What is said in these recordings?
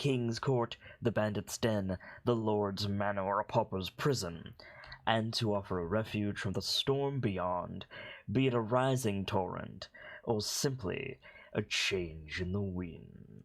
king's court, the bandit's den, the lord's manor, or a pauper's prison, and to offer a refuge from the storm beyond, be it a rising torrent, or simply a change in the wind.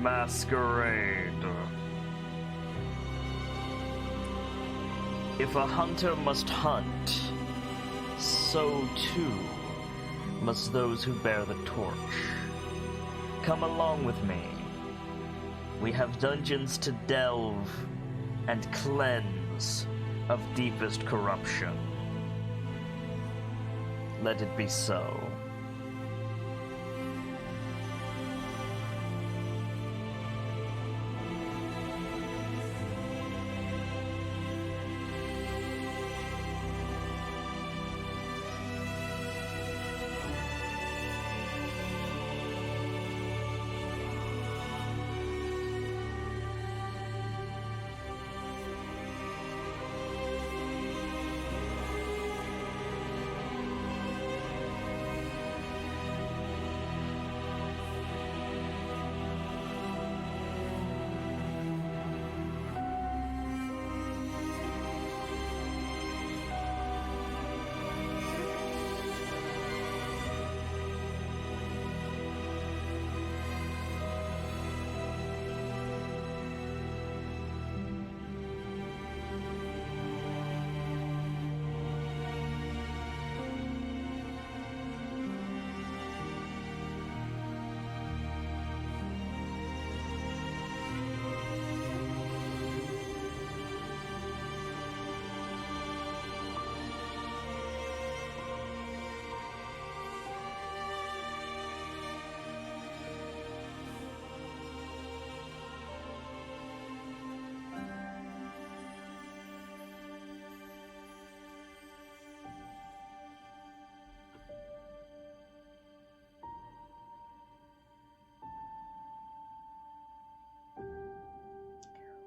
Masquerade. If a hunter must hunt, so too must those who bear the torch. Come along with me. We have dungeons to delve and cleanse of deepest corruption. Let it be so.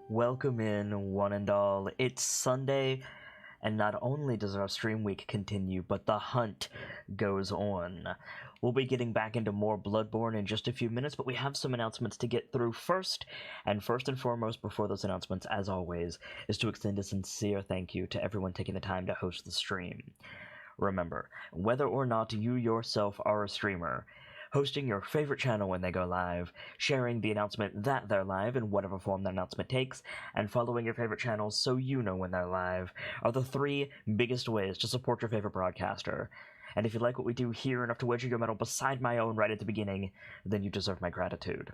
Welcome in, one and all. It's Sunday, and not only does our stream week continue, but the hunt goes on. We'll be getting back into more Bloodborne in just a few minutes, but we have some announcements to get through first. And first and foremost, before those announcements, as always, is to extend a sincere thank you to everyone taking the time to host the stream. Remember, whether or not you yourself are a streamer, hosting your favorite channel when they go live, sharing the announcement that they're live in whatever form that announcement takes, and following your favorite channels so you know when they're live are the three biggest ways to support your favorite broadcaster. And if you like what we do here enough to wedge your medal beside my own right at the beginning, then you deserve my gratitude.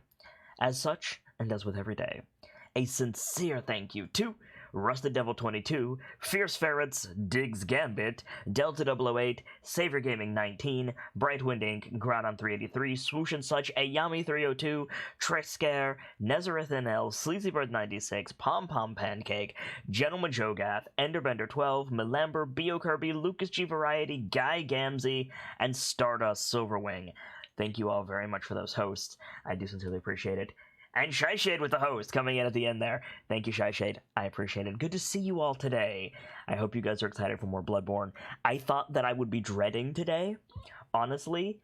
As such, and as with every day, a sincere thank you to Rusted Devil 22, Fierce Ferrets, Diggs Gambit, Delta 008, Savior Gaming 19, Brightwind Inc., Groudon 383, Swoosh and Such, Ayami 302, Trescare, Nezareth NL, Sleazybird 96, Pom Pom Pancake, Gentleman Jogath, Enderbender 12, Melamber, Bio Kirby, Lucas G Variety, Guy Gamzee, and Stardust Silverwing. Thank you all very much for those hosts. I do sincerely appreciate it. And Shy Shade with the host coming in at the end there. Thank you, Shy Shade. I appreciate it. Good to see you all today. I hope you guys are excited for more Bloodborne. I thought that I would be dreading today, honestly,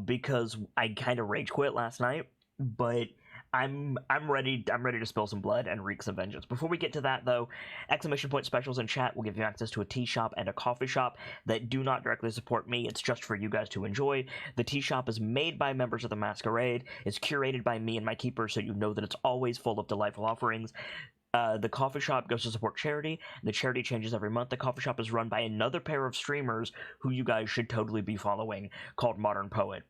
because I kind of rage quit last night. But I'm ready to spill some blood and wreak some vengeance. Before we get to that, though, exclamation point specials in chat will give you access to a tea shop and a coffee shop that do not directly support me. It's just for you guys to enjoy. The tea shop is made by members of the Masquerade. It's curated by me and my keeper, so you know that it's always full of delightful offerings. The coffee shop goes to support charity. The charity changes every month. The coffee shop is run by another pair of streamers who you guys should totally be following, called Modern Poet.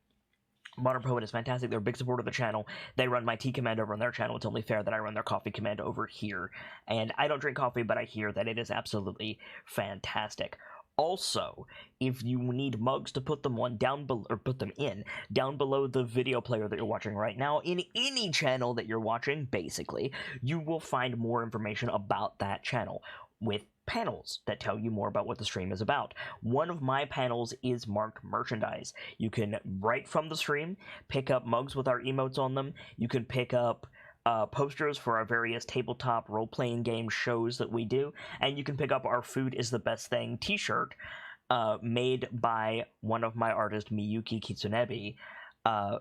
Modern Poet is fantastic. They're a big supporter of the channel. They run my tea command over on their channel. It's only fair that I run their coffee command over here. And I don't drink coffee, but I hear that it is absolutely fantastic. Also, if you need mugs to put them on down below the video player that you're watching right now, in any channel that you're watching, basically, you will find more information about that channel with panels that tell you more about what the stream is about. One of my panels is marked merchandise. You can, right from the stream, pick up mugs with our emotes on them. You can pick up posters for our various tabletop role-playing game shows that we do, and you can pick up our Food is the Best Thing t-shirt made by one of my artists, Miyuki Kitsunebi,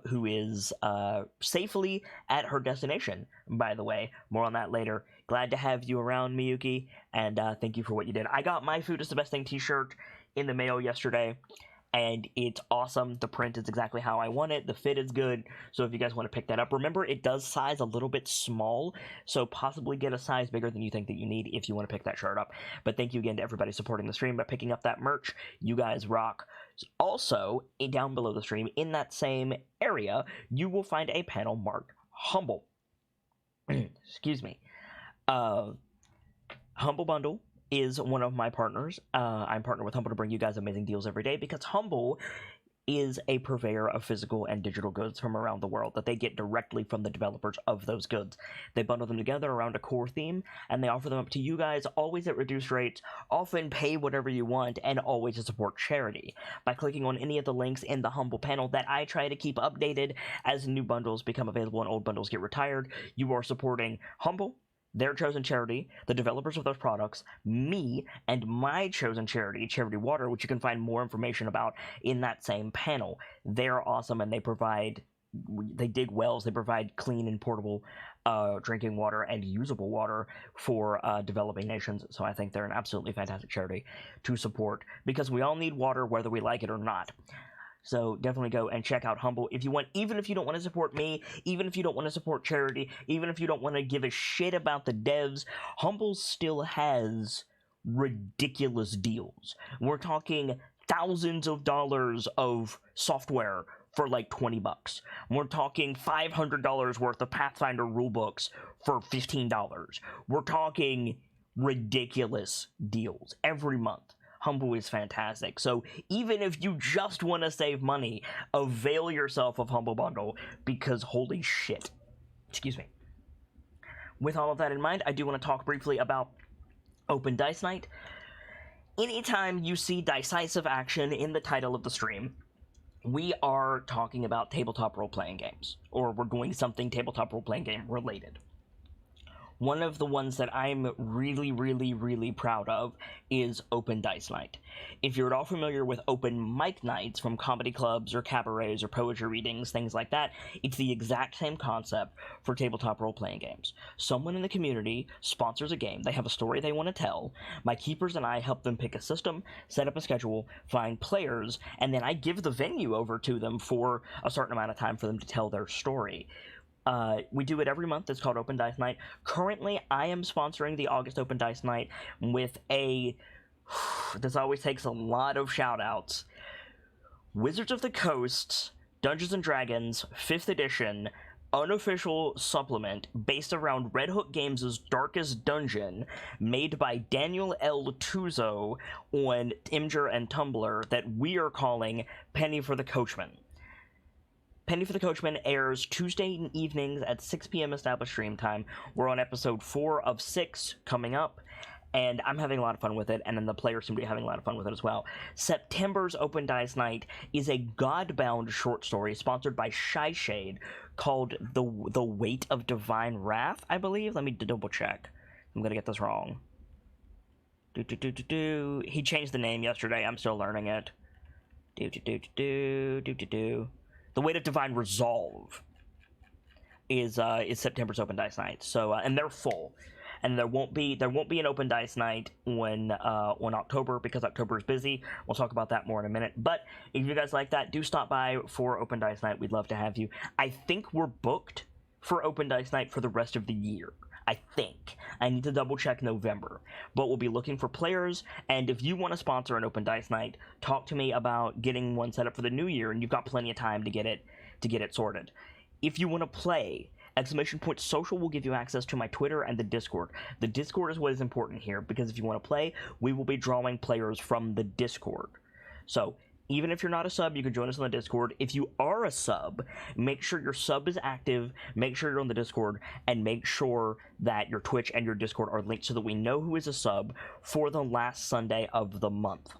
who is safely at her destination, by the way. More on that later. Glad to have you around, Miyuki, and thank you for what you did. I got my Food is the Best Thing t-shirt in the mail yesterday, and it's awesome. The print is exactly how I want it. The fit is good, so if you guys want to pick that up. Remember, it does size a little bit small, so possibly get a size bigger than you think that you need if you want to pick that shirt up. But thank you again to everybody supporting the stream by picking up that merch. You guys rock. Also, down below the stream, in that same area, you will find a panel marked Humble. Excuse me. Humble Bundle is one of my partners. I'm partnered with Humble to bring you guys amazing deals every day because Humble is a purveyor of physical and digital goods from around the world that they get directly from the developers of those goods. They bundle them together around a core theme, and they offer them up to you guys, always at reduced rates, often pay whatever you want, and always to support charity. By clicking on any of the links in the Humble panel that I try to keep updated as new bundles become available and old bundles get retired, you are supporting Humble, their chosen charity, the developers of those products, me, and my chosen charity, Charity Water, which you can find more information about in that same panel. They're awesome, and they dig wells, they provide clean and portable drinking water and usable water for developing nations, so I think they're an absolutely fantastic charity to support, because we all need water whether we like it or not. So definitely go and check out Humble if you want, even if you don't want to support me, even if you don't want to support charity, even if you don't want to give a shit about the devs, Humble still has ridiculous deals. We're talking thousands of dollars of software for like $20. We're talking $500 worth of Pathfinder rulebooks for $15. We're talking ridiculous deals every month. Humble is fantastic. So even if you just want to save money, avail yourself of Humble Bundle, because holy shit. Excuse me. With all of that in mind, I do want to talk briefly about Open Dice Night. Anytime you see decisive action in the title of the stream, we are talking about tabletop role-playing games, or we're doing something tabletop role-playing game related. one of the ones that I'm really, really, really proud of is Open Dice Night. If you're at all familiar with open mic nights from comedy clubs or cabarets or poetry readings, things like that, it's the exact same concept for tabletop role-playing games. Someone in the community sponsors a game, they have a story they want to tell, my keepers and I help them pick a system, set up a schedule, find players, and then I give the venue over to them for a certain amount of time for them to tell their story. We do it every month. It's called Open Dice Night. Currently, I am sponsoring the August Open Dice Night with a... this always takes a lot of shout-outs. Wizards of the Coast, Dungeons & Dragons, 5th edition, unofficial supplement based around Red Hook Games' Darkest Dungeon, made by Daniel L. Tuzo on Imgur and Tumblr, that we are calling Penny for the Coachman. Penny for the Coachman airs Tuesday evenings at 6 p.m. established stream time. We're on episode 4 of 6 coming up, and I'm having a lot of fun with it, and then the players seem to be having a lot of fun with it as well. September's Open Dice Night is a Godbound short story sponsored by Shy Shade called The Weight of Divine Wrath, I believe. Let me double check. I'm gonna get this wrong. He changed the name yesterday. I'm still learning it. The Weight of Divine Resolve is September's Open Dice Night. So and they're full, and there won't be an Open Dice Night on October because October is busy. We'll talk about that more in a minute. But if you guys like that, do stop by for Open Dice Night. We'd love to have you. I think we're booked for Open Dice Night for the rest of the year. I think. I need to double check November. But we'll be looking for players, and if you want to sponsor an Open Dice Night, talk to me about getting one set up for the new year, and you've got plenty of time to get it sorted. If you want to play, Exclamation Point Social will give you access to my Twitter and the Discord. The Discord is what is important here, because if you want to play, we will be drawing players from the Discord. So, even if you're not a sub, you can join us on the Discord. If you are a sub, make sure your sub is active, make sure you're on the Discord, and make sure that your Twitch and your Discord are linked so that we know who is a sub for the last Sunday of the month.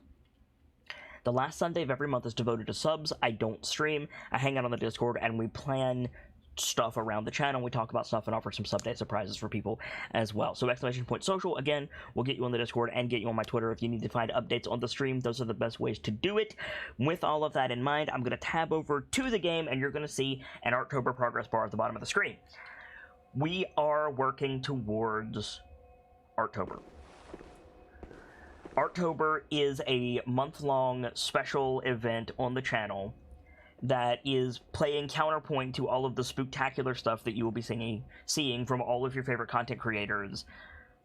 The last Sunday of every month is devoted to subs. I don't stream. I hang out on the Discord, and we plan stuff around the channel. We talk about stuff and offer some sub day surprises for people as well. So Exclamation Point Social, again, will get you on the Discord and get you on my Twitter. If you need to find updates on the stream, those are the best ways to do it. With all of that in mind, I'm going to tab over to the game, and you're going to see an October progress bar at the bottom of the screen. We are working towards October. October is a month-long special event on the channel that is playing counterpoint to all of the spooktacular stuff that you will be seeing from all of your favorite content creators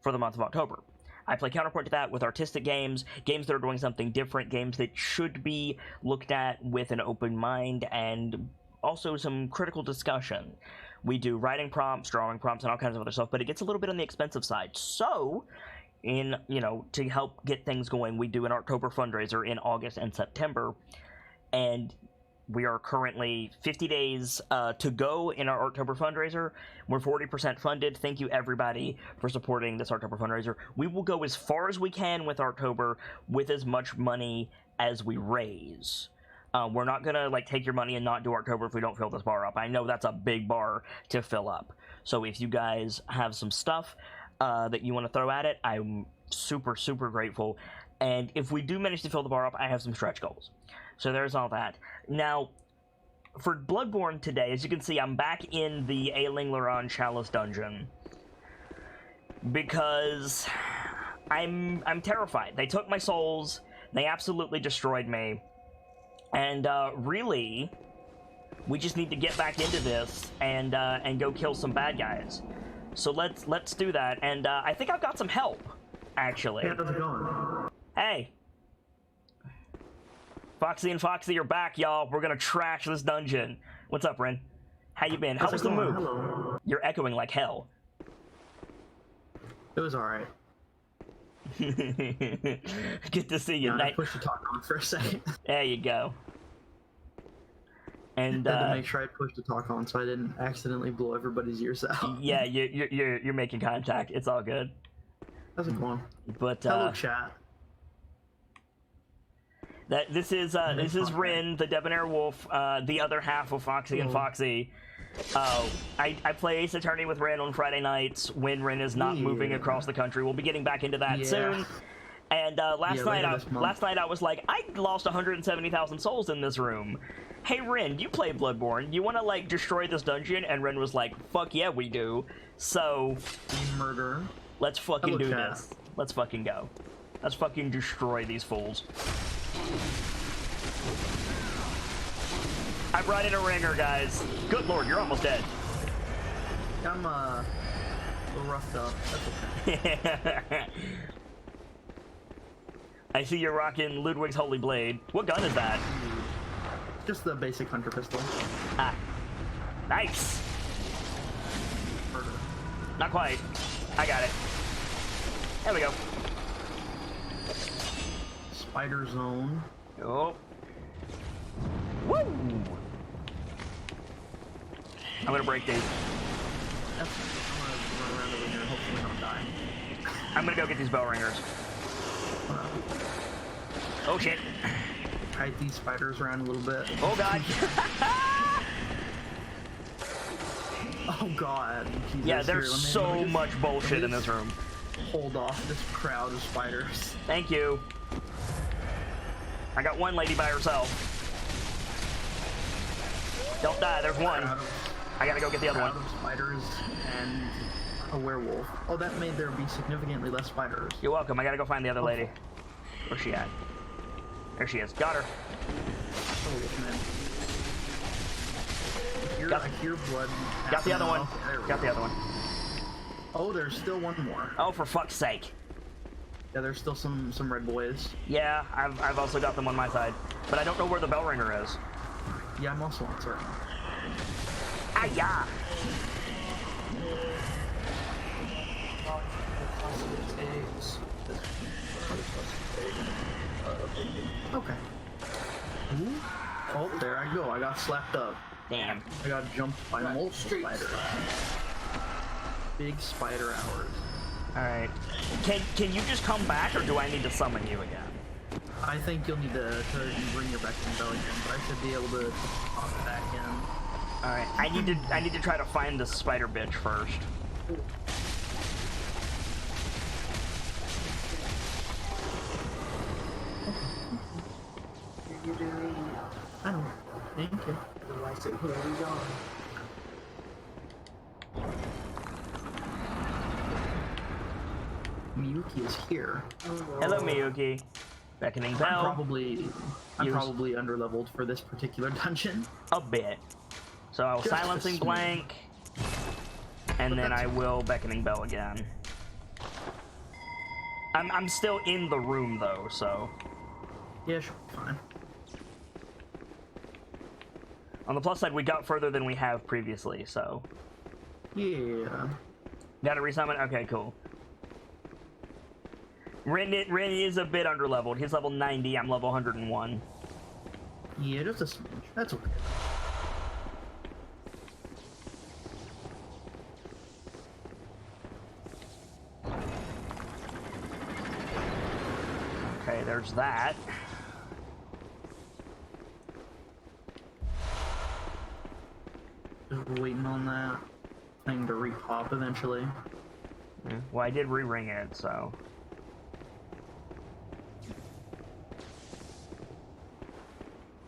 for the month of October. I play counterpoint to that with artistic games, games that are doing something different, games that should be looked at with an open mind, and also some critical discussion. We do writing prompts, drawing prompts, and all kinds of other stuff, but it gets a little bit on the expensive side. So, to help get things going, we do an October fundraiser in August and September, and we are currently 50 days to go in our October fundraiser. We're 40% funded. Thank you, everybody, for supporting this October fundraiser. We will go as far as we can with October with as much money as we raise. We're not going to take your money and not do October if we don't fill this bar up. I know that's a big bar to fill up. So if you guys have some stuff that you want to throw at it, I'm super, super grateful. And if we do manage to fill the bar up, I have some stretch goals. So there's all that. Now, for Bloodborne today, as you can see, I'm back in the Ailing Loran Chalice dungeon because I'm terrified. They took my souls. They absolutely destroyed me. And really, we just need to get back into this and go kill some bad guys. So let's do that. And I think I've got some help, actually. Hey, how's it going? Hey. Foxy and Foxy are back, y'all. We're gonna trash this dungeon. What's up, Ren? How you been? How was the move? Hello. You're echoing like hell. It was alright. Good to see you. I pushed the talk on for a second. There you go. And I had to make sure I pushed the talk on so I didn't accidentally blow everybody's ears out. Yeah, you're making contact. It's all good. How's it going? But hello, chat. This is Rin, the Debonair Wolf, the other half of Foxy and Foxy. Oh, I play Ace Attorney with Ren on Friday nights when Ren is not moving across the country. We'll be getting back into that soon. And last night I was like, I lost 170,000 souls in this room. Hey Ren, you play Bloodborne. You want to like destroy this dungeon? And Ren was like, fuck yeah, we do. So murder. Let's fucking do this. Let's fucking go. Let's fucking destroy these fools. I brought in a ringer, guys. Good lord, you're almost dead. I'm a little roughed up. That's okay. I see you're rocking Ludwig's Holy Blade. What gun is that? Just the basic hunter pistol. Ah. Nice. Murder. Not quite. I got it. There we go. Spider zone. Oh. Woo! I'm gonna break these. I'm gonna run around over here and hopefully not die. I'm gonna go get these bell ringers. Oh shit. Kite these spiders around a little bit. Oh god. Oh god. Jesus, yeah, there's so much bullshit in this room. Hold off this crowd of spiders. Thank you. I got one lady by herself. Don't die, there's one. I gotta go get the other one. Of spiders and a werewolf. Oh, that made there be significantly less spiders. You're welcome. I gotta go find the other lady. Where's she at? There she is. Got her. I hear blood. Got the other one. Got the other one. Oh, there's still one more. Oh, for fuck's sake. Yeah, there's still some red boys. Yeah, I've also got them on my side. But I don't know where the bell ringer is. Yeah, I'm also on certain. Ah-ya! Okay. Ooh. Oh, there I go. I got slapped up. Damn. I got jumped by multiple spiders. Big spider hours. Alright. Can you just come back, or do I need to summon you again? I think you'll need to bring your back in belly again, but I should be able to pop it back in. Alright. I need to try to find the spider bitch first. I don't know. Thank you. Otherwise it would be gone. Miyuki is here. Hello, Miyuki. Beckoning bell. I'm probably underleveled for this particular dungeon. A bit. So I will silencing blank, and then I will beckoning bell again. I'm still in the room though, so. Yeah, sure, fine. On the plus side, we got further than we have previously, so. Yeah. Gotta resummon? Okay, cool. Ren is a bit underleveled. He's level 90, I'm level 101. Yeah, just a smidge. That's okay. Okay, there's that. Just waiting on that thing to repop eventually. Yeah. Well, I did re-ring it, so.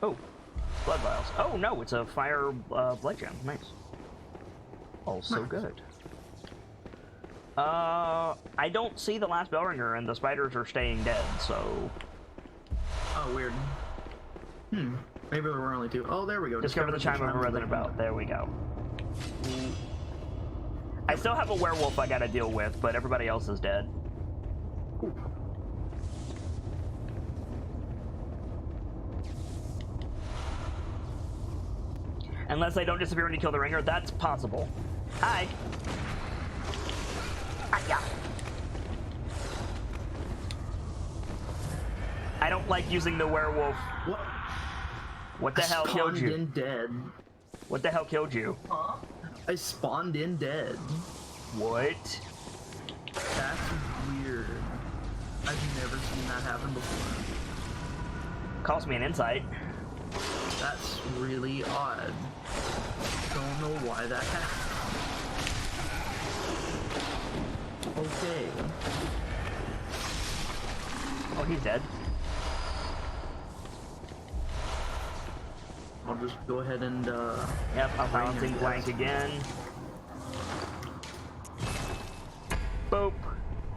Oh, blood vials. Oh no, it's a fire blood gem. Nice. Also good. I don't see the last bell ringer, and the spiders are staying dead, so. Oh, weird. Maybe there were only two. Oh, there we go. Discover the chime of a resident bell. There we go. I still have a werewolf I gotta deal with, but everybody else is dead. Ooh. Unless they don't disappear when you kill the ringer, that's possible. Hi. Ah-ya. I don't like using the werewolf. What? What the hell killed you? I spawned in dead. What the hell killed you? Huh? I spawned in dead. What? That's weird. I've never seen that happen before. Cost me an insight. That's really odd. Don't know know why that happened. Okay. Oh, he's dead. I'll just go ahead and, Yep, I'm balancing blank again. Boop.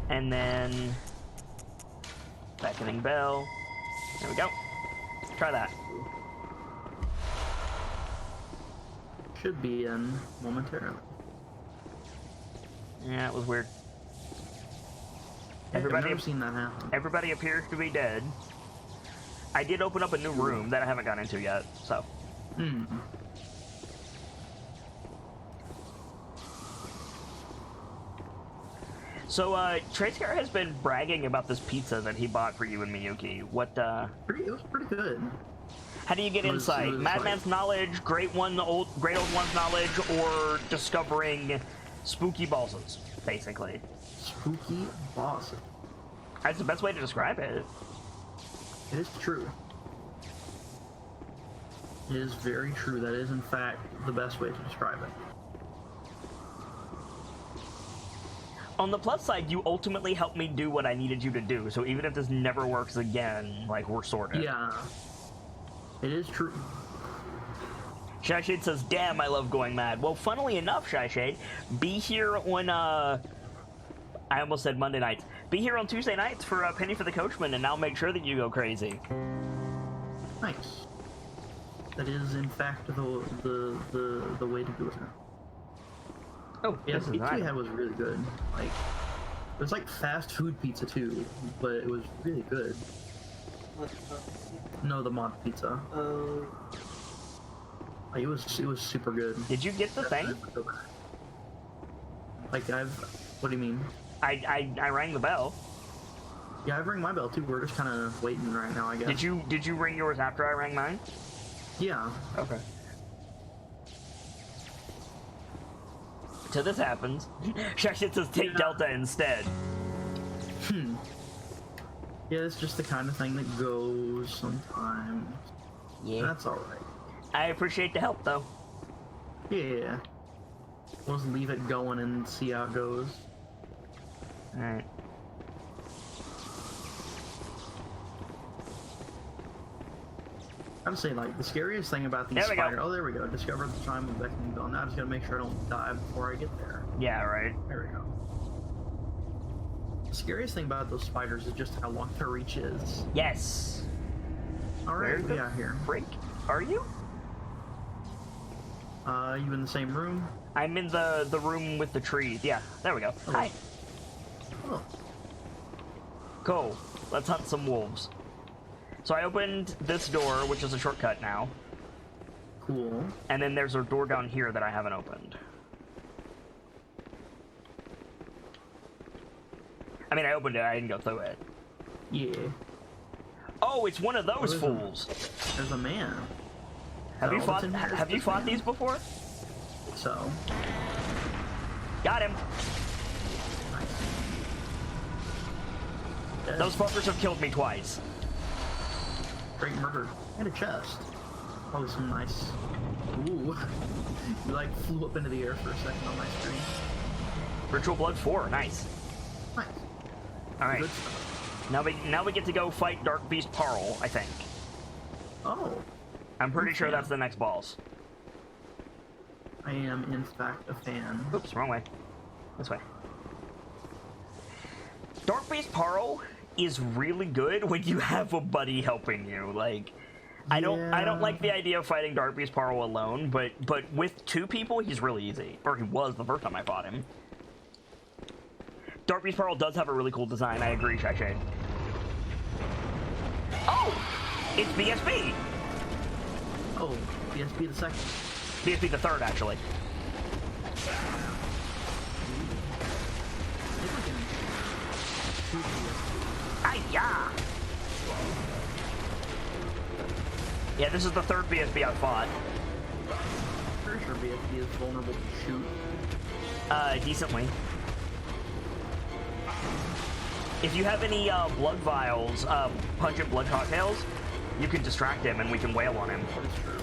And then... beckoning bell. There we go. Try that. should be in momentarily. Yeah, it was weird. I've never seen that happen. Everybody appears to be dead. I did open up a new room that I haven't gone into yet, so. Hmm. So, Tracer has been bragging about this pizza that he bought for you and Miyuki. What, It was pretty good. How do you get insight? Madman's knowledge, Great Old One's knowledge, or discovering spooky bosses, basically. Spooky bosses. That's the best way to describe it. It is true. It is very true. That is, in fact, the best way to describe it. On the plus side, you ultimately helped me do what I needed you to do, so even if this never works again, like, we're sorted. Yeah. It is true. Shy Shade says, damn, I love going mad. Well, funnily enough, Shy Shade, be here on, I almost said Monday nights. Be here on Tuesday nights for a Penny for the Coachman, and I'll make sure that you go crazy. Nice. That is, in fact, the way to do it. Oh, yeah, this the is pizza we nice. had was really good. Like, it was like fast food pizza too, but it was really good. No, the mod pizza. Like, it was super good. Did you get the thing? Like, what do you mean? I rang the bell. Yeah, I've rang my bell too. We're just kind of waiting right now, I guess. Did you ring yours after I rang mine? Yeah. Okay. Till this happens, Shashit says take Delta instead. Yeah, it's just the kind of thing that goes sometimes. Yeah. That's alright. I appreciate the help, though. Yeah. We'll just leave it going and see how it goes. Alright. I would say, like, the scariest thing about these spiders... Oh, there we go. Discover the time of beckoning bell. Now I just gotta make sure I don't die before I get there. Yeah, right. There we go. The scariest thing about those spiders is just how long their reach is. Yes. Alright, we out here. Freak, are you? You in the same room? I'm in the room with the trees. Yeah, there we go. Oh. Hi. Oh. Cool. Let's hunt some wolves. So I opened this door, which is a shortcut now. Cool. And then there's a door down here that I haven't opened. I mean, I opened it, I didn't go through it. Yeah. Oh, it's one of those fools. There's a man. Have you fought these before? So. Got him. Nice. Those fuckers have killed me twice. Great murder. And a chest. Probably some nice... Ooh. You like flew up into the air for a second on my screen. Ritual Blood 4, nice. Nice. Alright. Good. Now we get to go fight Dark Beast Parl, I think. Oh. I'm pretty sure that's the next boss. I am, in fact, a fan. Oops, wrong way. This way. Dark Beast Parl is really good when you have a buddy helping you. Like, I don't like the idea of fighting Dark Beast Parl alone, but with two people, he's really easy. Or he was the first time I fought him. Dark Beast Parl does have a really cool design. I agree, Shy Shade. Oh, it's BSB. Oh, BSB the second. BSB the third, actually. Hi-ya! Yeah, this is the third BSB I've fought. Pretty sure BSB is vulnerable to shoot. Decently. If you have any, blood vials, pungent blood cocktails, you can distract him and we can wail on him. That is true.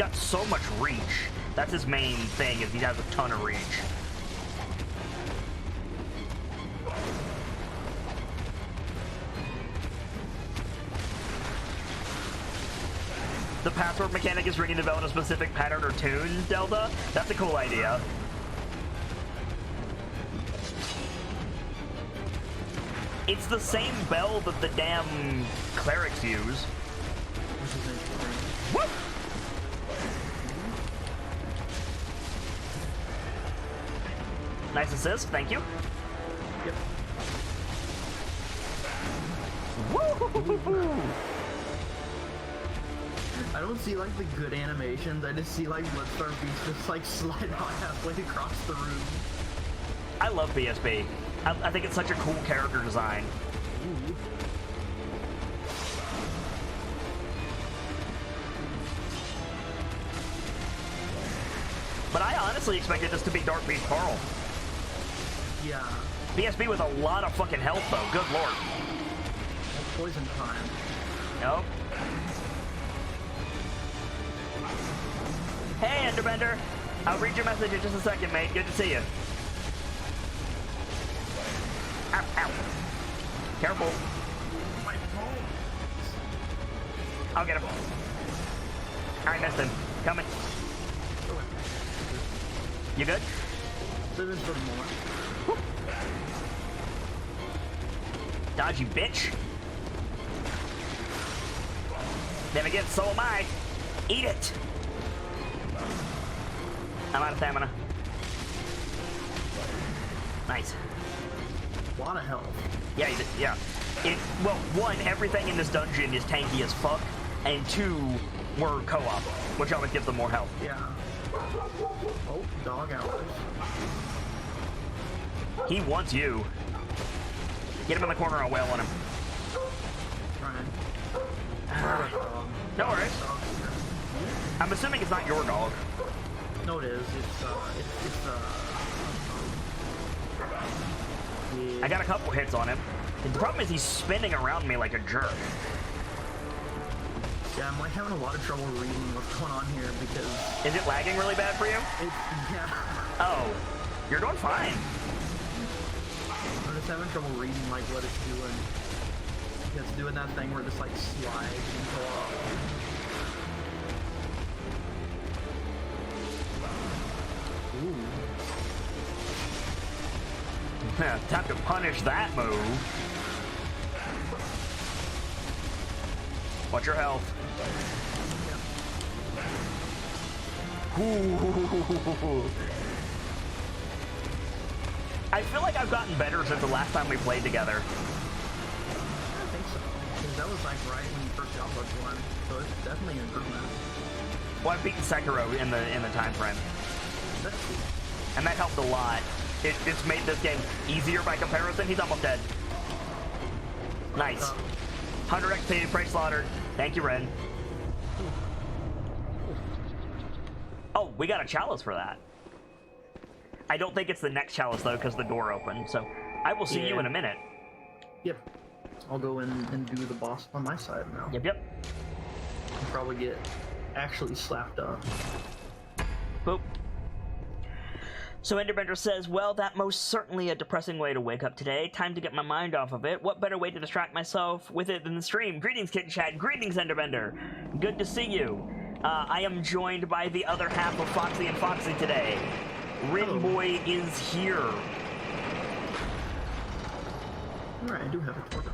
got so much reach. That's his main thing, is he has a ton of reach. The password mechanic is ringing the bell in a specific pattern or tune, Delta? That's a cool idea. It's the same bell that the damn clerics use. Woo! Nice assist, thank you. Yep. Woo! I don't see like the good animations. I just see like Bloodstar Beast just like slide out halfway across the room. I love BSB. I think it's such a cool character design. Ooh. But I honestly expected this to be Dark Beast Pearl. Yeah. BSB with a lot of fucking health though, good lord. That's poison time. Nope. Hey, Enderbender! I'll read your message in just a second, mate. Good to see you. Ow, ow. Careful. My phone. I'll get him. I missed him. Coming. You good? Living for more. Dodgy bitch. Then again, so am I. Eat it. I'm out of stamina. Nice. A lot of health. Yeah, yeah. Well, one, everything in this dungeon is tanky as fuck, and two, we're co-op, which always gives them more health. Yeah. Oh, dog hours. He wants you. Get him in the corner, I'll wail on him. Trying. No worries. I'm assuming it's not your dog. No, it is. I got a couple hits on him. The problem is he's spinning around me like a jerk. Yeah, I'm like having a lot of trouble reading what's going on here because Is it lagging really bad for you? yeah. Oh, you're doing fine. I'm just having trouble reading like what it's doing. It's doing that thing where it just like slides and go up. Ooh. Time to punish that move. What's your health? Ooh. I feel like I've gotten better since the last time we played together. I think so. Because that was like right when you first got Bloodborne, so it's definitely an improvement. Well, I've beaten Sekiro in the time frame, That's cool. and that helped a lot. It's made this game easier by comparison. He's almost dead. Nice. 100 XP, prey slaughtered. Thank you, Ren. Oh, we got a chalice for that. I don't think it's the next chalice, though, because the door opened. So I will see you in a minute. Yep. I'll go in and do the boss on my side now. Yep, yep. I'll probably get actually slapped up. Boop. So Enderbender says, well, that most certainly a depressing way to wake up today. Time to get my mind off of it. What better way to distract myself with it than the stream? Greetings, Kit Chat. Greetings, Enderbender. Good to see you. I am joined by the other half of Foxy and Foxy today. Rinboy is here. Alright, I do have a torch.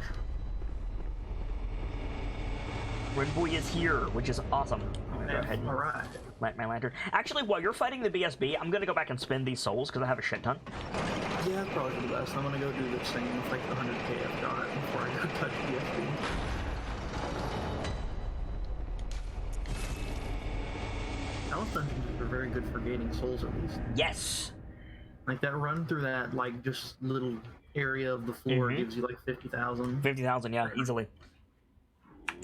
Rinboy is here, which is awesome. I'm gonna go ahead and Alright. light my lantern. Actually, while you're fighting the BSB, I'm gonna go back and spend these souls, because I have a shit ton. Yeah, probably for the best. I'm gonna go do this thing with like the 100k I've got before I go touch BSB. House dungeons are very good for gaining souls at least. Yes! Like that run through that like just little area of the floor gives you like 50,000. 50,000, yeah, easily.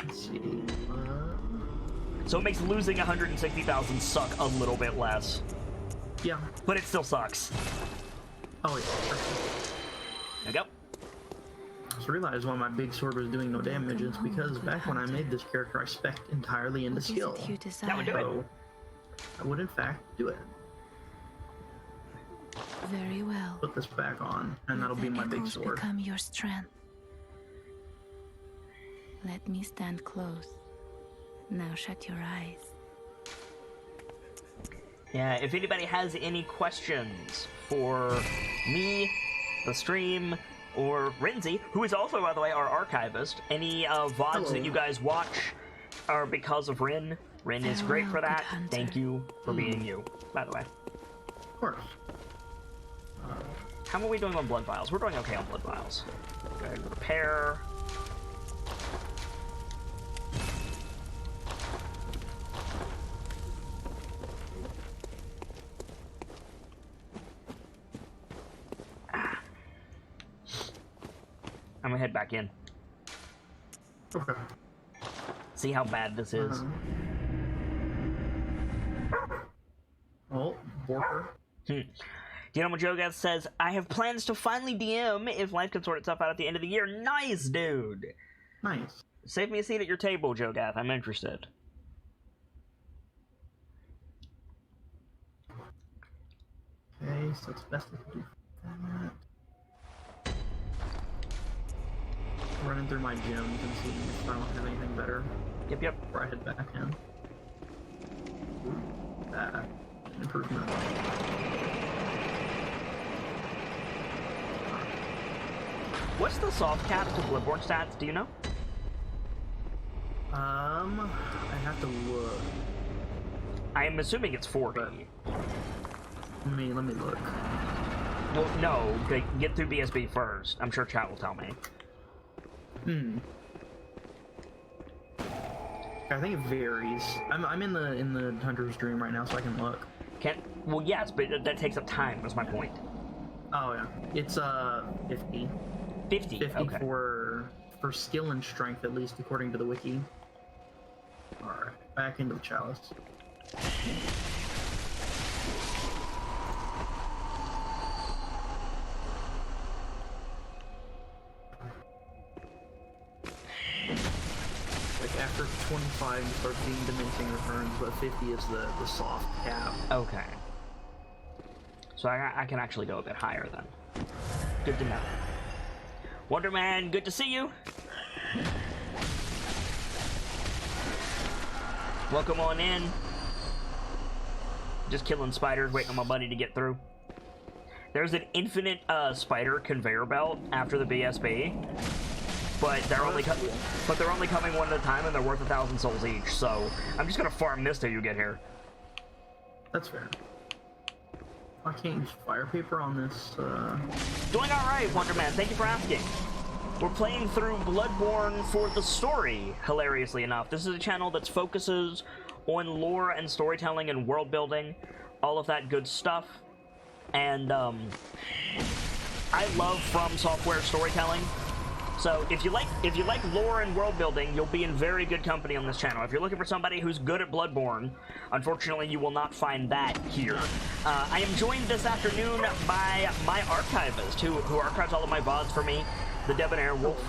Let's see. So it makes losing 160,000 suck a little bit less. Yeah. But it still sucks. Oh yeah. Sure. There you go. I just realized why my big sword was doing no damage. It's because back when I made this character, I spec'd entirely into skill. That would do it. So I would in fact do it. Very well. Put this back on, and Let that'll be the my big echoes sword. become your strength. Let me stand close. Now shut your eyes. Yeah, if anybody has any questions for me, the stream, or Renzi, who is also, by the way, our archivist, any VODs that you guys watch are because of Ren. Ren is great for that. Thank you for being you, by the way. Of course. How are we doing on blood vials? We're doing okay on blood vials. Go ahead and repair. I'm gonna head back in. Okay. See how bad this is. Oh, Borker. Do you know what Jogath says? I have plans to finally DM if life can sort itself out at the end of the year. Nice, dude! Nice. Save me a seat at your table, Jogath. I'm interested. Okay, so it's best to do that. Running through my gyms and seeing if I don't have anything better. Yep. Before I head back in. Ooh, that improvement. What's the soft cap to Bloodborne stats? Do you know? I have to look. I am assuming it's 40. Let me look. Well, no, get through BSB first. I'm sure chat will tell me. I think it varies. I'm in the Hunter's Dream right now, so I can look. Well, yes, but that takes up time. That's my point. Oh yeah, it's 50. 50. Okay. for skill and strength, at least according to the wiki. All right, back into the chalice. Like after 25, you start seeing diminishing returns, but 50 is the soft cap. Okay. So I can actually go a bit higher then. Good to know. Wonderman, good to see you. Welcome on in. Just killing spiders, waiting on my buddy to get through. There's an infinite spider conveyor belt after the BSB, but they're only coming one at a time, and they're worth 1,000 souls each. So I'm just gonna farm this till you get here. That's fair. I can't use fire paper on this. Doing all right, Wonderman. Thank you for asking. We're playing through Bloodborne for the story, hilariously enough. This is a channel that focuses on lore and storytelling and world building, all of that good stuff. And I love From Software storytelling. So if you like lore and world building, you'll be in very good company on this channel. If you're looking for somebody who's good at Bloodborne, unfortunately you will not find that here. I am joined this afternoon by my archivist, who archives all of my VODs for me, the Debonair Wolf.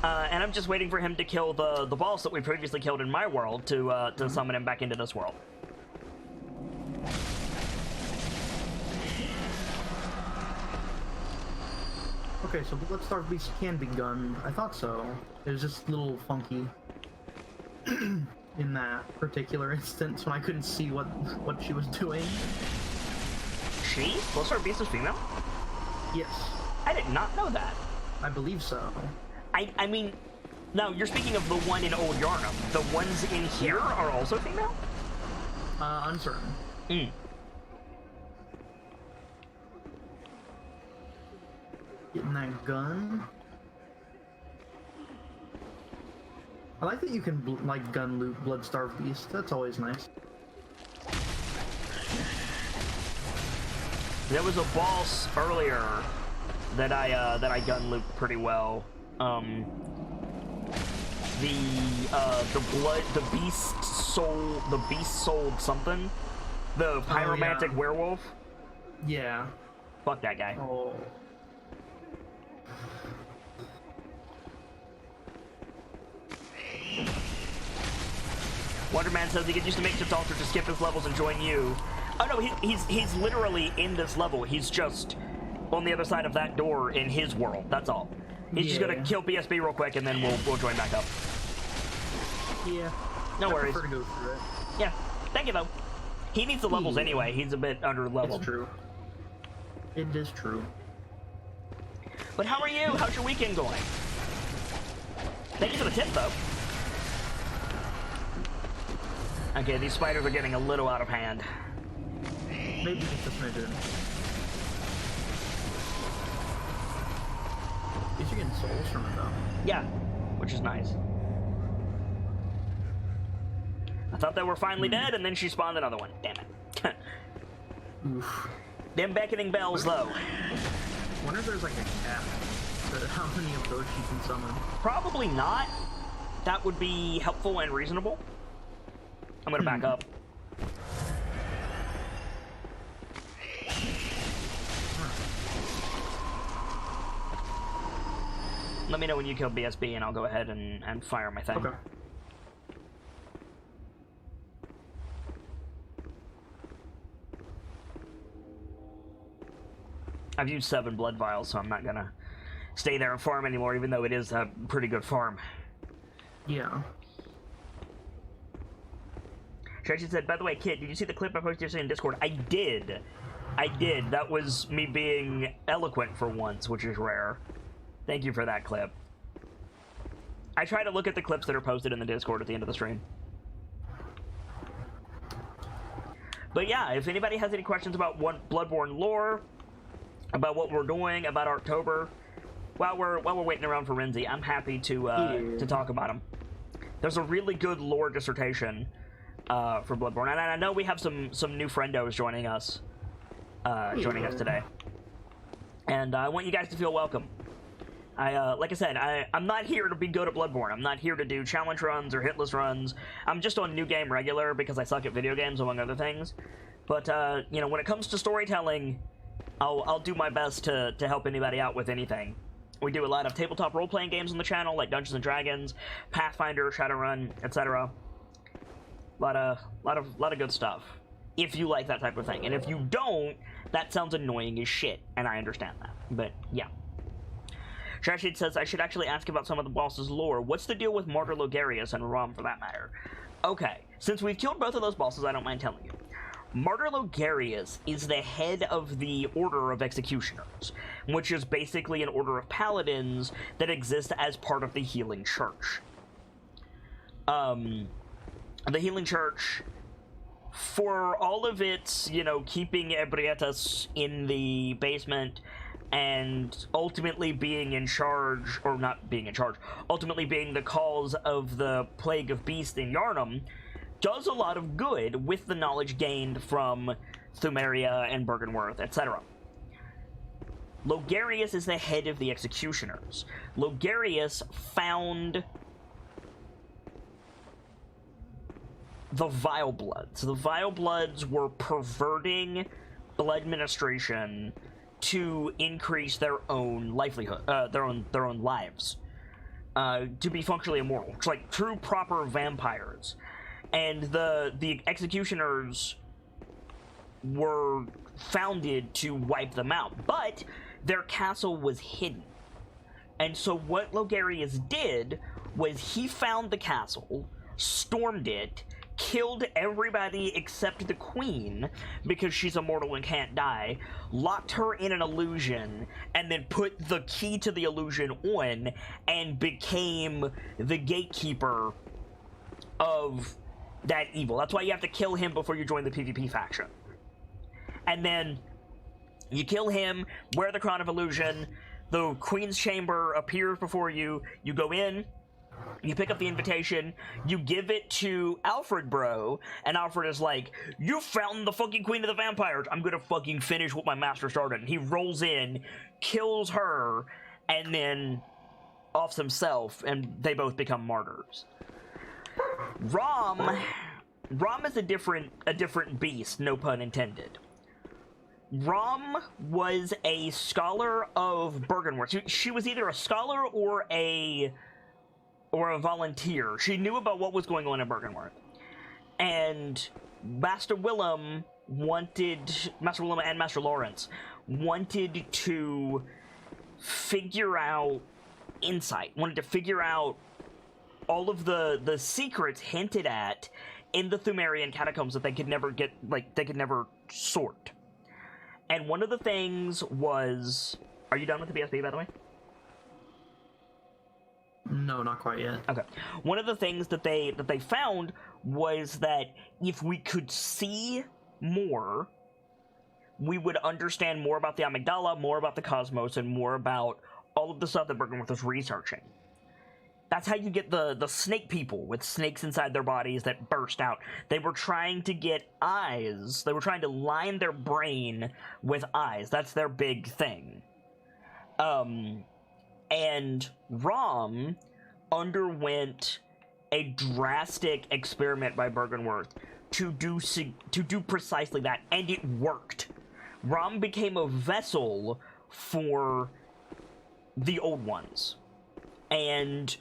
And I'm just waiting for him to kill the boss that we previously killed in my world to summon him back into this world. Okay, so Bloodstarved Beast can be gunned. I thought so. It was just a little funky in that particular instance when I couldn't see what she was doing. She? Bloodstarved Beast is female? Yes. I did not know that. I believe so. I mean, no, you're speaking of the one in Old Yarnum. The ones in here are also female? Uncertain. Getting that gun. I like that you can gun loot Bloodstarved Beast. That's always nice. There was a boss earlier that I gun looped pretty well. The beast sold something. The pyromantic werewolf. Yeah. Fuck that guy. Oh. Wonderman says he could use the Matrix altar to skip his levels and join you. Oh no, he's literally in this level. He's just on the other side of that door in his world. That's all. He's just gonna kill BSB real quick, and then we'll join back up. Yeah. No worries. I prefer to go through it. Yeah. Thank you though. He needs the levels anyway. He's a bit under leveled. It's true. It is true. But how are you? How's your weekend going? Thank you for the tip though. Okay, these spiders are getting a little out of hand. Maybe just a smidgen. At least you're getting souls from it though. Yeah, which is nice. I thought they were finally dead, and then she spawned another one. Damn it. Oof. Them beckoning bells, though. I wonder if there's like a cap to how many of those she can summon. Probably not. That would be helpful and reasonable. I'm gonna back up. Let me know when you kill BSB, and I'll go ahead and fire my thing. Okay. I've used 7 blood vials, so I'm not gonna stay there and farm anymore, even though it is a pretty good farm. Yeah. Tracy said, by the way, Kid, did you see the clip I posted yesterday in Discord? I did. I did. That was me being eloquent for once, which is rare. Thank you for that clip. I try to look at the clips that are posted in the Discord at the end of the stream. But yeah, if anybody has any questions about Bloodborne lore, about what we're doing, about October, while we're waiting around for Renzi, I'm happy to talk about them. There's a really good lore dissertation for Bloodborne, and I know we have some new friendos joining us today, and I want you guys to feel welcome. Like I said, I'm not here to be good at Bloodborne. I'm not here to do challenge runs or hitless runs. I'm just on New Game Regular because I suck at video games, among other things. But you know, when it comes to storytelling, I'll do my best to help anybody out with anything. We do a lot of tabletop role-playing games on the channel, like Dungeons and Dragons, Pathfinder, Shadowrun, etc. A lot of good stuff. If you like that type of thing, and if you don't, that sounds annoying as shit, and I understand that. But yeah. Trashid says I should actually ask about some of the boss's lore. What's the deal with Martyr Logarius and Rom, for that matter? Okay, since we've killed both of those bosses, I don't mind telling you. Martyr Logarius is the head of the Order of Executioners, which is basically an order of paladins that exist as part of the Healing Church. The Healing Church, for all of its, you know, keeping Ebrietas in the basement and ultimately being in charge, or not being in charge, ultimately being the cause of the Plague of Beasts in Yharnam, does a lot of good with the knowledge gained from Thumeria and Bergenworth, etc. Logarius is the head of the Executioners. Logarius found the Vile Bloods. The Vile Bloods were perverting blood administration to increase their own livelihood, their own lives, to be functionally immortal, like true proper vampires. And the Executioners were founded to wipe them out, but their castle was hidden. And so what Logarius did was he found the castle, stormed it, killed everybody except the queen, because she's immortal and can't die, locked her in an illusion, and then put the key to the illusion on, and became the gatekeeper of that evil. That's why you have to kill him before you join the PvP faction. And then you kill him, wear the Crown of Illusion, the Queen's Chamber appears before you, you go in, you pick up the invitation, you give it to Alfred, bro, and Alfred is like, you found the fucking Queen of the Vampires, I'm gonna fucking finish what my master started. And he rolls in, kills her, and then offs himself, and they both become martyrs. Rom is a different beast, no pun intended. Rom was a scholar of Bergenworth. She was either a scholar or a volunteer. She knew about what was going on in Bergenworth. And Master Willem and Master Lawrence wanted to figure out insight, wanted to figure out all of the secrets hinted at in the Thumerian catacombs that they could never get, they could never sort. And one of the things was... Are you done with the BSB, by the way? No, not quite yet. Okay. One of the things that they found was that if we could see more, we would understand more about the amygdala, more about the cosmos, and more about all of the stuff that Bergenworth was researching. That's how you get the snake people with snakes inside their bodies that burst out. They were trying to get eyes. They were trying to line their brain with eyes. That's their big thing. And Rom underwent a drastic experiment by Bergenworth to do precisely that, and it worked. Rom became a vessel for the Old Ones. And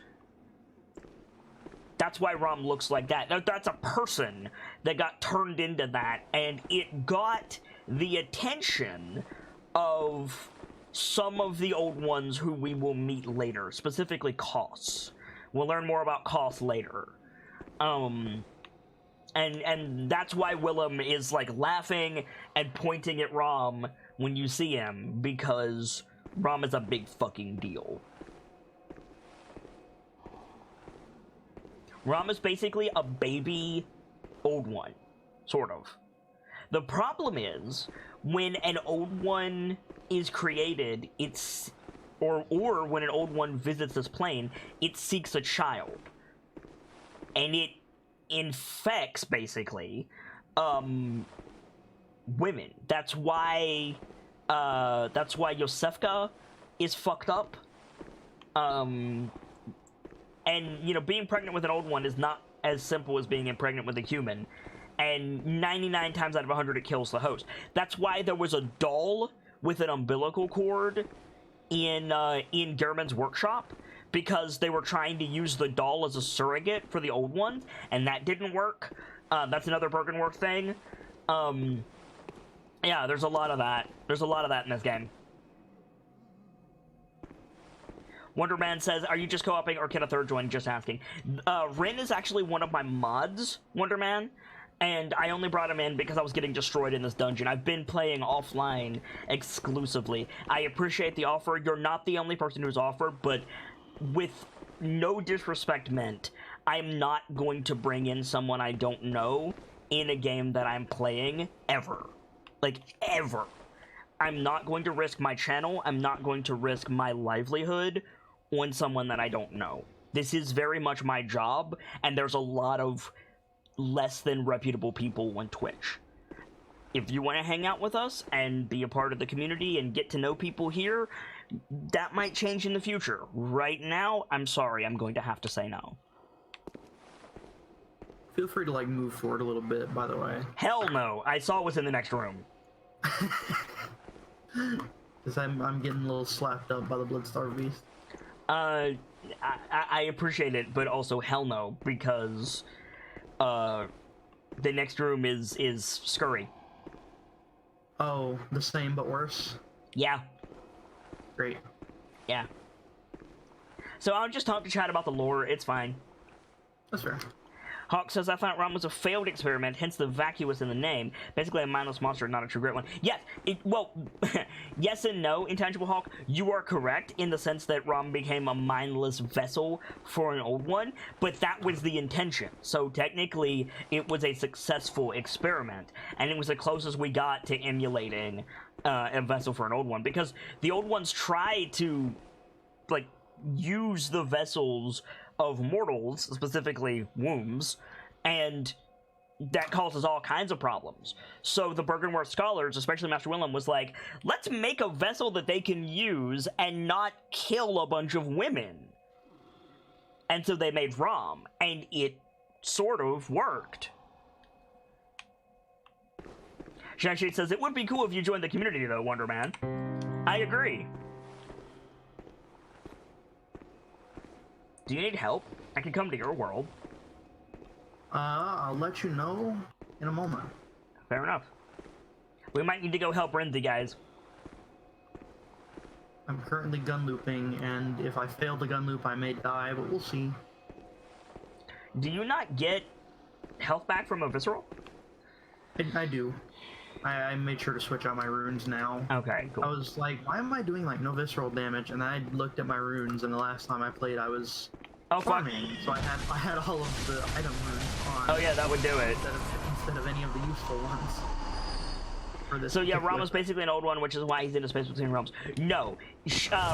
that's why Rom looks like that. That's a person that got turned into that, and it got the attention of some of the Old Ones who we will meet later, specifically Koss. We'll learn more about Koss later. And that's why Willem is, laughing and pointing at Rom when you see him, because Rom is a big fucking deal. Rom is basically a baby Old One, sort of. The problem is, when an Old One is created, or when an Old One visits this plane, it seeks a child. And it infects, basically, women. That's why Yosefka is fucked up. And, being pregnant with an Old One is not as simple as being pregnant with a human. And 99 times out of 100, it kills the host. That's why there was a doll with an umbilical cord in Gehrman's workshop, because they were trying to use the doll as a surrogate for the Old Ones, and that didn't work. That's another Bergenworth thing. Yeah, there's a lot of that. There's a lot of that in this game. Wonderman says, are you just co-oping or can a third join? Just asking. Rin is actually one of my mods, Wonderman, and I only brought him in because I was getting destroyed in this dungeon. I've been playing offline exclusively. I appreciate the offer. You're not the only person who's offered, but with no disrespect meant, I'm not going to bring in someone I don't know in a game that I'm playing, ever. Ever. I'm not going to risk my channel. I'm not going to risk my livelihood on someone that I don't know. This is very much my job, and there's a lot of less than reputable people on Twitch. If you want to hang out with us and be a part of the community and get to know people here, that might change in the future. Right now, I'm sorry, I'm going to have to say no. Feel free to move forward a little bit, by the way. Hell no! I saw what's in the next room. Because I'm getting a little slapped up by the Bloodstar Beast. I appreciate it, but also hell no, because the next room is scurry. Oh, the same but worse? Yeah. Great. Yeah. So I'll just talk to chat about the lore, it's fine. That's fair. Hawk says, I thought Rom was a failed experiment, hence the vacuous in the name. Basically a mindless monster, not a true great one. Yes, yes and no, Intangible Hawk. You are correct in the sense that Rom became a mindless vessel for an Old One, but that was the intention. So technically, it was a successful experiment, and it was the closest we got to emulating a vessel for an Old One, because the Old Ones tried to, use the vessels of mortals, specifically wombs, and that causes all kinds of problems. So the Bergenworth scholars, especially Master Willem, was like, let's make a vessel that they can use and not kill a bunch of women. And so they made Rom, and it sort of worked. Shang-Chi says, it would be cool if you joined the community though, Wonderman. I agree. Do you need help? I can come to your world. I'll let you know in a moment. Fair enough. We might need to go help Renzi, guys. I'm currently gun looping, and if I fail the gun loop, I may die, but we'll see. Do you not get health back from a visceral? I do. I made sure to switch out my runes now. Okay, cool. I was like, why am I doing like no visceral damage? And then I looked at my runes, and the last time I played, I was farming, so I had all of the item runes on. Oh yeah, that would do it. Instead of any of the useful ones. For this So yeah, Rom is basically an old one, which is why he's in a space between realms. No,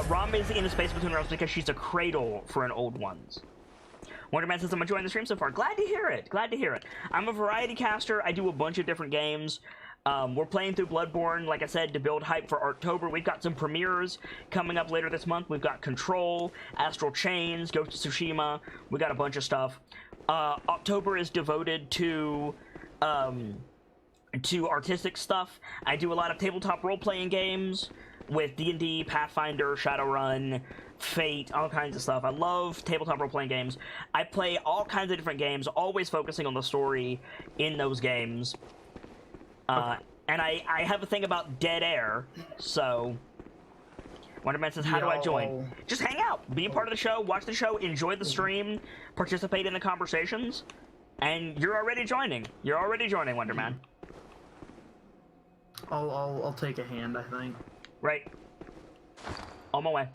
Rom is in a space between realms because she's a cradle for an old ones. Wonderman says, I'm enjoying the stream so far. Glad to hear it. Glad to hear it. I'm a variety caster. I do a bunch of different games. We're playing through Bloodborne, like I said, to build hype for October. We've got some premieres coming up later this month. We've got Control, Astral Chains, Ghost of Tsushima. We got a bunch of stuff. October is devoted to artistic stuff. I do a lot of tabletop role-playing games with D&D, Pathfinder, Shadowrun, Fate, all kinds of stuff. I love tabletop role-playing games. I play all kinds of different games, always focusing on the story in those games. And I have a thing about dead air, so... Wonderman says, how do I join? Just hang out, be a part of the show, watch the show, enjoy the stream, participate in the conversations, and you're already joining. You're already joining, Wonderman. I'll take a hand, I think. Right. On my way.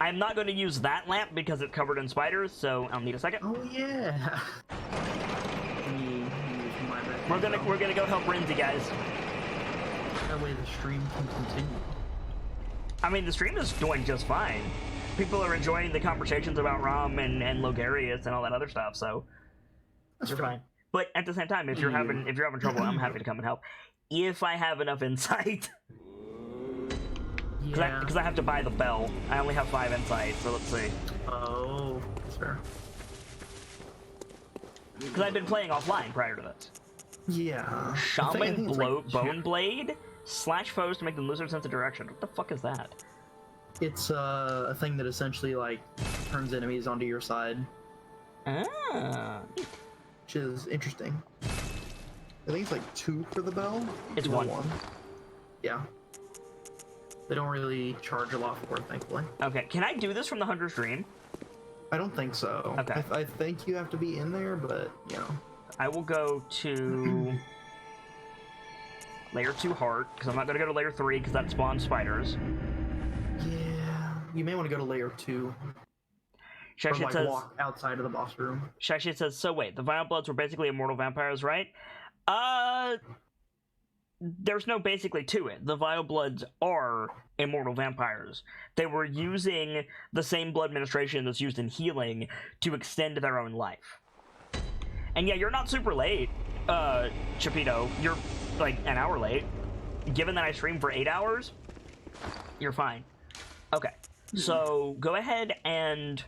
I'm not going to use that lamp because it's covered in spiders, so I'll need a second. Oh yeah. We're gonna go help Renzi, guys. That way the stream can continue. I mean, the stream is doing just fine. People are enjoying the conversations about Rom and Logarius and all that other stuff, so you're fine. But at the same time, if you're having trouble, I'm happy to come and help if I have enough insight. Because I have to buy the bell. I only have 5 insight, so let's see. Oh, that's fair. Because I've been playing offline prior to this. Yeah. Shaman Bone Blade slash foes to make them lose their sense of direction. What the fuck is that? It's a thing that essentially like turns enemies onto your side. Ah. Which is interesting. I think it's like 2 for the bell. It's 1. Yeah. They don't really charge a lot for it, thankfully. Okay, can I do this from the Hunter's Dream? I don't think so. Okay. I think you have to be in there, but, you know. I will go to layer 2 heart, because I'm not going to go to layer 3, because that spawns spiders. Yeah, you may want to go to layer 2. Shashit or, like, says, walk outside of the boss room. Shashit says, so wait, the Vile Bloods were basically immortal vampires, right? There's no basically to it. The Vile Bloods are immortal vampires. They were using the same blood administration that's used in healing to extend their own life. And yeah, you're not super late, Chapito. You're like an hour late. Given that I streamed for 8 hours, you're fine. Okay, so go ahead and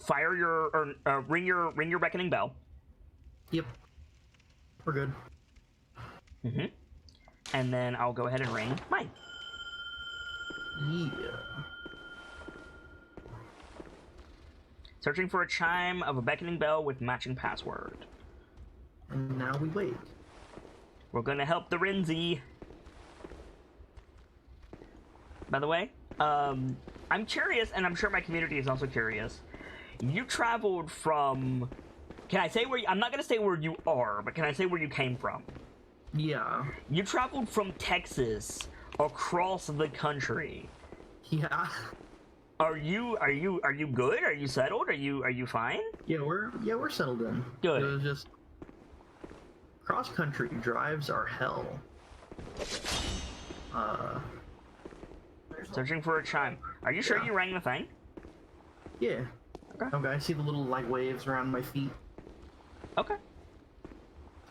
fire your ring your beckoning bell. Yep, we're good. Mm-hmm. And then I'll go ahead and ring mine. Yeah. Searching for a chime of a beckoning bell with matching password. And now we wait. We're gonna help the Renzi. By the way, I'm curious, and I'm sure my community is also curious. You traveled from... Can I say where... I'm not gonna say where you are, but can I say where you came from? Yeah. You traveled from Texas across the country. Yeah. Are you good? Are you settled? Are you fine? Yeah, we're settled in. Good. It was just cross country drives are hell. Searching for a chime. Are you sure you rang the thing? Yeah. Okay. Okay, I see the little light waves around my feet. Okay.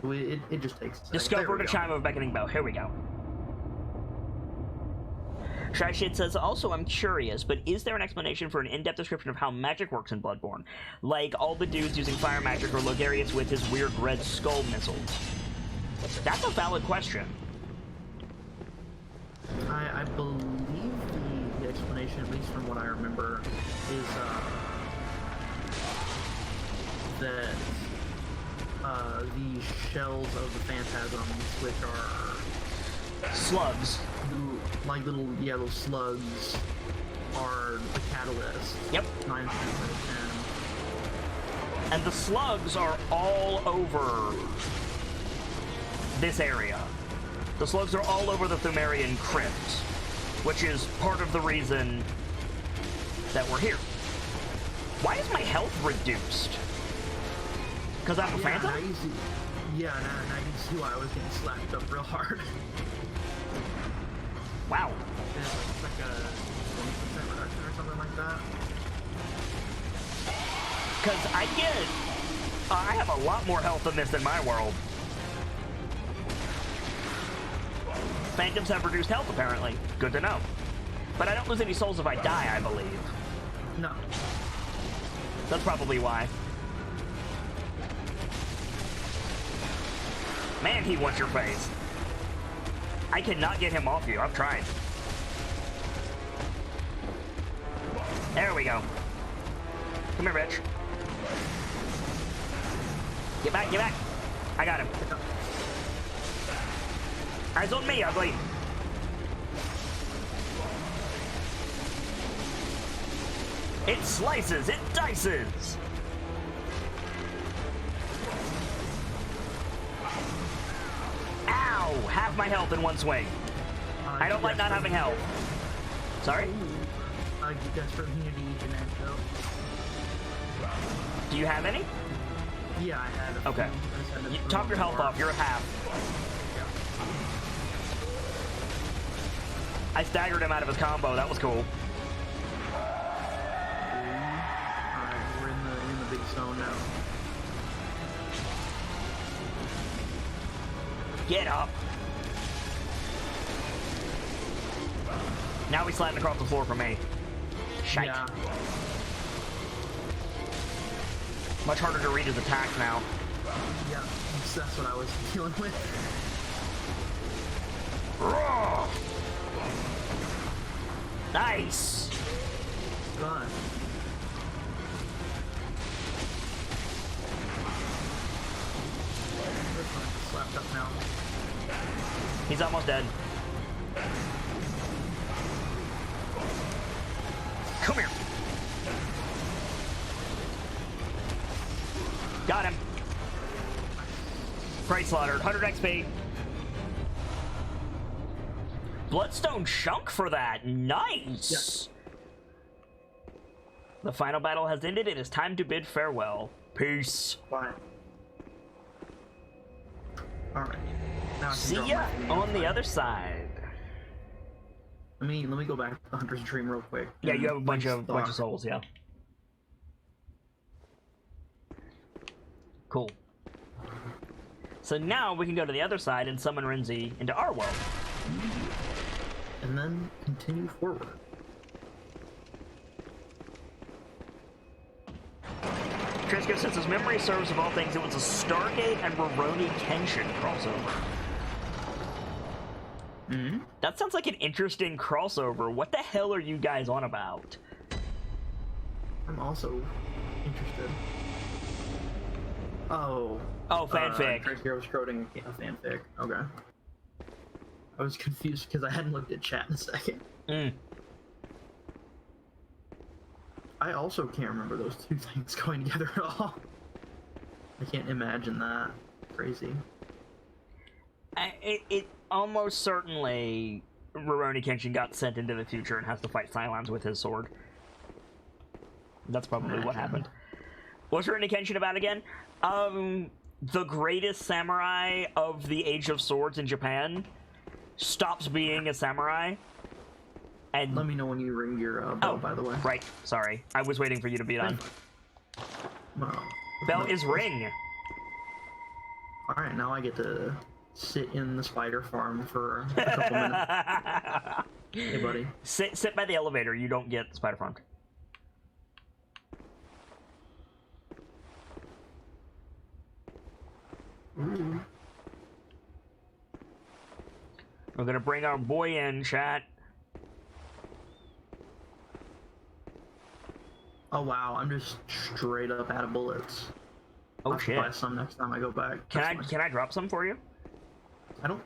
So it just takes a second. Discovered a chime of a beckoning bell. Here we go. Shy Shit says, also, I'm curious, but is there an explanation for an in-depth description of how magic works in Bloodborne? Like all the dudes using fire magic or Logarius with his weird red skull missiles? That's a valid question. I believe the explanation, at least from what I remember, is that the shells of the phantasms, which are Slugs. little slugs, are the catalyst. Yep. 9 times out of 10. And the slugs are all over this area. The slugs are all over the Thumerian crypt, which is part of the reason that we're here. Why is my health reduced? Because I'm a phantom? Now you see why I was getting slapped up real hard. Wow. It's like a 20% reduction or something like that. Because I have a lot more health than this in my world. Phantoms have reduced health, apparently. Good to know. But I don't lose any souls if I die, I believe. No. That's probably why. Man, he wants your face. I cannot get him off you. I've tried. There we go. Come here, bitch. Get back, get back. I got him. Eyes on me, ugly. It slices, it dices. Ow! Half my health in one swing. I don't like not having health. Sorry? I desperately need an antidote. Do you have any? Yeah, I had a Okay. few. You, top your health off. You're at half. I staggered him out of his combo. That was cool. Alright, we're in the big zone now. Get up. Now he's sliding across the floor for me. Shite. Yeah. Much harder to read his attacks now. Yeah, that's what I was dealing with. Roar! Nice. Fun. This one's slapped up now. He's almost dead. Come here. Got him. Price slaughtered. 100 XP. Bloodstone chunk for that. Nice. Yeah. The final battle has ended. It is time to bid farewell. Peace. Bye. Alright. See ya on the other side. Let me go back to the Hunter's Dream real quick. Yeah, you have a bunch of souls, yeah. Cool. So now we can go to the other side and summon Renzi into our world. And then continue forward. Triska says his memory serves of all things, it was a Stargate and Rurouni Kenshin crossover. Mm-hmm. That sounds like an interesting crossover. What the hell are you guys on about? I'm also interested. Oh, fanfic. Triska was quoting a fanfic. Okay. I was confused because I hadn't looked at chat in a second. I also can't remember those two things going together at all. I can't imagine that. Crazy. It almost certainly Rurouni Kenshin got sent into the future and has to fight Cylons with his sword. That's probably what happened. What's Rurouni Kenshin about again? The greatest samurai of the Age of Swords in Japan stops being a samurai. And let me know when you ring your bell, by the way. Right, sorry. I was waiting for you to be done. Well, bell is ring. Alright, now I get to sit in the spider farm for a couple minutes. Hey, buddy. Sit by the elevator. You don't get spider farmed. Ooh. We're gonna bring our boy in, chat. Oh wow, I'm just straight up out of bullets. Oh I'll have to shit! buy some next time I go back. Can I drop some for you? I don't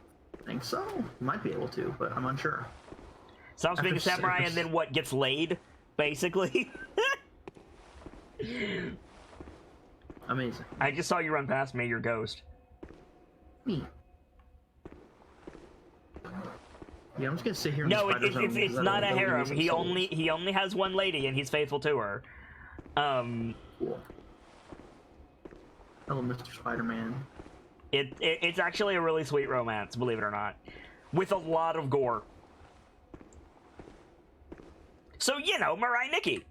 think so. You might be able to, but I'm unsure. Stops being a samurai and then what, gets laid? Basically. Amazing. I just saw you run past me, your ghost. Me. Yeah, I'm just gonna sit here in No, the spider zone. it's not a harem. He only has one lady and he's faithful to her. Cool. Hello, Mr. Spider-Man. It's actually a really sweet romance, believe it or not. With a lot of gore. So, you know, Mirai Nikki.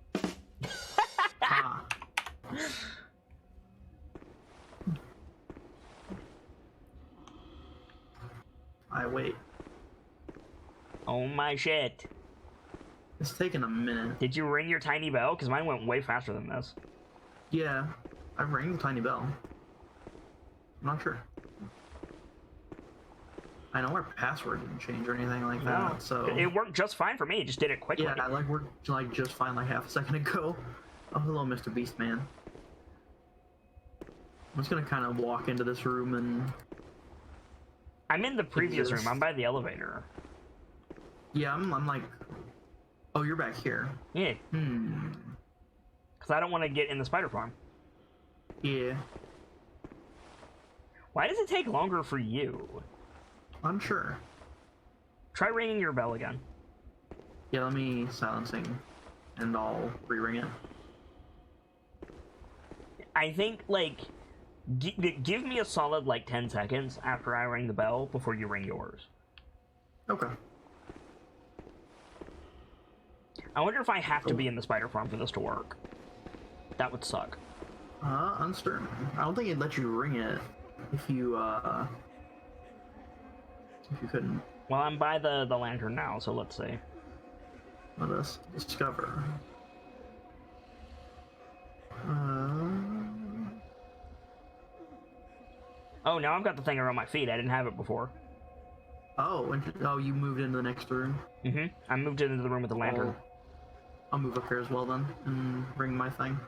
Ah. I wait. Oh my shit. It's taking a minute. Did you ring your tiny bell? Because mine went way faster than this. Yeah, I rang the tiny bell. I'm not sure. I know our password didn't change or anything like that, so... It worked just fine for me, it just did it quickly. Yeah, I worked like just fine like half a second ago. Oh, hello, Mr. Beastman. I'm just gonna kind of walk into this room and... I'm in the previous room, I'm by the elevator. Yeah, I'm like... Oh, you're back here. Yeah. Because I don't want to get in the spider farm. Yeah. Why does it take longer for you? Unsure. Try ringing your bell again. Yeah, let me silencing, and I'll re-ring it. I think, like, give me a solid, like, 10 seconds after I ring the bell before you ring yours. Okay. I wonder if I have to be in the spider farm for this to work. That would suck. Uncertain. I don't think it'd let you ring it if you couldn't. Well, I'm by the lantern now, so let's see. Let us discover. Oh, now I've got the thing around my feet. I didn't have it before. Oh, you moved into the next room? Mm-hmm. I moved into the room with the lantern. I'll move up here as well then, and ring my thing.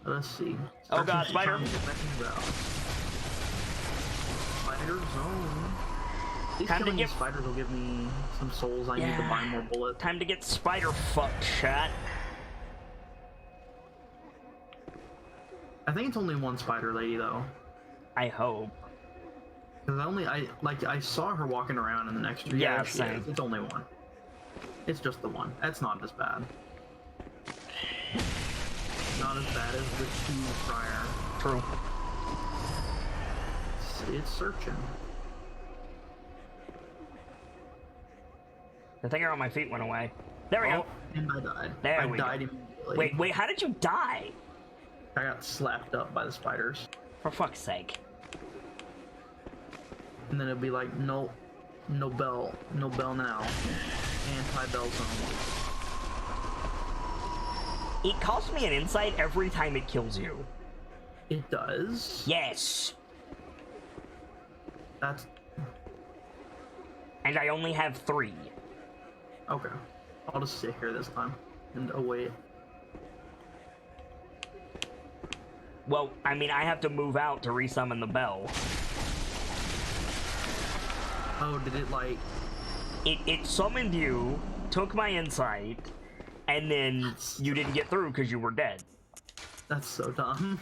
Let's see. Oh god, spider! Spider zone. These Time to get... spiders will give me some souls. I need to buy more bullets. Time to get spider fucked, chat. I think it's only one spider lady though. I hope. Because I saw her walking around in the next room. Yeah, same. It's only one. It's just the one. That's not as bad. Not as bad as the two prior. True. It's searching. The thing around my feet went away. There we go. And I died. There I we died go. immediately. Wait, how did you die? I got slapped up by the spiders. For fuck's sake. And then it'd be like, no bell now. Anti-bell zone. It costs me an insight every time it kills you. It does? Yes. That's... And I only have 3. Okay. I'll just sit here this time and await. Well, I mean, I have to move out to resummon the bell. Oh, did it like... It summoned you, took my insight, and then you didn't get through because you were dead. That's so dumb.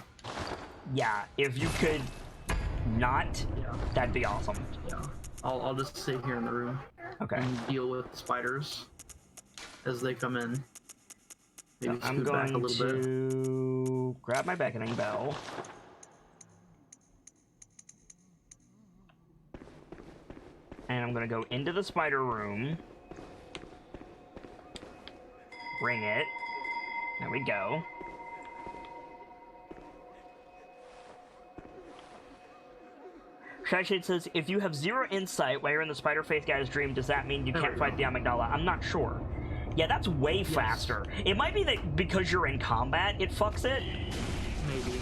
Yeah, if you could not, that'd be awesome. Yeah. I'll just sit here in the room. Okay. And deal with spiders as they come in. Maybe I'm scoot back a going little bit. to grab my beckoning bell. And I'm gonna go into the spider room. Ring it. There we go. Shashid says, if you have 0 insight while you're in the spider faith guy's dream, does that mean you can't fight the amygdala? I'm not sure. Yeah, that's way faster. It might be that because you're in combat, it fucks it. Maybe.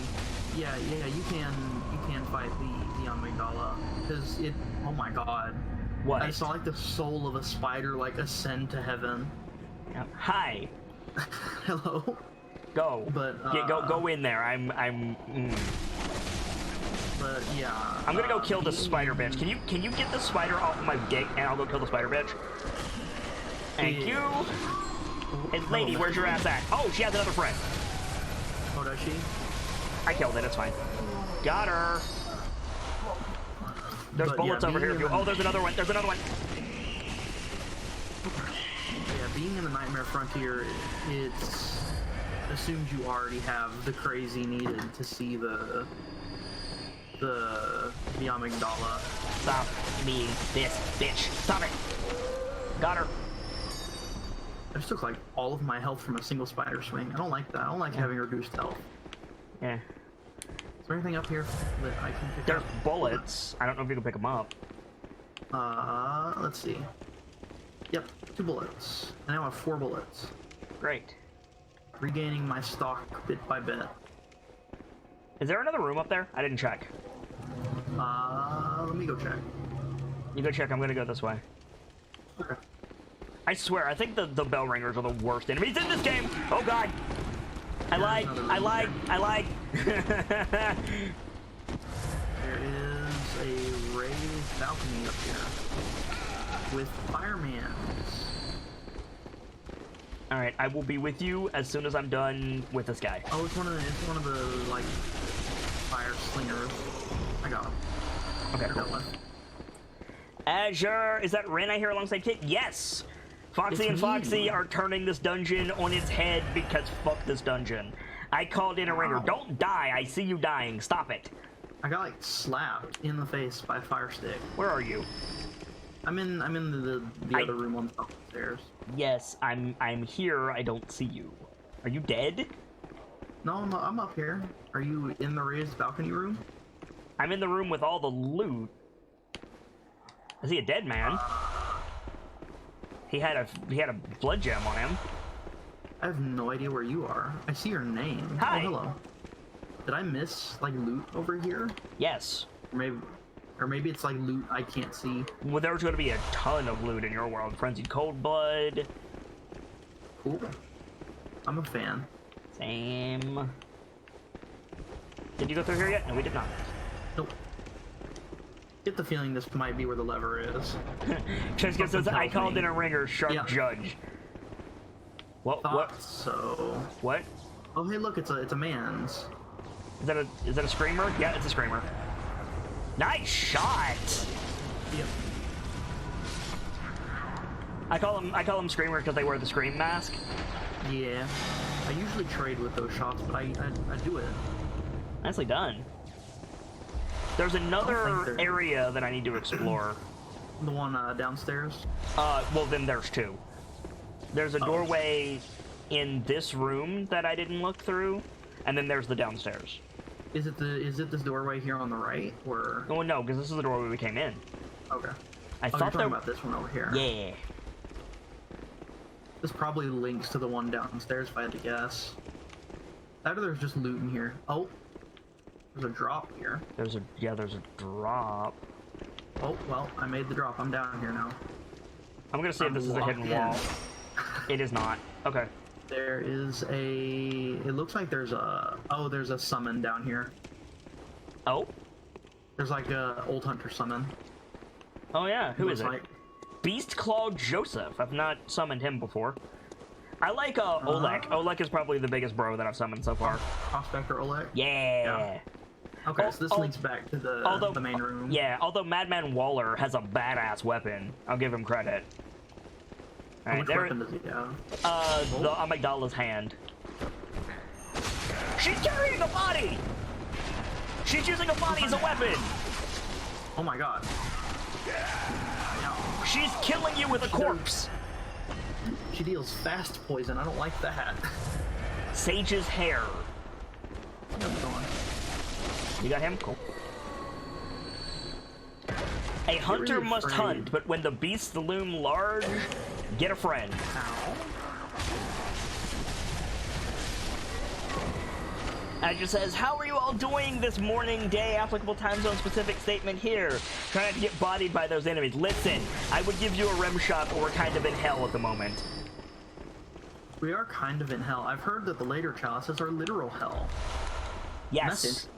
Yeah, you can fight the amygdala. Because it, oh my god. What? I saw like the soul of a spider like ascend to heaven. Yeah. Hi. Hello. Go. But go in there. But yeah. I'm gonna go kill the spider bitch. Can you get the spider off of my gate, and I'll go kill the spider bitch? Thank you. Hey, lady, where's your ass at? Oh, she has another friend. Oh, does she? I killed it. It's fine. Got her. There's bullets over here. Oh, there's another one. There's another one. Yeah, being in the Nightmare Frontier, it assumes you already have the crazy needed to see the amygdala. Stop me, this bitch. Stop it. Got her. I just took like all of my health from a single spider swing. I don't like that. I don't like having reduced health. Yeah. Is there anything up here that I can pick up? There's bullets. I don't know if you can pick them up. Let's see. Yep, 2 bullets. I now have 4 bullets. Great. Regaining my stock bit by bit. Is there another room up there? I didn't check. Let me go check. You go check. I'm gonna go this way. Okay. I swear, I think the bell ringers are the worst enemies in this game. Oh god. I lied. I lied. There is a raised balcony up here with firemans. All right, I will be with you as soon as I'm done with this guy. Oh, it's one of the like fire slingers. I got him. Okay, I got one. Azure, is that Ren I hear alongside Kit? Yes. Foxy It's and Foxy me. are turning this dungeon on its head because fuck this dungeon. I called in a ringer. Don't die. I see you dying. Stop it. I got like slapped in the face by a fire stick. Where are you? I'm in the other room on the top of the stairs. Yes, I'm here. I don't see you. Are you dead? No, I'm up here. Are you in the raised balcony room? I'm in the room with all the loot. Is he a dead man? He had a blood gem on him. I have no idea where you are. I see your name. Hi. Oh, hello. Did I miss like loot over here? Yes. Or maybe it's like loot I can't see. Well, there's going to be a ton of loot in your world. Frenzied Cold Blood. Cool. I'm a fan. Same. Did you go through here yet? No, we did not. Nope. Get the feeling this might be where the lever is. Jessica says, I called in a ringer, sharp judge. What? Thought so. What? Oh, hey, look, it's a man's. Is that a screamer? Yeah, it's a screamer. Nice shot! Yep. I call them screamers because they wear the scream mask. Yeah. I usually trade with those shots, but I do it. Nicely done. There's another area that I need to explore. The one downstairs? Well, then there's 2. There's a doorway in this room that I didn't look through, and then there's the downstairs. Is it this doorway here on the right, or? Oh no, because this is the doorway we came in. Okay. I thought you're talking about this one over here. Yeah. This probably links to the one downstairs if I had to guess. Either there's just loot in here. Oh, there's a drop here. There's a drop. Oh, well, I made the drop. I'm down here now. I'm gonna see if this is a hidden wall. It is not. Okay. There is it looks like there's a summon down here. Oh? There's like a old hunter summon. Oh yeah, who is it? Like... Beast Claw Joseph. I've not summoned him before. I like Oleg. Oleg is probably the biggest bro that I've summoned so far. Prospector Oleg? Yeah. Okay, so this links back to the main room. Yeah, although Madman Waller has a badass weapon. I'll give him credit. Alright, which weapon does he have? The Amygdala's hand. She's carrying a body! She's using a body as a weapon! Oh my god. She's killing you with a corpse! She deals fast poison, I don't like that. Sage's hair. You got him? Cool. A hunter must hunt, but when the beasts loom large, get a friend. It says, how are you all doing this morning, day, applicable time zone specific statement here? Trying to get bodied by those enemies. Listen, I would give you a rem shot, but we're kind of in hell at the moment. We are kind of in hell. I've heard that the later chalices are literal hell. Yes.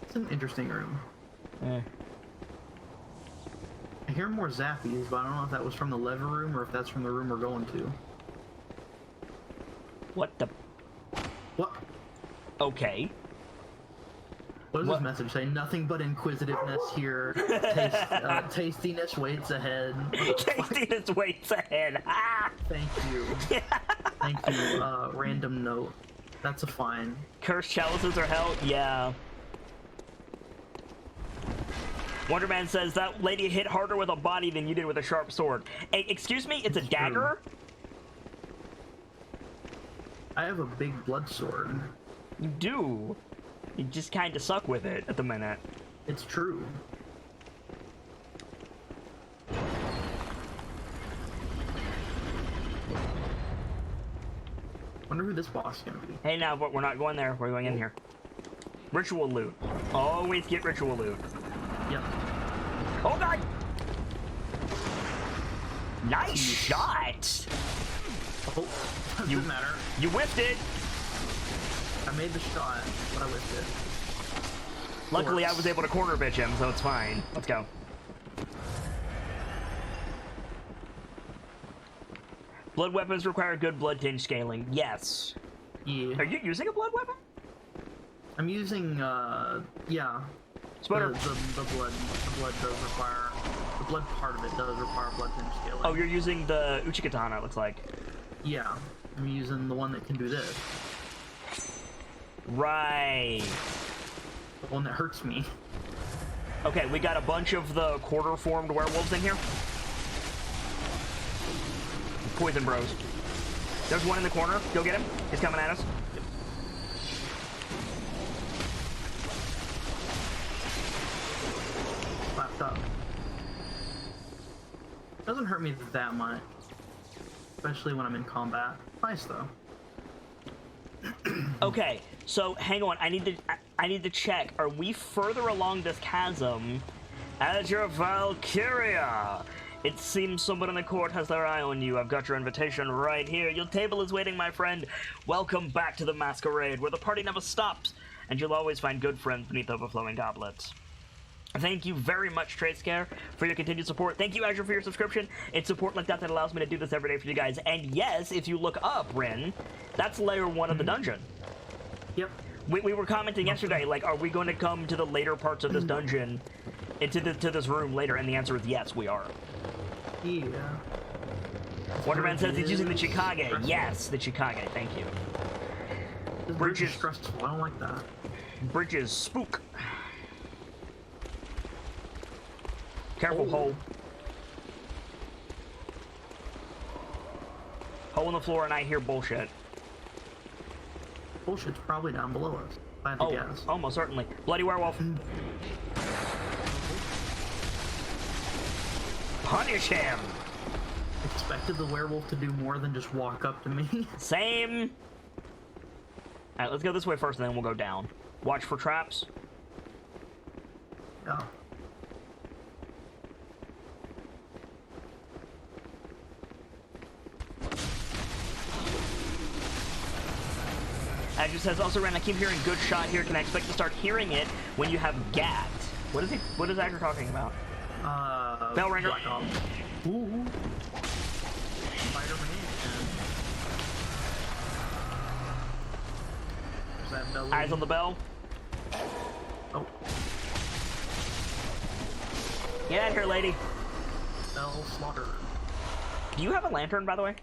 It's an interesting room. Eh. I hear more zappies, but I don't know if that was from the lever room or if that's from the room we're going to. What the? What? Okay. What does What? this message say? Nothing but inquisitiveness here. Tastiness waits ahead. Tastiness waits ahead. Ah! Thank you. Thank you. Random note. That's a fine. Cursed chalices are hell? Yeah. Wonderman says that lady hit harder with a body than you did with a sharp sword. Hey, excuse me, it's a dagger? I have a big blood sword. You do. You just kind of suck with it at the minute. It's true. Wonder who this boss is gonna be. Hey, now, but we're not going there. We're going in here. Ritual loot. Always get ritual loot. Yep. Oh, God! Nice shot! Oh, doesn't matter. You whiffed it! I made the shot, but I whiffed it. Luckily, I was able to corner bitch him, so it's fine. Let's go. Blood weapons require good blood tinge scaling. Yes. Yeah. Are you using a blood weapon? I'm using, yeah. Sputter. The blood does require, the blood part of it does require blood tinge scaling. Oh, you're using the Uchikatana, it looks like. Yeah. I'm using the one that can do this. Right. The one that hurts me. Okay, we got a bunch of the quarter-formed werewolves in here. Poison bros. There's one in the corner. Go get him. He's coming at us. Slapped up. Doesn't hurt me that much. Especially when I'm in combat. Nice though. Okay, so hang on. I need to check. Are we further along this chasm? As your Valkyria. It seems someone in the court has their eye on you. I've got your invitation right here. Your table is waiting, my friend. Welcome back to the masquerade, where the party never stops, and you'll always find good friends beneath overflowing goblets. Thank you very much, Tradescare, for your continued support. Thank you, Azure, for your subscription. It's support like that that allows me to do this every day for you guys. And yes, if you look up, Rin, that's layer 1 of the dungeon. Yep. We were commenting yesterday, like, are we going to come to the later parts of this dungeon, to this room later? And the answer is yes, we are. Yeah. Wonderman says he's using the Chikage. Yes, the Chikage. Thank you. This bridge is stressful. I don't like that. Bridges spook. Careful, hole. Hole in the floor, and I hear bullshit. Bullshit's probably down below us. If I have to guess. Almost certainly. Bloody werewolf. Punish him! Expected the werewolf to do more than just walk up to me. Same! Alright, let's go this way first, and then we'll go down. Watch for traps. Yeah. Azure says, also, Ren, I keep hearing good shot here. Can I expect to start hearing it when you have GAT? What is Azure talking about? Bell ringer. Black Ops. Ooh. Spider-Man. There's that bell. Eyes on the bell. Oh. Get out of here, lady. Bell slaughter. Do you have a lantern, by the way?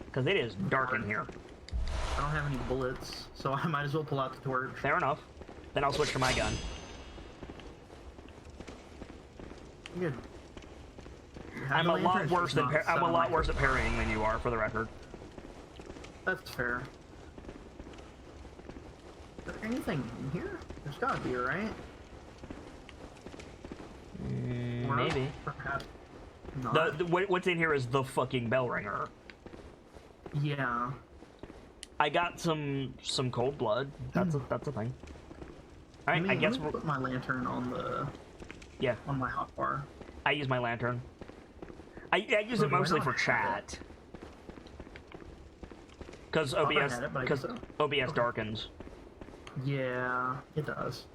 Because it is dark in here. I don't have any bullets, so I might as well pull out the torch. Fair enough. Then I'll switch to my gun. Good. I'm a lot worse at parrying than you are, for the record. That's fair. Is there anything in here? There's gotta be, right? Or Maybe. Perhaps not. What's in here is the fucking bell ringer. Yeah. I got some cold blood. That's a thing. All right, I guess we'll put my lantern on the on my hotbar. I use my lantern. I use it mostly for chat. Because OBS, OBS darkens. Yeah, it does.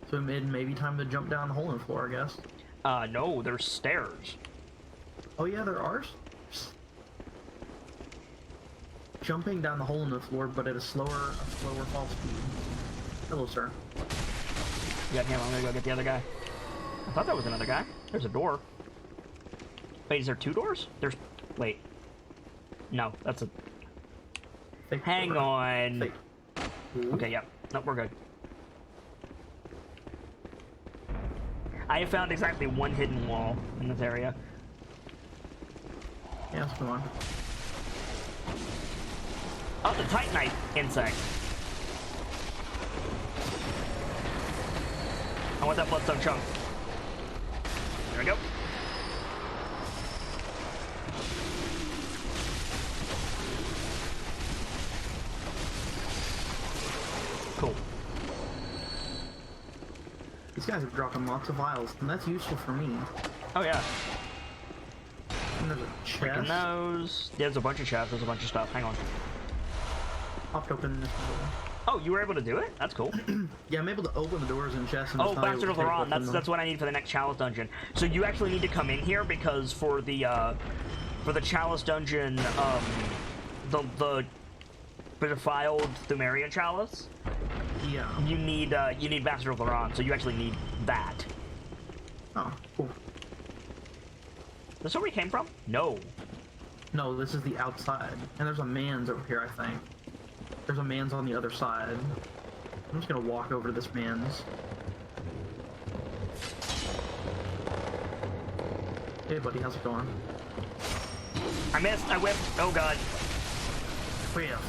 So maybe time to jump down the hole in the floor, I guess. No, there's stairs. Oh yeah, there are. Jumping down the hole in the floor, but at a slower fall speed. Hello, sir. You got him. I'm gonna go get the other guy. I thought that was another guy. There's a door. Wait, is there 2 doors? There's... Wait. No, that's a... Fake Hang door. on. Fake. Okay, yep. Nope, we're good. I have found exactly 1 hidden wall in this area. Yeah, let's go on. Oh, the Titanite insect. I want that bloodstone chunk. There we go. Cool. These guys are dropping lots of vials, and that's useful for me. Oh, yeah. And there's a Breaking chest. those. There's a bunch of chests. There's a bunch of stuff. Hang on. Popped open this door. Oh, you were able to do it? That's cool. Yeah, I'm able to open the doors and chests. And Oh, just not Bastard able of to take Loran. what's in them. That's what I need for the next Chalice dungeon. So you actually need to come in here because for the Chalice dungeon, the defiled Thumerian Chalice, Yeah. you need Bastard of Loran. So you actually need that. Oh, cool. This is where we came from? No. No, this is the outside. And there's a man's over here, I think. There's a man's on the other side. I'm just gonna walk over to this man's. Hey buddy, how's it going? I missed. I whipped. Oh god. Whiff.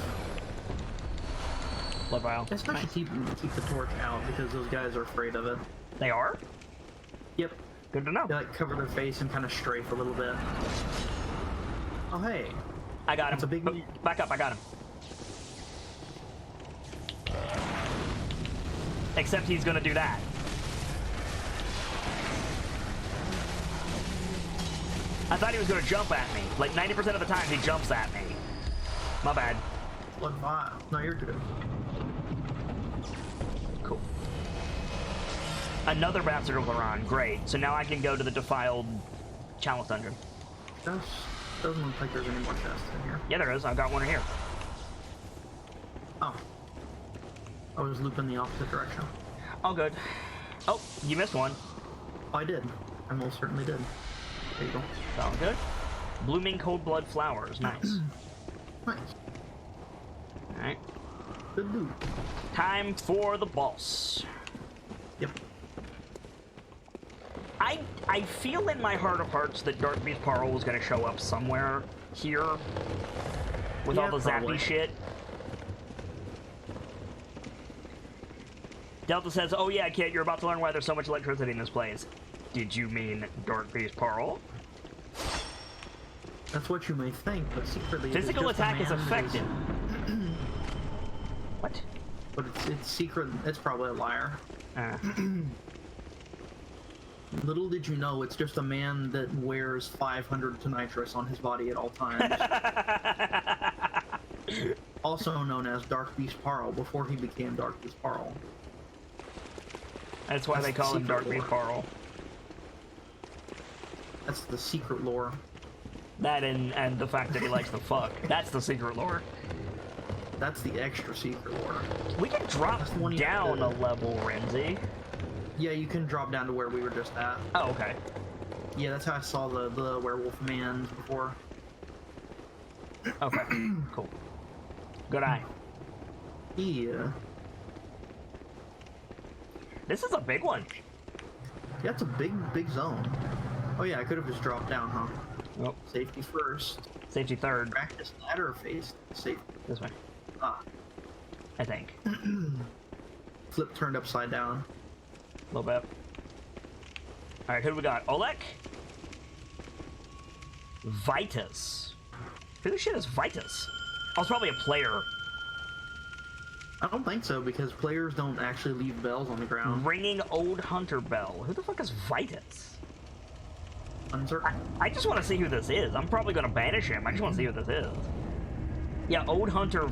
Blood vial. I especially keep the torch out because those guys are afraid of it. They are? Yep. Good to know. They like cover their face and kind of strafe a little bit. Oh hey. I got him. It's a big... Back up. I got him. Except he's gonna do that. I thought he was gonna jump at me. Like 90% of the time he jumps at me. My bad. Blood vial. No, you're good. Cool. Another Bastard of Loran. Great. So now I can go to the defiled Chalice dungeon. Doesn't look like there's any more chests in here. Yeah, there is. I've got one in here. Oh. I was looping the opposite direction. All good. Oh, you missed one. Oh, I did. I most certainly did. There you go. All good. Blooming cold blood flowers. Nice. Nice. Alright. Good loot. Time for the boss. Yep. I feel in my heart of hearts that Dark Beast Parl was going to show up somewhere here with all the probably. zappy shit. Delta says, "Oh yeah, kid, you're about to learn why there's so much electricity in this place." Did you mean Dark Beast Parl? That's what you may think, but secretly... Physical it's just a attack is man that effective. What? But it's secret... It's probably a liar. Little did you know, it's just a man that wears 500 to nitrous on his body at all times. Also known as Dark Beast Parl, before he became Dark Beast Parl. That's why they call him Dark Beast Parl. That's the secret lore. That and the fact that he likes to fuck. That's the secret lore. That's the extra secret lore. We can drop That's the one you down have a to- level, Renzi. Yeah, you can drop down to where we were just at. Oh, okay. Yeah, that's how I saw the werewolf man before. Okay, cool. Good eye. Yeah. This is a big one. Yeah, it's a big zone. Oh yeah, I could have just dropped down, huh? Oh, Safety first. safety third. Practice ladder face. Safety. This way, Ah. I think. Flip turned upside down. A little bit. Alright, who do we got? Olek? Vitus. Who the shit is Vitus? Oh, it's probably a player. I don't think so, because players don't actually leave bells on the ground. Ringing Old Hunter Bell. Who the fuck is Vitus? Uncertain. I just want to see who this is. I'm probably going to banish him. I just want to see who this is. Yeah, Old Hunter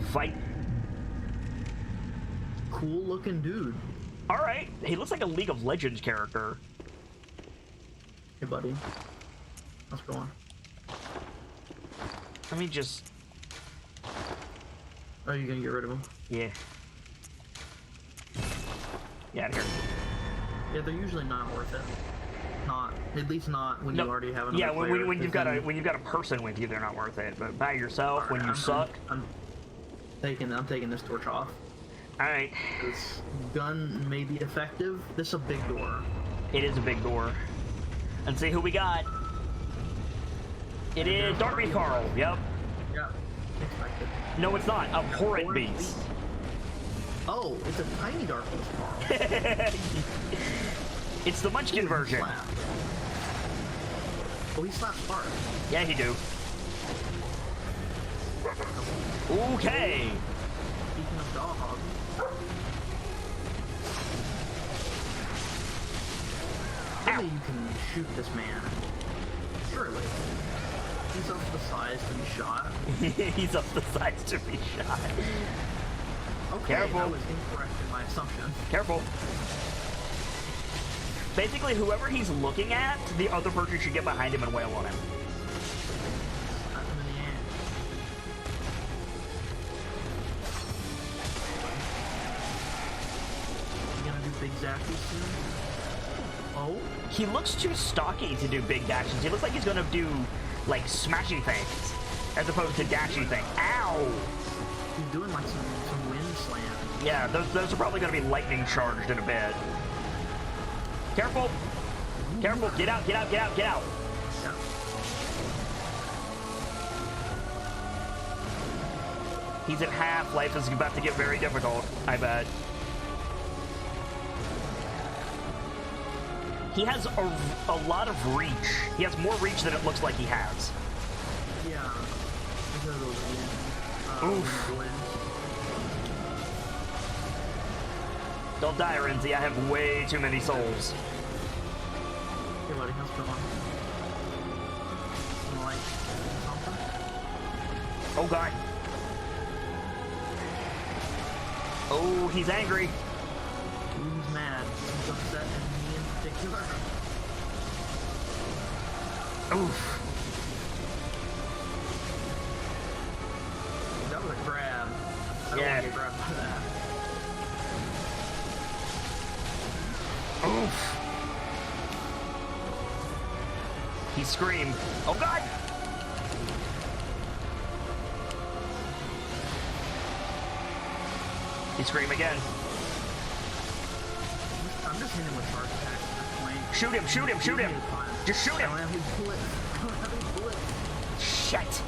Cool looking dude. Alright, he looks like a League of Legends character. Hey, buddy. How's it going? Let me just... Are you gonna get rid of him? Yeah. Get out of here. Yeah, they're usually not worth it. Not, at least not when No, you already have another yeah, player, when you've got a person with you, they're not worth it. But by yourself, when you suck... I'm taking this torch off. Alright. This gun may be effective. This is a big door. It is a big door. And see who we got. It is Darkbeast Carl. Yep. Yeah, expected. No, it's not. Abhorrent Beast. Oh, it's a tiny Darkbeast Carl. It's the Munchkin version. Slap. Oh, he slaps hard. Yeah, he do. Okay. Speaking of dog. Surely you can shoot this man. Surely. He's of the size to be shot. He's of the size to be shot. Okay, Careful. I was incorrect in my assumption. Careful. Basically, whoever he's looking at, the other person should get behind him and wail on him. Slap him in the air. You gonna do big zappy soon? Oh? He looks too stocky to do big dashes. He looks like he's gonna do, like, smashy things, as opposed to dashy things. Ow! He's doing like some wind slam. Yeah, those are probably gonna be lightning charged in a bit. Careful! Careful! Get out! Get out! Get out! Get out! Yeah. He's at half. Life is about to get very difficult, I bet. He has a lot of reach. He has more reach than it looks like he has. Yeah. Because of those Oof. winds. Don't die, Renzi. I have way too many souls. Hey buddy, how's it going? You like something? Oh, God. Oh, he's angry. He's mad. He's upset, and me in particular. Oof. That was a grab. I don't Yeah. want to get grabbed by that. Oof. He screamed. Oh, God! He screamed again. I'm just hitting him with charge attacks at this point. Shoot him! Shoot him! Shoot him! Just shoot I him! don't have any bullets. I don't have any bullets. Shit!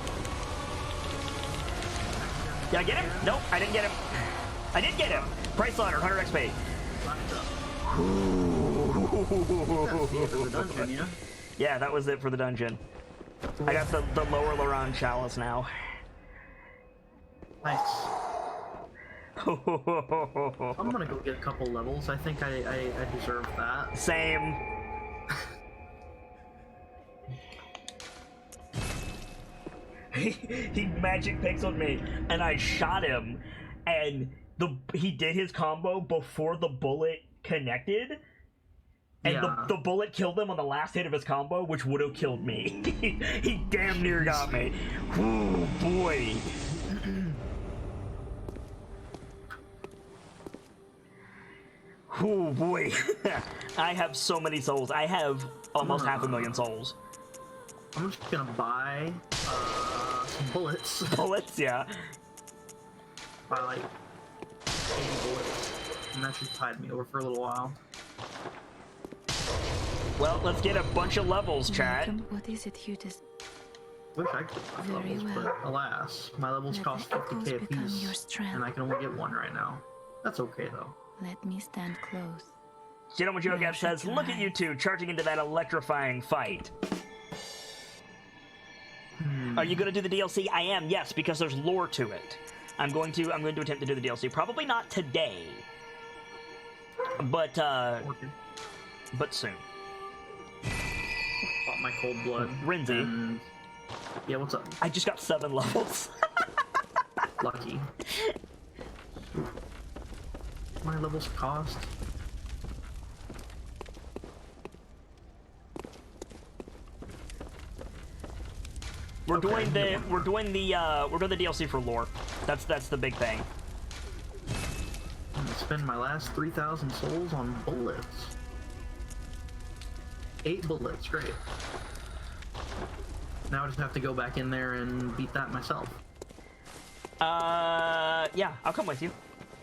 Did I get him? Nope, I didn't get him. I did get him! Price ladder, 100 XP. Locked up. That's the end of the dungeon, yeah? Yeah, that was it for the dungeon. I got the lower Loran chalice now. Nice. I'm gonna go get a couple levels. I think I deserve that. Same. he magic pixeled me, and I shot him, and he did his combo before the bullet connected, and Yeah. the bullet killed him on the last hit of his combo, which would have killed me. He damn near got me. Ooh, boy. Oh boy. I have so many souls. I have almost 500,000 souls. I'm just gonna buy some bullets. Bullets, yeah. Buy like 80 bullets. And that should tide me over for a little while. Well, let's get a bunch of levels, chat. Welcome. What is it you just... Wish I could buy Very levels, well. but alas, my levels Let cost the echoes 50k a become piece, your strength. and I can only get one right now. That's okay though. Let me stand close. Gentleman Joe Now says, shut your look at you eyes. two charging into that electrifying fight. Are you gonna do the DLC? I am, yes, because there's lore to it. I'm going to attempt to do the DLC. Probably not today, but soon. Pop my cold blood. Rinzy. And... Yeah, what's up? I just got 7 levels. Lucky. My levels cost. We're doing the DLC for lore. That's the big thing. I'm gonna spend my last 3,000 souls on bullets. 8 bullets, great. Now I just have to go back in there and beat that myself. Yeah, I'll come with you.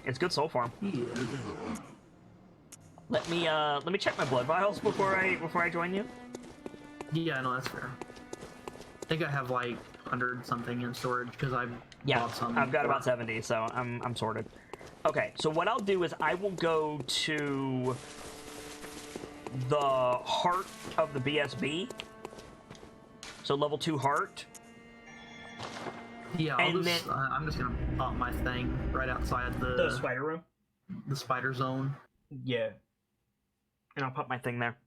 It's good soul farm. Yeah. Let me check my blood vials before I join you. Yeah, no, that's fair. I think I have like 100 something in storage because I've bought some. I've got about 70, so I'm sorted. Okay, so what I'll do is I will go to the heart of the BSB. So level 2 heart. Yeah, I'm just gonna pop my thing right outside The spider room? The spider zone. Yeah. And I'll pop my thing there.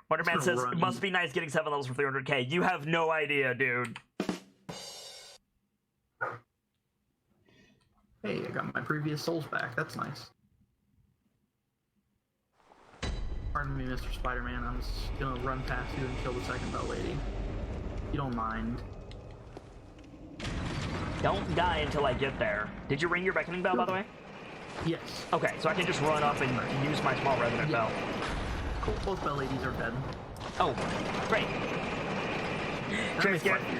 Wonderman says, it must be nice getting 7 levels for 300k. You have no idea, dude. Hey, I got my previous souls back. That's nice. Pardon me, Mr. Spider-Man. I'm just gonna run past you and kill the second bell lady. You don't mind. Don't die until I get there. Did you ring your beckoning bell, by the way? Yes. Okay, so I can just run up and use my small resonant bell. Cool. Both bell ladies are dead. Oh, great.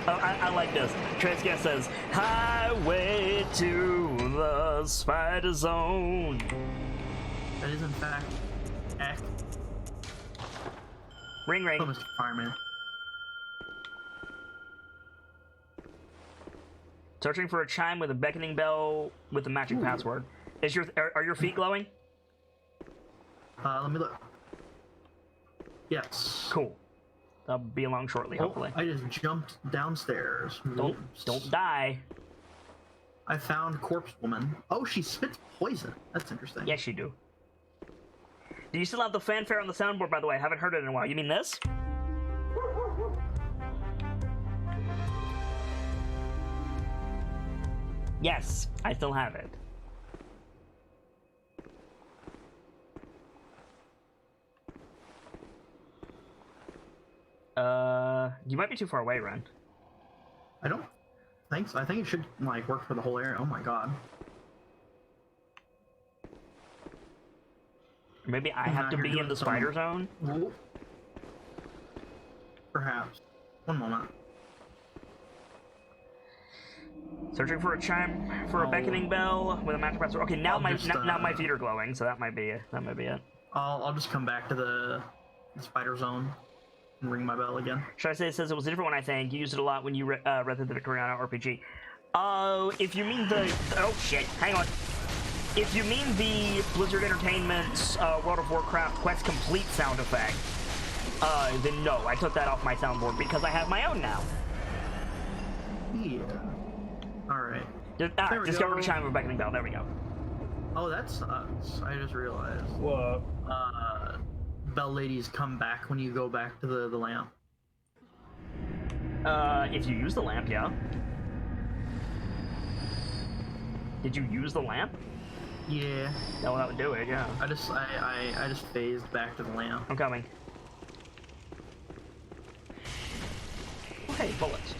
I like this. Transgas says, highway to the spider zone. That is in fact Eck. Ring ring. Oh, Mr. Fireman. Searching for a chime with a beckoning bell with a magic password. Are your feet glowing? Let me look. Yes. Cool. I'll be along shortly, hopefully. I just jumped downstairs. Don't die. I found Corpse Woman. Oh, she spits poison. That's interesting. Yes, you do. Do you still have the fanfare on the soundboard, by the way? I haven't heard it in a while. You mean this? Yes, I still have it. You might be too far away, Ren. I don't think so. I think it should, like, work for the whole area. Oh my god. Maybe I have to be in the spider zone? Ooh. Perhaps. One moment. Searching for a chime, for a beckoning bell with a magic password. Okay, now my feet are glowing, so that might be it. I'll just come back to the spider zone and ring my bell again. Should I say it says it was a different one, I think. You used it a lot when you read the Victoriana RPG. If you mean the... Oh, shit. Hang on. If you mean the Blizzard Entertainment's World of Warcraft Quest Complete sound effect, then no, I took that off my soundboard because I have my own now. Yeah. Alright. Discovered a chime of a beckoning bell. There we go. Oh, that sucks. I just realized. What? Bell ladies come back when you go back to the lamp. If you use the lamp, yeah. Did you use the lamp? Yeah. No, that would do it, yeah. I just phased back to the lamp. I'm coming. Oh, hey, bullets.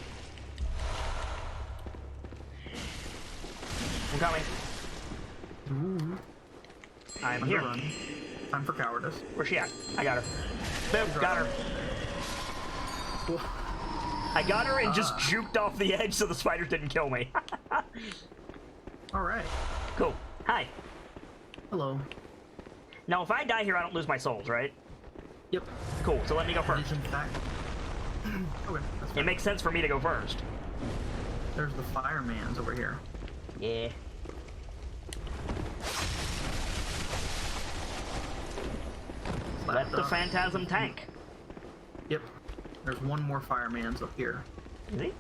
I'm coming. Ooh. I'm here. Run. Time for cowardice. Where's she at? I got her. Boom, got her. I got her and just juked off the edge so the spider didn't kill me. Alright. Cool. Hi. Hello. Now, if I die here, I don't lose my souls, right? Yep. Cool, so let me go first. In fact... Okay, that's fine. It makes sense for me to go first. There's the firemans over here. Yeah. Let the phantasm tank. Yep. There's one more fireman's up here. Is he?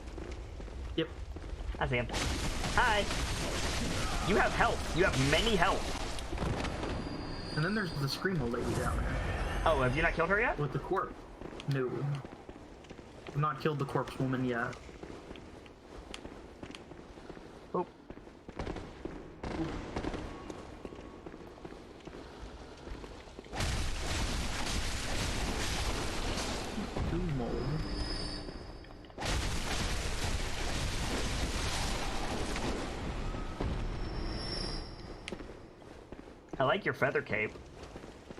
Yep. I see him. Hi. You have health. You have many health. And then there's the Screamo lady down there. Oh, have you not killed her yet? With the corpse. No. I've not killed the corpse woman yet. Oh. Two mold. I like your feather cape.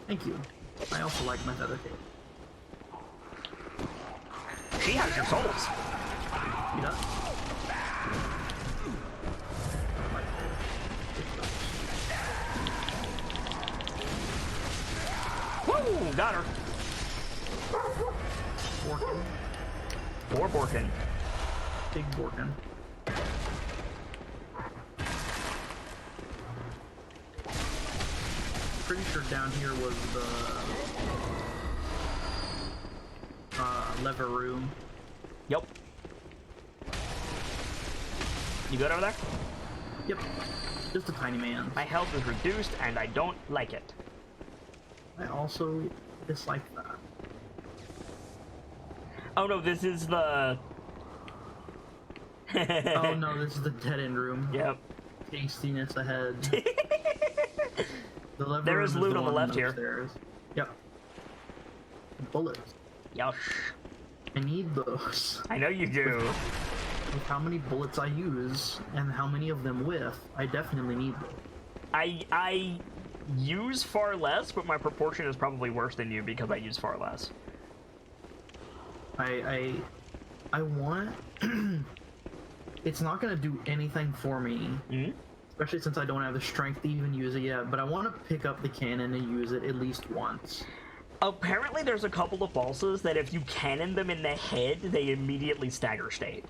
Thank you. I also like my feather cape. She has your souls. She does. Woo! Got her. Borkin. Or Borkin. Big Borkin. Pretty sure down here was the lever room. Yep. You good over there? Yep. Just a tiny man. My health is reduced and I don't like it. I also dislike that. Oh no, this is the... Oh no, this is the dead end room. Yep. Tastiness ahead. The lever There is room loot the on the one left here. upstairs. Yep. Bullets. Yosh. I need those. I know you do. With how many bullets I use and how many of them whiff, I definitely need them. I use far less, but my proportion is probably worse than you because I use far less. I want... It's not gonna do anything for me. Mm-hmm. Especially since I don't have the strength to even use it yet, but I want to pick up the cannon and use it at least once. Apparently there's a couple of bosses that if you cannon them in the head, they immediately stagger state.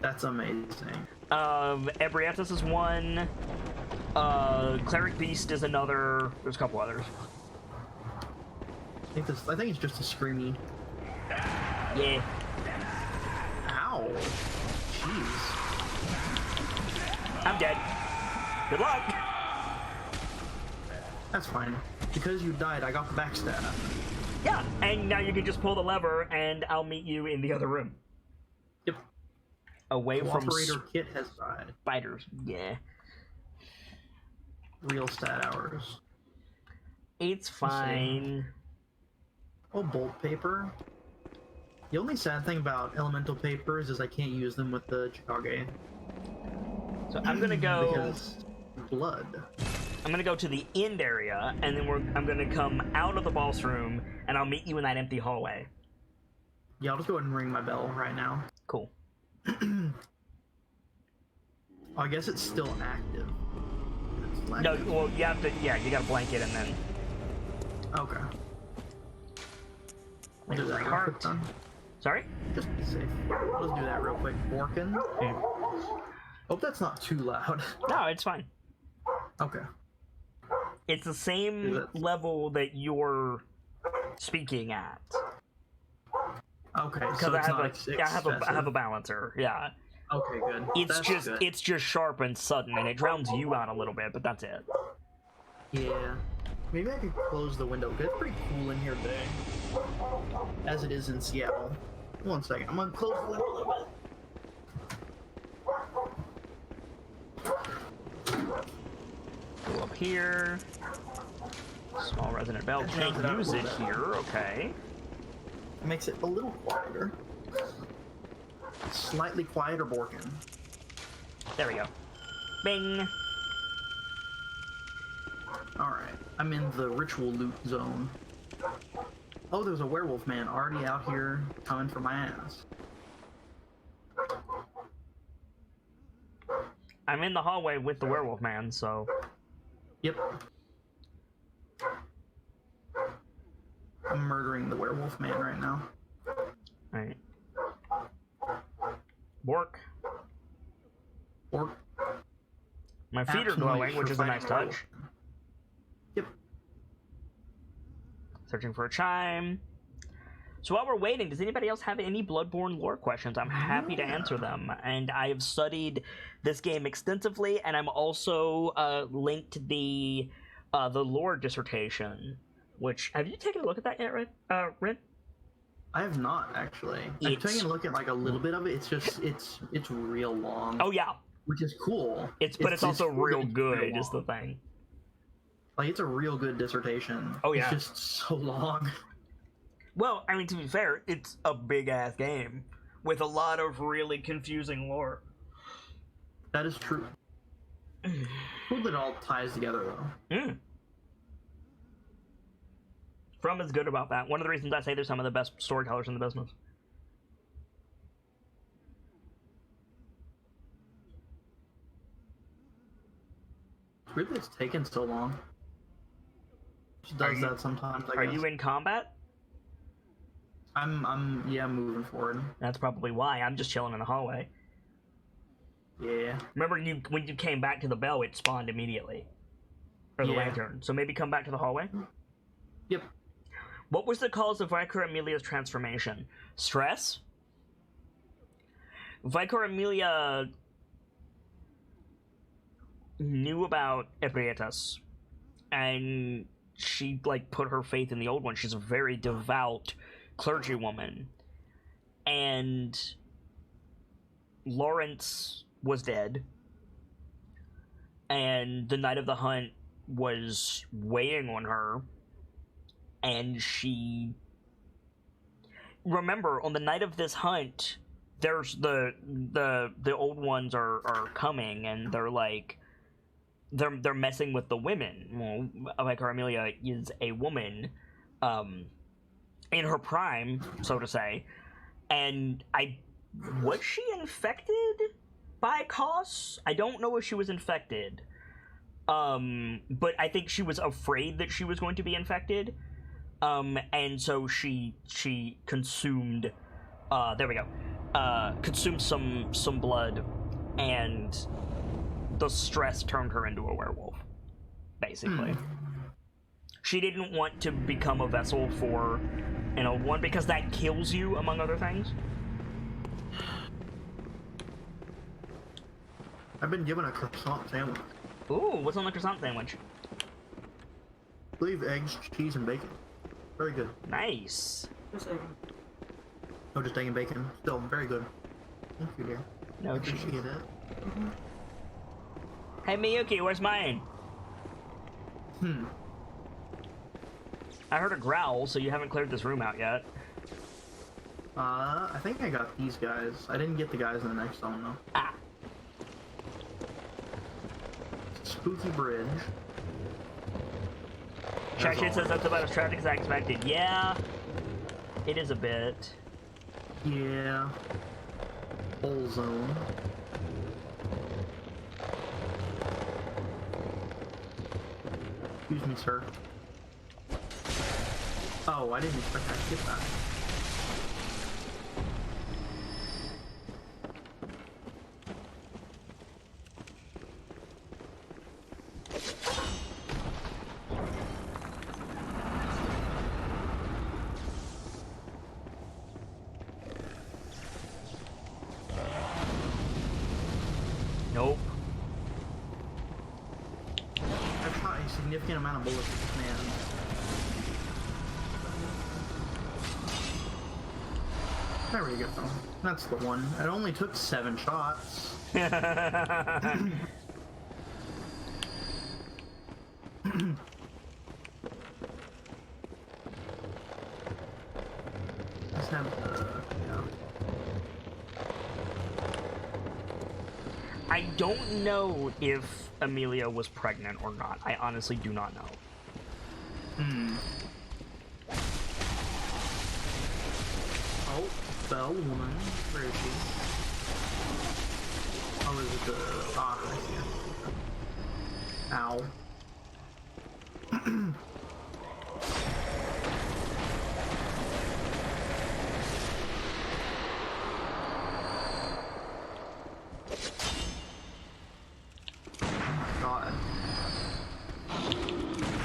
That's amazing. Ebrietas is one. Cleric Beast is another. There's a couple others. I think it's just a screamy. Yeah. Ow. Jeez. I'm dead. Good luck. That's fine. Because you died, I got the backstab. Yeah, and now you can just pull the lever, and I'll meet you in the other room. Yep. Away from Operator Kit has died. spiders. Yeah. Real stat hours. It's fine. Oh, bolt paper. The only sad thing about elemental papers is I can't use them with the Chikage. So I'm gonna go. Because blood. I'm gonna go to the end area, and then I'm gonna come out of the boss room, and I'll meet you in that empty hallway. Yeah, I'll just go ahead and ring my bell right now. Cool. I guess it's still active. It's No, active. well, you have to. Yeah, you gotta blank it, and then. Okay. We'll do that real Heart. quick then. Sorry. Just to be safe. Let's do that real quick. Borkin. Hope that's not too loud. No, it's fine. Okay. It's the same level that you're speaking at. Okay, Because so I it's have not I have a balancer. Yeah. Okay, good. It's just sharp and sudden, and it drowns you out a little bit, but that's it. Yeah. Maybe I could close the window. It's pretty cool in here today. As it is in Seattle. One second. I'm gonna close the window a little bit. Go up here. Small resonant bell. Can't use it here. Okay. It makes it a little quieter. Slightly quieter Borkin. There we go. Bing. Alright. I'm in the ritual loot zone. Oh, there's a werewolf man already out here coming for my ass. I'm in the hallway with the werewolf man, so. Yep. I'm murdering the werewolf man right now. Alright. Bork. Or My feet are Absolutely glowing, which is a nice providing touch. Yep. Searching for a chime. So while we're waiting, does anybody else have any Bloodborne lore questions? I'm happy to answer them. And I have studied this game extensively, and I'm also linked the lore dissertation. Which, have you taken a look at that yet, Rin? I have not, actually. I've taken a look at, like, a little bit of it. It's just, it's real long. Oh, yeah. Which is cool. But it's also real good, is the thing. Like, it's a real good dissertation. Oh, yeah. It's just so long. Well, I mean, to be fair, it's a big-ass game with a lot of really confusing lore. That is true. Cool that it all ties together, though. Mm. From is good about that. One of the reasons I say they're some of the best storytellers in the business. It's weird that it's taken so long. She does that sometimes, I guess. Are you in combat? I'm moving forward. That's probably why. I'm just chilling in the hallway. Yeah. Remember, when you came back to the bell, it spawned immediately. Or the lantern. So maybe come back to the hallway? Yep. What was the cause of Vicar Amelia's transformation? Stress? Vicar Amelia knew about Ebrietas, and she, like, put her faith in the old one. She's a very devout clergywoman. And Lawrence was dead, and the Night of the Hunt was weighing on her, and she... Remember, on the night of this hunt, there's the old ones are coming, and they're like... They're messing with the women. Well, like Amelia is a woman, in her prime, so to say, and was she infected by Kos? I don't know if she was infected, but I think she was afraid that she was going to be infected, and so she consumed, consumed some blood, and the stress turned her into a werewolf, basically. She didn't want to become a vessel for an old one, because that kills you, among other things. I've been given a croissant sandwich. Ooh, what's on the croissant sandwich? I believe eggs, cheese, and bacon. Very good. Nice. No, just egg and bacon. Still very good. Thank you, dear. No I appreciate cheese. it. Hey, Miyuki, where's mine? I heard a growl, so you haven't cleared this room out yet. I think I got these guys. I didn't get the guys in the next zone, though. Ah. Spooky bridge. Shit says that's about as tragic as I expected. Yeah, it is a bit. Yeah. Hole zone. Excuse me, sir. Oh, I didn't expect that to get that. Nope. I've shot a significant amount of bullets at this man. There we go. That's the one. It only took 7 shots. Let's have yeah. I don't know if Amelia was pregnant or not. I honestly do not know. Oh, Bell woman. Where is she? Oh, is it the... Ah, I see her. Ow. God.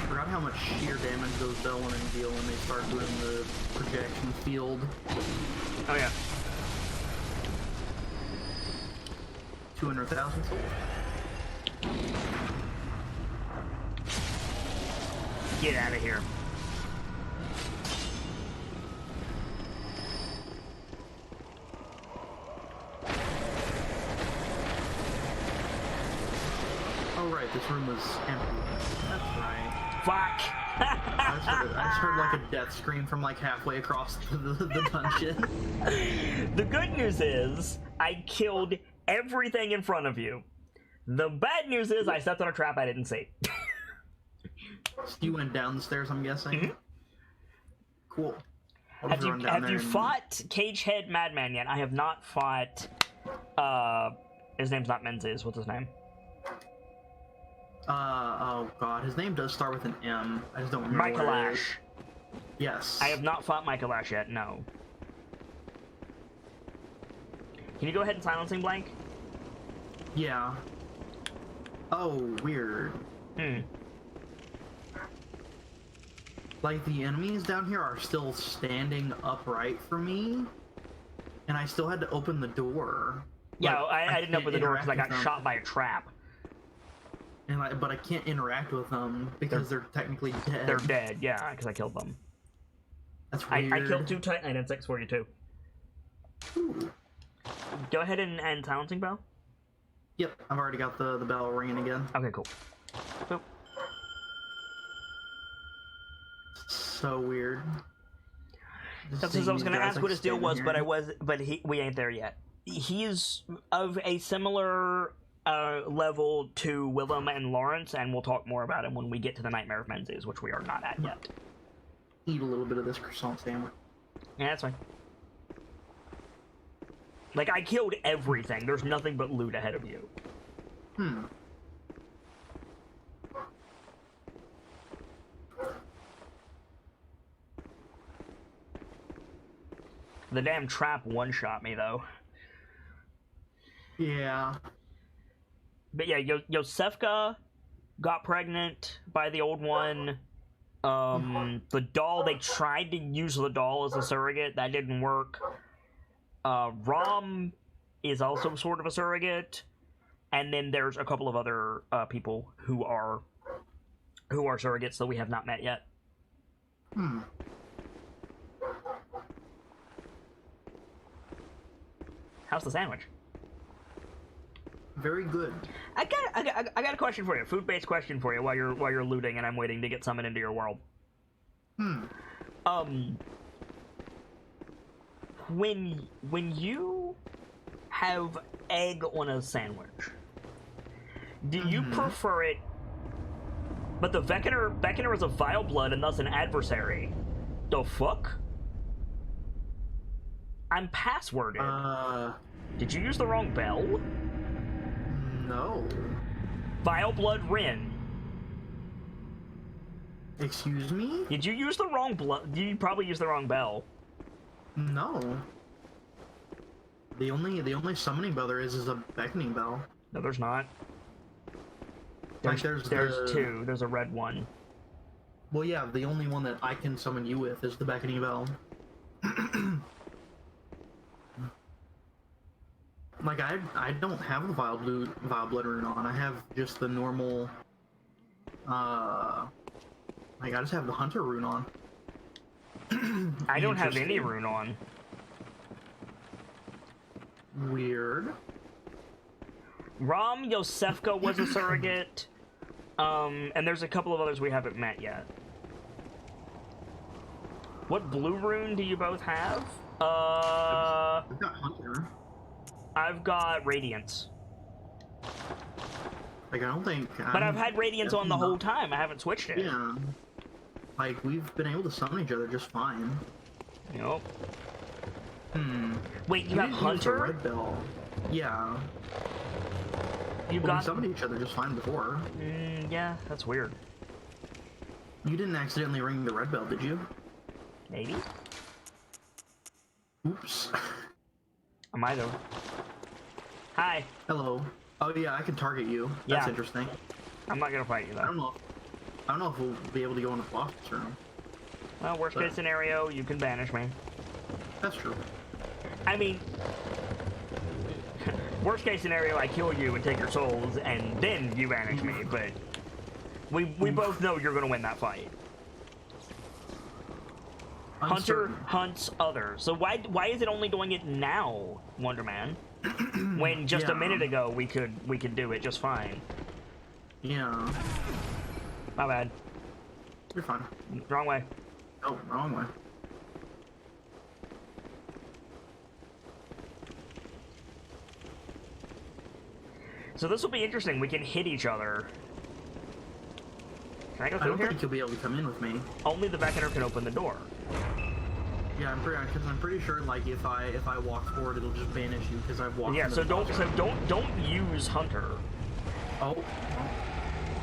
Forgot how much sheer damage those bell and deal when they start doing the projection field. Oh yeah. 200,000 souls. Get out of here. Oh right, this room was empty. That's right. Fuck! I just heard like a death scream from like halfway across the dungeon. The good news is, I killed everything in front of you. The bad news is, I stepped on a trap I didn't see. So you went down the stairs, I'm guessing? Mm-hmm. Cool. Have you fought Cagehead Madman yet? I have not fought, his name's not Menzies, what's his name? Oh god, his name does start with an M. I just don't remember. Michael Ash. Yes. I have not fought Michael Ash yet, no. Can you go ahead and silencing blank? Yeah. Oh, weird. Like, the enemies down here are still standing upright for me, and I still had to open the door. Yeah, like, I didn't open the door because I got shot by a trap. And but I can't interact with them because they're technically dead. They're dead, yeah, because I killed them. That's weird. I killed 2 Titan and 6 for you too. Ooh. Go ahead and silencing bell. Yep, I've already got the bell ringing again. Okay, cool. Boop. So weird. That's what I was gonna ask what his deal was, but we ain't there yet. He's of a similar level to Willem and Lawrence, and we'll talk more about him when we get to the Nightmare of Menzies, which we are not at yet. Eat a little bit of this croissant sandwich. Yeah, that's fine. Like, I killed everything. There's nothing but loot ahead of you. The damn trap one-shot me, though. Yeah. But yeah, Yosefka got pregnant by the old one. The doll, they tried to use the doll as a surrogate. That didn't work. Rom is also sort of a surrogate. And then there's a couple of other people who are surrogates that we have not met yet. How's the sandwich? Very good. I got a question for you. Food-based question for you while you're looting and I'm waiting to get summoned into your world. When you have egg on a sandwich, do you prefer it? But the Beckoner is a vile blood and thus an adversary. The fuck? I'm passworded. Did you use the wrong bell? No. Vile blood Rin. Excuse me? Did you use the wrong you probably used the wrong bell. No. The only summoning bell there is a beckoning bell. No, there's not. Like There's 2. There's a red one. Well, yeah, the only one that I can summon you with is the beckoning bell. Like, I don't have the vile blood rune on. I have just the normal, like, I just have the hunter rune on. I don't have any rune on. Weird. Rom Yosefka was a surrogate. And there's a couple of others we haven't met yet. What blue rune do you both have? I've got hunter. I've got Radiance. Like, I don't think... But I've had Radiance on the whole time. I haven't switched it. Yeah. Like, we've been able to summon each other just fine. Nope. Wait, you have Hunter? Red bell. Yeah. You We got... summoned each other just fine before. Yeah, that's weird. You didn't accidentally ring the red bell, did you? Maybe? Oops. I might have. Hi. Hello. Oh yeah, I can target you. That's Yeah. interesting. I'm not gonna fight you, though. I don't know. I don't know if we'll be able to go in the boss room. Well, worst case scenario, you can banish me. That's true. I mean, worst case scenario, I kill you and take your souls, and then you banish me, but we both know you're gonna win that fight. Hunter hunts others. So why is it only doing it now, Wonderman? When just a minute ago we could do it just fine. Yeah. My bad. You're fine. Wrong way. Oh, wrong way. So this will be interesting. We can hit each other. Can I go through I don't here? think you'll be able to come in with me. Only the Beckoner can open the door. Yeah, I'm pretty sure like if I walk forward, it'll just banish you because I've walked. Yeah, so don't use Hunter. Oh.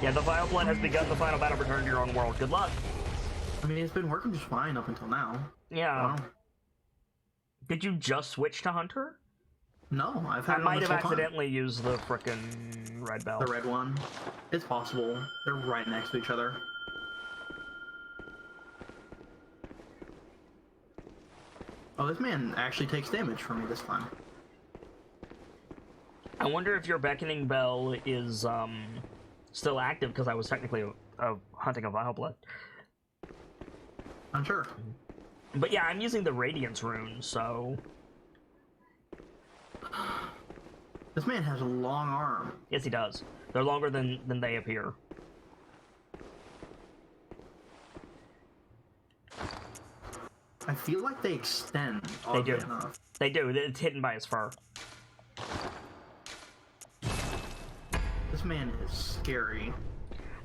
Yeah, the Vile Blood has begun the final battle. Return to your own world. Good luck. I mean, it's been working just fine up until now. Yeah. Wow. Did you just switch to Hunter? No, I've had. I might have accidentally used the frickin' red bell. The red one. It's possible. They're right next to each other. Oh, this man actually takes damage from me this time. I wonder if your beckoning bell is still active because I was technically hunting a Vile Blood. I'm sure. But yeah, I'm using the Radiance rune, so... This man has a long arm. Yes, he does. They're longer than they appear. I feel like they extend. They do. Enough. They do. It's hidden by his fur. This man is scary.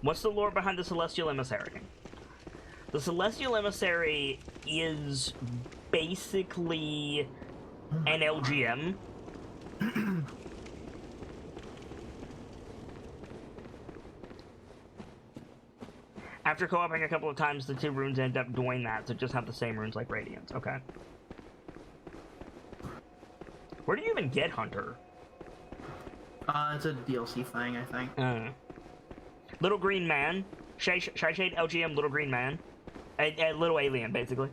What's the lore behind the Celestial Emissary? The Celestial Emissary is basically an LGM. After co-oping a couple of times, the two runes end up doing that to just have the same runes like Radiance. Okay. Where do you even get Hunter? It's a DLC thing, I think. Little Green Man. Shy Shade LGM Little Green Man. A little alien, basically.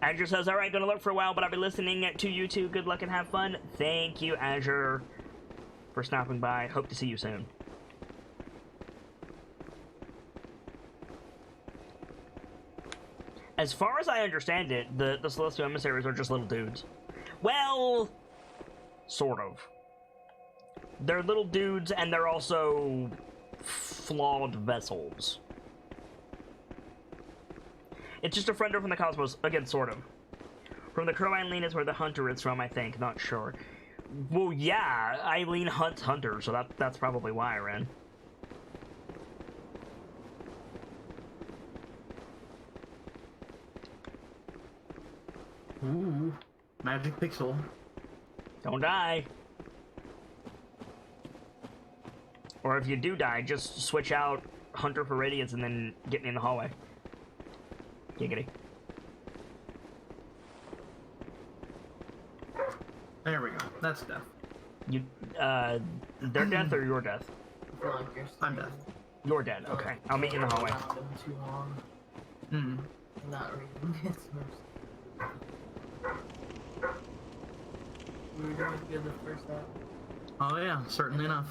Azure says, alright, gonna look for a while, but I'll be listening to you too. Good luck and have fun. Thank you, Azure, for stopping by. Hope to see you soon. As far as I understand it, the Celestial Emissaries are just little dudes. Well, sort of. They're little dudes, and they're also flawed vessels. It's just a friender from the cosmos. Again, sort of. From the Crow Eileen is where the Hunter is from, I think. Not sure. Well, yeah, Eileen hunts Hunter, so that's probably why I ran. Ooh, magic pixel. Don't die. Or if you do die, just switch out Hunter for Radiance and then get me in the hallway. Giggity. There we go. That's death. You, their death or your death? I feel like you're I'm dead. You're dead. Okay, I'll meet you in the hallway. Not been too long. Hmm. Not reading it. We were doing good the first half. Oh yeah, certainly enough.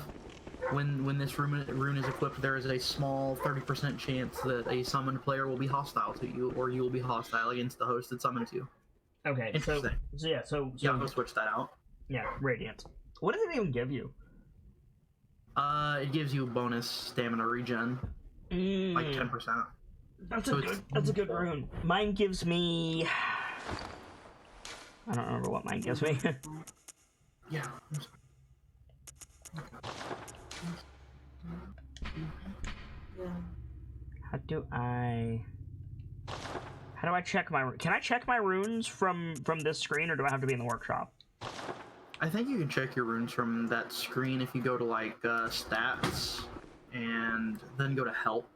When this rune is equipped, there is a small 30% chance that a summoned player will be hostile to you, or you will be hostile against the host that summons you. Okay, so Yeah, I'll switch that out. yeah, Radiance. What does it even give you? It gives you a bonus stamina regen, like 10%. That's a good rune. Mine gives me... I don't remember what mine gives me. Yeah. How do I check my... Can I check my runes from this screen, or do I have to be in the workshop? I think you can check your runes from that screen if you go to, like, stats, and then go to help.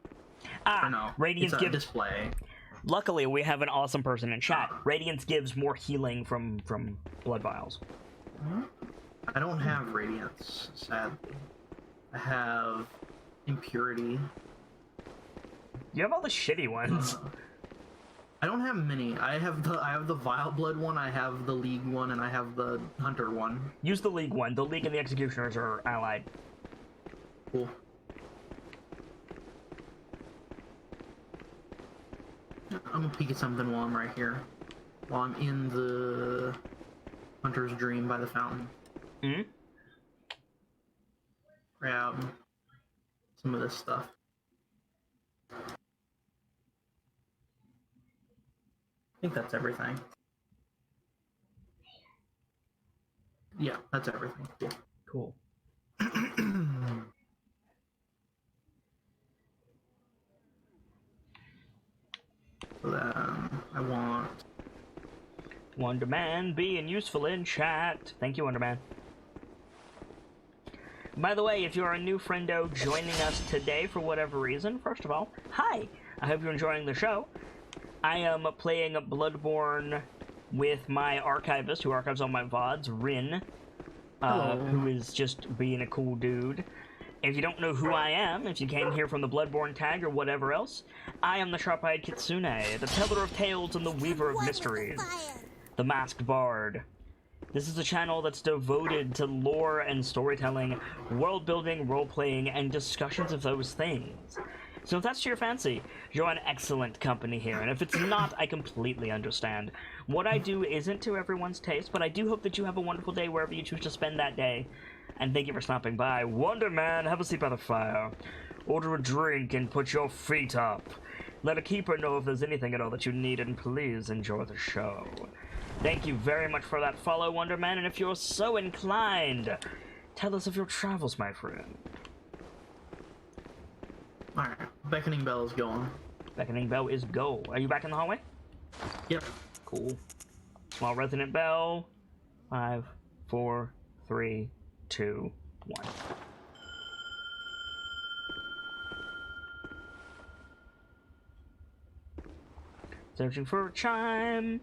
Ah, or no, Radiance it's gives... display. Luckily, we have an awesome person in chat. Radiance gives more healing from blood vials. I don't have Radiance, sadly. I have Impurity. You have all the shitty ones. I don't have many. I have the Vile Blood one, I have the League one, and I have the Hunter one. Use the League one. The League and the Executioners are allied. Cool. I'm gonna peek at something while I'm right here. While I'm in the Hunter's Dream by the fountain. Hmm? Grab some of this stuff. I think that's everything. Yeah, that's everything. Cool. Cool. So then I want... Wonderman being useful in chat. Thank you, Wonderman. By the way, if you're a new friendo joining us today for whatever reason, first of all, hi! I hope you're enjoying the show. I am playing Bloodborne with my archivist, who archives all my VODs, Rin, who is just being a cool dude. If you don't know who I am, if you came here from the Bloodborne tag or whatever else, I am the Sharp-Eyed Kitsune, the teller of tales and the weaver of mysteries, the masked bard. This is a channel that's devoted to lore and storytelling, world-building, role-playing, and discussions of those things. So if that's to your fancy, you're in excellent company here, and if it's not, I completely understand. What I do isn't to everyone's taste, but I do hope that you have a wonderful day wherever you choose to spend that day. And thank you for stopping by. Wonderman, have a seat by the fire. Order a drink and put your feet up. Let a keeper know if there's anything at all that you need, and please enjoy the show. Thank you very much for that follow, Wonderman, and if you're so inclined, tell us of your travels, my friend. Alright, Beckoning Bell is going. Beckoning Bell is go. Are you back in the hallway? Yep. Cool. Small resonant bell. 5, 4, 3, 2, 1. Searching for a chime.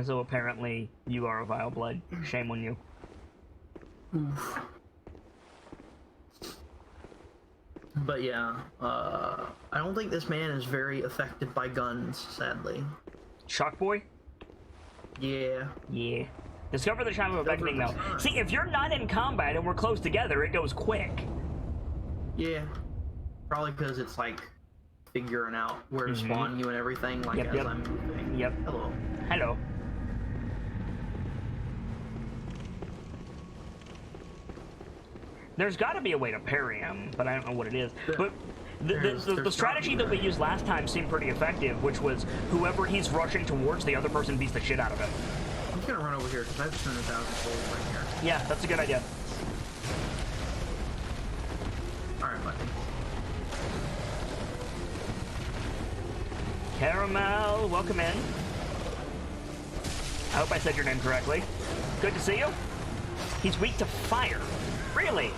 So apparently you are a vile blood. Shame on you. Oof. But yeah, I don't think this man is very affected by guns, sadly. Shockboy? Yeah. Yeah. Discover the chime of a beckoning bell. See, if you're not in combat and we're close together, it goes quick. Yeah. Probably because it's like figuring out where to spawn you and everything, like as I'm moving. Yep. Hello. Hello. There's got to be a way to parry him, but I don't know what it is. But the strategy that we used last time seemed pretty effective, which was whoever he's rushing towards, the other person beats the shit out of him. I'm just gonna run over here because I have 200,000 souls right here. Yeah, that's a good idea. Alright, buddy. Caramel, welcome in. I hope I said your name correctly. Good to see you. He's weak to fire. Really?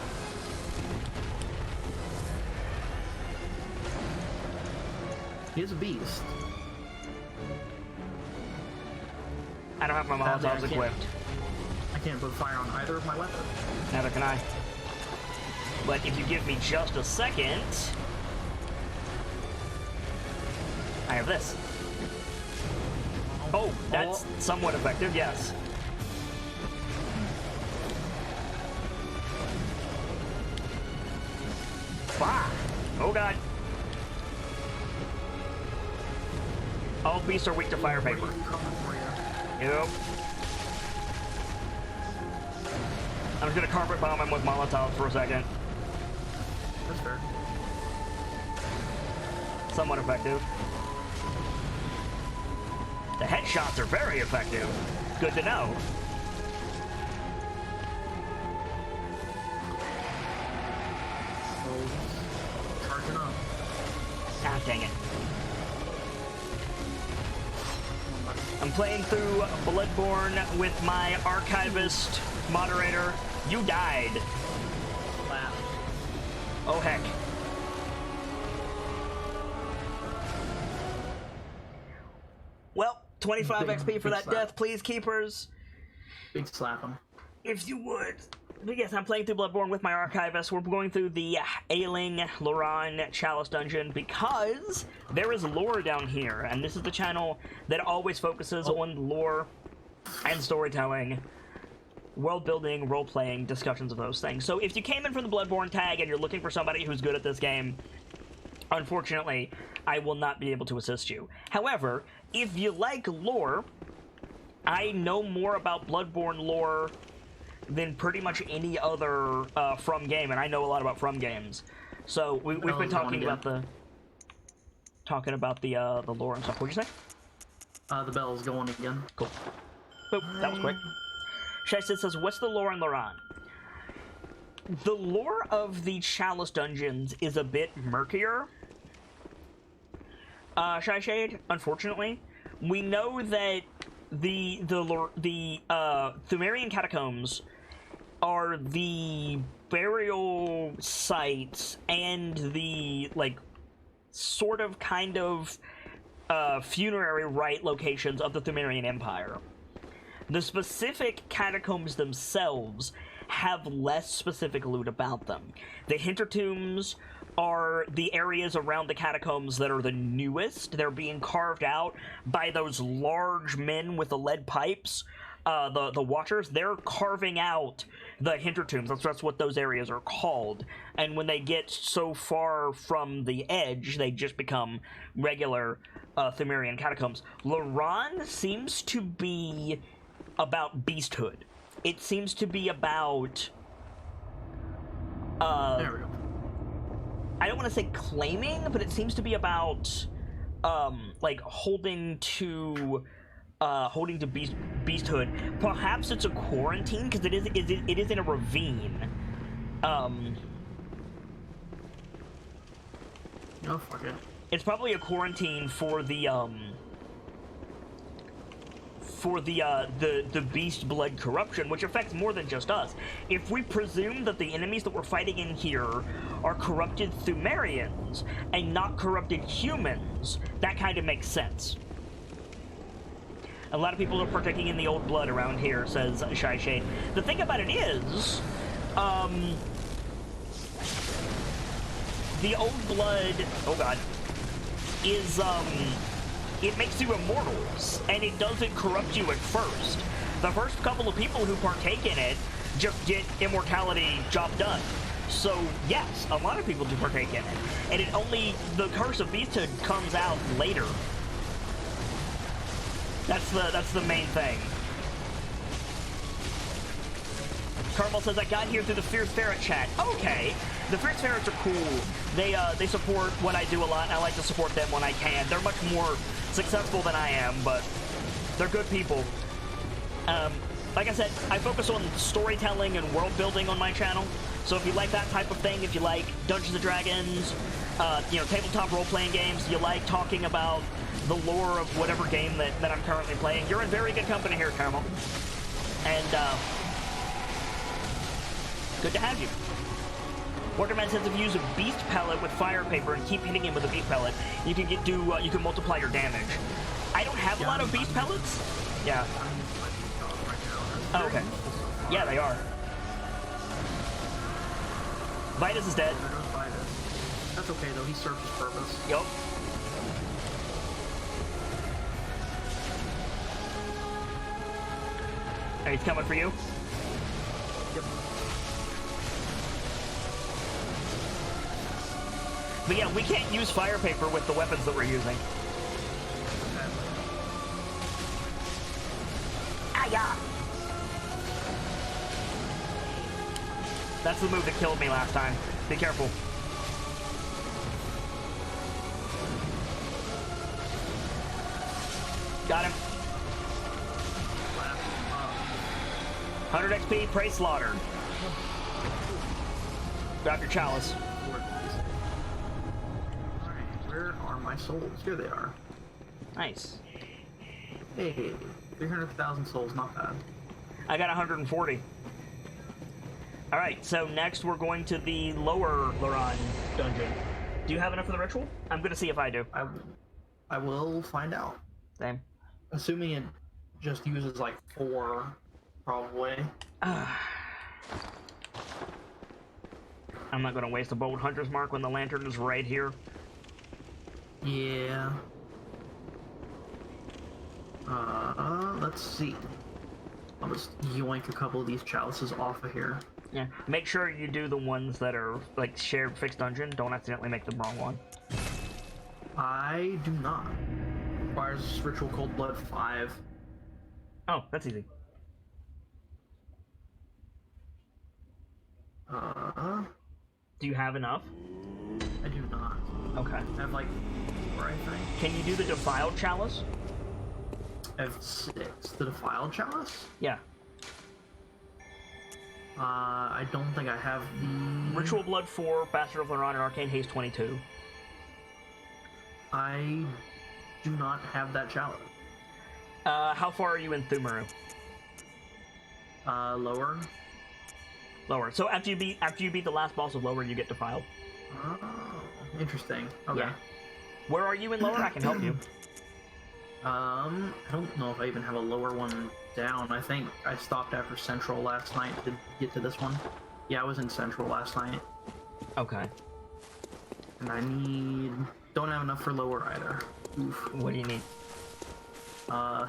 He is a beast. I don't have my Molotovs equipped. I can't put fire on either of my weapons. Neither can I. But if you give me just a second... I have this. Oh, that's somewhat effective, yes. Bah! Oh god. All beasts are weak to fire paper. Yep. I'm just gonna carpet bomb him with Molotovs for a second. That's fair. Somewhat effective. The headshots are very effective. Good to know. Charging up. Ah, dang it. I'm playing through Bloodborne with my archivist moderator. You died. Wow. Oh, heck. Well, 25 Big- XP for big that slap. death, please, keepers. Big slap him. If you would. But yes, I'm playing through Bloodborne with my archivist. We're going through the Ailing Loran Chalice dungeon because there is lore down here, and this is the channel that always focuses on lore and storytelling, world building, role playing, discussions of those things. So if you came in from the Bloodborne tag and you're looking for somebody who's good at this game, unfortunately, I will not be able to assist you. However, if you like lore, I know more about Bloodborne lore than pretty much any other From game, and I know a lot about From games. So we've been talking about the lore and stuff. What'd you say? The bell's going again. Cool. Boop, that was quick. Shaista says, "What's the lore in Loran?" The lore of the Chalice dungeons is a bit murkier. Shy Shade, unfortunately, we know that the Thumerian catacombs are the burial sites and the sort of kind of funerary rite locations of the Thumerian Empire. The specific catacombs themselves have less specific loot about them. The Hintertombs are the areas around the catacombs that are the newest. They're being carved out by those large men with the lead pipes, the Watchers. They're carving out the Hintertombs. That's what those areas are called. And when they get so far from the edge, they just become regular Thumerian catacombs. Loran seems to be about beasthood. It seems to be about There we go. I don't want to say claiming, but it seems to be about holding to beasthood. Perhaps it's a quarantine because it is in a ravine. Oh, fuck it. It's probably a quarantine for the beast blood corruption, which affects more than just us. If we presume that the enemies that we're fighting in here are corrupted Thumerians and not corrupted humans, that kind of makes sense. A lot of people are partaking in the old blood around here, says Shy Shade. The thing about it is, the old blood, oh god, is, it makes you immortals, and it doesn't corrupt you at first. The first couple of people who partake in it just get immortality, job done. So, yes, a lot of people do partake in it. And the curse of beasthood comes out later. That's the main thing. Carmel says, I got here through the Fierce Ferret chat. Okay, the Fierce Ferrets are cool. They support what I do a lot, and I like to support them when I can. They're much more successful than I am, but they're good people. Like I said, I focus on storytelling and world building on my channel. So if you like that type of thing, if you like Dungeons & Dragons, tabletop role-playing games, you like talking about the lore of whatever game that I'm currently playing, you're in very good company here, Carmel. And, good to have you. Workerman says if you use a beast pellet with fire paper and keep hitting him with a beast pellet, you can you can multiply your damage. I don't have a lot of beast pellets. Yeah. Oh, okay. Yeah, they are. Vitus is dead. That's okay though. He served his purpose. Yup. He's coming for you. Yep. But yeah, we can't use fire paper with the weapons that we're using. Ah-ya! That's the move that killed me last time. Be careful. Got him. 100 XP, prey slaughtered. Grab your chalice. Where are my souls? Here they are. Nice. Hey, 300,000 souls, not bad. I got 140. Alright, so next we're going to the lower Loran dungeon. Do you have enough for the ritual? I'm gonna see if I do. I will find out. Same. assuming it just uses like 4, probably. I'm not going to waste a bold hunter's mark when the lantern is right here. Yeah. Let's see. I'll just yoink a couple of these chalices off of here. Yeah. Make sure you do the ones that are like shared fixed dungeon. Don't accidentally make the wrong one. I do not. Requires ritual cold blood 5. Oh, that's easy. Do you have enough? I do not. Okay. I have like 4, I think. Can you do the defiled chalice? I have 6. The defiled chalice? Yeah. I don't think I have the... Ritual blood 4, Bastard of Loran, and Arcane Haste 22. I do not have that chalice. How far are you in Thumaru? Lower. Lower. So after you beat the last boss of Lower, you get defiled. Oh, interesting. Okay. Yeah. Where are you in Lower? I can help you. I don't know if I even have a lower one down. I think I stopped after Central last night to get to this one. Yeah, I was in Central last night. Okay. And I don't have enough for lower either. Oof. What do you need? 3. I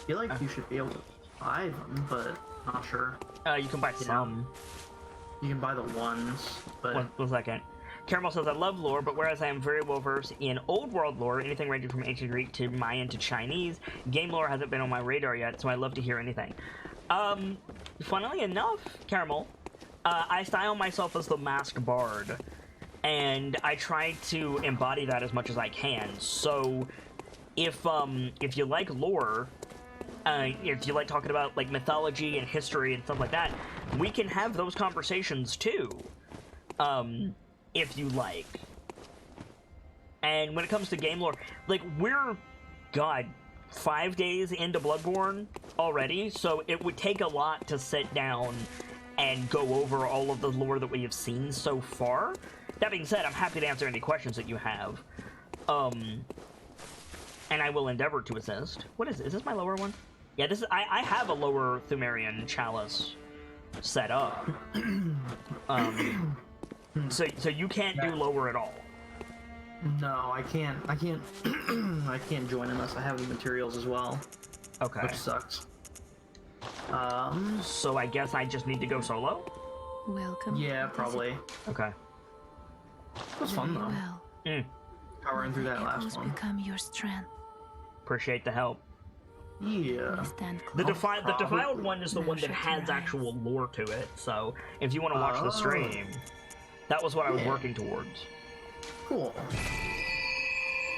feel like you should be able to buy them, but not sure. You can buy some. You can buy the ones, but... One second. Caramel says, I love lore, but whereas I am very well versed in old world lore, anything ranging from ancient Greek to Mayan to Chinese, game lore hasn't been on my radar yet, so I love to hear anything. Funnily enough, Caramel, I style myself as the masked bard, and I try to embody that as much as I can. So, if you like lore, if you like talking about like mythology and history and stuff like that, we can have those conversations too. If you like. And when it comes to game lore, like, we're, God, 5 days into Bloodborne already, so it would take a lot to sit down and go over all of the lore that we have seen so far. That being said, I'm happy to answer any questions that you have. And I will endeavor to assist. What is this my lower one? Yeah, this is, I have a lower Thumerian chalice set up. So you can't do lower at all. No, I can't. I can't join unless I have the materials as well. Okay. Which sucks. So I guess I just need to go solo? Welcome. Yeah, probably. Okay. It was fun though. Well, Powering through that last echoes one. become your strength. Appreciate the help. Yeah. We stand The close. defiled one is the one that Measure has your actual lore to it, so if you want to watch the stream, that was what I was working towards. Cool.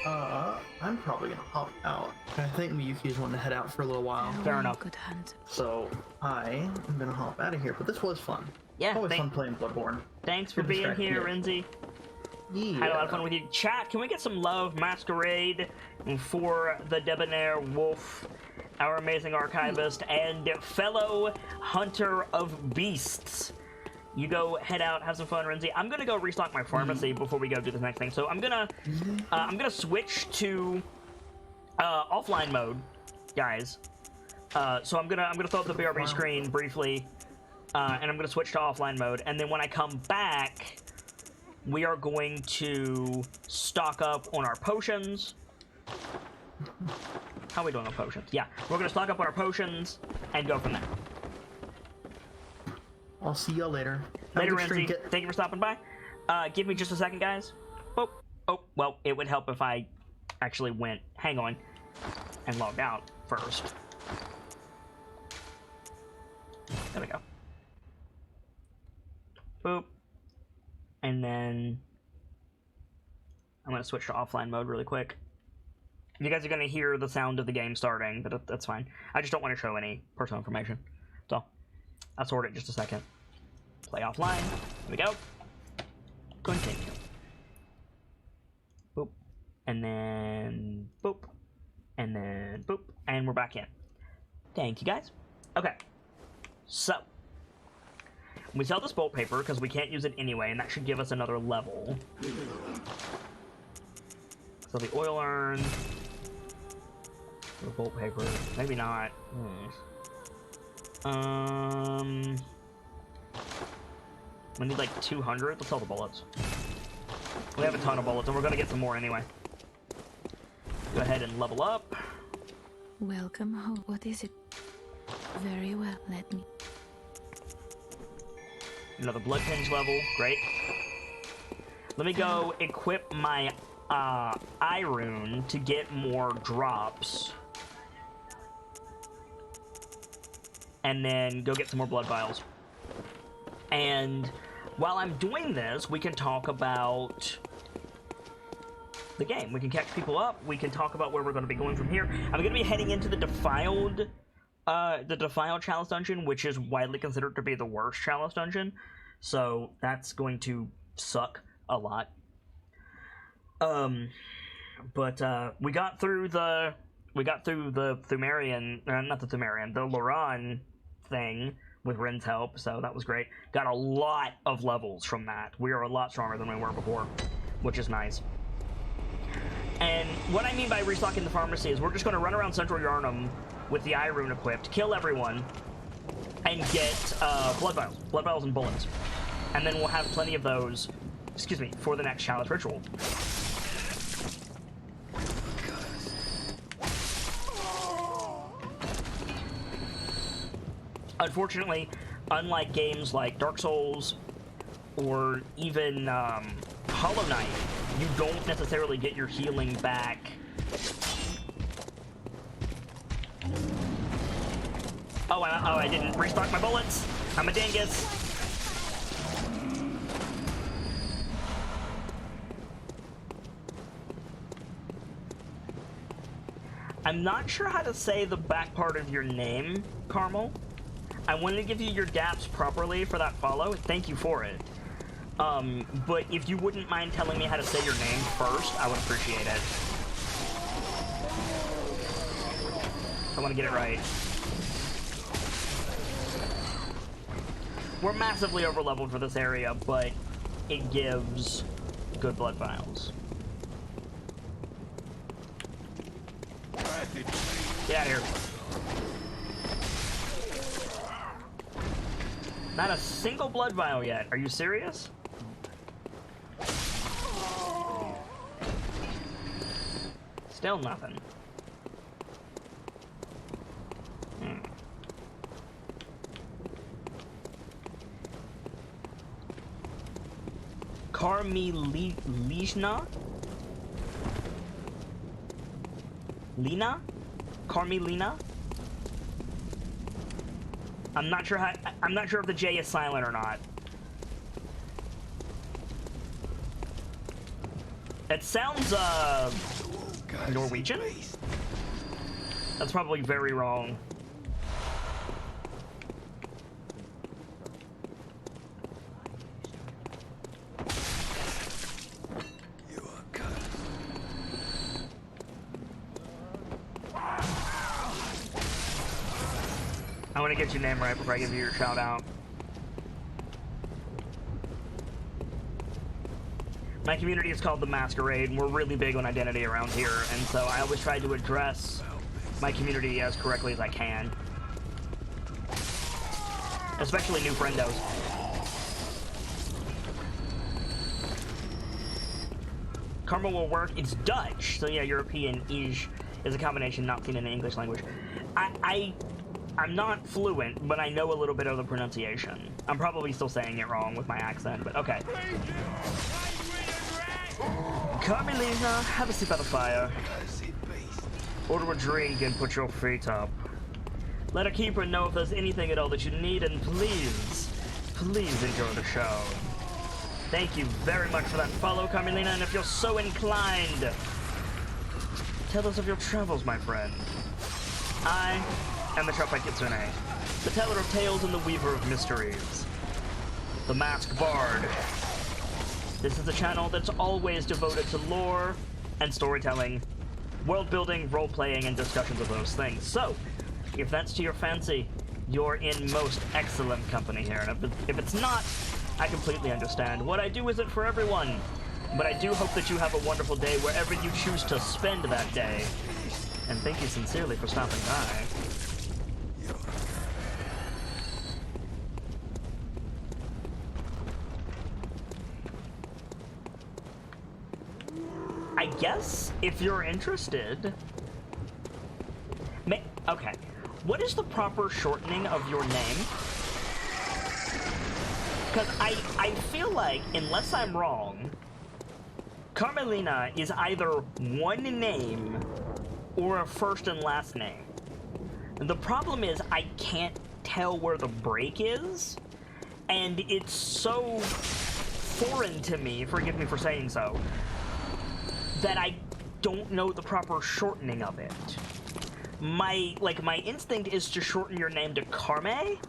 I'm probably gonna hop out. I think Miyuki's wanting to head out for a little while. Fair enough. Good hunt. So I am gonna hop out of here, but this was fun. Yeah, Always fun playing Bloodborne. thanks for Good being distract, here, yeah. Renzi. Yeah. Had a lot of fun with you. Chat, can we get some love, Masquerade, for the Debonair Wolf, our amazing archivist, and fellow hunter of beasts? You go head out, have some fun, Renzi. I'm gonna go restock my pharmacy before we go do this next thing. So I'm gonna switch to offline mode, guys. So I'm gonna throw up the BRB screen briefly, and I'm gonna switch to offline mode. And then when I come back, we are going to stock up on our potions. How are we doing on potions? Yeah, we're gonna stock up on our potions and go from there. I'll see y'all later. Later, Renzi. Thank you for stopping by. Give me just a second, guys. Oh, well, it would help if I actually went, hang on, and logged out first. There we go. Boop. And then I'm going to switch to offline mode really quick. You guys are going to hear the sound of the game starting, but that's fine. I just don't want to show any personal information. So, I'll sort it in just a second. Play offline. Here we go. Continue. Boop. And then boop. And then boop. And we're back in. Thank you, guys. Okay. So, we sell this bolt paper because we can't use it anyway, and that should give us another level. So the oil urn. Revolt paper. Maybe not. We need like 200. Let's sell the bullets. We have a ton of bullets, and we're gonna get some more anyway. Go ahead and level up. Welcome home. What is it? Very well, let me. Another blood tinge level. Great. Let me go equip my eye rune to get more drops. And then go get some more blood vials. And while I'm doing this, we can talk about the game. We can catch people up. We can talk about where we're going to be going from here. I'm going to be heading into the Defiled Chalice Dungeon, which is widely considered to be the worst Chalice Dungeon. So that's going to suck a lot. But we got through the Thumerian, not the Thumerian, the Loran thing with Rin's help, so that was great. Got a lot of levels from that. We are a lot stronger than we were before, which is nice. And what I mean by restocking the pharmacy is we're just going to run around Central Yarnum with the eye rune equipped, kill everyone, and get blood vials and bullets. And then we'll have plenty of those, for the next chalice ritual. Unfortunately, unlike games like Dark Souls or even Hollow Knight, you don't necessarily get your healing back. Oh, I didn't restock my bullets. I'm a dingus. I'm not sure how to say the back part of your name, Carmel. I wanted to give you your daps properly for that follow. Thank you for it. But if you wouldn't mind telling me how to say your name first, I would appreciate it. I want to get it right. We're massively overleveled for this area, but it gives good blood vials. Get out of here. Not a single blood vial yet. Are you serious? Still nothing. Carmelina? Lina? Carmelina? I'm not sure if the J is silent or not. It sounds Norwegian? That's probably very wrong. I want to get your name right before I give you your shout out. My community is called the Masquerade, and we're really big on identity around here, and so I always try to address my community as correctly as I can. Especially new friendos. Karma will work. It's Dutch, so yeah, European is a combination not seen in the English language. I'm not fluent, but I know a little bit of the pronunciation. I'm probably still saying it wrong with my accent, but okay. Carmelina, have a seat by the fire. Order a drink and put your feet up. Let a keeper know if there's anything at all that you need, and please enjoy the show. Thank you very much for that follow, Carmelina, and if you're so inclined, tell us of your travels, my friend. I am the Sharp-Eyed Kitsune, the teller of tales and the weaver of mysteries, the masked bard. This is a channel that's always devoted to lore and storytelling, world building, role playing, and discussions of those things. So, if that's to your fancy, you're in most excellent company here. And if it's not, I completely understand. What I do isn't for everyone, but I do hope that you have a wonderful day wherever you choose to spend that day. And thank you sincerely for stopping by. I guess if you're interested... Okay. What is the proper shortening of your name? Because I feel like, unless I'm wrong, Carmelina is either one name or a first and last name. And the problem is I can't tell where the break is, and it's so foreign to me, forgive me for saying so, that I don't know the proper shortening of it. My instinct is to shorten your name to Carme,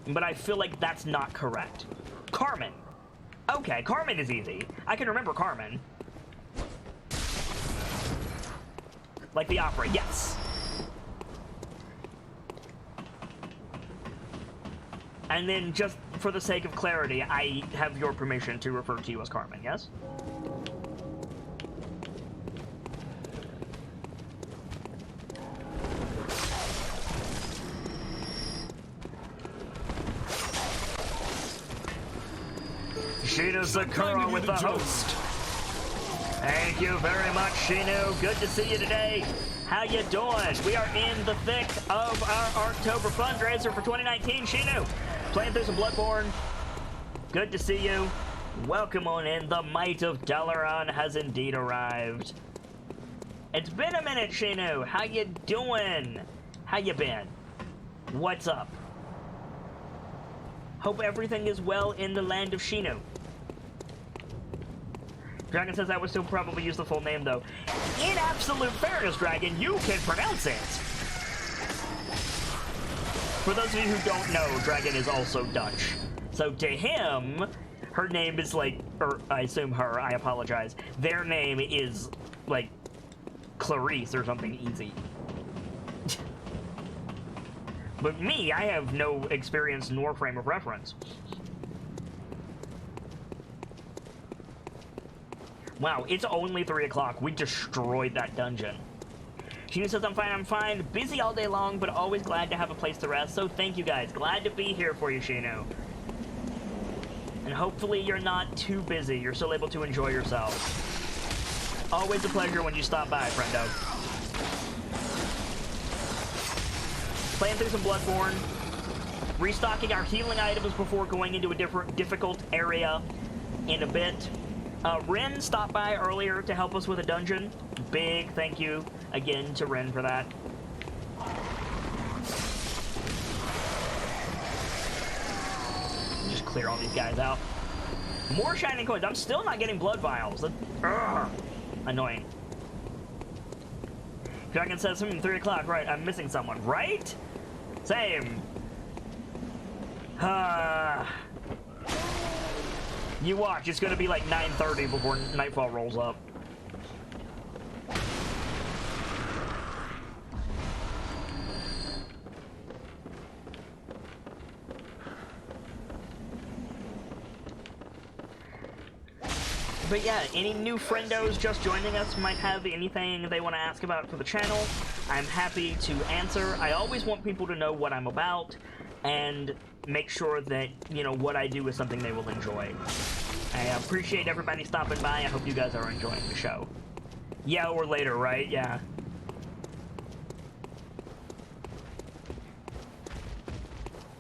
but I feel like that's not correct. Carmen. Okay, Carmen is easy. I can remember Carmen. Like the opera, yes. And then, just for the sake of clarity, I have your permission to refer to you as Carmen, yes? Shinu Sakura with the host. Thank you very much, Shinu. Good to see you today. How you doing? We are in the thick of our October fundraiser for 2019, Shinu. Playing through some Bloodborne. Good to see you. Welcome on in. The might of Loran has indeed arrived. It's been a minute, Shinu. How you doing? How you been? What's up? Hope everything is well in the land of Shinu. Dragon says I would still probably use the full name, though. In absolute fairness, Dragon, you can pronounce it! For those of you who don't know, Dragon is also Dutch. So to him, her name is like, or I assume her, I apologize, their name is like Clarice or something easy. But me, I have no experience nor frame of reference. Wow, it's only 3 o'clock. We destroyed that dungeon. Shinu says, I'm fine. Busy all day long, but always glad to have a place to rest. So thank you guys. Glad to be here for you, Shinu. And hopefully you're not too busy. You're still able to enjoy yourself. Always a pleasure when you stop by, friendo. Playing through some Bloodborne. Restocking our healing items before going into a difficult area in a bit. Ren stopped by earlier to help us with a dungeon. Big thank you again to Ren for that. Just clear all these guys out. More shining coins. I'm still not getting blood vials. Annoying. Dragon says, 3 o'clock, right, I'm missing someone, right? Same. You watch, it's gonna be like 9:30 before nightfall rolls up. But yeah, any new friendos just joining us might have anything they want to ask about for the channel. I'm happy to answer. I always want people to know what I'm about and make sure that, you know, what I do is something they will enjoy. I appreciate everybody stopping by. I hope you guys are enjoying the show. Yeah, or later, right? Yeah.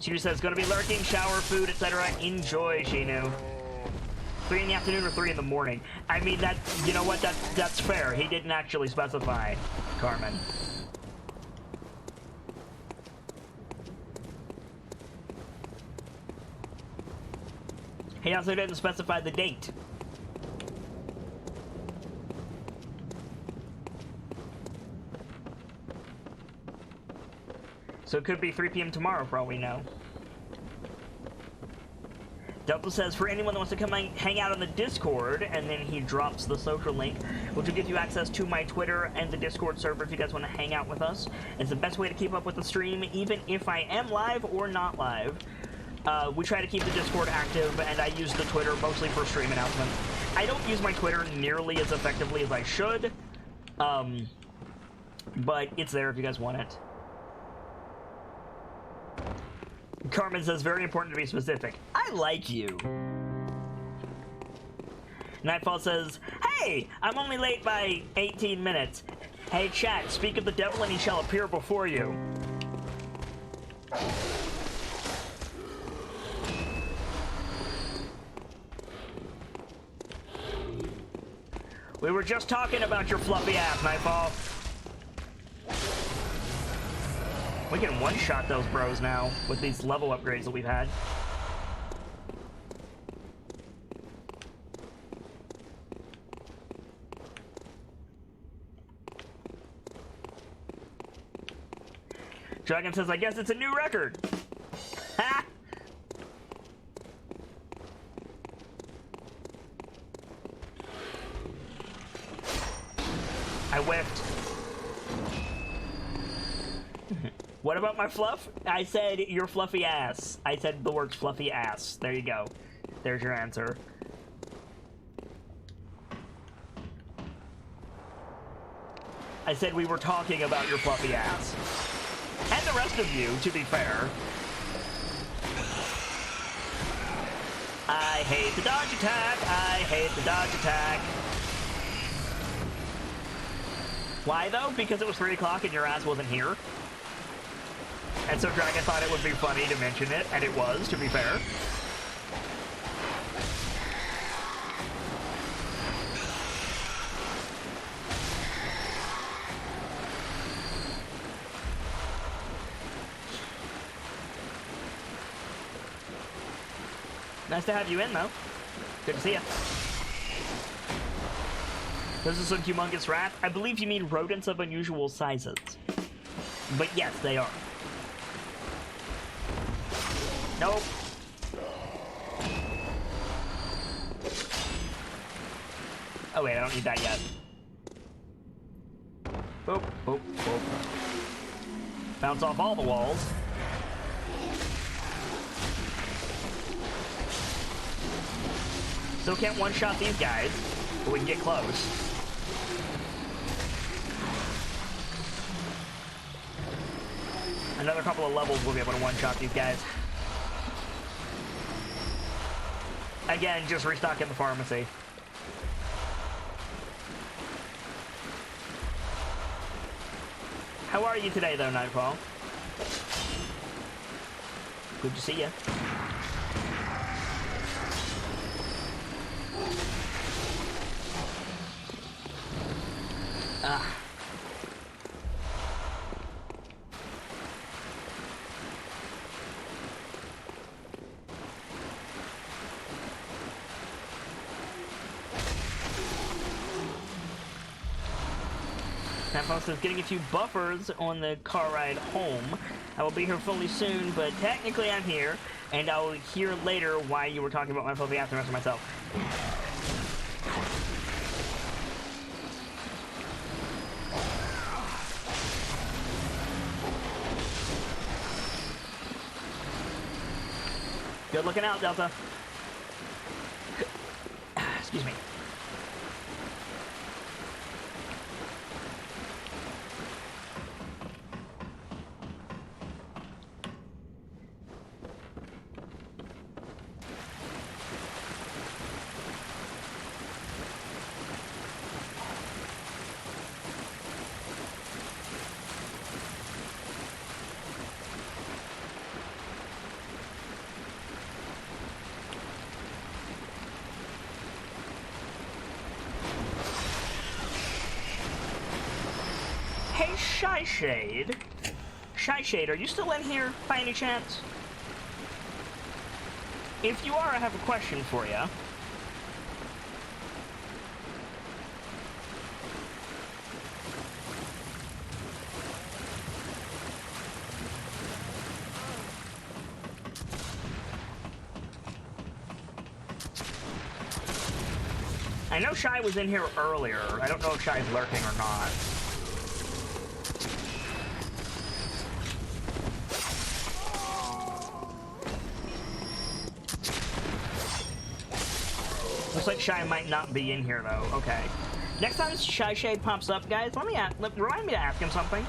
Shinu says, gonna be lurking, shower, food, etc. Enjoy, Shinu. 3 in the afternoon or 3 in the morning. I mean, that, you know what, that's fair. He didn't actually specify, Carmen. He also didn't specify the date. So it could be 3 p.m. tomorrow for all we know. Delta says, for anyone that wants to come hang out on the Discord, and then he drops the social link, which will give you access to my Twitter and the Discord server if you guys want to hang out with us. It's the best way to keep up with the stream, even if I am live or not live. We try to keep the Discord active, and I use the Twitter mostly for stream announcements. I don't use my Twitter nearly as effectively as I should. but it's there if you guys want it. Carmen says, very important to be specific. I like you. Nightfall says, hey, I'm only late by 18 minutes. Hey, chat, speak of the devil and he shall appear before you. We were just talking about your fluffy ass, Nightfall. We can one-shot those bros now with these level upgrades that we've had. Dragon says, I guess it's a new record. Ha! I whiffed. What about my fluff? I said your fluffy ass. I said the words fluffy ass. There you go. There's your answer. I said we were talking about your fluffy ass. And the rest of you, to be fair. I hate the dodge attack. I hate the dodge attack. Why though? Because it was 3 o'clock and your ass wasn't here? And so Dragon thought it would be funny to mention it, and it was, to be fair. Nice to have you in, though. Good to see you. This is some humongous rat. I believe you mean rodents of unusual sizes. But yes, they are. Nope. Oh wait, I don't need that yet. Boop, boop, boop. Bounce off all the walls. Still can't one-shot these guys, but we can get close. Another couple of levels we'll be able to one-shot these guys. Again, just restocking the pharmacy. How are you today, though, Nightfall? Good to see you. Ah. Nightfall says, getting a few buffers on the car ride home. I will be here fully soon, but technically I'm here, and I will hear later why you were talking about my fluffy ass and the rest of myself. Good looking out, Delta. Excuse me. Hey, Shy Shade. Shy Shade, are you still in here by any chance? If you are, I have a question for you. I know Shy was in here earlier. I don't know if Shy's lurking or not. Looks like Shy might not be in here, though. Okay. Next time Shy Shade pops up, guys, remind me to ask him something.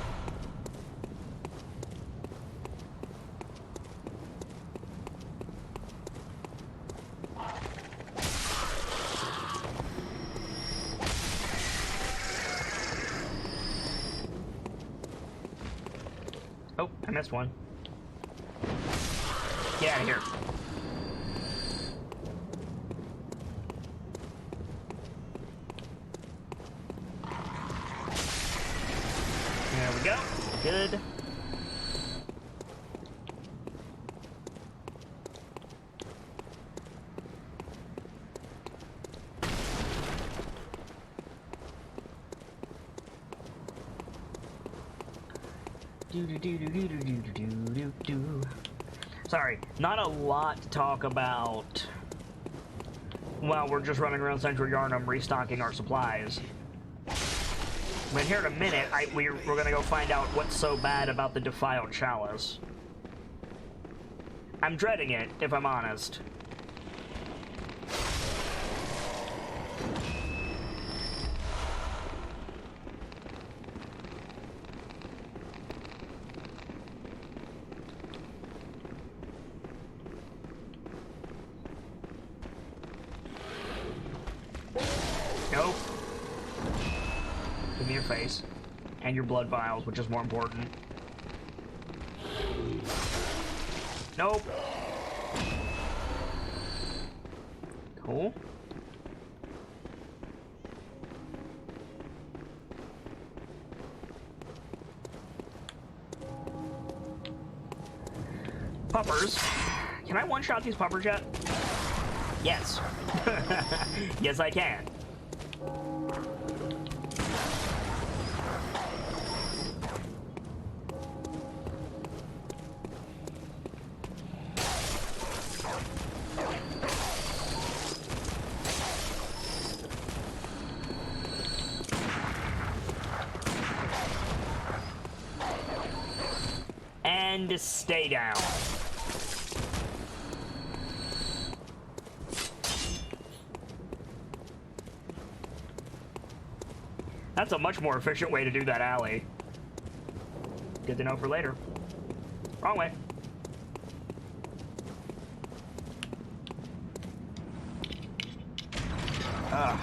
Oh, I missed one. Get out of here. There we go. Good. Sorry, not a lot to talk about while we're just running around Central Yarnum restocking our supplies. But here in a minute, we're gonna go find out what's so bad about the Defiled Chalice. I'm dreading it, if I'm honest. Nope. Give me your face. And your blood vials, which is more important. Nope. Cool. Puppers. Can I one-shot these puppers yet? Yes. Yes, I can. And stay down. That's a much more efficient way to do that alley. Good to know for later. Wrong way. Ugh.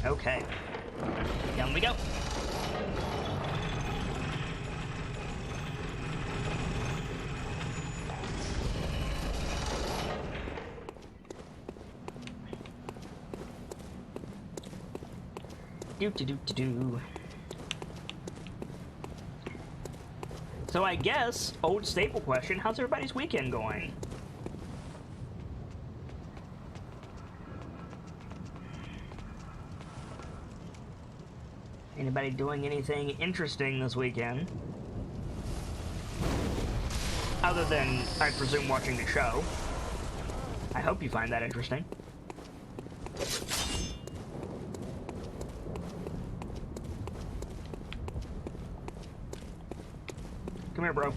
Okay. Down we go. Do. So I guess, old staple question, how's everybody's weekend going? Anybody doing anything interesting this weekend? Other than, I presume, watching the show. I hope you find that interesting. Come here, bro.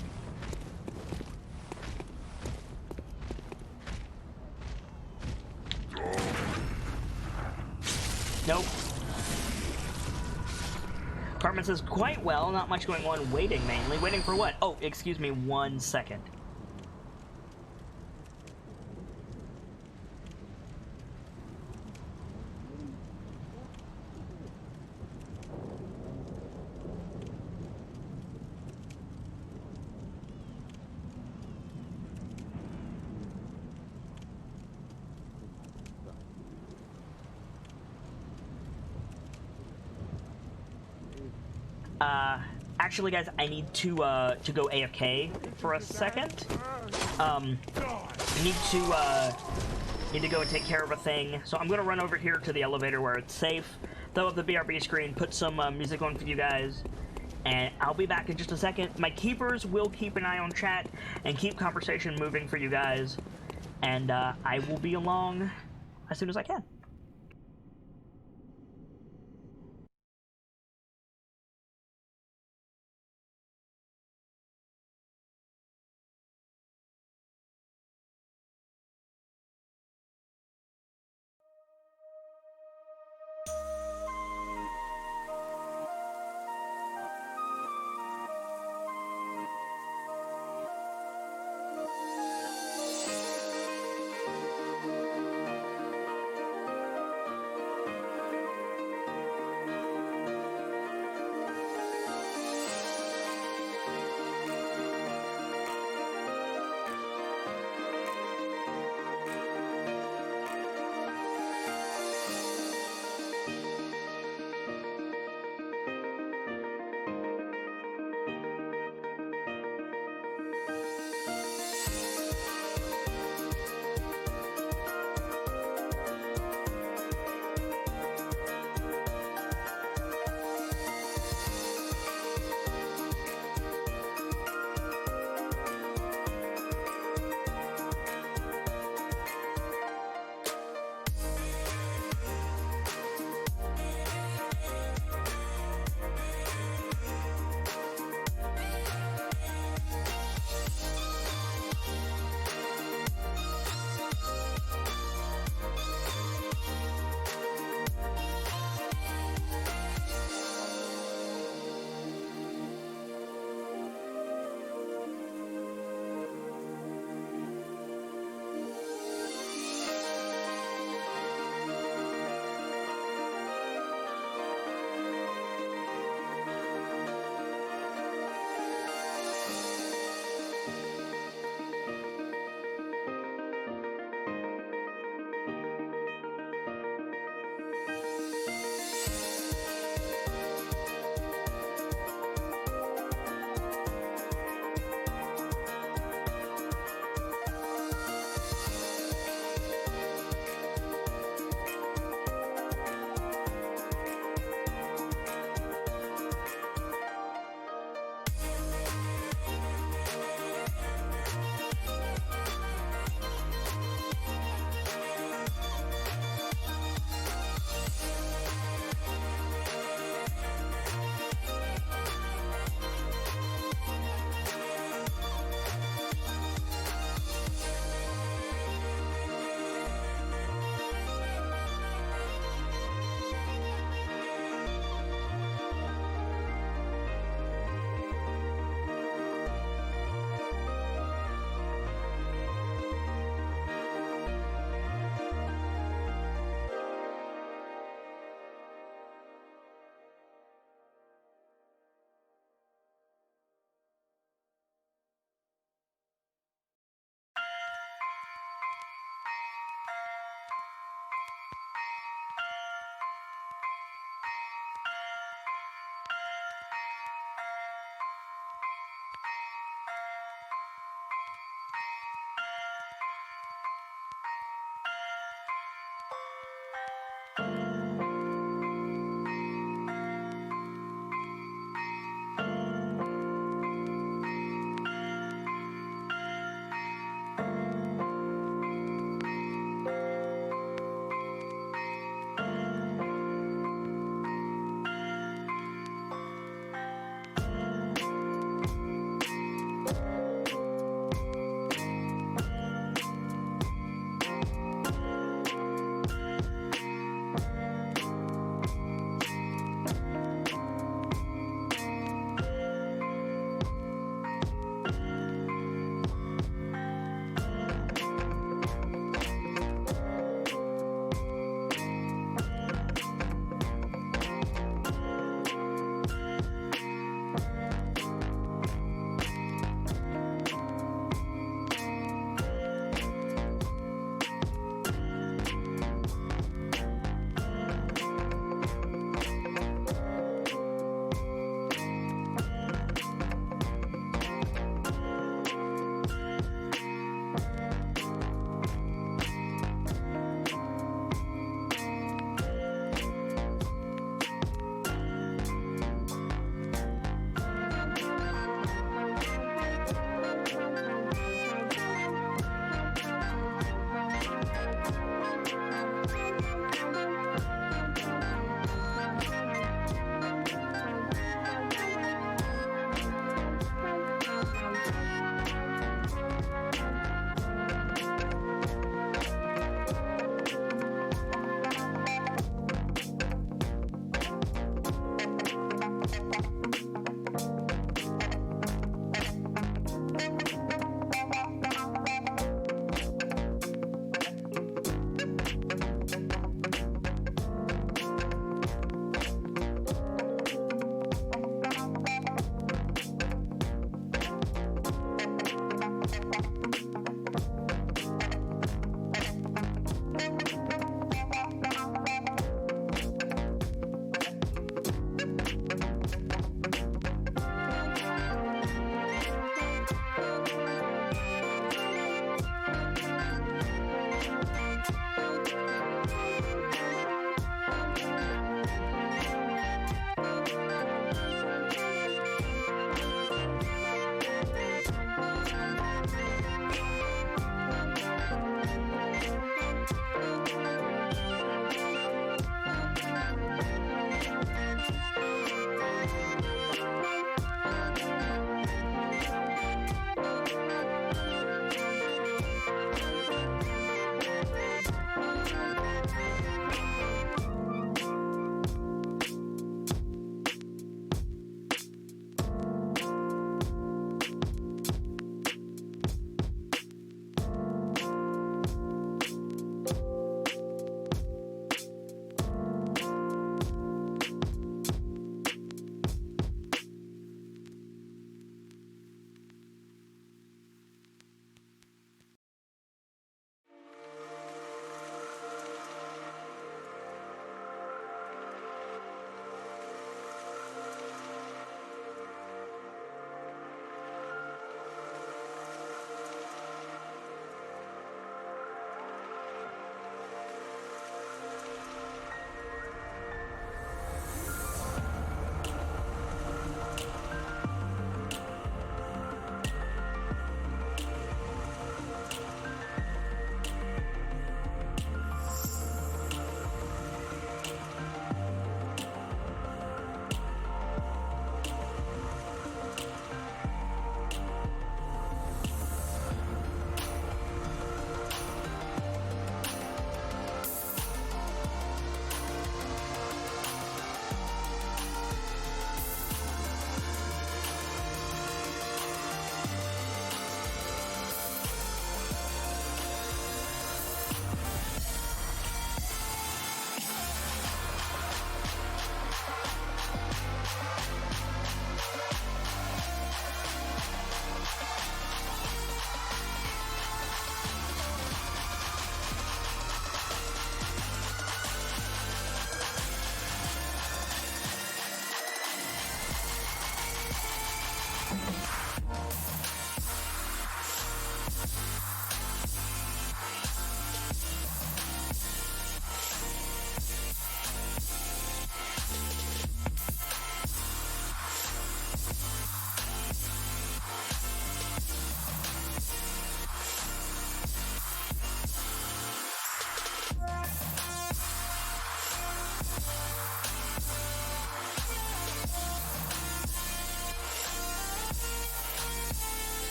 Nope. Carmen says, quite well, not much going on, waiting mainly. Waiting for what? Oh, excuse me 1 second. Actually, guys, I need to go AFK for a second. Need to go and take care of a thing. So I'm gonna run over here to the elevator where it's safe, throw up the BRB screen, put some music on for you guys, and I'll be back in just a second. My keepers will keep an eye on chat and keep conversation moving for you guys, and I will be along as soon as I can.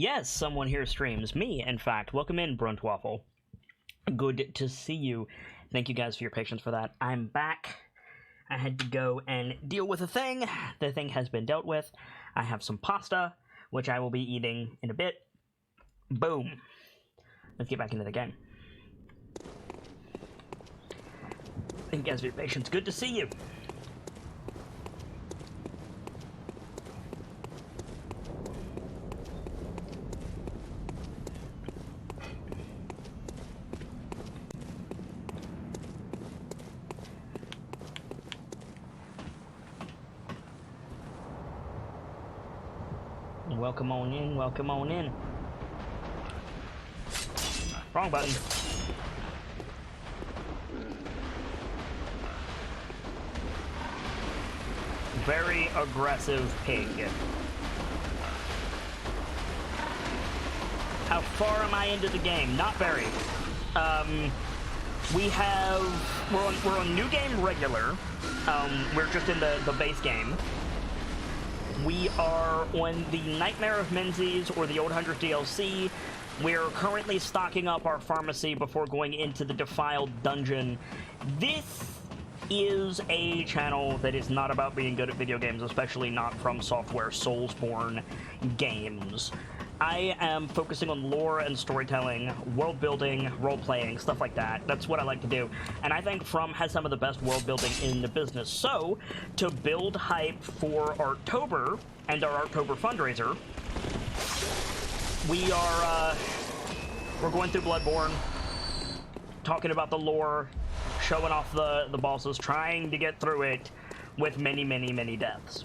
Yes, someone here streams. Me, in fact. Welcome in, Brunt Waffle. Good to see you. Thank you guys for your patience for that. I'm back. I had to go and deal with a thing. The thing has been dealt with. I have some pasta, which I will be eating in a bit. Boom. Let's get back into the game. Thank you guys for your patience. Good to see you. Welcome on in, welcome on in. Wrong button. Very aggressive pig. How far am I into the game? Not very. We're on new game regular. We're just in the base game. We are on the Nightmare of Menzies or the Old Hunter DLC. We're currently stocking up our pharmacy before going into the Defiled Dungeon. This is a channel that is not about being good at video games, especially not from Software Soulsborne games. I am focusing on lore and storytelling, world building, role playing, stuff like that. That's what I like to do. And I think From has some of the best world building in the business. So, to build hype for Arttober and our Arttober fundraiser, we're going through Bloodborne, talking about the lore, showing off the bosses, trying to get through it with many, many, many deaths.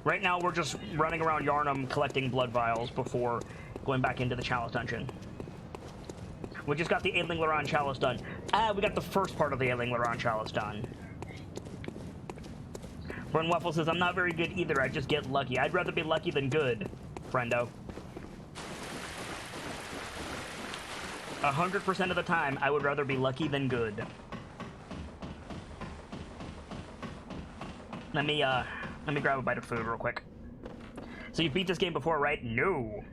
Right now, we're just running around Yarnum collecting blood vials before going back into the Chalice Dungeon. We just got the Ailing Loran Chalice done. We got the first part of the Ailing Loran Chalice done. Burn Waffle says, I'm not very good either, I just get lucky. I'd rather be lucky than good, friendo. 100% of the time, I would rather be lucky than good. Let me grab a bite of food real quick. So you beat this game before, right? No.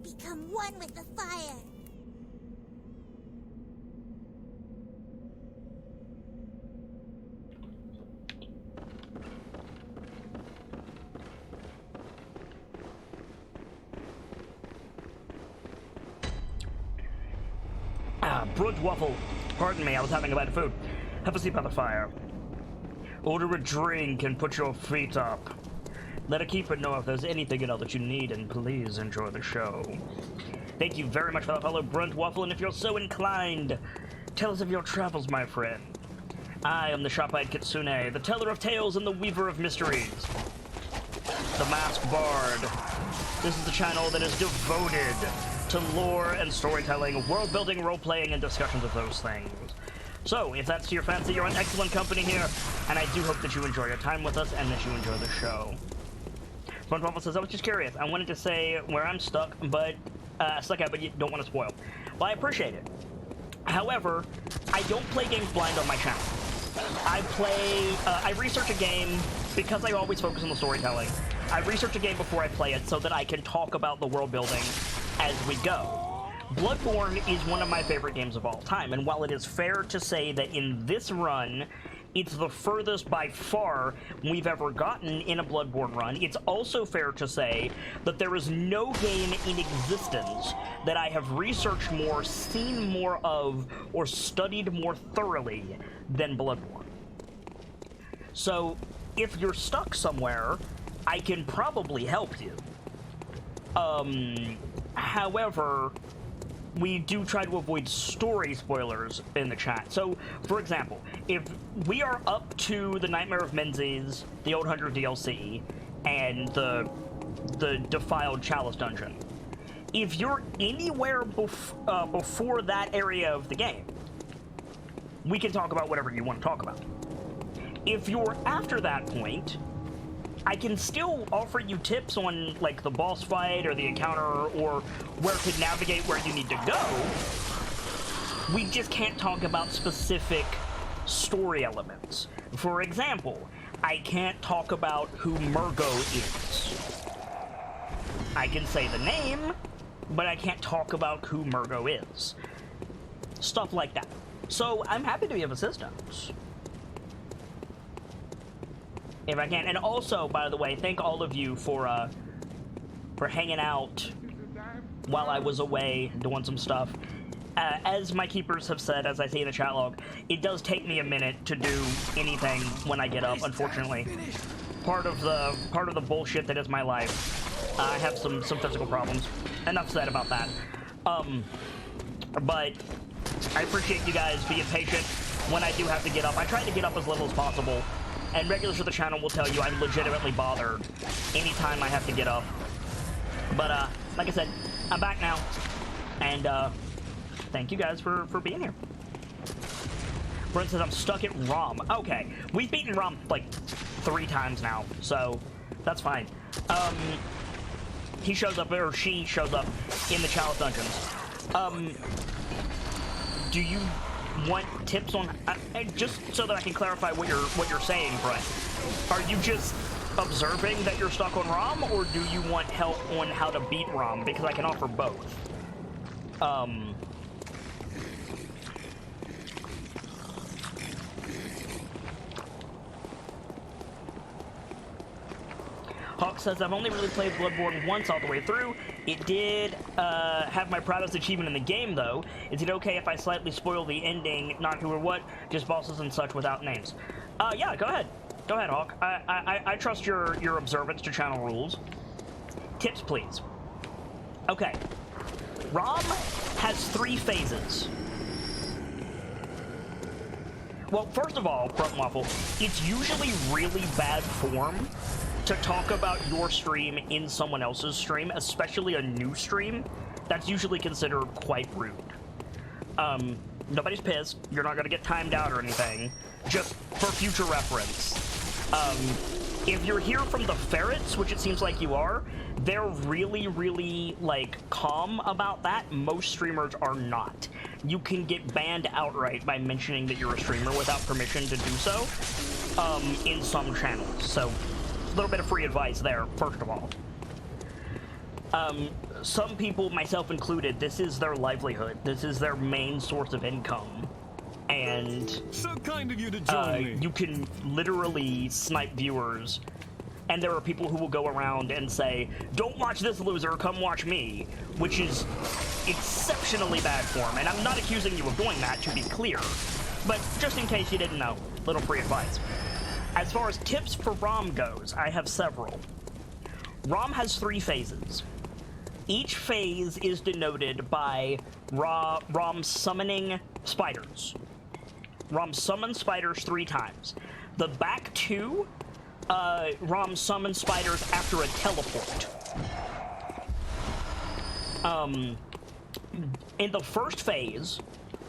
Become one with the fire. Brunt Waffle. Pardon me, I was having a bite of food. Have a seat by the fire. Order a drink and put your feet up. Let a keeper know if there's anything at all that you need, and please enjoy the show. Thank you very much for that follow, Brunt Waffle, and if you're so inclined, tell us of your travels, my friend. I am the sharp-eyed Kitsune, the teller of tales and the weaver of mysteries. The Masked Bard. This is the channel that is devoted to lore and storytelling, world building, role playing, and discussions of those things. So, if that's to your fancy, you're in excellent company here, and I do hope that you enjoy your time with us and that you enjoy the show. SpongeBob says, I was just curious. I wanted to say where I'm stuck, but but you don't want to spoil. Well, I appreciate it. However, I don't play games blind on my channel. I research a game because I always focus on the storytelling. I research a game before I play it so that I can talk about the world building as we go. Bloodborne is one of my favorite games of all time, and while it is fair to say that in this run, it's the furthest by far we've ever gotten in a Bloodborne run, it's also fair to say that there is no game in existence that I have researched more, seen more of, or studied more thoroughly than Bloodborne. So, if you're stuck somewhere, I can probably help you. However, we do try to avoid story spoilers in the chat. So, for example, if we are up to the Nightmare of Menzies, the Old Hunter DLC, and the Defiled Chalice Dungeon, if you're anywhere before that area of the game, we can talk about whatever you want to talk about. If you're after that point, I can still offer you tips on, like, the boss fight or the encounter or where to navigate where you need to go, we just can't talk about specific story elements. For example, I can't talk about who Murgo is. I can say the name, but I can't talk about who Murgo is. Stuff like that. So I'm happy to be of assistance. If I can. And also, by the way, thank all of you for hanging out while I was away doing some stuff. As my keepers have said, as I see in the chat log, it does take me a minute to do anything when I get up, unfortunately. Part of the bullshit that is my life. I have some physical problems. Enough said about that. But I appreciate you guys being patient when I do have to get up. I try to get up as little as possible, and regulars of the channel will tell you I'm legitimately bothered anytime I have to get up. But like I said, I'm back now, and thank you guys for being here. Brent says I'm stuck at Rom. Okay, we've beaten Rom like 3 times now, so that's fine. He shows up, or she shows up in the Chalice Dungeons. Do you want tips on, just so that I can clarify what you're saying, Brent? Are you just observing that you're stuck on Rom, or do you want help on how to beat Rom? Because I can offer both. Hawk says, I've only really played Bloodborne once all the way through. It did have my proudest achievement in the game, though. Is it okay if I slightly spoil the ending, not who or what, just bosses and such without names? Yeah, go ahead. Go ahead, Hawk. I trust your observance to channel rules. Tips, please. Okay. Rom has 3 phases. Well, first of all, Front Waffle, it's usually really bad form to talk about your stream in someone else's stream, especially a new stream. That's usually considered quite rude. Nobody's pissed. You're not gonna get timed out or anything. Just for future reference. If you're here from the Ferrets, which it seems like you are, they're really, really, like, calm about that. Most streamers are not. You can get banned outright by mentioning that you're a streamer without permission to do so, in some channels. So, a little bit of free advice there, first of all. Some people, myself included, this is their livelihood. This is their main source of income. And so kind of you to join me. You can literally snipe viewers. And there are people who will go around and say, don't watch this loser, come watch me. Which is exceptionally bad form. And I'm not accusing you of doing that, to be clear. But just in case you didn't know, little free advice. As far as tips for Rom goes, I have several. Rom has 3 phases. Each phase is denoted by Rom summoning spiders. Rom summons spiders 3 times. The back 2, Rom summons spiders after a teleport. In the first phase,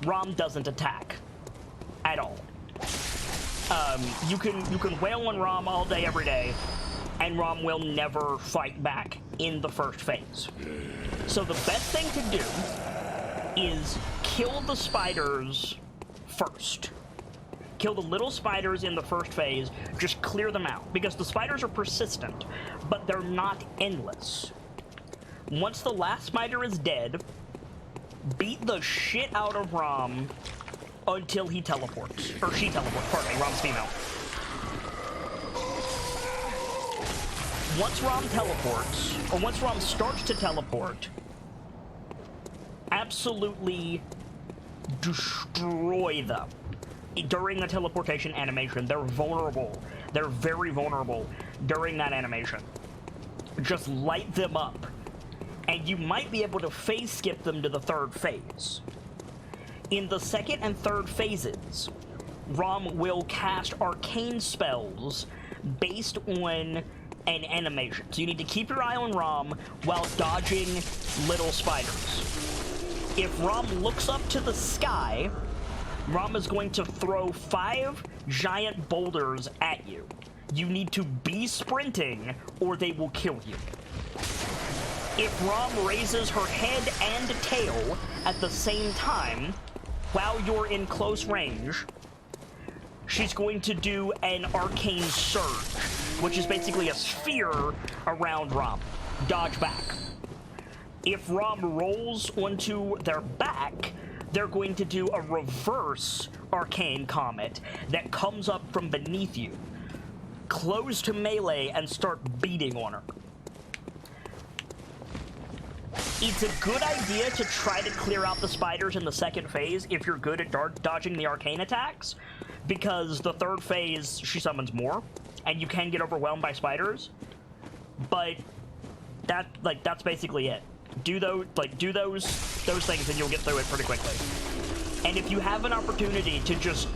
Rom doesn't attack at all. You can wail on Rom all day, every day, and Rom will never fight back in the first phase. So the best thing to do is kill the spiders first. Kill the little spiders in the first phase, just clear them out, because the spiders are persistent, but they're not endless. Once the last spider is dead, beat the shit out of Rom until he teleports. Or she teleports, pardon me, Rom's female. Once Rom teleports, or once Rom starts to teleport, absolutely destroy them. During the teleportation animation, they're vulnerable. They're very vulnerable during that animation. Just light them up. And you might be able to phase skip them to the 3rd phase. In the 2nd and 3rd phases, Rom will cast arcane spells based on an animation. So you need to keep your eye on Rom while dodging little spiders. If Rom looks up to the sky, Rom is going to throw 5 giant boulders at you. You need to be sprinting or they will kill you. If Rom raises her head and tail at the same time, while you're in close range, she's going to do an arcane surge, which is basically a sphere around Rom. Dodge back. If Rom rolls onto their back, they're going to do a reverse arcane comet that comes up from beneath you, close to melee, and start beating on her. It's a good idea to try to clear out the spiders in the second phase if you're good at dodging the arcane attacks, because the third phase, she summons more, and you can get overwhelmed by spiders, but that's basically it. Do those things and you'll get through it pretty quickly. And if you have an opportunity to just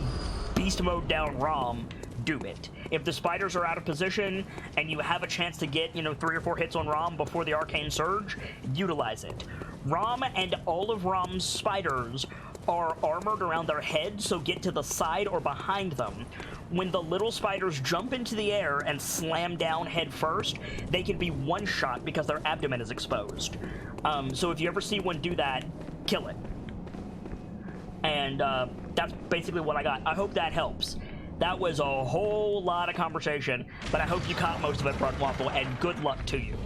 beast mode down Rom, do it. If the spiders are out of position and you have a chance to get, 3 or 4 hits on Rom before the arcane surge, utilize it. Rom and all of Rom's spiders are armored around their head, so get to the side or behind them. When the little spiders jump into the air and slam down head first, they can be one-shot because their abdomen is exposed. So if you ever see one do that, kill it. And that's basically what I got. I hope that helps. That was a whole lot of conversation, but I hope you caught most of it, Brunt Waffle, and good luck to you.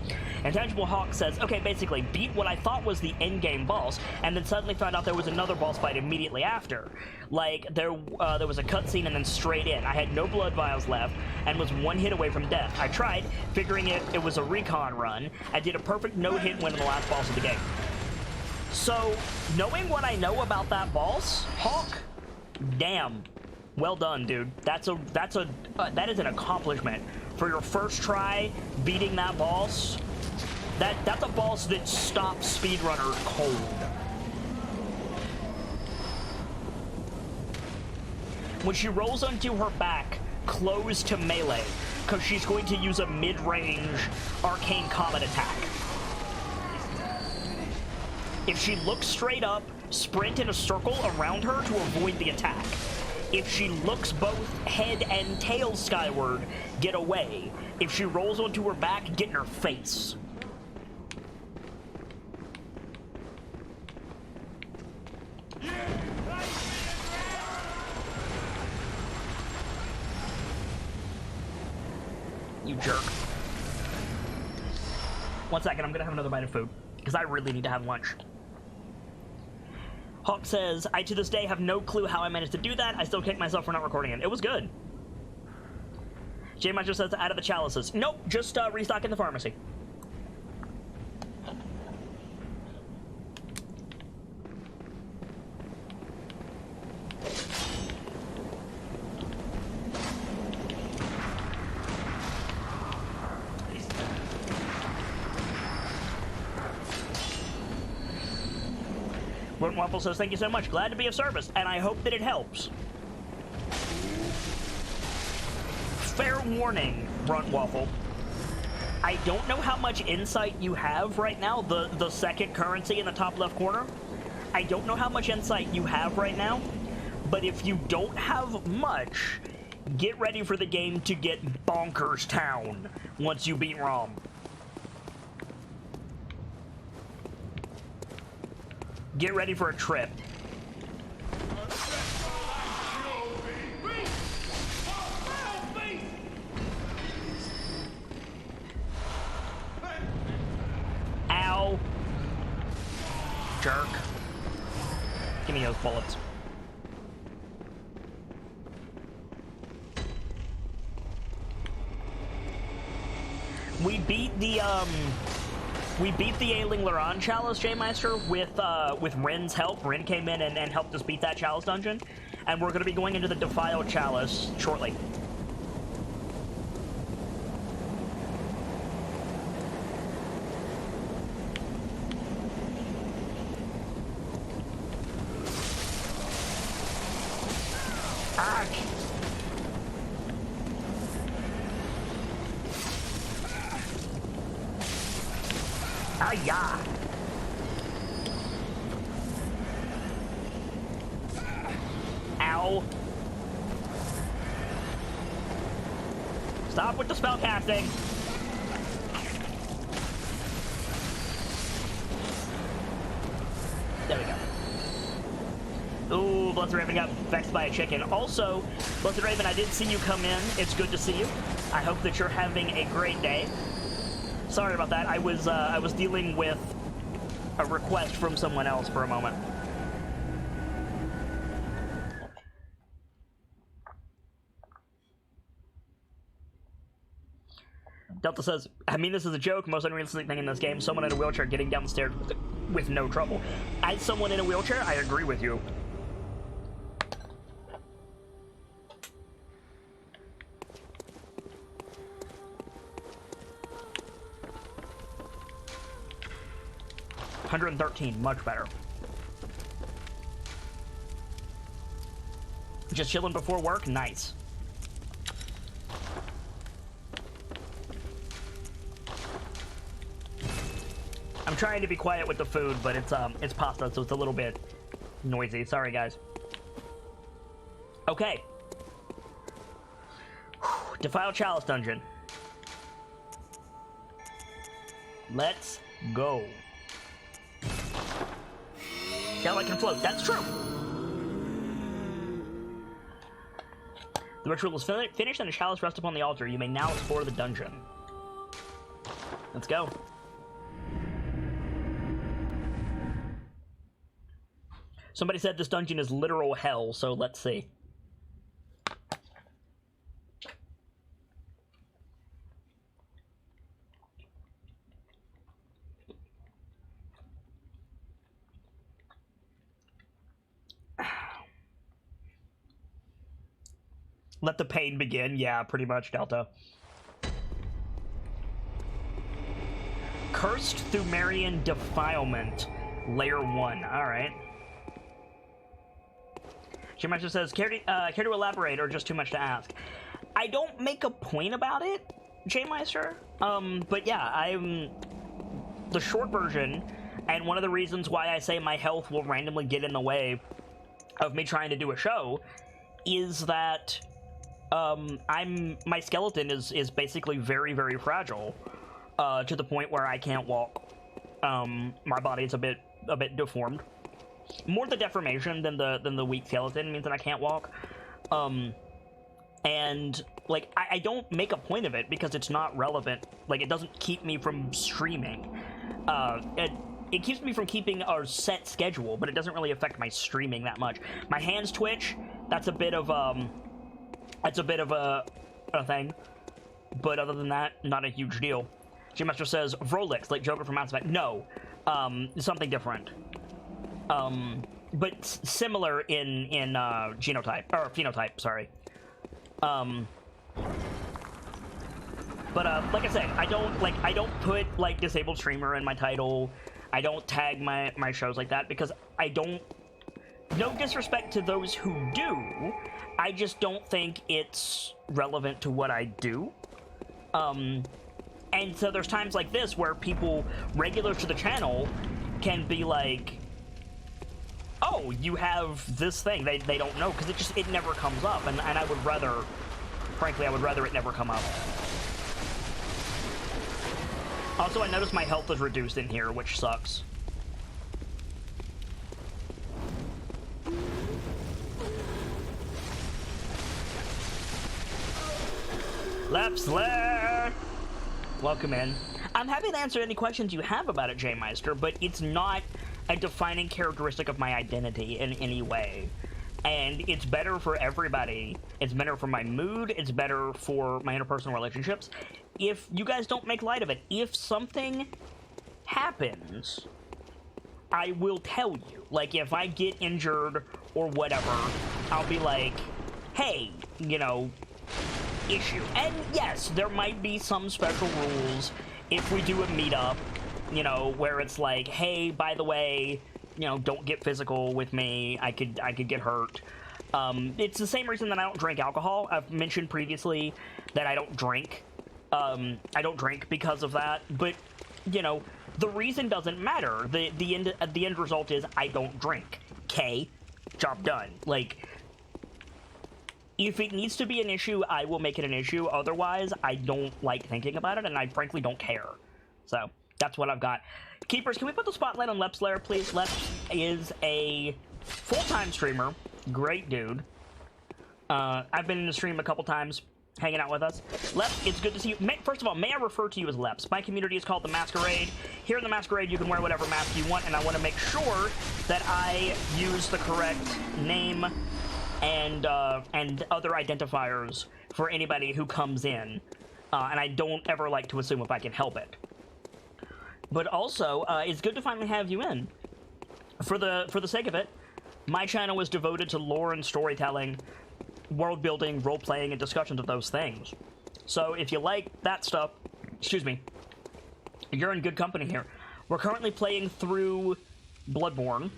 Intangible Hawk says, okay, basically, beat what I thought was the endgame boss, and then suddenly found out there was another boss fight immediately after. Like, there was a cutscene and then straight in. I had no blood vials left, and was 1 hit away from death. I tried, figuring it was a recon run. I did a perfect no-hit win in the last boss of the game. So, knowing what I know about that boss, Hawk, damn. Well done, dude. That is an accomplishment. For your first try beating that boss, that's a boss that stops speedrunners cold. When she rolls onto her back, close to melee, because she's going to use a mid-range arcane comet attack. If she looks straight up, sprint in a circle around her to avoid the attack. If she looks both head and tail skyward, get away. If she rolls onto her back, get in her face. You jerk. 1 second, I'm gonna have another bite of food, because I really need to have lunch. Hawk says, I to this day have no clue how I managed to do that. I still kick myself for not recording it. It was good. J Macho says, out of the chalices. Nope, just restock in the pharmacy. Brunt Waffle says, thank you so much. Glad to be of service, and I hope that it helps. Fair warning, Brunt Waffle. I don't know how much insight you have right now, the second currency in the top left corner. I don't know how much insight you have right now, but if you don't have much, get ready for the game to get bonkers town once you beat Rom. Get ready for a trip. Ow. Jerk. Give me those bullets. We beat the Ailing Loran Chalice, J-Meister, with Ren's help. Ren came in and helped us beat that Chalice dungeon, and we're going to be going into the Defiled Chalice shortly. Ark! Ah-ya! Ow. Stop with the spell casting. There we go. Ooh. Blessed Raven got vexed by a chicken. Also, Blessed Raven, I did see you come in. It's good to see you. I hope that you're having a great day. Sorry about that. I was dealing with a request from someone else for a moment. Delta says, I mean this is a joke, most unrealistic thing in this game, someone in a wheelchair getting down the stairs with no trouble. As someone in a wheelchair, I agree with you. $113, much better. Just chilling before work? Nice. I'm trying to be quiet with the food, but it's pasta, so it's a little bit noisy. Sorry, guys. Okay. Defiled Chalice Dungeon. Let's go. Gala can float. That's true. The ritual is finished and a chalice rests upon the altar. You may now explore the dungeon. Let's go. Somebody said this dungeon is literal hell, so let's see. Let the pain begin. Yeah, pretty much, Delta. Cursed Thumerian Defilement, Layer 1. Alright. J-Master says, care to elaborate or just too much to ask? I don't make a point about it, J-Meister. But yeah, I'm... The short version, and one of the reasons why I say my health will randomly get in the way of me trying to do a show, is that... my skeleton is basically very, very fragile, to the point where I can't walk. My body is a bit deformed. More the deformation than the weak skeleton means that I can't walk. And like I don't make a point of it because it's not relevant. Like it doesn't keep me from streaming. It keeps me from keeping a set schedule, but it doesn't really affect my streaming that much. My hands twitch. That's a bit of a thing, but other than that, not a huge deal. G-Master says, Vrolix, like Joker from Mass Effect. No, something different. But similar in genotype, or phenotype, sorry. But like I said, I don't put, like, disabled streamer in my title. I don't tag my shows like that because I don't... No disrespect to those who do, I just don't think it's relevant to what I do. And so there's times like this where people, regulars to the channel, can be like, oh, you have this thing. They don't know, because it never comes up, and I would rather, frankly, I would rather it never come up. Also, I noticed my health is reduced in here, which sucks. Lepsler! Welcome in. I'm happy to answer any questions you have about it, J-Meister, but it's not a defining characteristic of my identity in any way. And it's better for everybody. It's better for my mood. It's better for my interpersonal relationships. If you guys don't make light of it, if something happens, I will tell you. Like, if I get injured or whatever, I'll be like, hey, you know, issue. And yes, there might be some special rules if we do a meetup, you know, where it's like, hey, by the way, you know, don't get physical with me. I could get hurt. It's the same reason that I don't drink alcohol. I've mentioned previously that I don't drink. I don't drink because of that. But, you know, the reason doesn't matter. The end result is I don't drink. Okay, job done. Like, if it needs to be an issue, I will make it an issue. Otherwise, I don't like thinking about it, and I frankly don't care. So, that's what I've got. Keepers, can we put the spotlight on Lepslayer, please? Leps is a full-time streamer, great dude. I've been in the stream a couple times, hanging out with us. Leps, it's good to see you. First of all, may I refer to you as Leps? My community is called the Masquerade. Here in the Masquerade, you can wear whatever mask you want, and I want to make sure that I use the correct name and other identifiers for anybody who comes in. And I don't ever like to assume if I can help it. But also, it's good to finally have you in. For the sake of it, my channel is devoted to lore and storytelling, world building, role playing, and discussions of those things. So if you like that stuff, excuse me, you're in good company here. We're currently playing through Bloodborne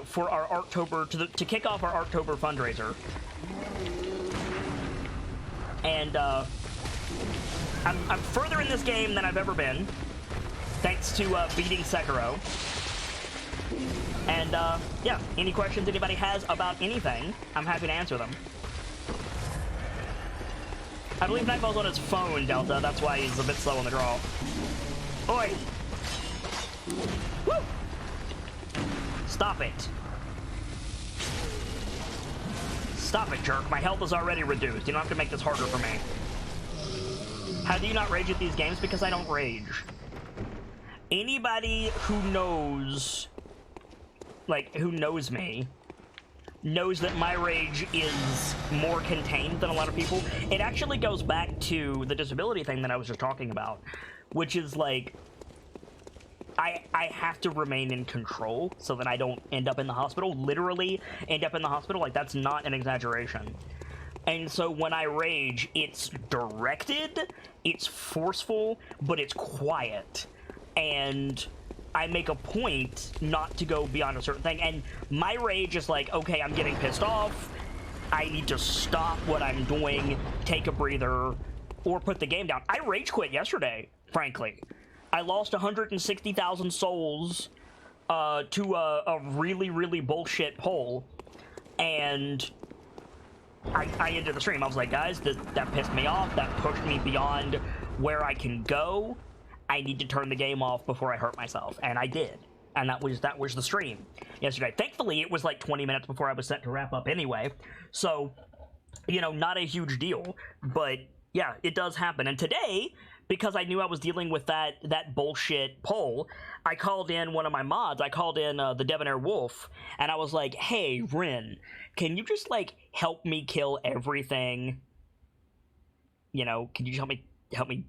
for our Arctober to kick off our Arctober fundraiser, and I'm further in this game than I've ever been, thanks to beating Sekiro. And, yeah, any questions anybody has about anything, I'm happy to answer them. I believe Nightfall's on his phone, Delta, that's why he's a bit slow on the draw. Oi! Woo! Stop it. Stop it, jerk. My health is already reduced. You don't have to make this harder for me. How do you not rage at these games? Because I don't rage. Anybody who knows... who knows me, knows that my rage is more contained than a lot of people. It actually goes back to the disability thing that I was just talking about, which is, I have to remain in control so that I don't end up in the hospital, literally end up in the hospital. That's not an exaggeration. And so when I rage, it's directed, it's forceful, but it's quiet. And I make a point not to go beyond a certain thing, and my rage is okay, I'm getting pissed off, I need to stop what I'm doing, take a breather, or put the game down. I rage quit yesterday, frankly. I lost 160,000 souls to a really, really bullshit poll, and I ended the stream. I was like, guys, that pissed me off, that pushed me beyond where I can go. I need to turn the game off before I hurt myself, and I did, and that was the stream yesterday. Thankfully, it was 20 minutes before I was set to wrap up anyway, so not a huge deal. But yeah, it does happen. And today, because I knew I was dealing with that bullshit poll, I called in one of my mods. I called in the Debonair Wolf, and I was like, "Hey, Rin, can you just help me kill everything? Can you help me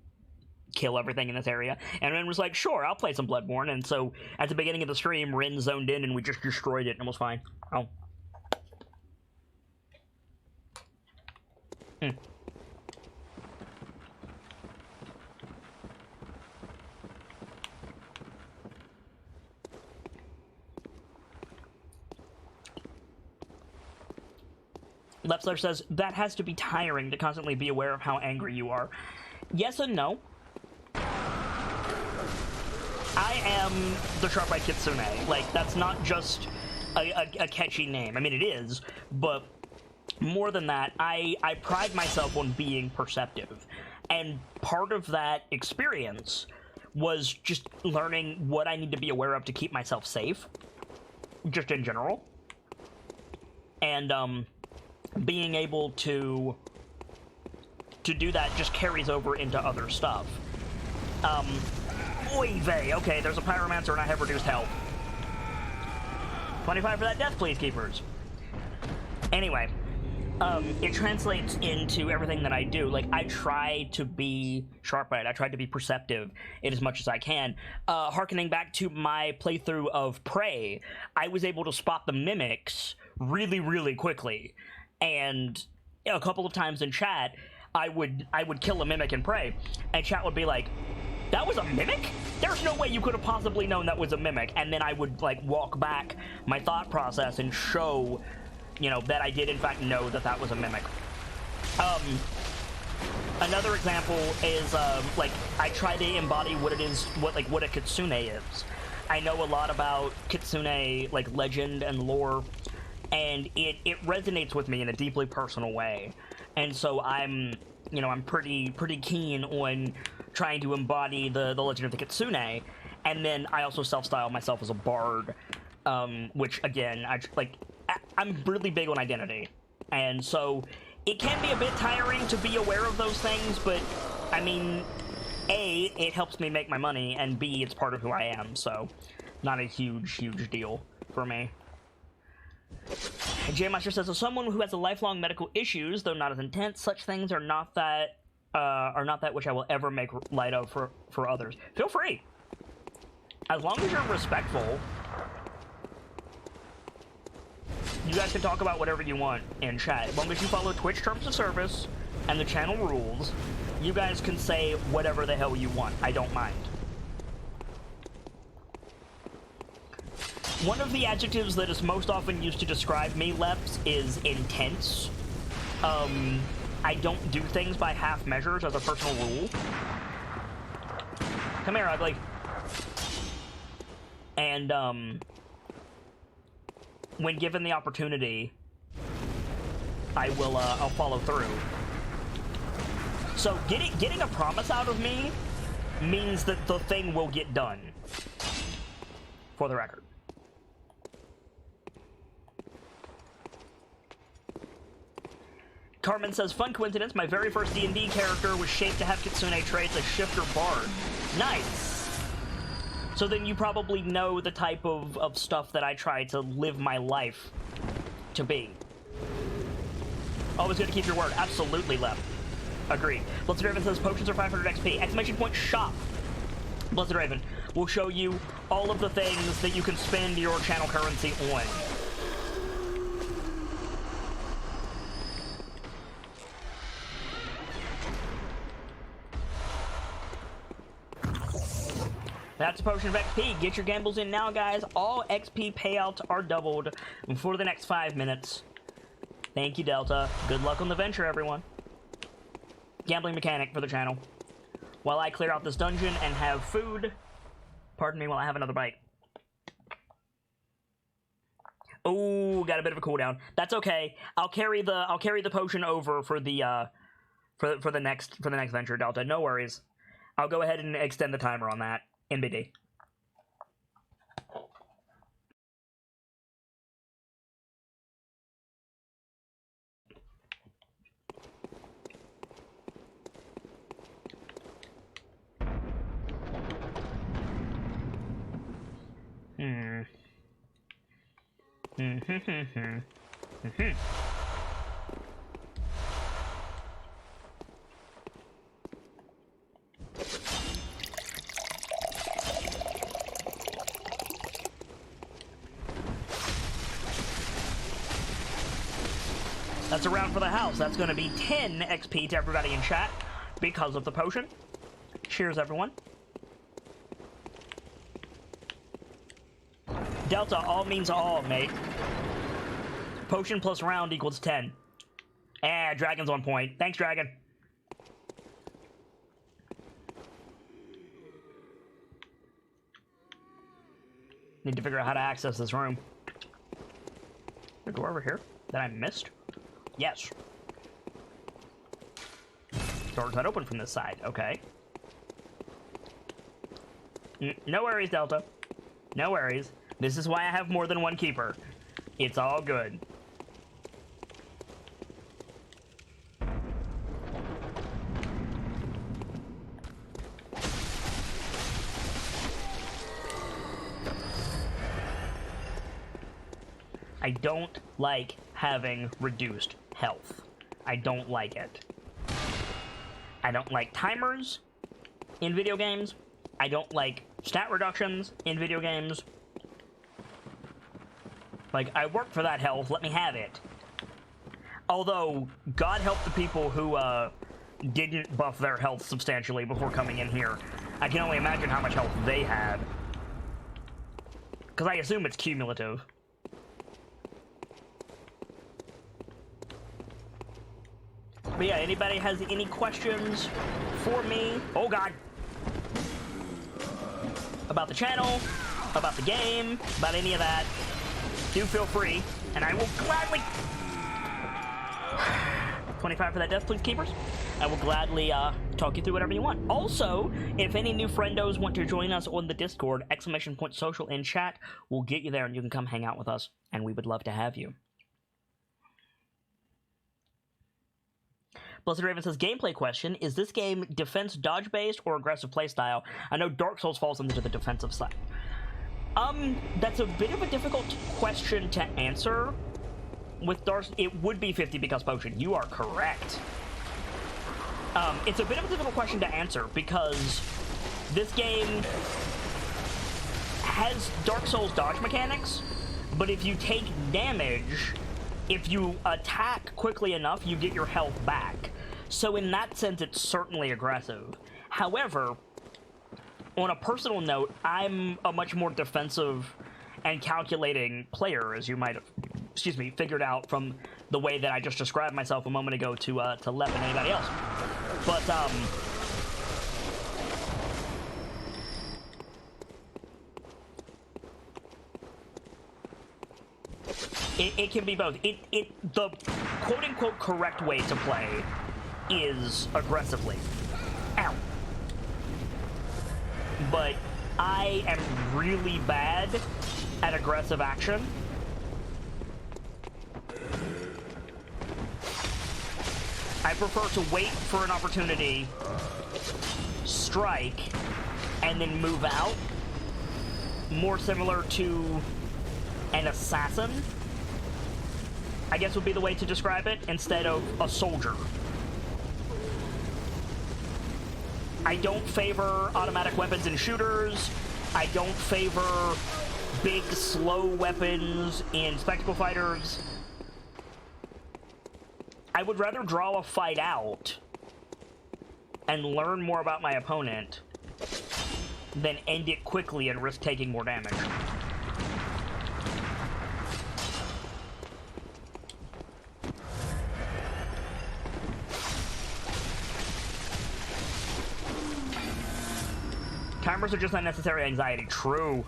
kill everything in this area?" And Rin was like, "Sure, I'll play some Bloodborne." And so at the beginning of the stream, Rin zoned in and we just destroyed it and it was fine. Oh. Lepsler says, that has to be tiring to constantly be aware of how angry you are. Yes and no. I am the Sharp-Eyed Kitsune. That's not just a catchy name. I mean, it is, but more than that, I pride myself on being perceptive. And part of that experience was just learning what I need to be aware of to keep myself safe, just in general. And, being able to do that just carries over into other stuff. Oy vey. Okay, there's a pyromancer and I have reduced health. 25 for that death, please, keepers. Anyway, it translates into everything that I do. I try to be sharp-eyed. I try to be perceptive in as much as I can. Harkening back to my playthrough of Prey, I was able to spot the mimics really, really quickly. And a couple of times in chat, I would kill a mimic in Prey, and chat would be like, "That was a mimic? There's no way you could have possibly known that was a mimic." And then I would walk back my thought process and show, that I did in fact know that was a mimic. Another example is I try to embody what it is, what a kitsune is. I know a lot about kitsune legend and lore, and it resonates with me in a deeply personal way. And so I'm pretty keen on trying to embody the legend of the kitsune. And then I also self-style myself as a bard, which again, I'm really big on identity, and so it can be a bit tiring to be aware of those things, but I mean, A, it helps me make my money, and B, it's part of who I am, so not a huge deal for me. J Master says, as someone who has a lifelong medical issues, though not as intense, such things are not that which I will ever make light of for others. Feel free. As long as you're respectful, you guys can talk about whatever you want in chat. As long as you follow Twitch terms of service and the channel rules, you guys can say whatever the hell you want. I don't mind. One of the adjectives that is most often used to describe me, Leps, is intense. I don't do things by half measures as a personal rule. Come here, ugly. And, when given the opportunity, I will, I'll follow through. So, getting a promise out of me means that the thing will get done. For the record. Carmen says, fun coincidence, my very first D&D character was shaped to have Kitsune traits as Shifter Bard. Nice! So then you probably know the type of stuff that I try to live my life to be. Always good to keep your word. Absolutely, Left. Agreed. Blessed Raven says, potions are 500 XP. Exclamation point shop. Blessed Raven will show you all of the things that you can spend your channel currency on. That's a potion of XP. Get your gambles in now, guys. All XP payouts are doubled for the next 5 minutes. Thank you, Delta. Good luck on the venture, everyone. Gambling mechanic for the channel. While I clear out this dungeon and have food. Pardon me while I have another bite. Oh, got a bit of a cooldown. That's okay. I'll carry the potion over for the for the next venture, Delta. No worries. I'll go ahead and extend the timer on that. NBD. That's a round for the house. That's going to be 10 XP to everybody in chat because of the potion. Cheers, everyone. Delta, all means all, mate. Potion plus round equals 10. Dragon's on point. Thanks, Dragon. Need to figure out how to access this room. Is there a door over here that I missed? Yes. Door's not open from this side. Okay. No worries, Delta. No worries. This is why I have more than one keeper. It's all good. I don't like having reduced health. I don't like it. I don't like timers in video games. I don't like stat reductions in video games. Like, I work for that health, let me have it. Although, God help the people who, didn't buff their health substantially before coming in here. I can only imagine how much health they had. Because I assume it's cumulative. But yeah, anybody has any questions for me? Oh god! About the channel, about the game, about any of that, do feel free, and I will gladly... 25 for that death, please, keepers. I will gladly talk you through whatever you want. Also, if any new friendos want to join us on the Discord, !social in chat will get you there, and you can come hang out with us, and we would love to have you. Blessed Raven says, gameplay question, is this game defense dodge-based or aggressive playstyle? I know Dark Souls falls into the defensive side. That's a bit of a difficult question to answer. With Dark, it would be 50 because potion. You are correct. It's a bit of a difficult question to answer because this game has Dark Souls dodge mechanics, but if you take damage, if you attack quickly enough, you get your health back. So in that sense, it's certainly aggressive. However, on a personal note, I'm a much more defensive and calculating player, as you might have, figured out from the way that I just described myself a moment ago to Lep and anybody else. But, it can be both. The quote-unquote correct way to play is aggressively. Ow. But I am really bad at aggressive action. I prefer to wait for an opportunity, strike, and then move out. More similar to an assassin, I guess would be the way to describe it, instead of a soldier. I don't favor automatic weapons in shooters. I don't favor big, slow weapons in spectacle fighters. I would rather draw a fight out and learn more about my opponent than end it quickly and risk taking more damage. Timers are just unnecessary anxiety. True.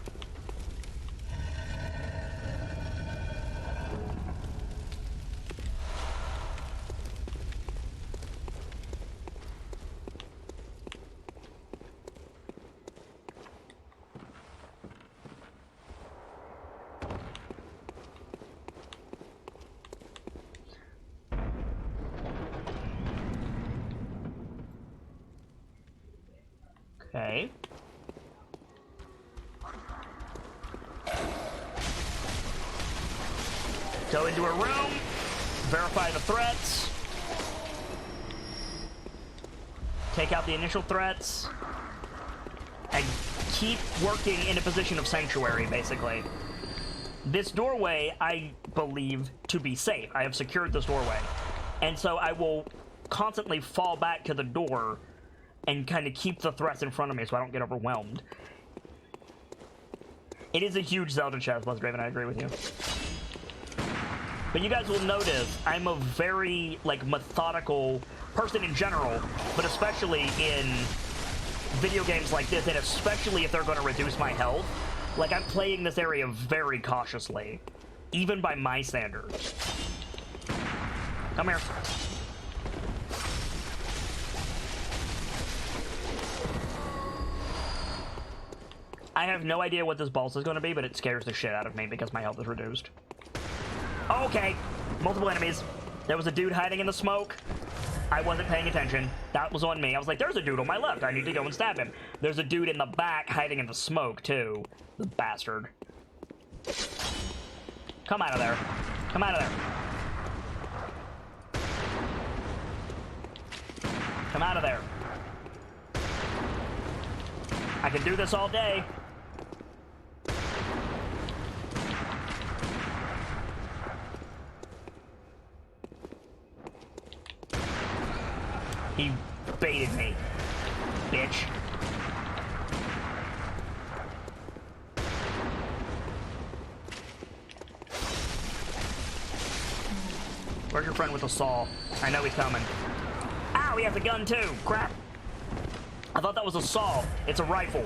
Okay. Go into a room, verify the threats, take out the initial threats, and keep working in a position of sanctuary, basically. This doorway, I believe to be safe. I have secured this doorway. And so I will constantly fall back to the door and kind of keep the threats in front of me so I don't get overwhelmed. It is a huge Zelda chest, Blessed Raven, I agree with you. But you guys will notice I'm a very, like, methodical person in general, but especially in video games like this, and especially if they're going to reduce my health. Like, I'm playing this area very cautiously, even by my standards. Come here. I have no idea what this boss is going to be, but it scares the shit out of me because my health is reduced. Okay, multiple enemies. There was a dude hiding in the smoke. I wasn't paying attention. That was on me. I was like, there's a dude on my left. I need to go and stab him. There's a dude in the back hiding in the smoke, too. The bastard. Come out of there. Come out of there. Come out of there. I can do this all day. He baited me, bitch. Where's your friend with the saw? I know he's coming. Ow, he has a gun too. Crap. I thought that was a saw. It's a rifle.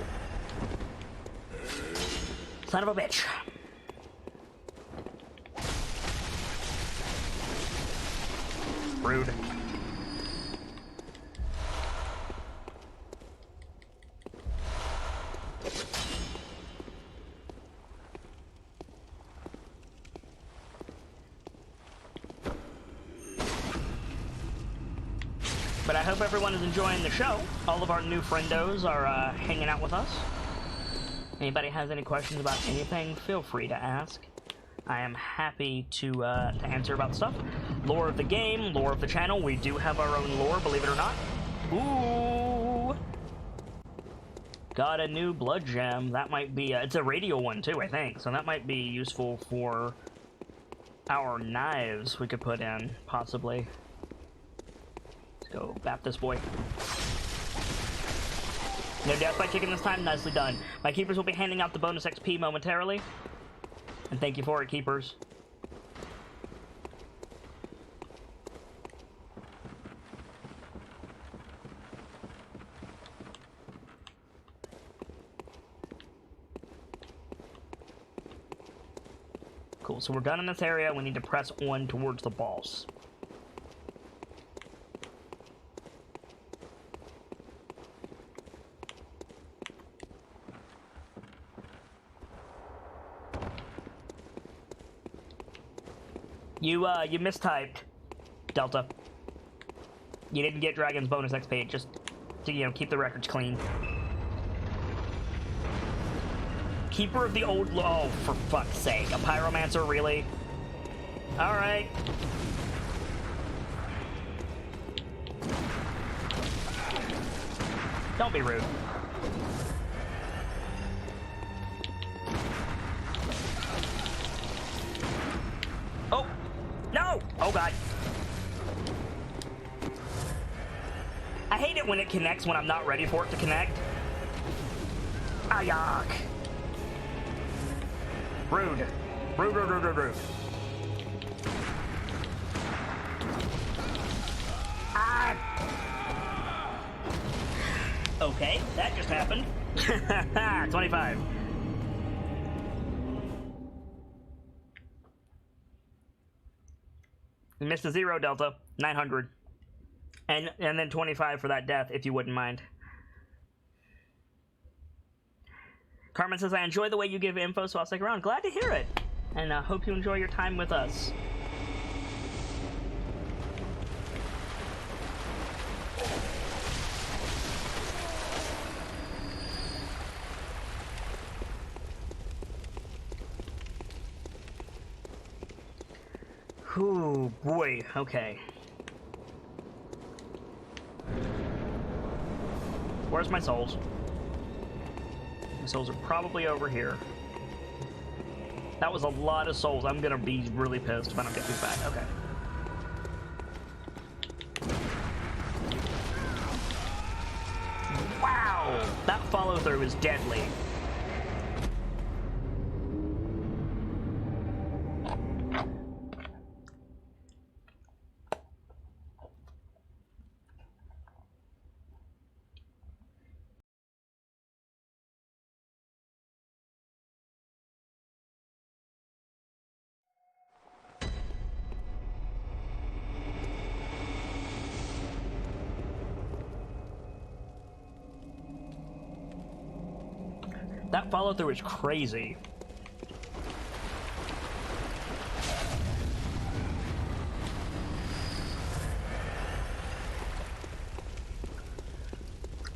Son of a bitch. Rude. But I hope everyone is enjoying the show. All of our new friendos are hanging out with us. Anybody has any questions about anything, feel free to ask. I am happy to answer about stuff. Lore of the game, lore of the channel. We do have our own lore, believe it or not. Ooh! Got a new blood gem. That might be... it's a radial one, too, I think. So that might be useful for our knives we could put in, possibly. Let's go bap this boy. No death by chicken this time. Nicely done. My keepers will be handing out the bonus XP momentarily. And thank you for it, keepers. Cool, so we're done in this area. We need to press on towards the boss. You mistyped, Delta. You didn't get Dragon's bonus XP, just to, you know, keep the records clean. Keeper of the old... Oh, for fuck's sake. A pyromancer, really? Alright. Don't be rude. Oh! No! Oh, God. I hate it when it connects when I'm not ready for it to connect. Ayak! Rude. Rude, rude, rude, rude, rude. Ah! Okay, that just happened. 25. You missed a 0, Delta. 900. And then 25 for that death, if you wouldn't mind. Carmen says, I enjoy the way you give info, so I'll stick around. Glad to hear it. And hope you enjoy your time with us. Ooh, boy. Okay. Where's my souls? My souls are probably over here. That was a lot of souls. I'm gonna be really pissed if I don't get these back. Okay. Wow! That follow-through is deadly. That follow-through is crazy.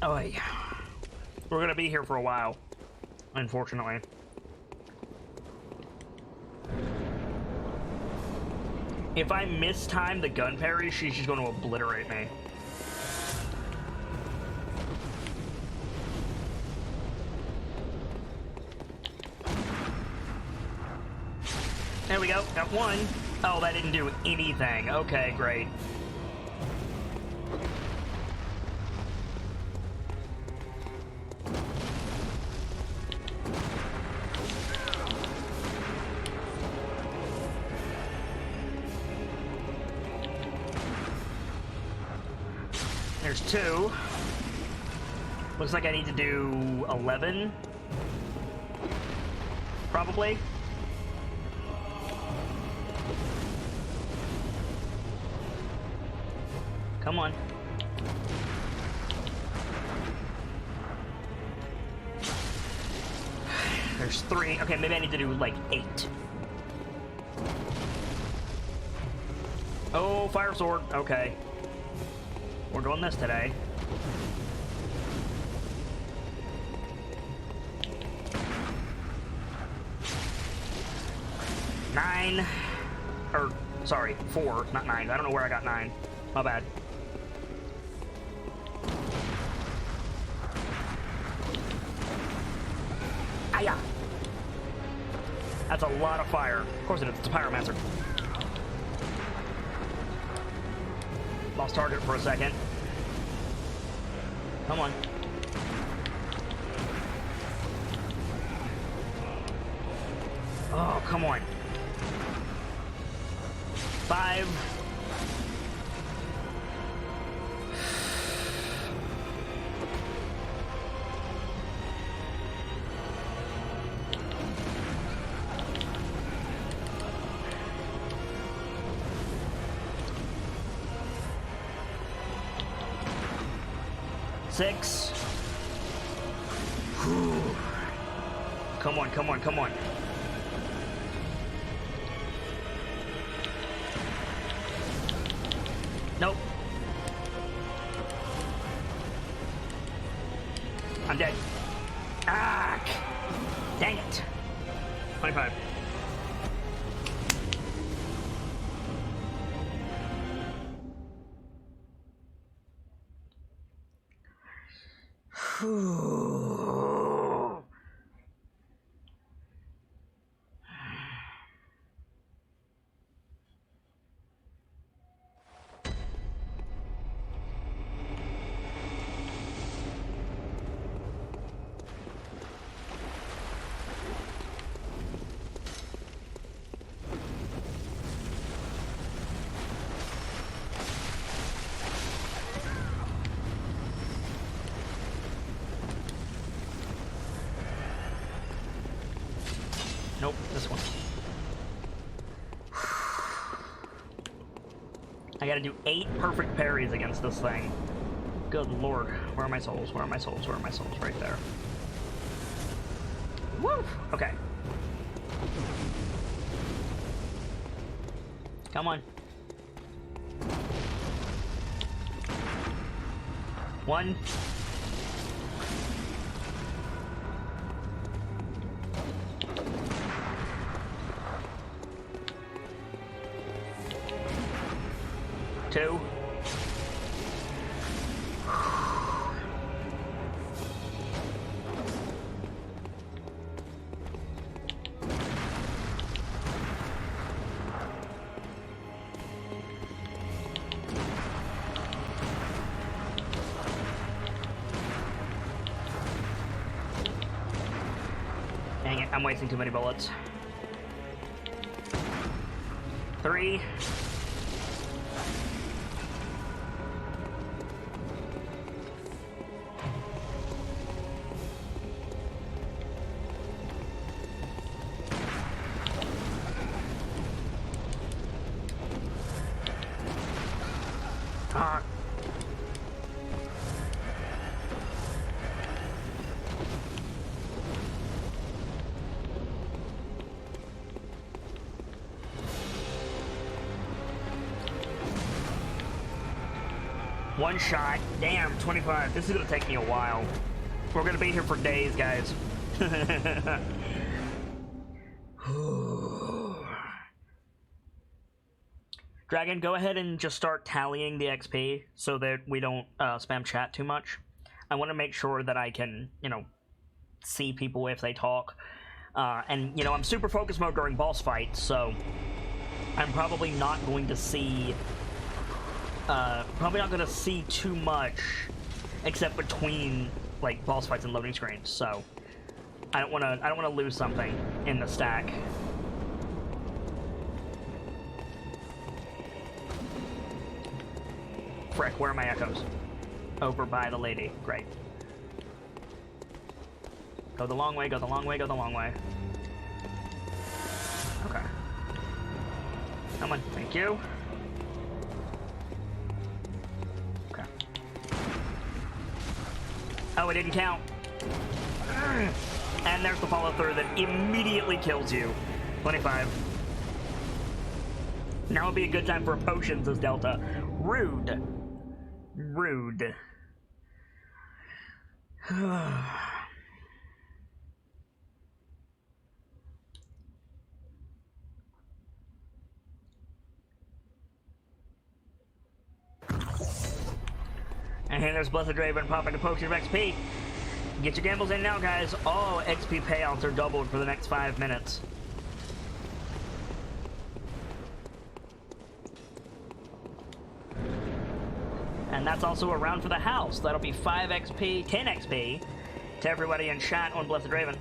Oh, yeah. We're gonna be here for a while, unfortunately. If I mistime the gun parry, she's just gonna obliterate me. There we go, got one. Oh, that didn't do anything. Okay, great. There's 2. Looks like I need to do 11. Probably. Come on. There's 3. Okay, maybe I need to do like 8. Oh, fire sword. Okay. We're doing this today. Nine. Or, sorry, 4, not 9. I don't know where I got 9. My bad. Aya! That's a lot of fire. Of course it is. It's a pyromancer. Lost target for a second. Come on. Oh, come on. 5. Six. Whew. Come on, come on, come on. Nope. I'm dead. Ah! Dang it. 25. Nope, this one. I gotta do 8 perfect parries against this thing. Good lord. Where are my souls? Where are my souls? Where are my souls? Right there. Woo! Okay. Come on. 1. 2. Dang it, I'm wasting too many bullets. 3. Ah. One shot. Damn, 25. This is gonna take me a while. We're gonna be here for days, guys. Dragon, go ahead and just start tallying the XP so that we don't spam chat too much. I want to make sure that I can, you know, see people if they talk. And, you know, I'm super focus mode during boss fights, so I'm probably not going to see... probably not going to see too much except between, like, boss fights and loading screens, so... I don't want to lose something in the stack. Frick, where are my echoes? Over by the lady. Great. Go the long way, go the long way, go the long way. Okay. Come on, thank you. Okay. Oh, it didn't count. And there's the follow through that immediately kills you. 25. Now would be a good time for a potion, says Delta. Rude. Rude. And here there's Blessed Raven popping a potion of XP. Get your gambles in now, guys. All XP payouts are doubled for the next 5 minutes. And that's also a round for the house. That'll be 5 XP, 10 XP to everybody in chat on Blessed Raven.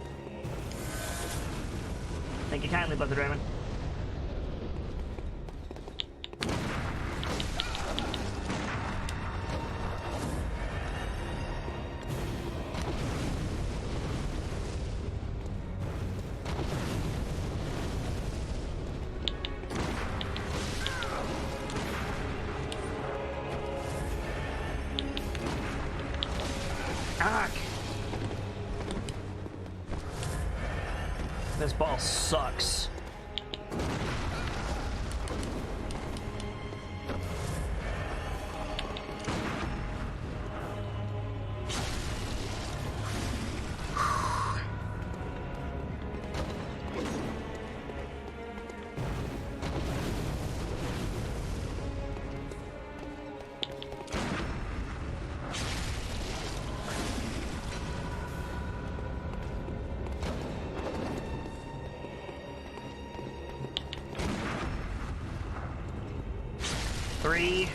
Thank you kindly, Blessed Raven. This ball sucks. Three.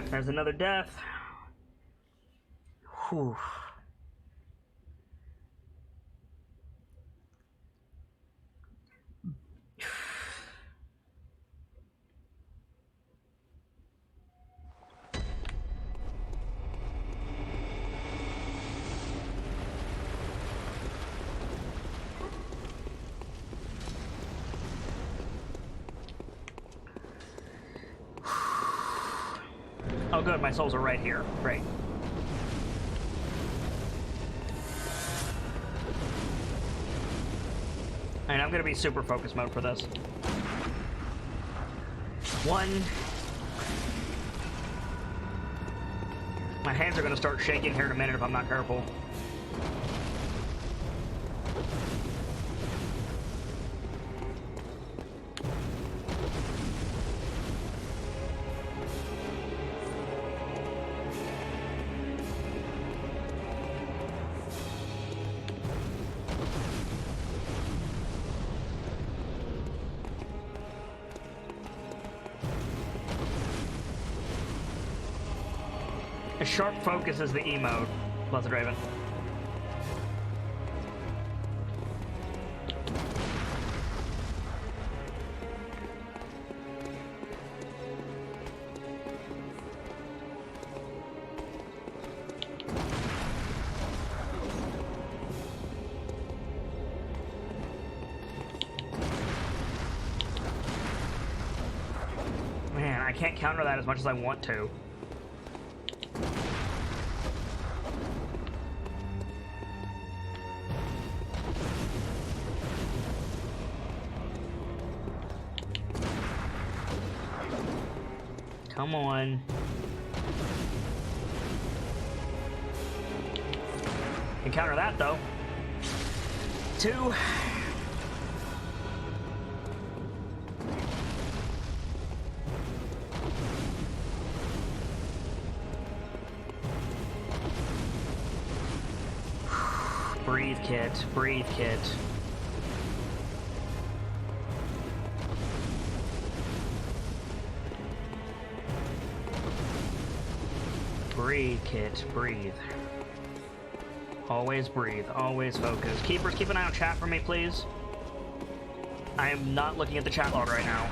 There's another death. Whew. Oh good, my souls are right here. Great. And I'm gonna be super focus mode for this. One. My hands are gonna start shaking here in a minute if I'm not careful. A sharp focus is the E mode, Blessed Raven. Man, I can't counter that as much as I want to. Come on. Can counter that though. 2. Breathe, kit. Breathe, kit. Breathe, kit. Breathe. Always breathe. Always focus. Keepers, keep an eye on chat for me, please. I am not looking at the chat log right now.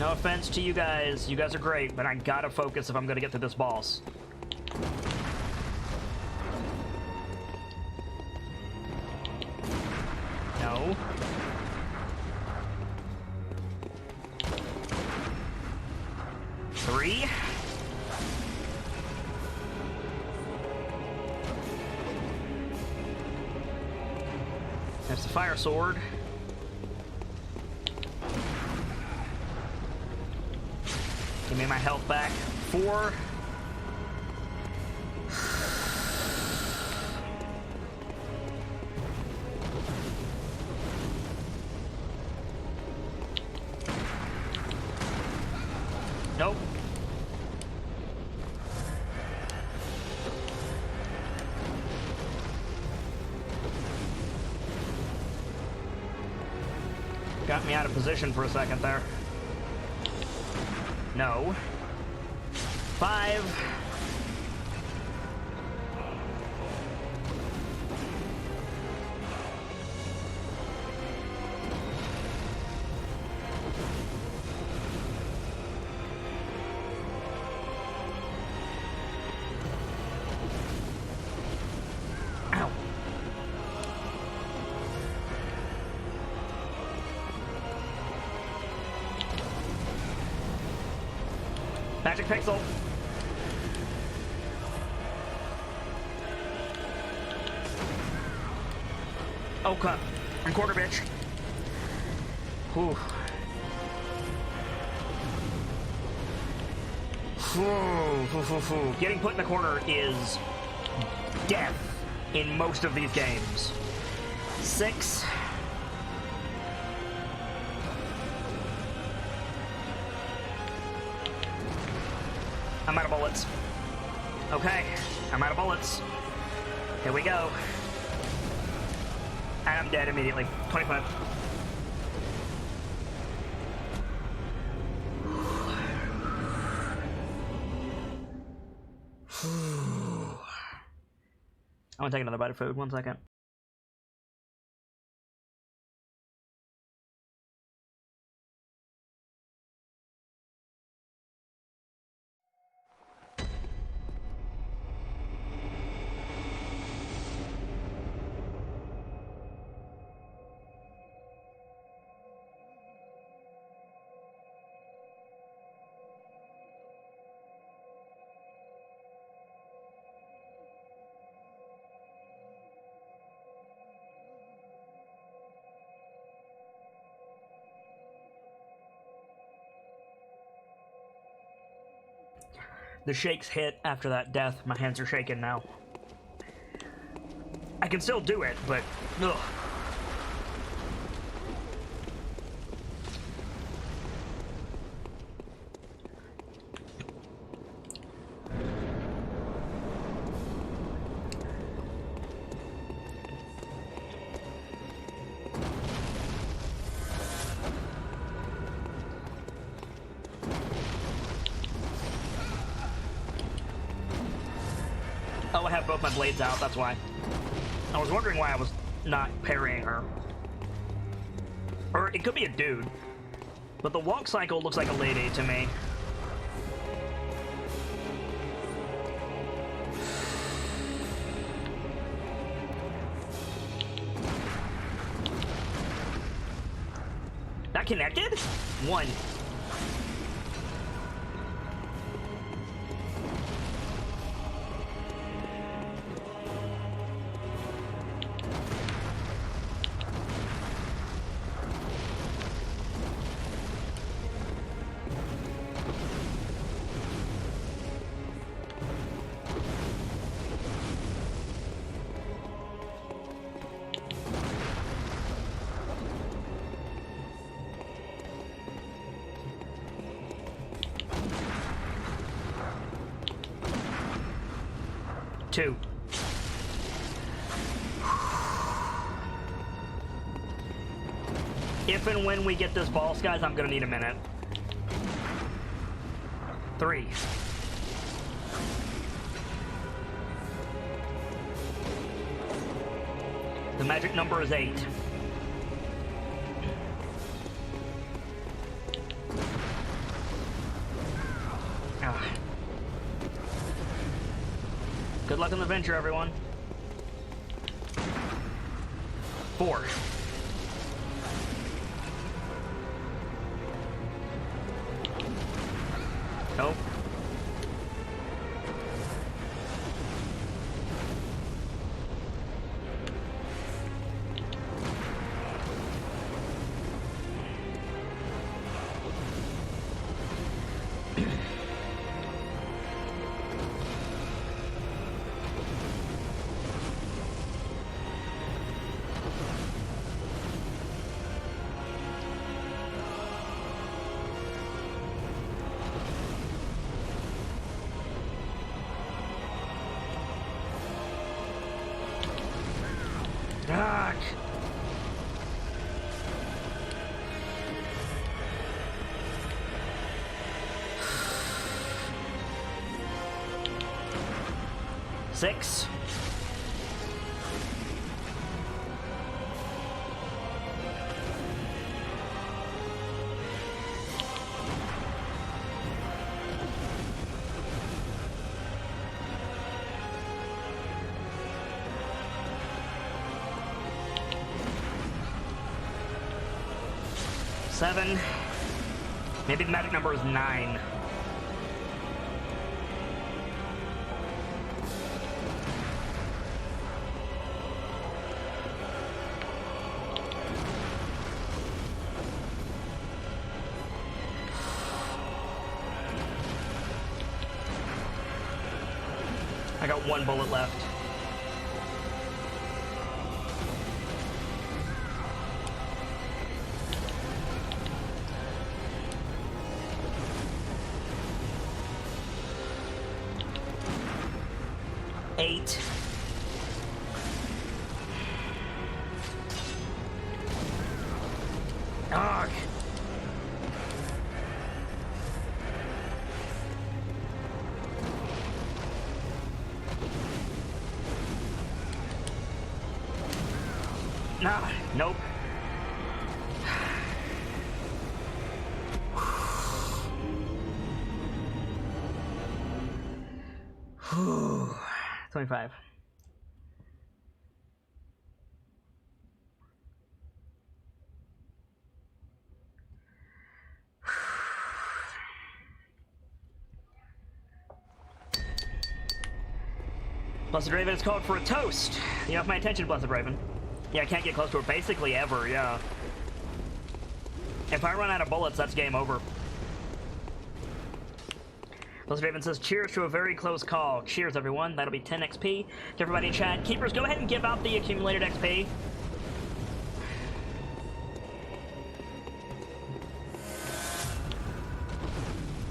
No offense to you guys. You guys are great, but I gotta focus if I'm gonna get through this boss. No. Three. There's the fire sword. Give me my health back. 4. Nope. Got me out of position for a second there. No. 5. Ow. Magic pixel. Oh, crap. I'm quarter bitch. Whew. Getting put in the corner is death in most of these games. 6. I'm out of bullets. Okay, I'm out of bullets. Here we go. And I'm dead immediately. 25. I'm gonna take another bite of food. 1 second. The shakes hit after that death. My hands are shaking now. I can still do it, but ugh. Oh, I have both my blades out, that's why. I was wondering why I was not parrying her. Or it could be a dude. But the walk cycle looks like a lady to me. That connected? 1. Two. If and when we get this boss, guys, I'm gonna need a minute. 3. The magic number is 8. luck on the venture, everyone. 4. Nope. Fuck. Six. Seven. Maybe the magic number is 9. I got 1 bullet left. Eight. Ugh. Nah, nope. Whew. 25. Blessed Raven is called for a toast. You have my attention, Blessed Raven. Yeah, I can't get close to her basically ever, yeah. If I run out of bullets, that's game over. Blessed Raven says, cheers to a very close call. Cheers, everyone. That'll be 10 XP. To everybody in chat, Keepers, go ahead and give out the accumulated XP.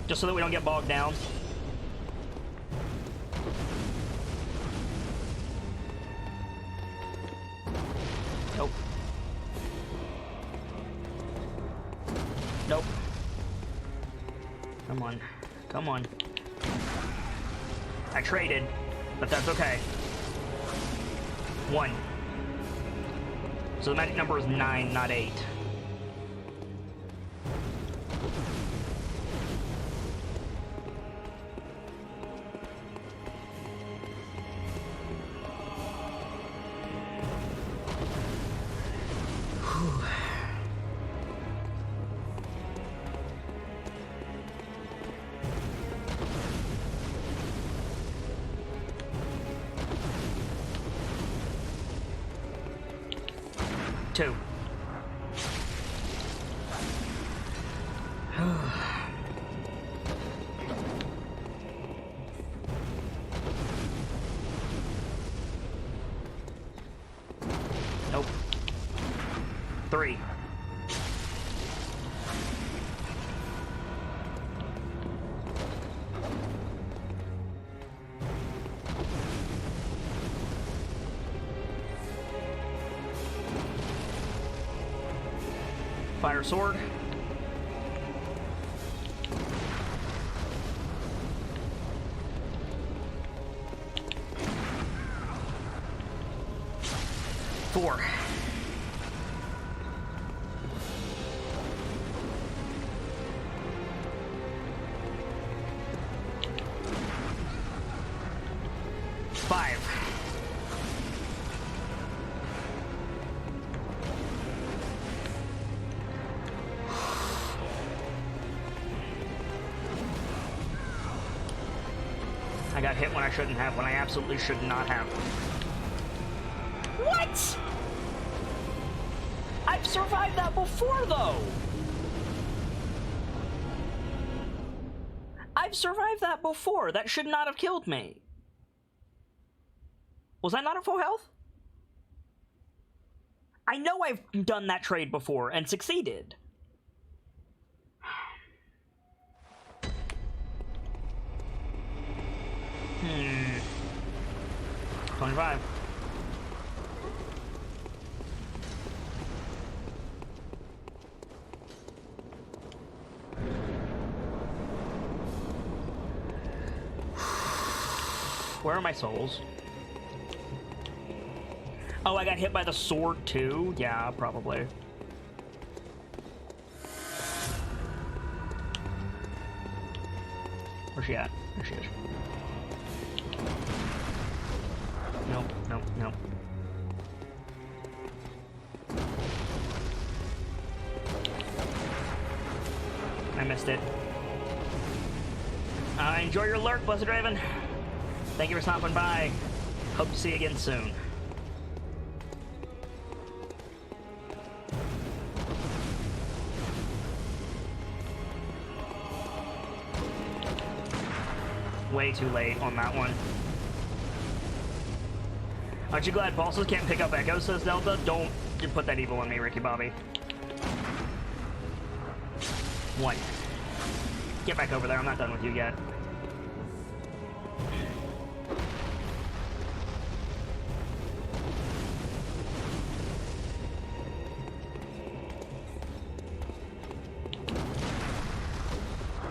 Just so that we don't get bogged down. Nope. Nope. Come on. Come on. I traded, but that's okay. 1. So the magic number is 9, not 8. Two. Nope. 3. Fire sword. Four. 5. I got hit when I shouldn't have, when I absolutely should not have. What? I've survived that before, though. I've survived that before. That should not have killed me. Was I not at full health? I know I've done that trade before and succeeded. 25. Where are my souls? Oh, I got hit by the sword too? Yeah, probably. Where's she at? There she is. Nope, nope, nope. I missed it. Enjoy your lurk, Blessed Raven. Thank you for stopping by. Hope to see you again soon. Way too late on that one. Aren't you glad bosses can't pick up echoes, says Delta? Don't put that evil on me, Ricky Bobby. 1. Get back over there, I'm not done with you yet.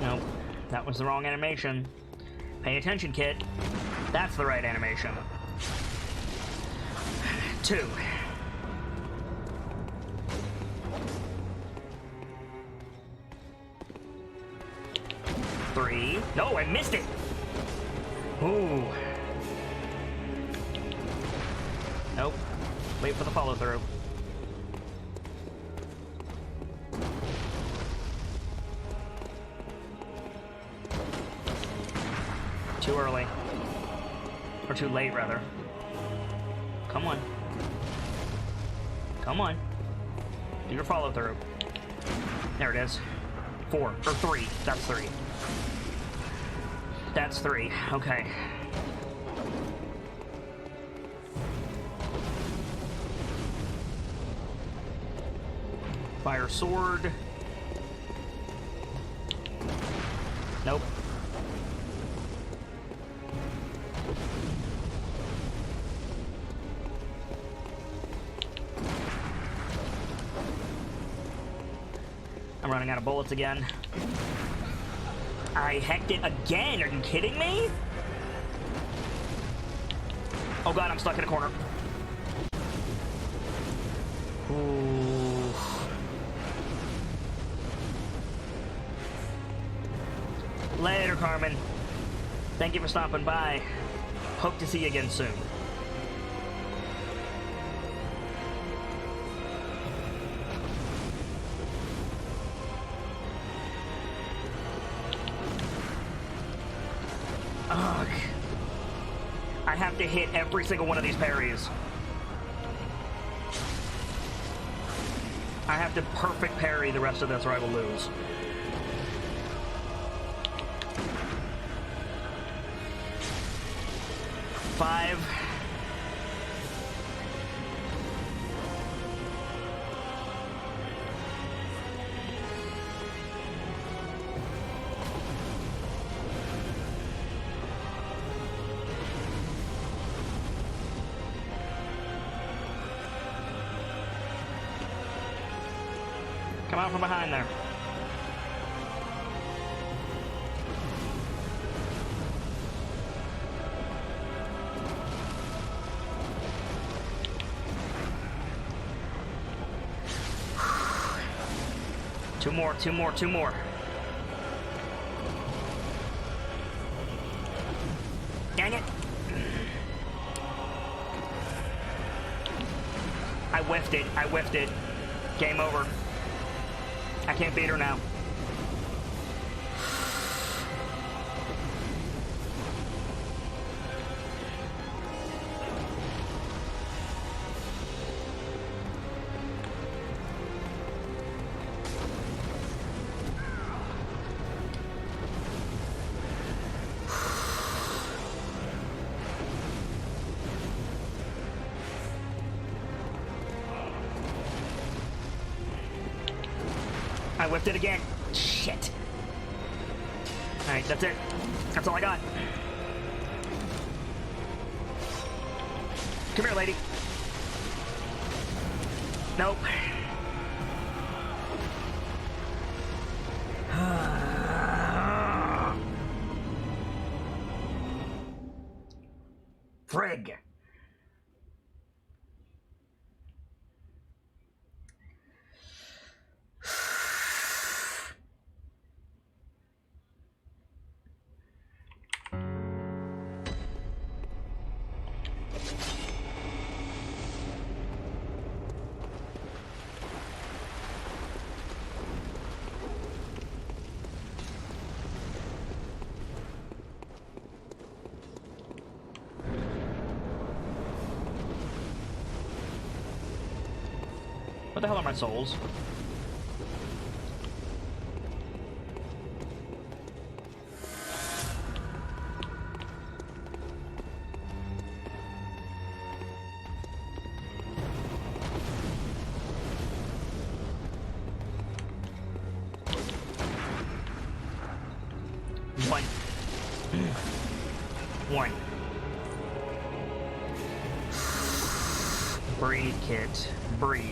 Nope, that was the wrong animation. Pay attention, kid. That's the right animation. 2. Three. No, I missed it. Ooh. Nope. Wait for the follow through. Too early. Or too late, rather. Come on. Come on. Do your follow through. There it is. 4. Or 3. That's 3. That's 3. Okay. Fire sword. Nope. I'm running out of bullets again. I hecked it again. Are you kidding me? Oh god, I'm stuck in a corner. Ooh. Later, Carmen. Thank you for stopping by. Hope to see you again soon. Ugh. I have to hit every single one of these parries. I have to perfect parry the rest of this or I will lose. Five. Come out from behind there. Two more, two more, two more. Dang it. whiffed it. I whiffed it. Game over. I can't beat her now. I whipped it again. Shit. Alright, that's it. That's all I got. Come here, lady. Nope. Frig. What the hell are my souls? One. One. Breathe, kid. Breathe.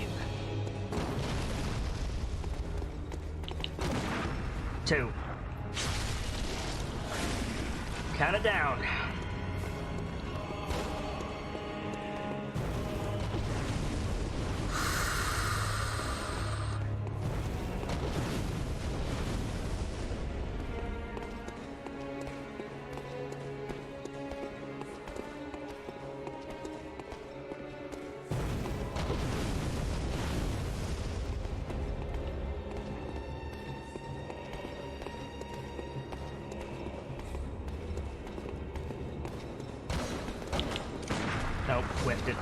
2. Count it down. Nope, whiffed it.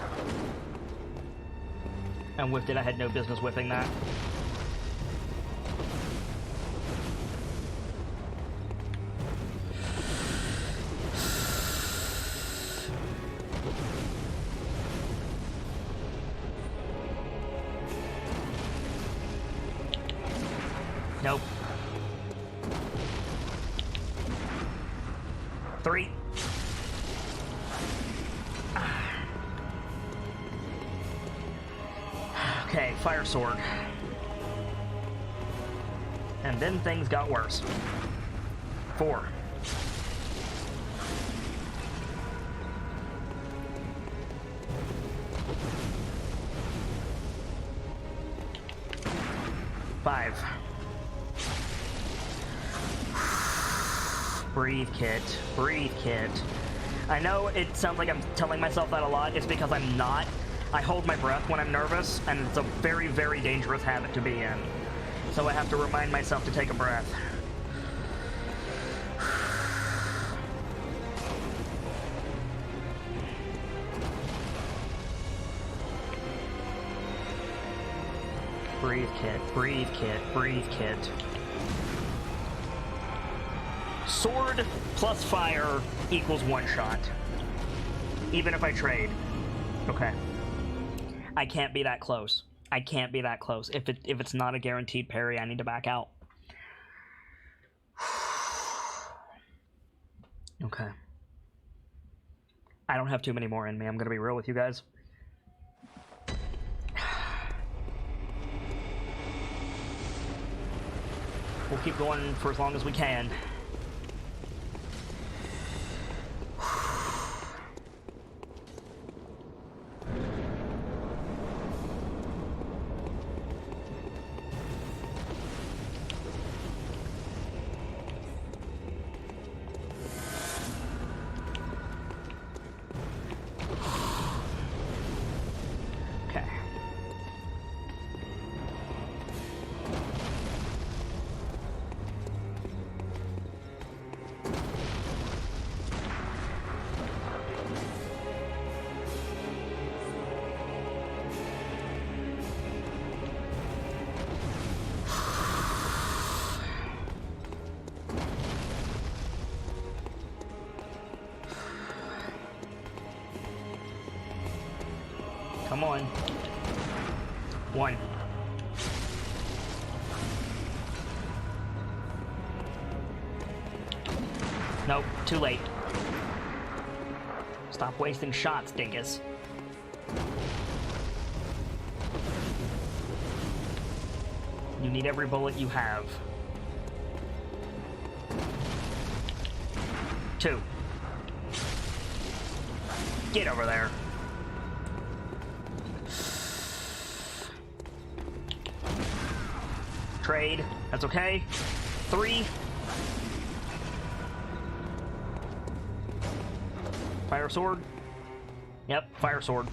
And whiffed it, I had no business whiffing that. Nope. 3. Okay, fire sword. And then things got worse. 4. 5. Breathe, kid. Breathe, kid. I know it sounds like I'm telling myself that a lot. It's because I'm not. I hold my breath when I'm nervous, and it's a very, very dangerous habit to be in. So I have to remind myself to take a breath. Breathe, kid. Breathe, kid. Breathe, kid. Sword plus fire equals 1 shot. Even if I trade. Okay. I can't be that close. I can't be that close. If it's not a guaranteed parry, I need to back out. Okay. I don't have too many more in me. I'm gonna be real with you guys. We'll keep going for as long as we can. Come on. 1. Nope, too late. Stop wasting shots, dingus. You need every bullet you have. 2. Get over there. Trade. That's okay. 3. Fire sword. Yep, fire sword.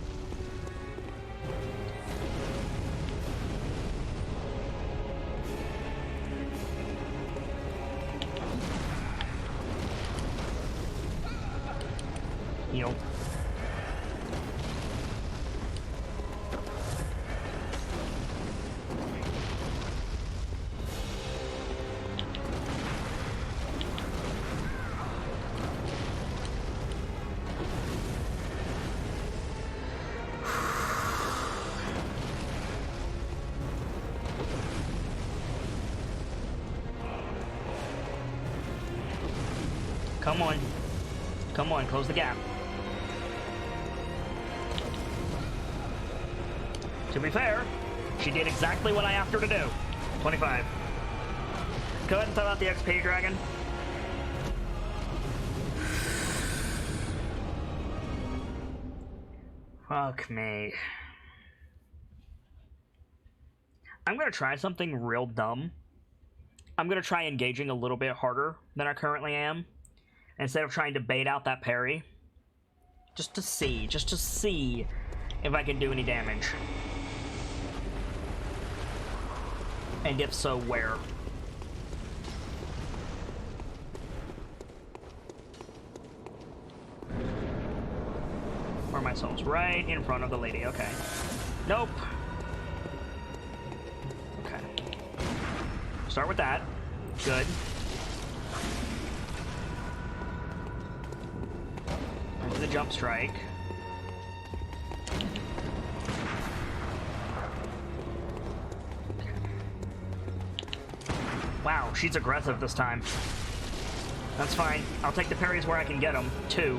Heal. Come on. Come on, close the gap. To be fair, she did exactly what I asked her to do. 25. Go ahead and throw out the XP, dragon. Fuck me. I'm gonna try something real dumb. I'm gonna try engaging a little bit harder than I currently am, instead of trying to bait out that parry. Just to see if I can do any damage. And if so, where? Where are my souls? Right in front of the lady, okay. Nope. Okay. Start with that. Good. Do the jump strike. Wow, she's aggressive this time. That's fine. I'll take the parries where I can get them. 2.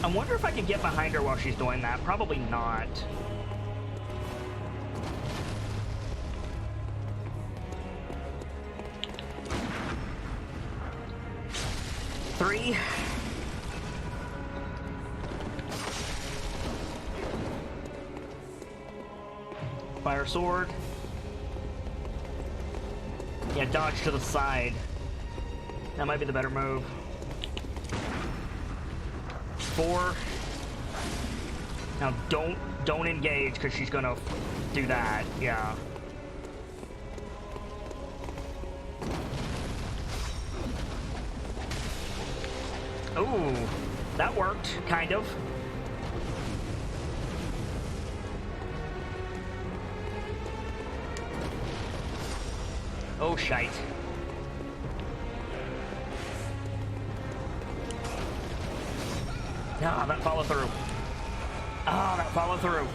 I wonder if I can get behind her while she's doing that. Probably not. Three. Fire sword. Yeah, dodge to the side. That might be the better move. 4. Now don't engage because she's gonna do that. Yeah. Ooh, that worked, kind of. Oh, shite. Ah, that follow through. Ah, that follow through.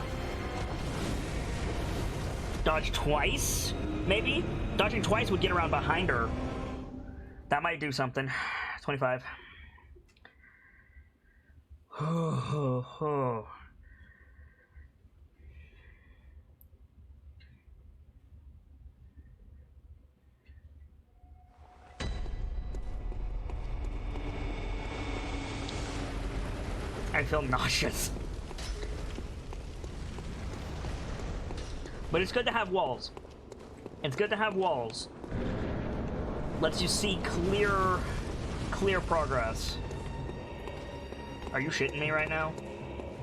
Dodge twice, maybe? Dodging twice would get around behind her. That might do something. 25. I feel nauseous. But it's good to have walls. It's good to have walls. Lets you see clear progress. Are you shitting me right now?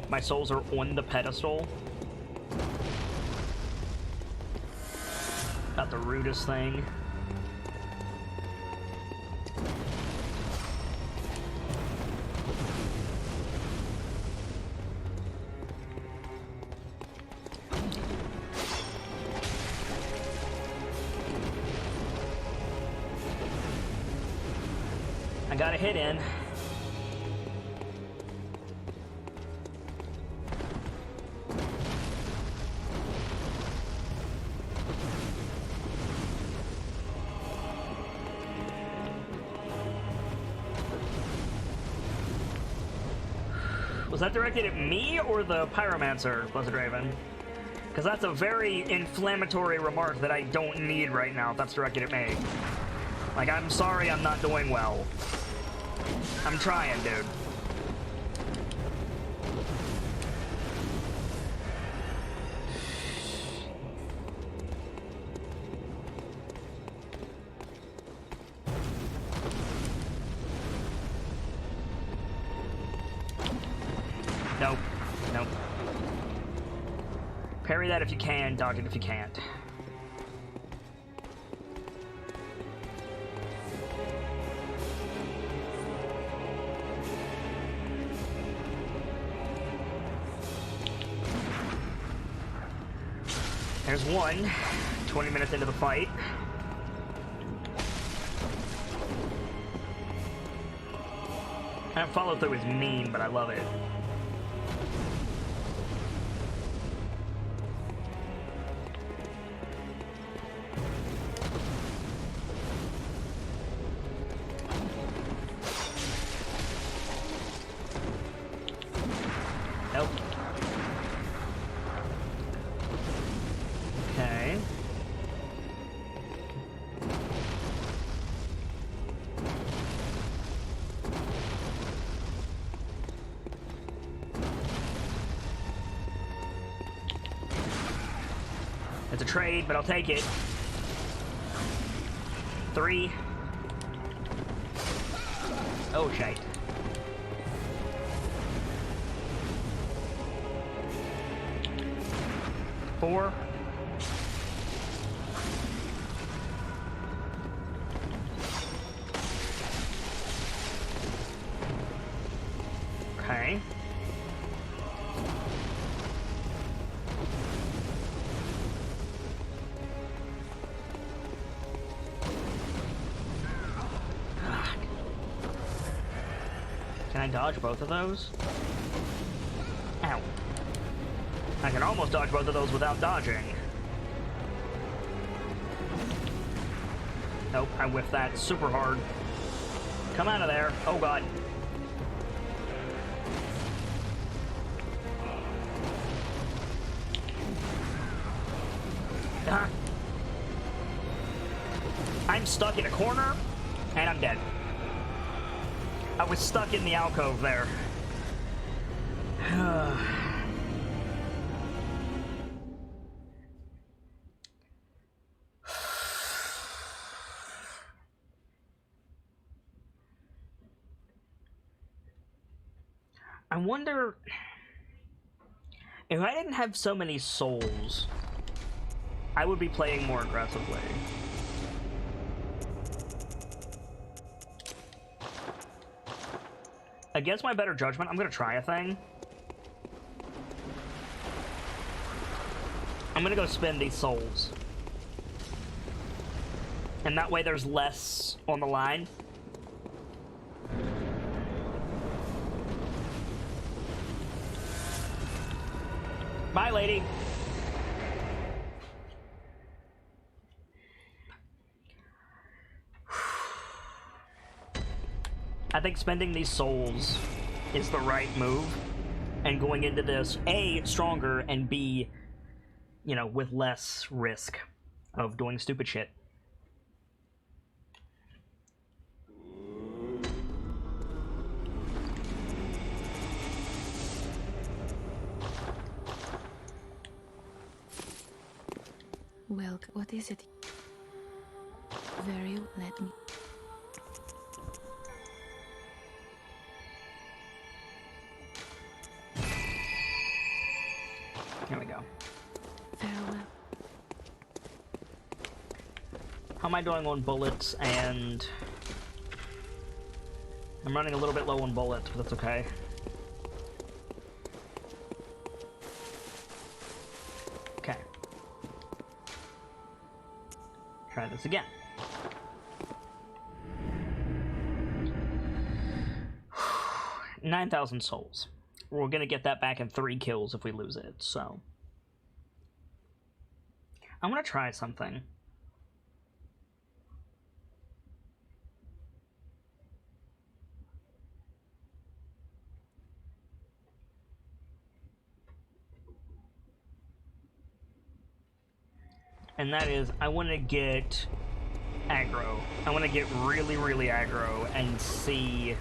My souls are on the pedestal. Not the rudest thing. got a hit in. Was that directed at me or the Pyromancer, Blessed Raven? Because that's a very inflammatory remark that I don't need right now if that's directed at me. Like, I'm sorry I'm not doing well. I'm trying, dude. Nope. Nope. Parry that if you can, dodge it if you can't. There's one. 20 minutes into the fight. That follow through is mean, but I love it. Nope. Okay. It's a trade, but I'll take it. 3. Oh, shite. 4. Okay. Can I dodge both of those? Ow. I can almost dodge both of those without dodging. Nope, I whiffed that super hard. Come out of there. Oh god. I'm stuck in a corner, and I'm dead. I was stuck in the alcove there. I wonder if I didn't have so many souls, I would be playing more aggressively. Against my better judgment, I'm gonna try a thing. I'm gonna go spend these souls. And that way there's less on the line. Bye, lady. I think spending these souls is the right move, and going into this, A, stronger, and B, you know, with less risk of doing stupid shit. Well, what is it? Very, let me. There we go. Farewell. How am I doing on bullets? And I'm running a little bit low on bullets, but that's okay. Okay. Try this again. 9,000 souls. We're gonna get that back in 3 kills if we lose it, so... I'm gonna try something. And that is, I want to get aggro. I want to get really, really aggro and see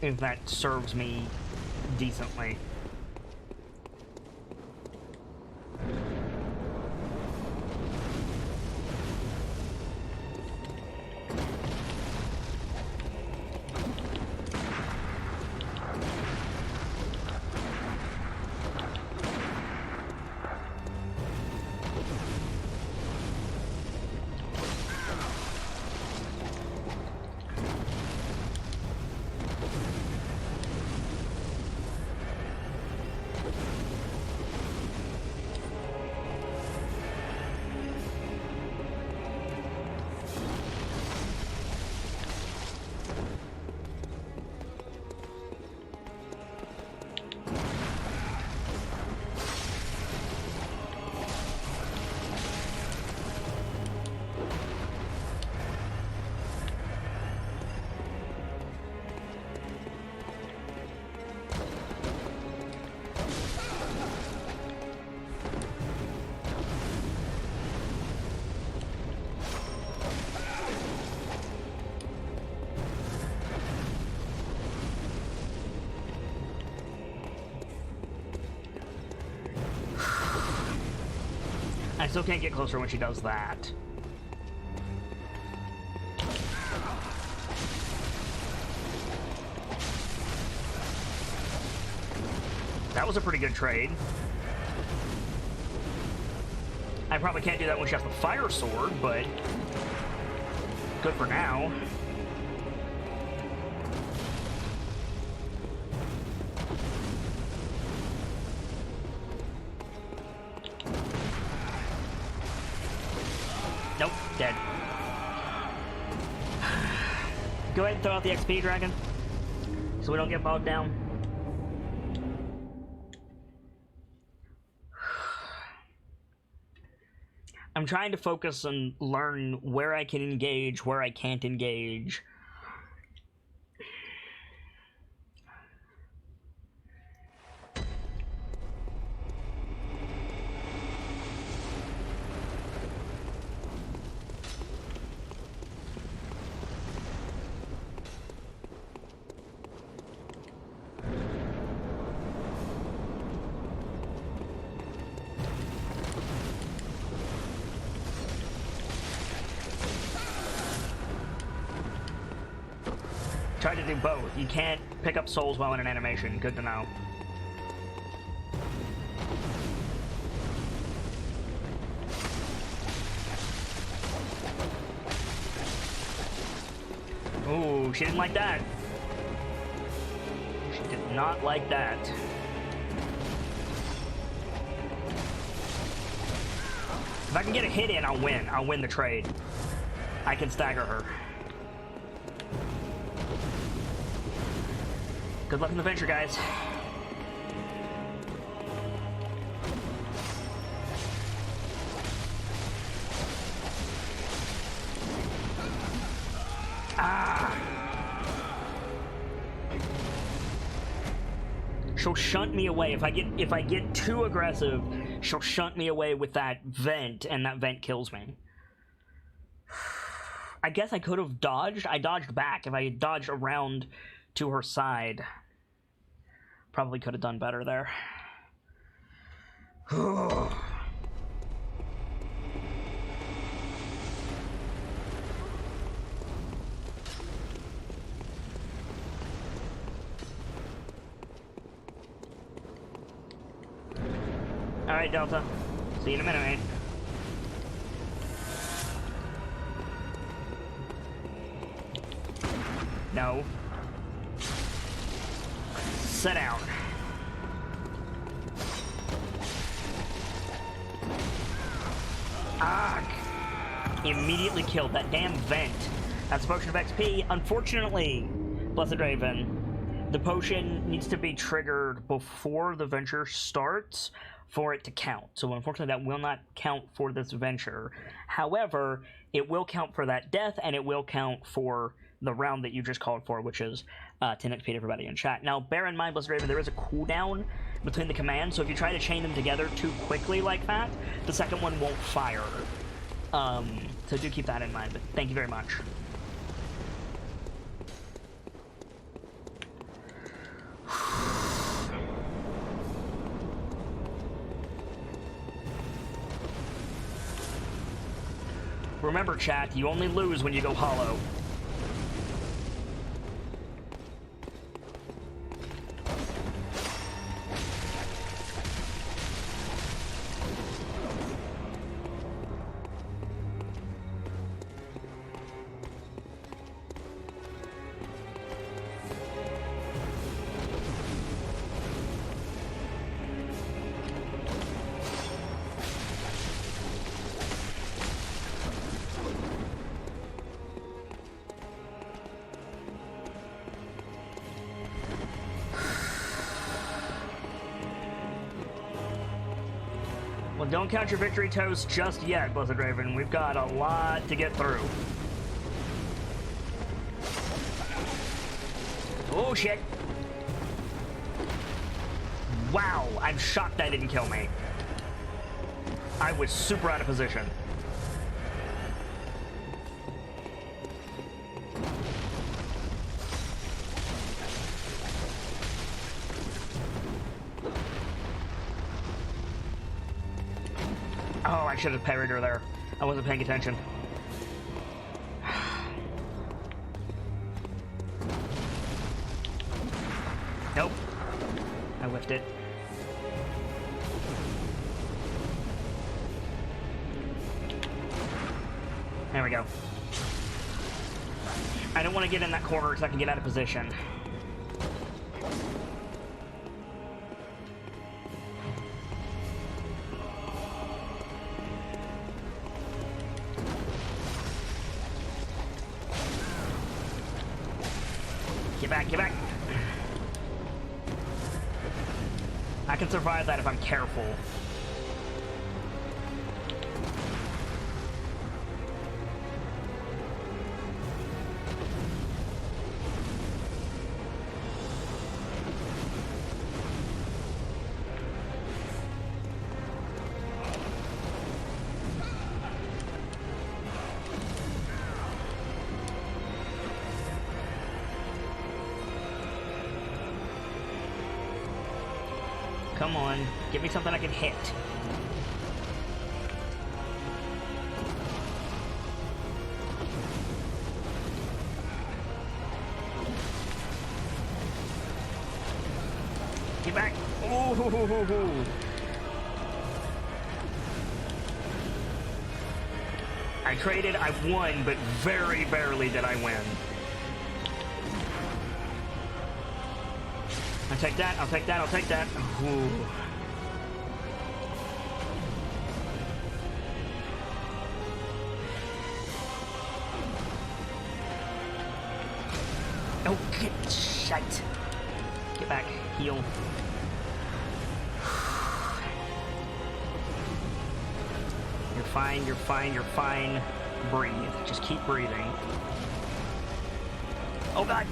if that serves me decently. I still can't get closer when she does that. That was a pretty good trade. I probably can't do that when she has the fire sword, but good for now. Nope, dead. Go ahead and throw out the XP, Dragon, so we don't get bogged down. I'm trying to focus and learn where I can engage, where I can't engage. Try to do both. You can't pick up souls while in an animation. Good to know. Ooh, she didn't like that. She did not like that. If I can get a hit in, I'll win. I'll win the trade. I can stagger her. Good luck in the venture, guys. Ah! She'll shunt me away. If I get too aggressive, she'll shunt me away with that vent, and that vent kills me. I guess I could have dodged. I dodged back. If I had dodged around to her side, probably could have done better there. Alright, Delta. See you in a minute, mate. No. Sit down. Ah! Immediately killed that damn vent. That's a potion of XP. Unfortunately, Blessed Raven, the potion needs to be triggered before the venture starts for it to count. So unfortunately that will not count for this venture. However, it will count for that death, and it will count for the round that you just called for, which is 10 XP to everybody in chat. Now, bear in mind, Blessed Raven, there is a cooldown between the commands, so if you try to chain them together too quickly like that, the second one won't fire. So do keep that in mind, but thank you very much. Remember, chat, you only lose when you go hollow. Well, don't count your victory toast just yet, Blessed Raven. We've got a lot to get through. Oh, shit. Wow, I'm shocked that didn't kill me. I was super out of position. Oh, I should have parried her there. I wasn't paying attention. Nope. I whiffed it. There we go. I don't want to get in that corner because I can get out of position. Get back, get back. I can survive that if I'm careful. Come on, give me something I can hit. Get back! Ooh. I traded, I won, but very barely did I win. I'll take that, I'll take that, I'll take that. Ooh. Oh, get shite. Get back, heal. You're fine, you're fine, you're fine. Breathe, just keep breathing. Oh God!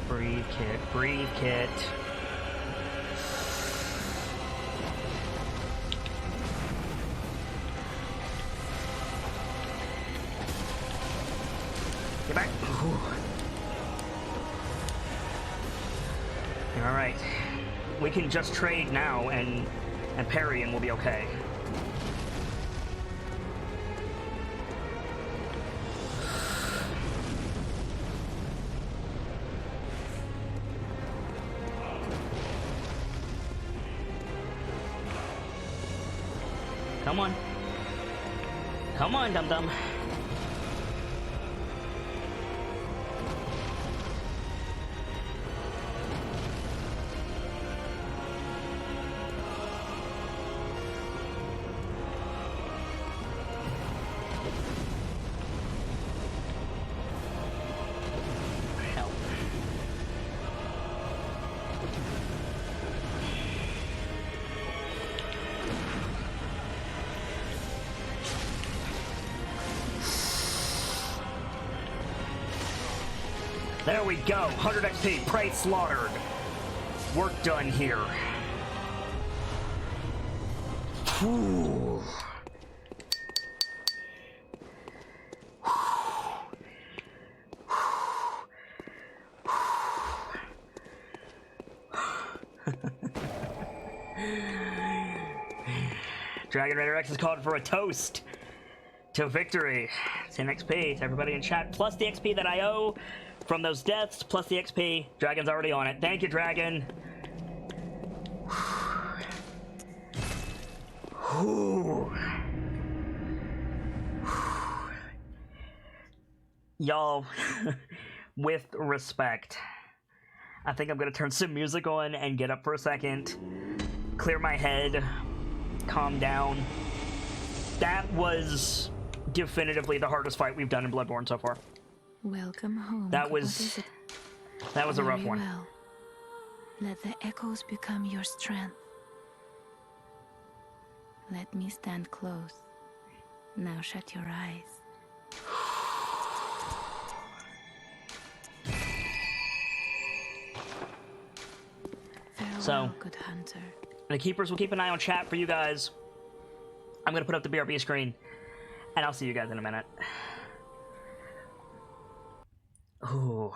Breathe, Kit. Breathe, Kit. Get back. Ooh. All right. We can just trade now and parry, and we'll be okay. Come on. Come on, dum-dum. There we go. 100 XP. Prey slaughtered. Work done here. Whew. Dragon Raider X is called for a toast to victory. 10 XP to everybody in chat, plus the XP that I owe from those deaths, plus the XP. Dragon's already on it. Thank you, Dragon. Y'all, with respect, I think I'm gonna turn some music on and get up for a second, clear my head, calm down. That was definitively the hardest fight we've done in Bloodborne so far. Welcome home. That What was is it? a rough Very one. well. Let the echoes become your strength. Let me stand close. Now shut your eyes. Farewell, So, good hunter. the Keepers will keep an eye on chat for you guys. I'm gonna put up the BRB screen, and I'll see you guys in a minute. Ooh.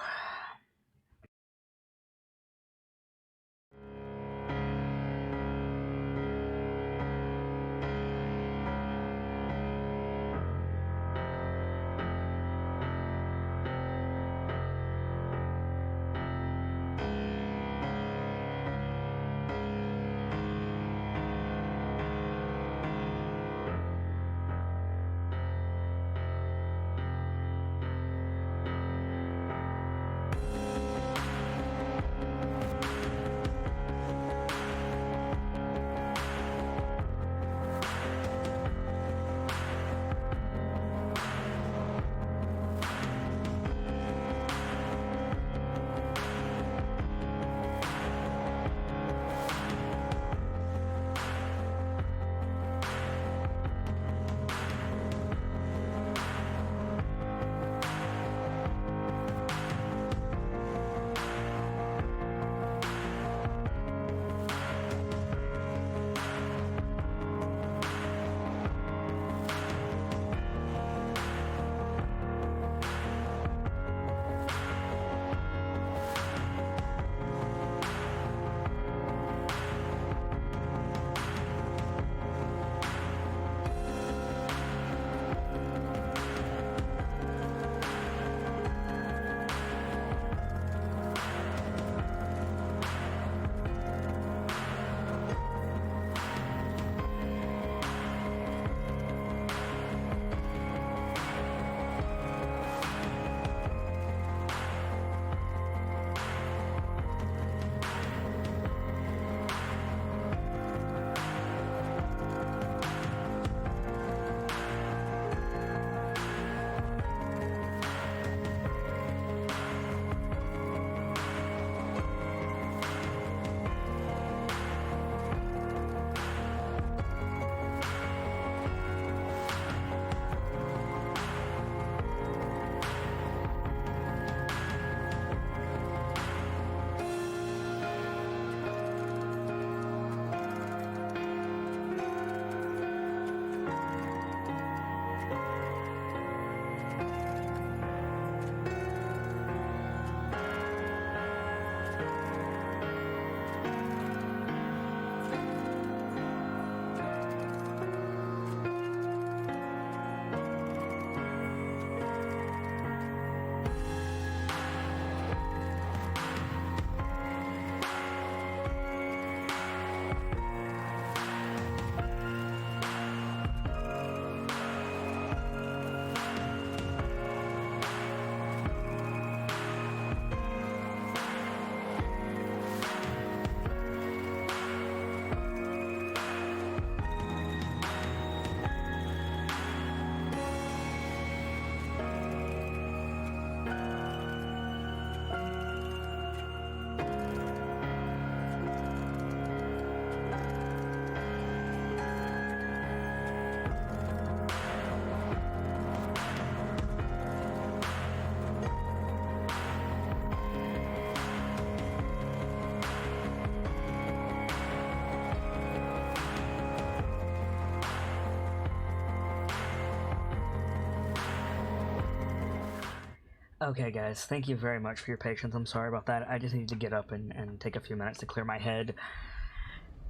Okay, guys, thank you very much for your patience. I'm sorry about that. I just needed to get up and take a few minutes to clear my head.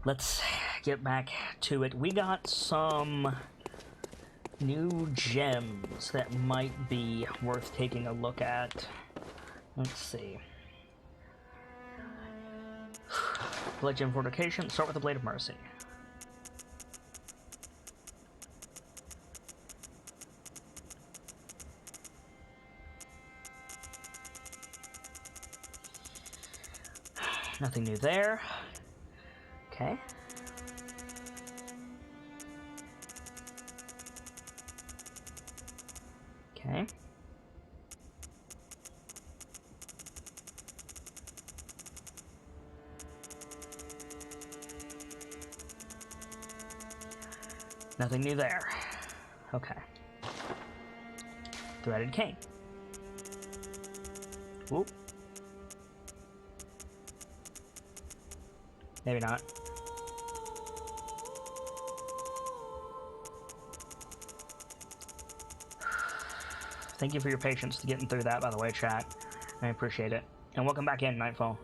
Let's get back to it. We got some new gems that might be worth taking a look at. Let's see. Blood Gem Fortification. Start with the Blade of Mercy. Nothing new there. Okay. Okay. Nothing new there. Okay. Threaded cane. Whoop. Maybe not. Thank you for your patience to getting through that, by the way, chat. I appreciate it. And welcome back in, Nightfall.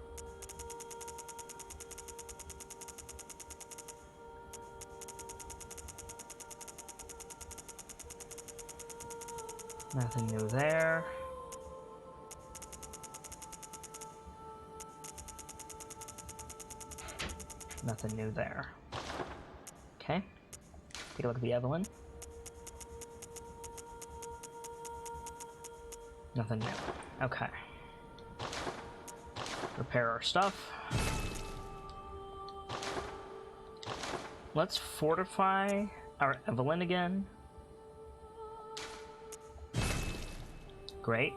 Nothing new there. Nothing new there. Okay. Take a look at the Evelyn. Nothing new. Okay. Repair our stuff. Let's fortify our Evelyn again. Great.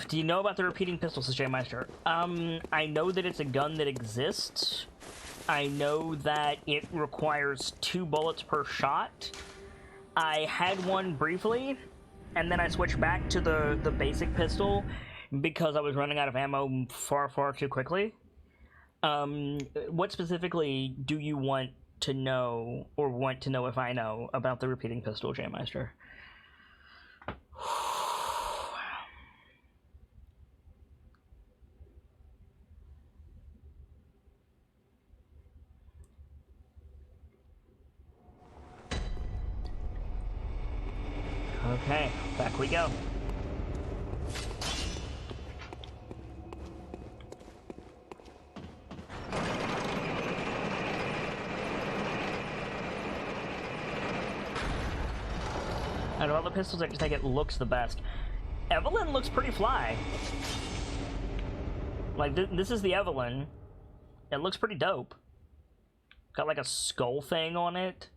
Do you know about the repeating pistol, says J Meister? I know that it's a gun that exists. I know that it requires 2 bullets per shot. I had one briefly, and then I switched back to the basic pistol because I was running out of ammo far, far too quickly. What specifically do you want to know, or want to know if I know, about the repeating pistol, J Meister? Okay, back we go. Out of all the pistols, I just think it looks the best. Evelyn looks pretty fly. Like, this is the Evelyn. It looks pretty dope. Got like a skull thing on it.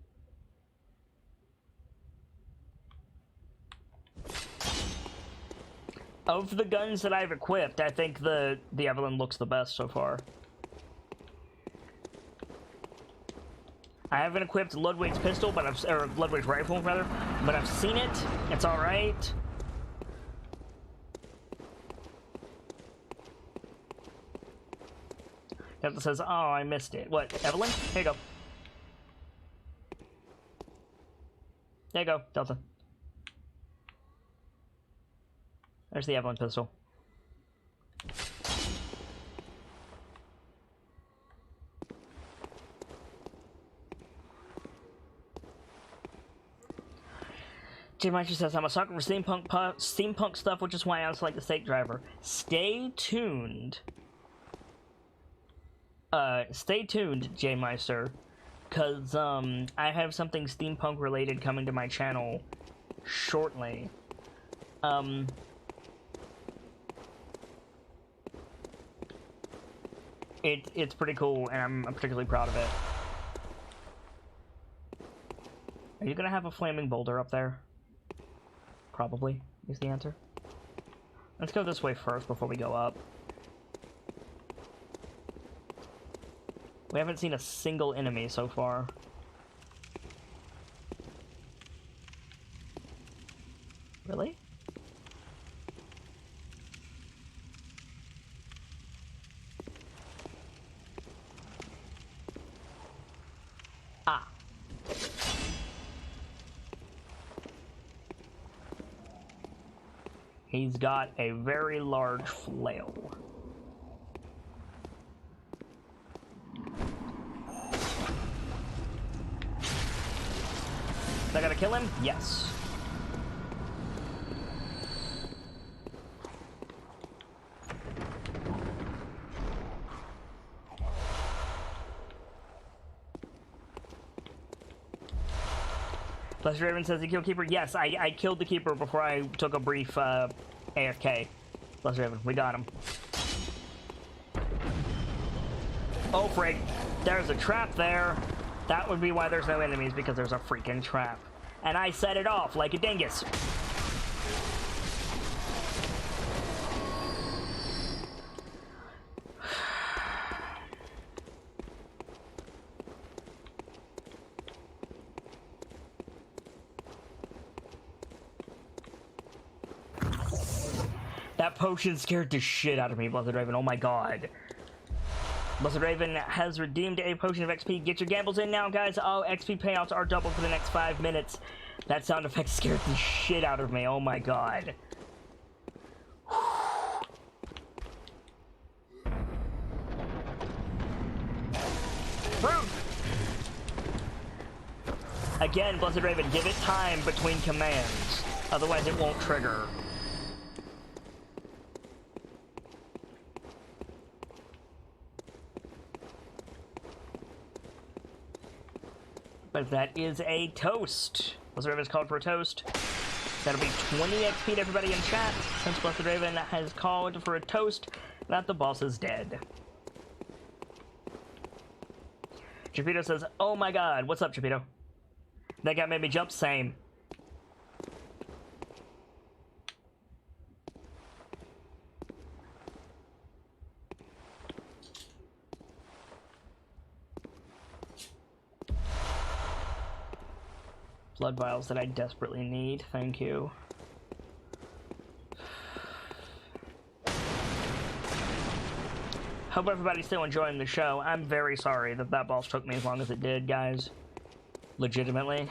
Of the guns that I've equipped, I think the Evelyn looks the best so far. I haven't equipped Ludwig's pistol, but or Ludwig's rifle, rather, but I've seen it. It's all right. Delta says, "Oh, I missed it." What, Evelyn? Here you go. There you go, Delta. There's the Evelyn pistol. Jim Meister says, I'm a sucker for steampunk stuff, which is why I also like the Stake Driver. Stay tuned. Stay tuned, J Meister, because I have something steampunk related coming to my channel shortly. It's pretty cool, and I'm particularly proud of it. Are you gonna have a flaming boulder up there? Probably, is the answer. Let's go this way first before we go up. We haven't seen a single enemy so far. Really? He's got a very large flail. I gotta kill him? Yes. Blessed Raven says he killed Keeper. Yes, I killed the Keeper before I took a brief AFK. Blessed Raven, we got him. Oh, frig. There's a trap there. That would be why there's no enemies, because there's a freaking trap. And I set it off like a dingus. That potion scared the shit out of me, Blessed Raven. Oh my god. Blessed Raven has redeemed a potion of XP. Get your gambles in now, guys. Oh, XP payouts are double for the next 5 minutes. That sound effect scared the shit out of me. Oh my god. Fruit! Again, Blessed Raven, give it time between commands. Otherwise it won't trigger. But that is a toast. Blessed Raven has called for a toast. That'll be 20 XP to everybody in chat, since Blessed Raven has called for a toast that the boss is dead. Chipito says, oh my god. What's up, Chipito? That guy made me jump. Same. Blood vials that I desperately need. Thank you. Hope everybody's still enjoying the show. I'm very sorry that that boss took me as long as it did, guys. Legitimately.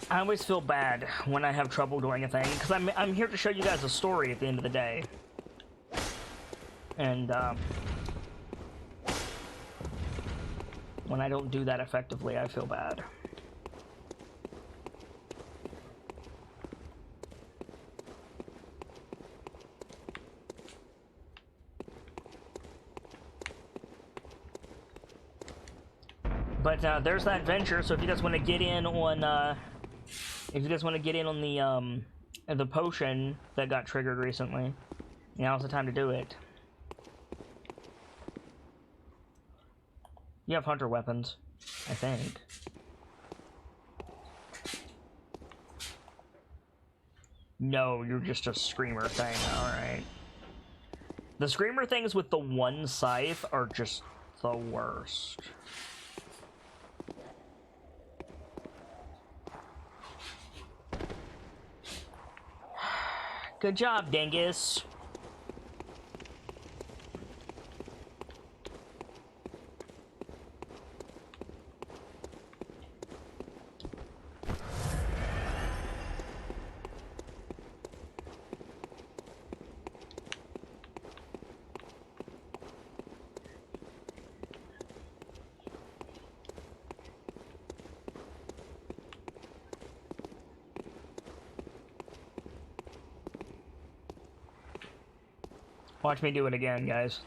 I always feel bad when I have trouble doing a thing, because I'm here to show you guys a story at the end of the day. And, when I don't do that effectively, I feel bad. But, there's that venture, so if you guys want to get in on, if you guys want to get in on the potion that got triggered recently, now's the time to do it. You have hunter weapons, I think. No, you're just a screamer thing, alright. The screamer things with the one scythe are just the worst. Good job, dingus. Watch me do it again, guys.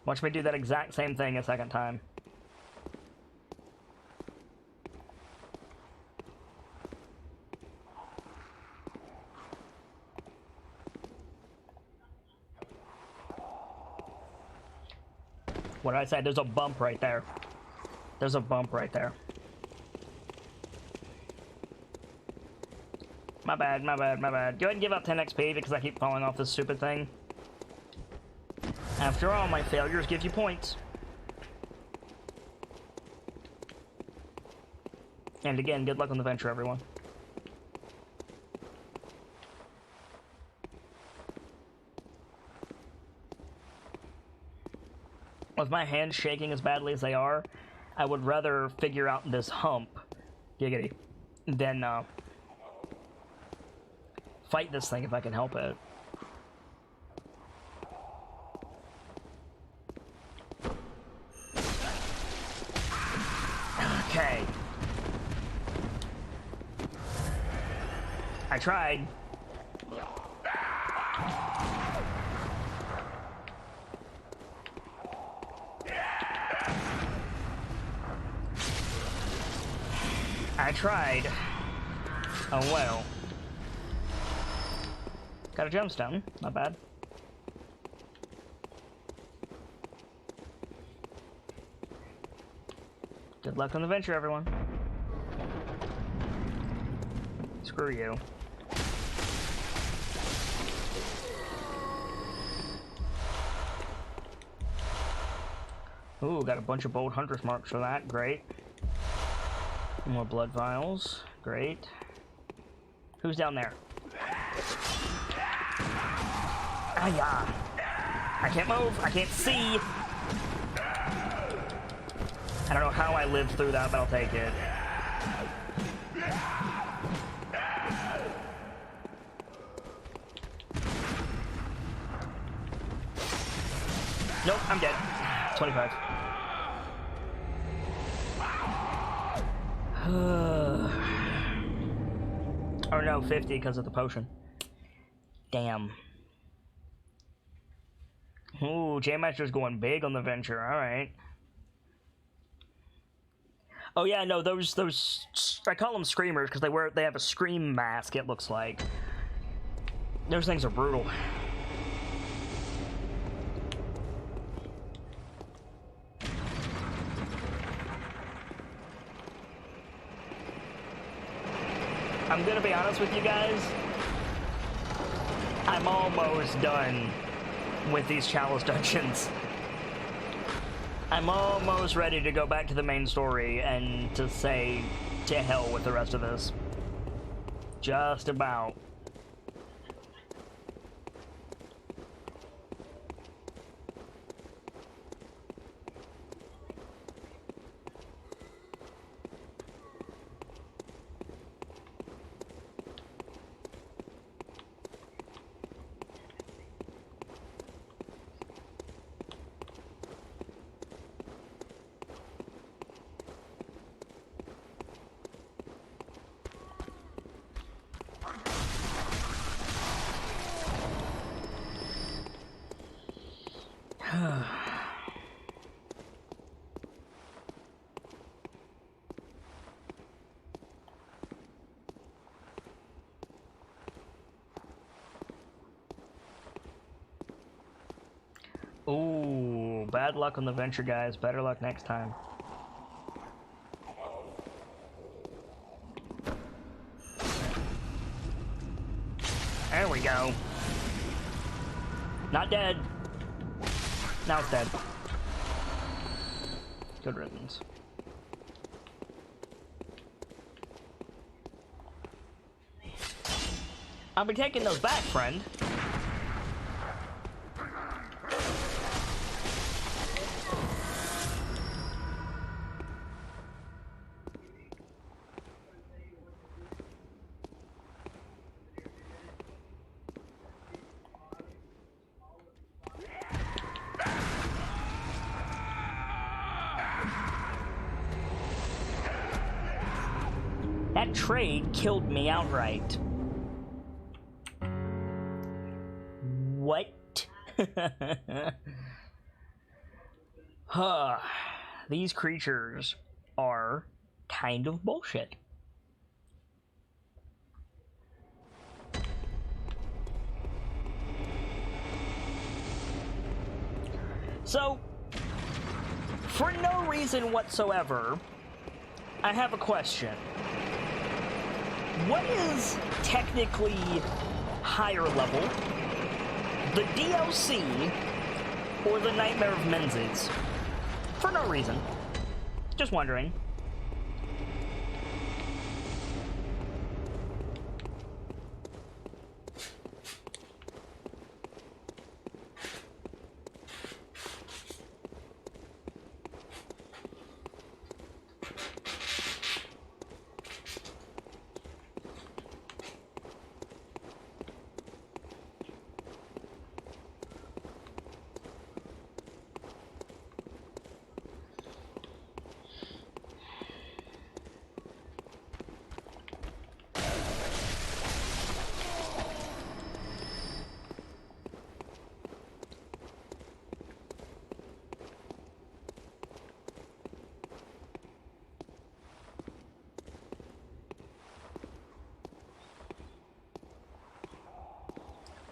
Watch me do that exact same thing a second time. What did I say? There's a bump right there. There's a bump right there. My bad, my bad, my bad. Go ahead and give up 10 XP because I keep falling off this stupid thing. After all, my failures give you points. And again, good luck on the venture, everyone. With my hands shaking as badly as they are, I would rather figure out this hump, giggity, than fight this thing if I can help it. Okay. I tried. I tried. Oh well. Got a gemstone. Not bad. Good luck on the venture, everyone. Screw you. Ooh, got a bunch of bold hunter's marks for that. Great. More blood vials. Great. Who's down there? Ah, yeah. I can't move. I can't see. I don't know how I lived through that, but I'll take it. Nope, I'm dead. 25. Or no, 50 because of the potion. Damn. Ooh, J-Master's going big on the venture. Alright. Oh yeah, no, those I call them screamers because they have a scream mask, it looks like. Those things are brutal. I'm gonna be honest with you guys. I'm almost done with these Chalice dungeons. I'm almost ready to go back to the main story and to say to hell with the rest of this. Just about. Ooh, bad luck on the venture, guys. Better luck next time. There we go. Not dead. Now it's dead. Good riddance. I'll be taking those back, friend. That trade killed me outright. What? Huh. These creatures are kind of bullshit. So, for no reason whatsoever, I have a question. What is technically higher level, the DLC or the Nightmare of Menzies? For no reason. Just wondering.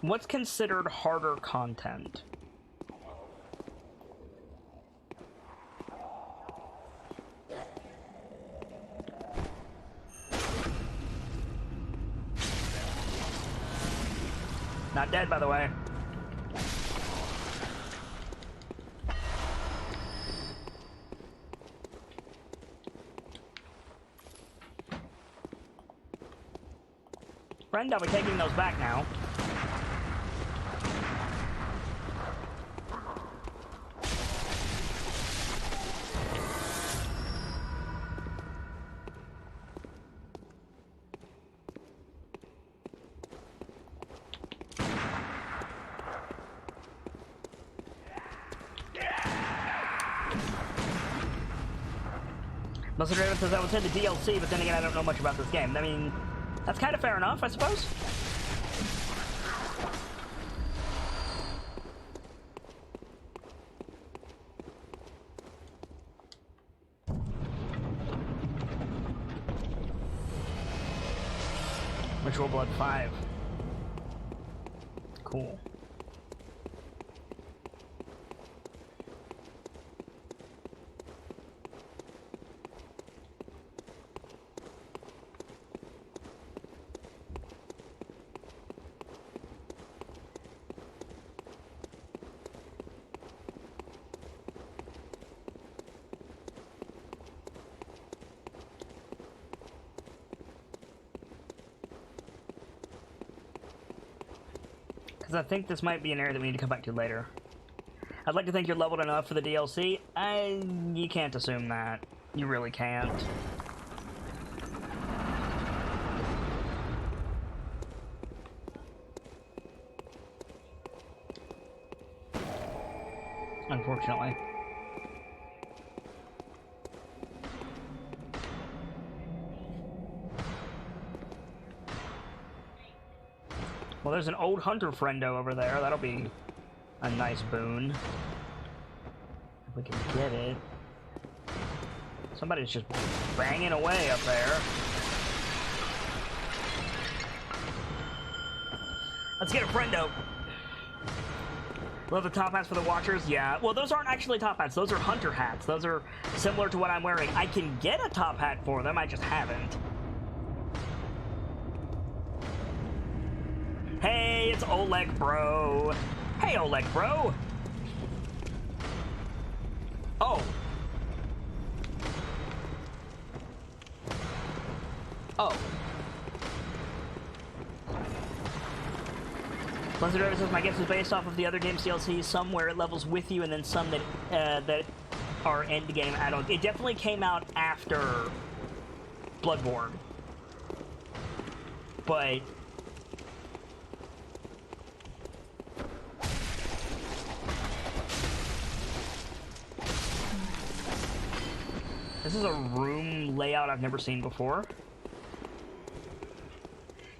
What's considered harder content? Not dead, by the way. Friend, I'll be taking those back now. Mustard Raven says I would say the DLC, but then again, I don't know much about this game. I mean, that's kind of fair enough, I suppose. Ritual Blood 5. Cool. Because I think this might be an area that we need to come back to later. I'd like to think you're leveled enough for the DLC. You can't assume that. You really can't. Unfortunately. Well, there's an old hunter friendo over there. That'll be a nice boon. If we can get it. Somebody's just banging away up there. Let's get a friendo. Love the top hats for the watchers. Yeah. Well, those aren't actually top hats. Those are hunter hats. Those are similar to what I'm wearing. I can get a top hat for them. I just haven't. Hey, it's Oleg, bro. Hey, Oleg, bro. Oh. Oh. Blizzard River says my gift is based off of the other game's DLC. Some where it levels with you, and then some that are end game add-ons. It definitely came out after Bloodborne, but this is a room layout I've never seen before.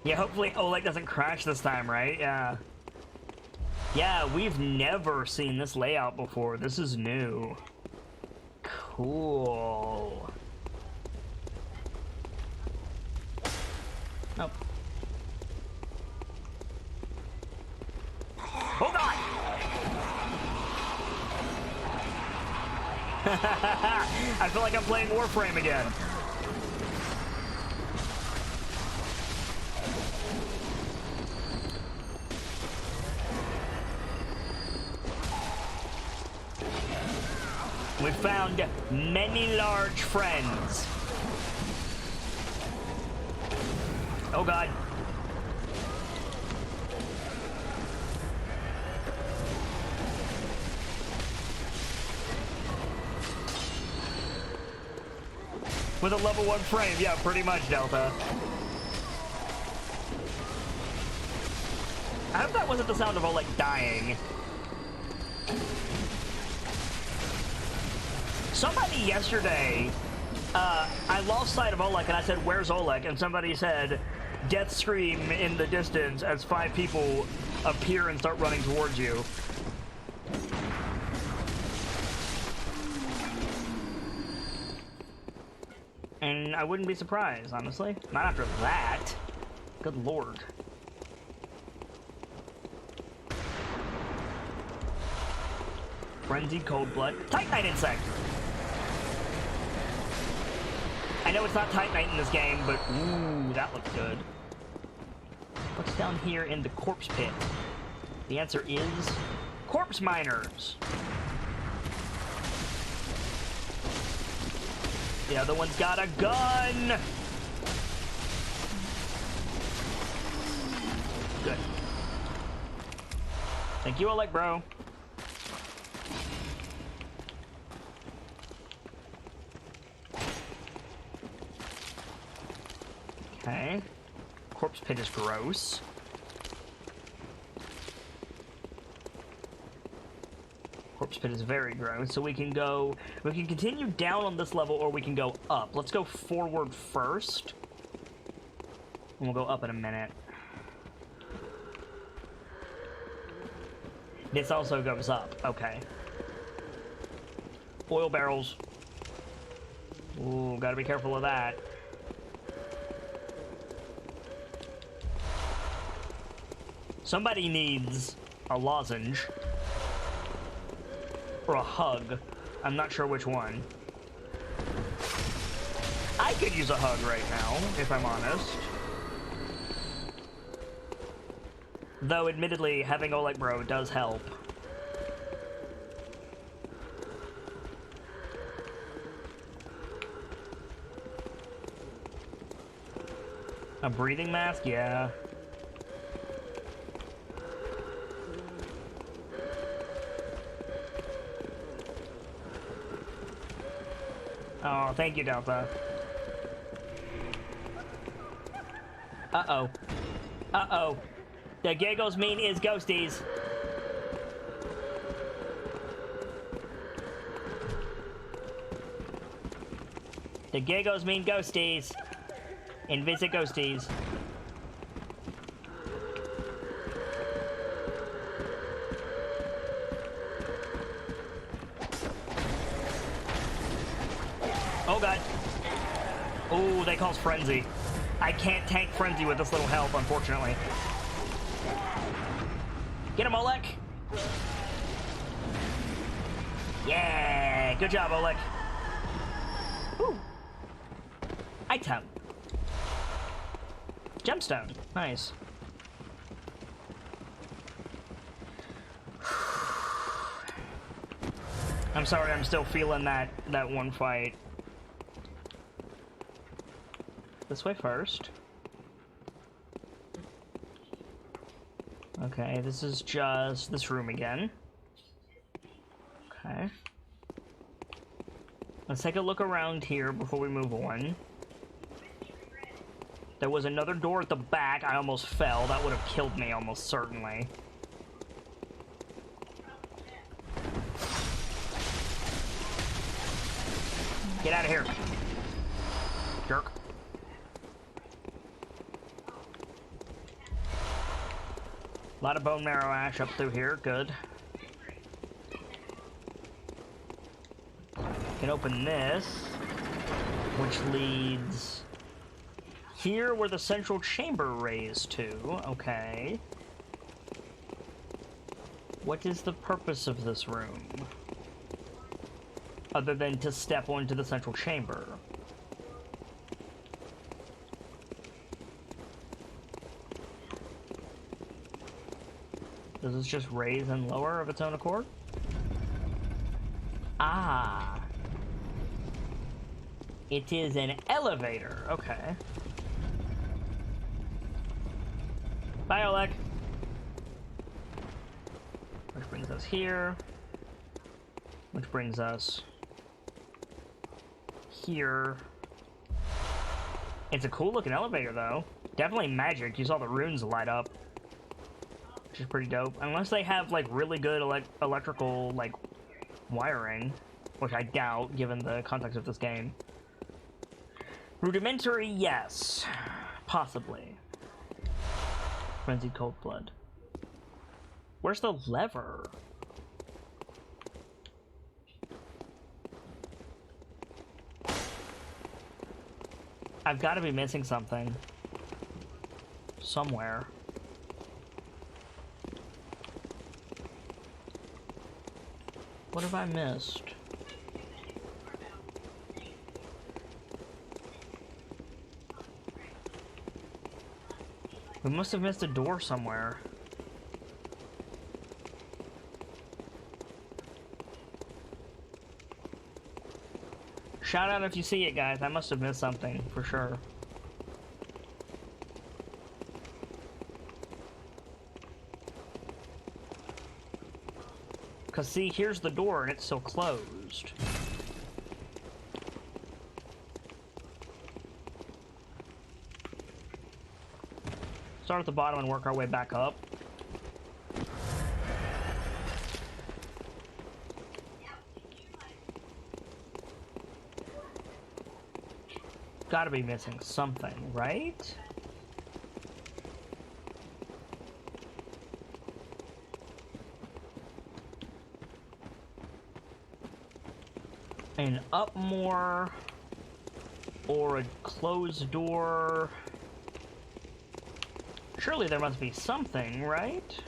Yeah, hopefully Oleg doesn't crash this time, right? Yeah. Yeah, we've never seen this layout before. This is new. Cool. Nope. Oh god! I feel like I'm playing Warframe again. We found many large friends. Oh god. With a level 1 frame, yeah, pretty much, Delta. I hope that wasn't the sound of Oleg dying. Somebody yesterday, I lost sight of Oleg and I said, "Where's Oleg?" And somebody said, "Death scream in the distance" as 5 people appear and start running towards you. And I wouldn't be surprised, honestly. Not after that. Good lord. Frenzied Cold Blood. Titanite Insect! I know it's not Titanite in this game, but ooh, that looks good. What's down here in the corpse pit? The answer is corpse miners. The other one's got a gun! Good. Thank you, Oleg, bro. Okay. Corpse pit is gross. Corpse pit is very gross, so we can continue down on this level or we can go up. Let's go forward first. And we'll go up in a minute. This also goes up, okay. Oil barrels. Ooh, gotta be careful of that. Somebody needs a lozenge. Or a hug. I'm not sure which one. I could use a hug right now, if I'm honest. Though, admittedly, having Oleg Bro does help. A breathing mask? Yeah. Oh, thank you, Delta. Uh-oh. Uh-oh. The giggles mean is ghosties. The giggles mean ghosties. And visit ghosties. Oh god. Oh, they cause Frenzy. I can't tank Frenzy with this little help, unfortunately. Get him, Oleg! Yeah! Good job, Oleg. Woo. Item. Gemstone. Nice. I'm sorry, I'm still feeling that one fight. This way first. Okay, this is just this room again. Okay. Let's take a look around here before we move on. There was another door at the back. I almost fell. That would have killed me almost certainly. Get out of here. Jerk. A lot of bone marrow ash up through here. Good. Can open this, which leads here where the central chamber raised to. Okay. What is the purpose of this room? Other than to step onto the central chamber. Does this just raise and lower of its own accord? Ah. It is an elevator. Okay. Bye, Oleg. Which brings us here. Which brings us here. It's a cool looking elevator, though. Definitely magic. You saw the runes light up. Which is pretty dope. Unless they have, like, really good electrical, like, wiring. Which I doubt, given the context of this game. Rudimentary, yes. Possibly. Frenzied Cold Blood. Where's the lever? I've got to be missing something. Somewhere. What have I missed? We must have missed a door somewhere. Shout out if you see it, guys. I must have missed something, for sure. Because, see, here's the door, and it's still closed. Start at the bottom and work our way back up. Gotta be missing something, right? An up more, or a closed door. Surely there must be something, right?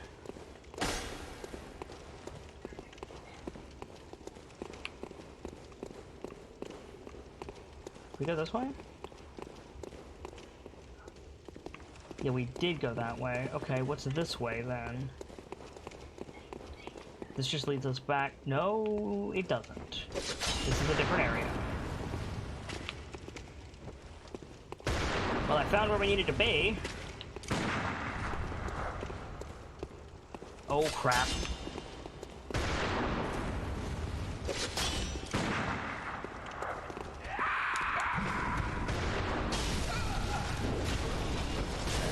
We go this way? Yeah, we did go that way. Okay, what's this way then? This just leads us back. No, it doesn't. This is a different area. Well, I found where we needed to be. Oh, crap.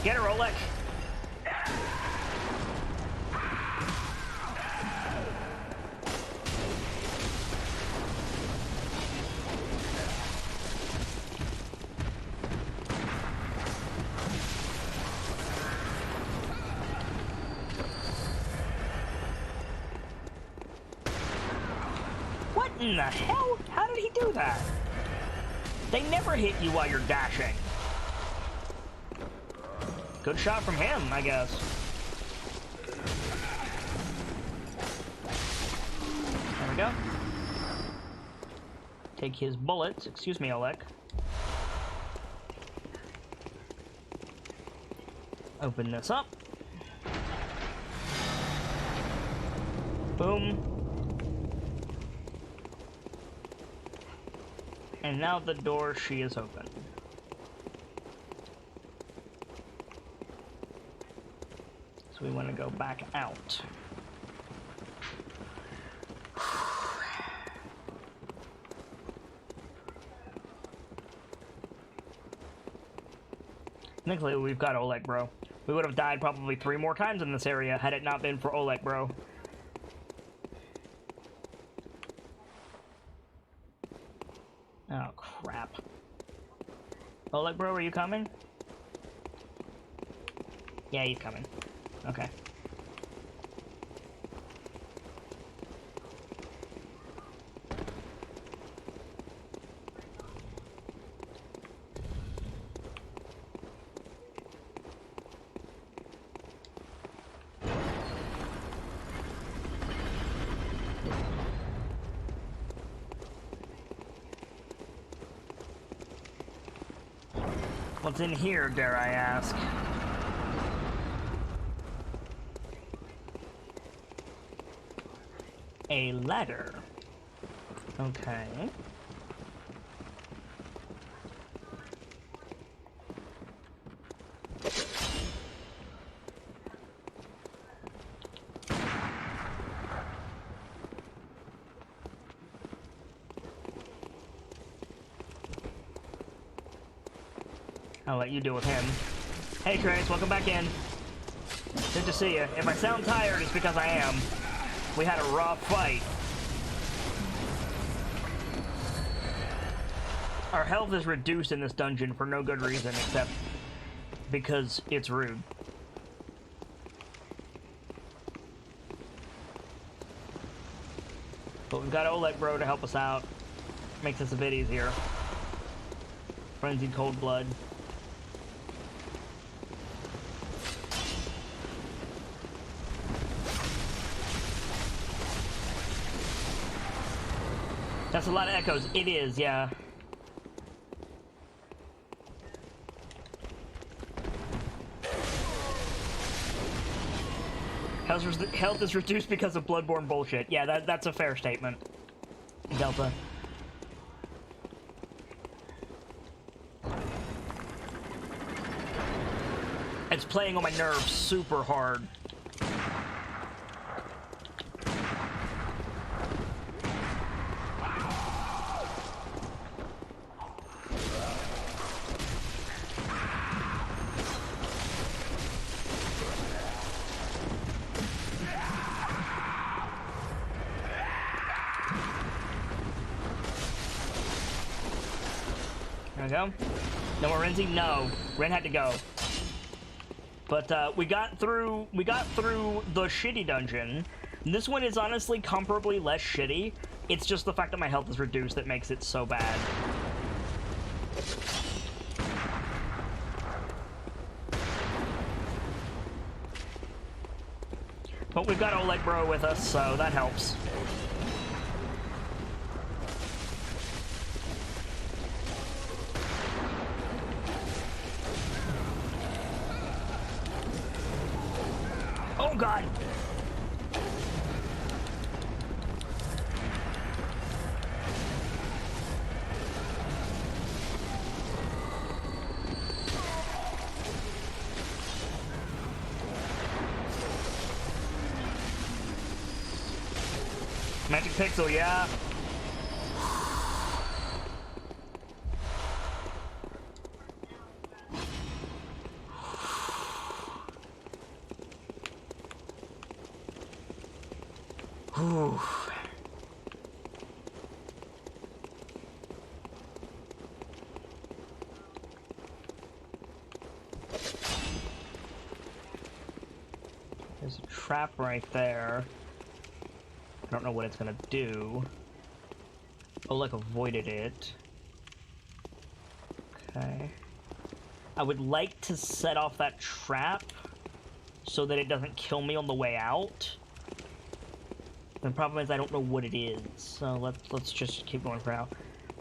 Get her, Oleg. What in the hell? How did he do that? They never hit you while you're dashing. Good shot from him, I guess. There we go. Take his bullets. Excuse me, Oleg. Open this up. Boom. And now the door, she is open. So we want to go back out. Thankfully, we've got Oleg, bro. We would have died probably 3 more times in this area had it not been for Oleg, bro. Oh, crap. Oleg, bro, are you coming? Yeah, he's coming. Okay. What's in here, dare I ask? A ladder. Okay. I'll let you deal with him. Hey Trace, welcome back in. Good to see you. If I sound tired, it's because I am. We had a rough fight. Our health is reduced in this dungeon for no good reason except because it's rude. But we've got Oleg bro to help us out. Makes this a bit easier. Frenzied cold blood. That's a lot of echoes. It is, yeah. Health is reduced because of Bloodborne bullshit. Yeah, that's a fair statement. Delta. It's playing on my nerves super hard. There we go. No more Renzi? No. Ren had to go. But we got through the shitty dungeon. This one is honestly comparably less shitty. It's just the fact that my health is reduced that makes it so bad. But we've got Oleg Bro with us, so that helps. Oh god! Magic Pixel, yeah. Whew. There's a trap right there. I don't know what it's gonna do. Oleg avoided it. Okay. I would like to set off that trap so that it doesn't kill me on the way out. The problem is I don't know what it is, so let's just keep going for now.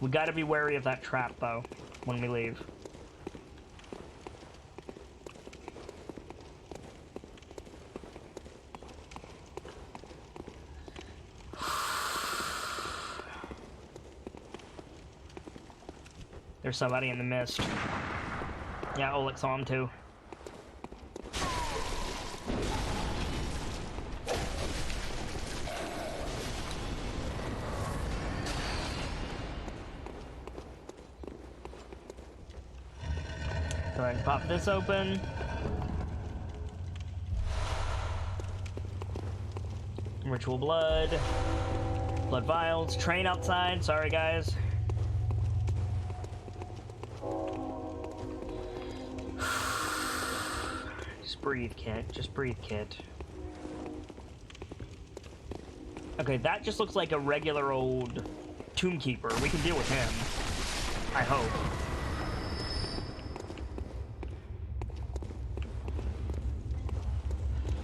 We gotta be wary of that trap though when we leave. There's somebody in the mist. Yeah, Oleg saw him too. Go ahead and pop this open. Ritual blood. Blood vials. Train outside. Sorry, guys. Just breathe, Kit. Just breathe, Kit. Okay, that just looks like a regular old Tomb Keeper. We can deal with him. I hope.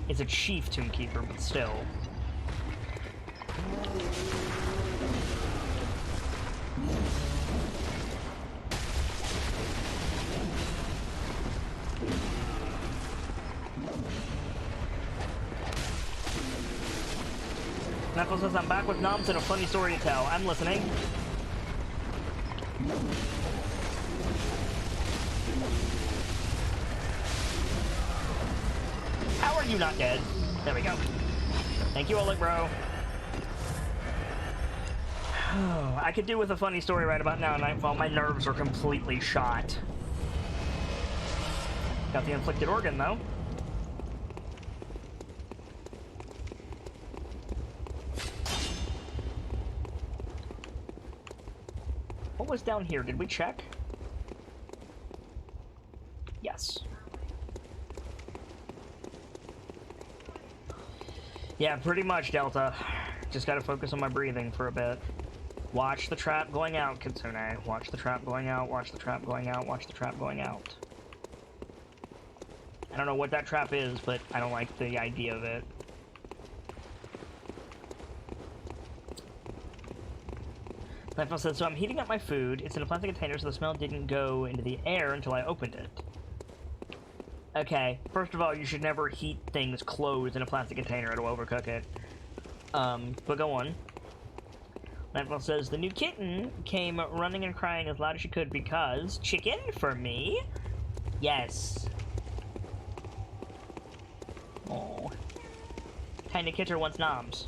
It's a chief Tomb Keeper, but still. Knuckles says, I'm back with Noms and a funny story to tell. I'm listening. How are you not dead? There we go. Thank you, Oleg, bro. I could do with a funny story right about now, Nightfall. My nerves are completely shot. Got the inflicted organ, though. What was down here? Did we check? Yes. Yeah, pretty much, Delta. Just gotta focus on my breathing for a bit. Watch the trap going out, Kitsune. Watch the trap going out, watch the trap going out, watch the trap going out. I don't know what that trap is, but I don't like the idea of it. Nightfall says, so I'm heating up my food. It's in a plastic container, so the smell didn't go into the air until I opened it. Okay, first of all, you should never heat things closed in a plastic container. It'll overcook it. But go on. Nightfall says, the new kitten came running and crying as loud as she could because... Chicken for me? Yes. Oh. Tiny Kitter wants noms.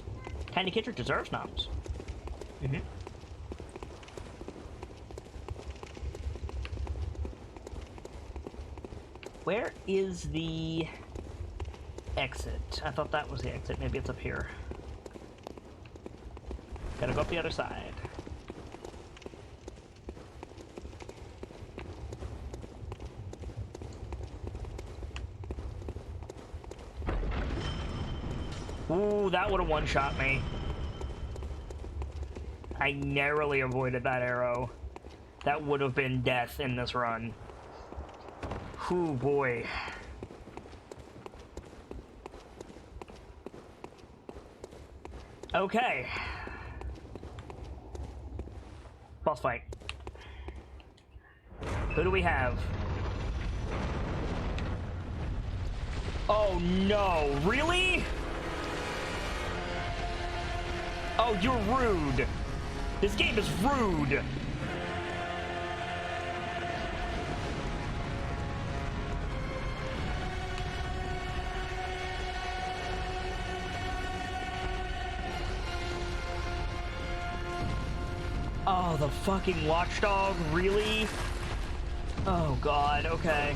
Tiny Kitter deserves noms. Mm-hmm. Where is the exit? I thought that was the exit. Maybe it's up here. Gotta go up the other side. Ooh, that would have one-shot me. I narrowly avoided that arrow. That would have been death in this run. Ooh, boy. Okay. Boss fight. Who do we have? Oh no, really? Oh, you're rude. This game is rude. Oh, the fucking watchdog, really? Oh god, okay.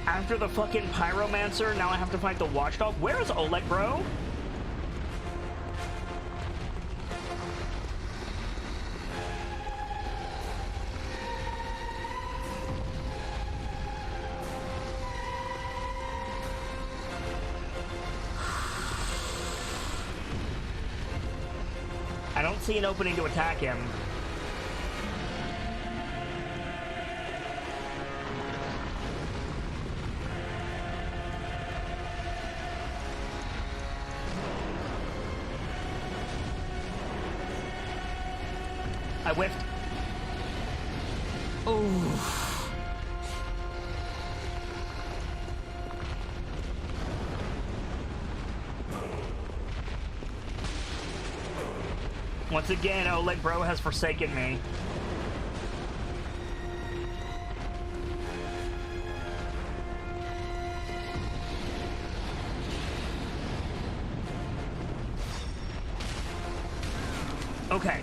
After the fucking pyromancer, now I have to fight the watchdog? Where is Oleg, bro? I don't see an opening to attack him. I whiffed. Oh. Once again, Oleg Bro has forsaken me. Okay.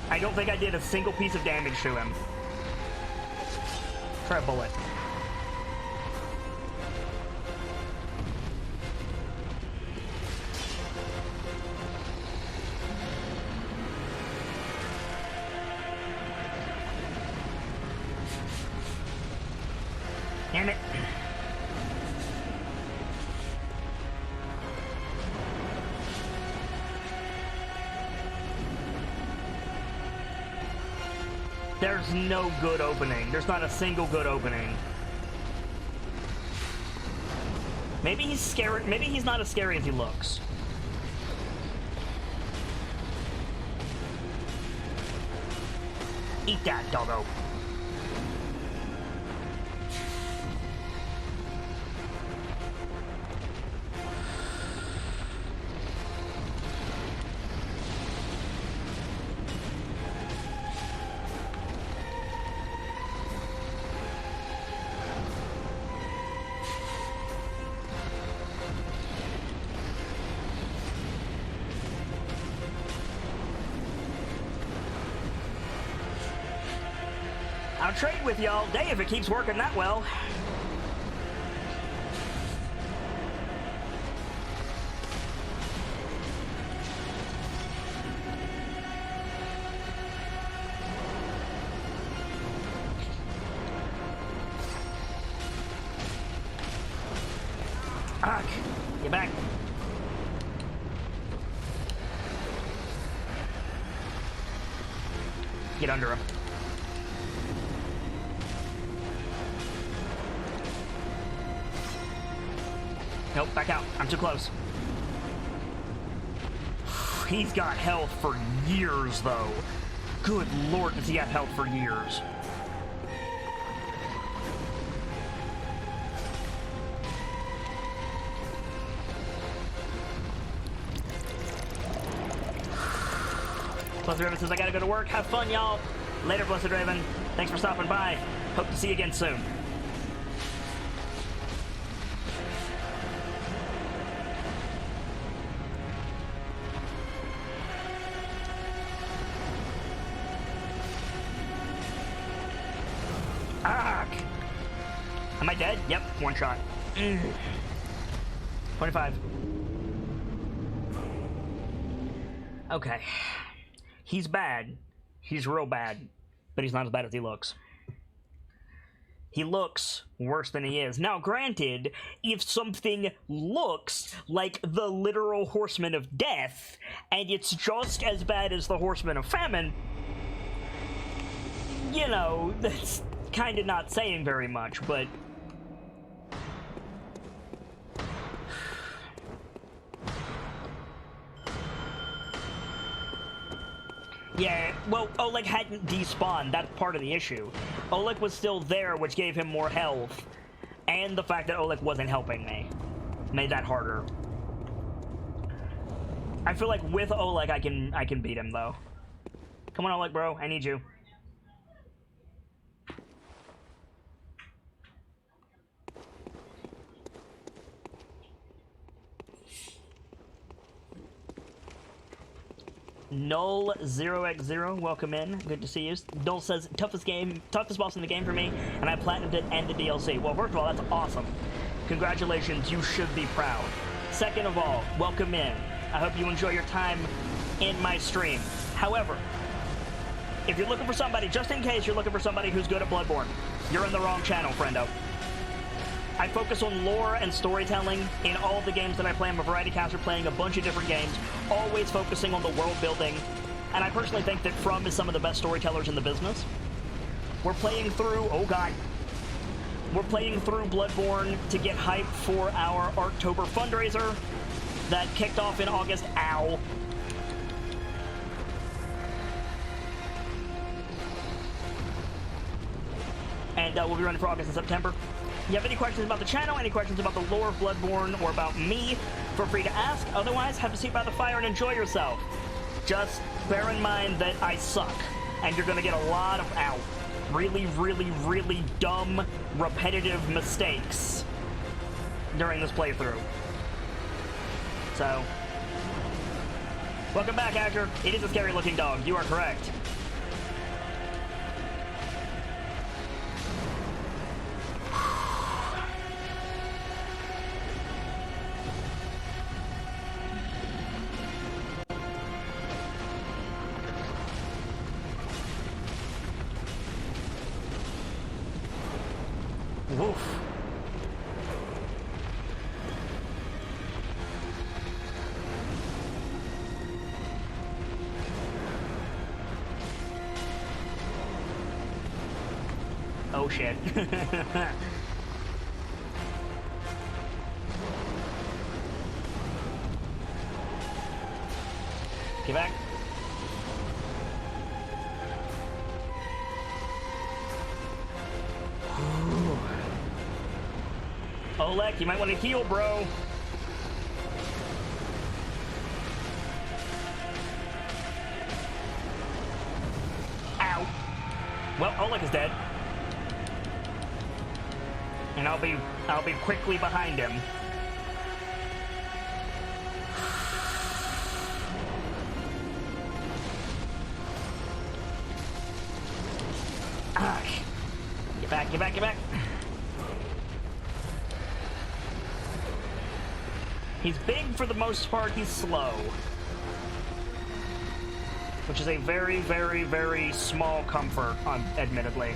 I don't think I did a single piece of damage to him. Try a bullet. Damn it. There's no good opening. There's not a single good opening. Maybe he's scary. Maybe he's not as scary as he looks. Eat that, doggo. I'll trade with you all day if it keeps working that well. Fuck. Get back. Get under him. Nope, back out. I'm too close. He's got health for years, though. Good lord, does he have health for years. Blessed Raven says, I gotta go to work. Have fun, y'all. Later, Blessed Raven. Thanks for stopping by. Hope to see you again soon. Am I dead? Yep, one shot. 25. Okay. He's bad. He's real bad. But he's not as bad as he looks. He looks worse than he is. Now, granted, if something looks like the literal Horseman of Death, and it's just as bad as the Horseman of Famine, you know, that's kind of not saying very much, but... Yeah, well, Oleg hadn't despawned. That's part of the issue. Oleg was still there, which gave him more health. And the fact that Oleg wasn't helping me made that harder. I feel like with Oleg, I can beat him, though. Come on, Oleg, bro. I need you. Null 0x0, welcome in. Good to see you. Null says, toughest boss in the game for me, and I platinumed it and the DLC. Well, first of all, that's awesome. Congratulations, you should be proud. Second of all, welcome in. I hope you enjoy your time in my stream. However, if you're looking for somebody, just in case you're looking for somebody who's good at Bloodborne, you're in the wrong channel, friendo. I focus on lore and storytelling in all of the games that I play. I'm a variety caster playing a bunch of different games, always focusing on the world building, and I personally think that From is some of the best storytellers in the business. We're playing through, oh god, we're playing through Bloodborne to get hype for our Arctober fundraiser that kicked off in August. Ow. And we'll be running for August and September. If you have any questions about the channel, any questions about the lore of Bloodborne, or about me, feel free to ask. Otherwise, have a seat by the fire and enjoy yourself. Just bear in mind that I suck, and you're going to get a lot of, really, really, really dumb, repetitive mistakes during this playthrough. So, welcome back, Azure. It is a scary-looking dog. You are correct. Woof. Oh shit. Get back. Oleg, you might want to heal, bro. Ow. Well, Oleg is dead. And I'll be quickly behind him. Ah. Get back, get back, get back. He's big for the most part, he's slow. Which is a very, very, very small comfort, admittedly.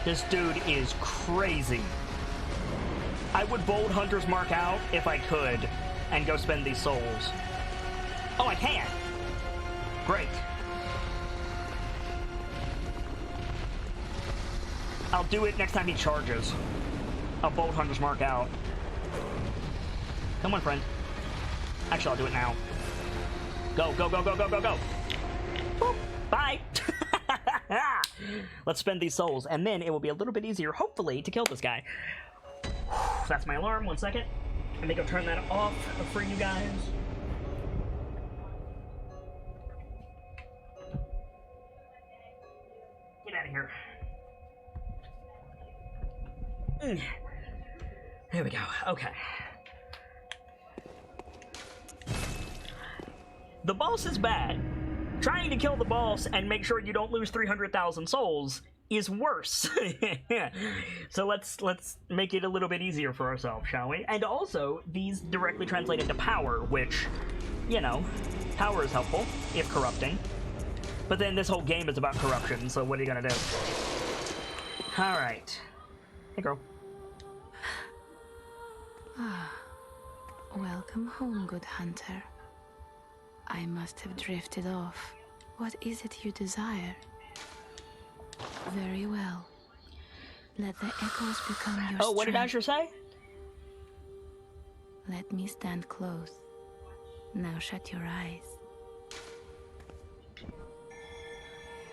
This dude is crazy. I would bold Hunter's Mark out if I could and go spend these souls. Oh, I can! Great. I'll do it next time he charges. I'll bold Hunter's Mark out. Come on, friend. Actually, I'll do it now. Go, go, go, go, go, go, go. Boop. Bye. Let's spend these souls, and then it will be a little bit easier, hopefully, to kill this guy. That's my alarm. 1 second. Let me go turn that off for you guys. Get out of here. There we go. Okay. The boss is bad. Trying to kill the boss and make sure you don't lose 300,000 souls is worse. So let's make it a little bit easier for ourselves, shall we? And also, these directly translate into power, which, you know, power is helpful, if corrupting. But then this whole game is about corruption, so what are you gonna do? Alright. Hey, girl. Welcome home, good hunter. I must have drifted off. What is it you desire? Very well. Let the echoes become your Oh, what did strength. Azure say? Let me stand close. Now shut your eyes.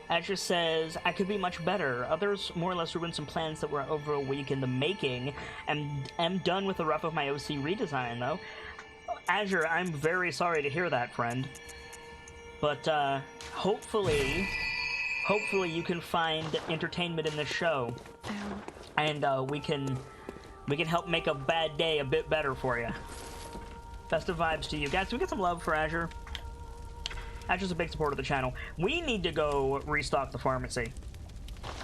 Azure says, I could be much better. Others more or less ruined some plans that were over a week in the making, and am done with the rough of my OC redesign, though. Azure, I'm very sorry to hear that, friend. But, hopefully you can find entertainment in this show. And, we can help make a bad day a bit better for you. Festive vibes to you. Guys, can we get some love for Azure? Azure's a big supporter of the channel. We need to go restock the pharmacy.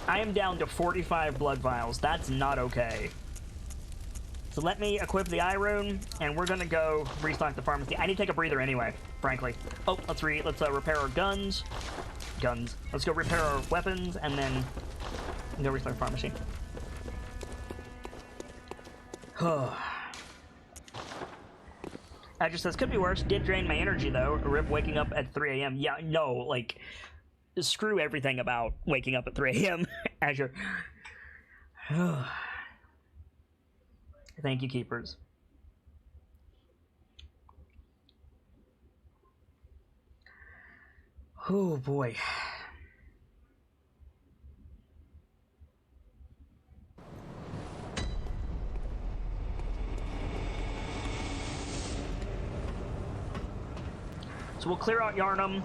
I am down to 45 blood vials. That's not okay. So let me equip the eye rune, and we're gonna go restock the pharmacy. I need to take a breather anyway, frankly. Oh, let's repair our guns. Let's go repair our weapons, and then go restock the pharmacy. I just says, could be worse. Did drain my energy, though. Rip waking up at 3 a.m. Yeah, no, like, screw everything about waking up at 3 a.m. Azure. Thank you, Keepers. Oh, boy. So we'll clear out Yarnum,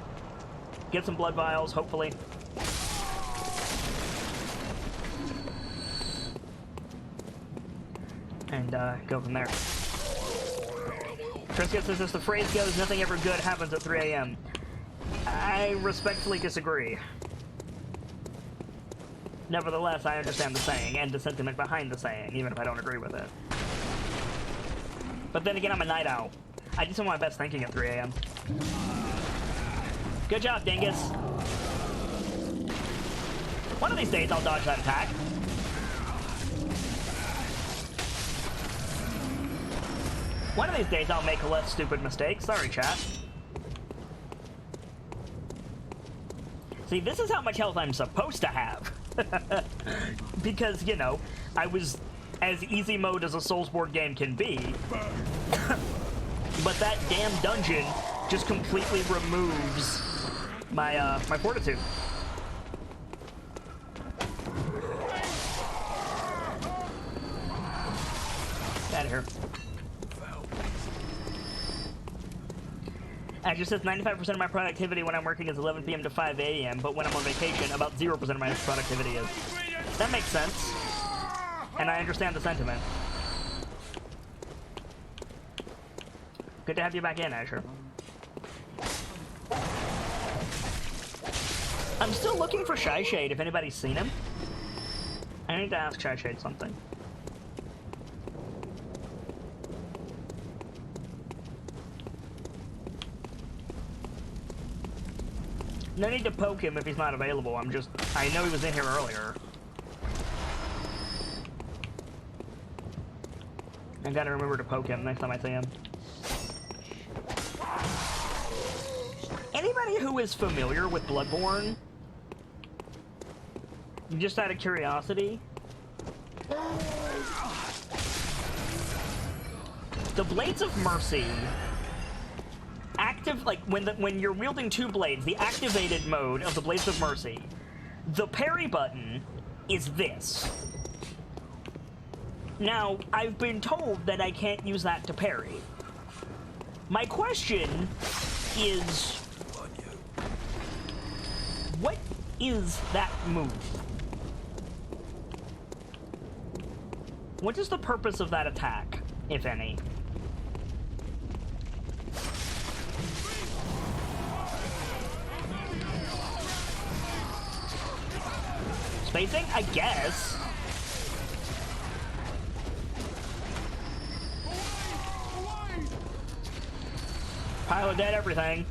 get some blood vials, hopefully. And go from there. Trisket says, as the phrase goes, nothing ever good happens at 3 a.m. I respectfully disagree. Nevertheless, I understand the saying, and the sentiment behind the saying, even if I don't agree with it. But then again, I'm a night owl. I do some of my best thinking at 3 a.m. Good job, Dingus. One of these days, I'll dodge that attack. One of these days, I'll make a less stupid mistake. Sorry, chat. See, this is how much health I'm supposed to have. Because, you know, I was as easy mode as a Soulsborne game can be. But that damn dungeon just completely removes my my fortitude. Get out of here. Actually, says 95% of my productivity when I'm working is 11 p.m. to 5 a.m., but when I'm on vacation, about 0% of my productivity is. That makes sense. And I understand the sentiment. Good to have you back in, Azure. I'm still looking for Shy Shade, if anybody's seen him. I need to ask Shy Shade something. No need to poke him if he's not available. I know he was in here earlier. I gotta remember to poke him next time I see him. Anybody who is familiar with Bloodborne? Just out of curiosity? The Blades of Mercy... active, like, when you're wielding two blades, the activated mode of the Blades of Mercy, the parry button is this. Now, I've been told that I can't use that to parry. My question is... what is that move? What is the purpose of that attack, if any? Spacing? I guess. Pile of dead everything.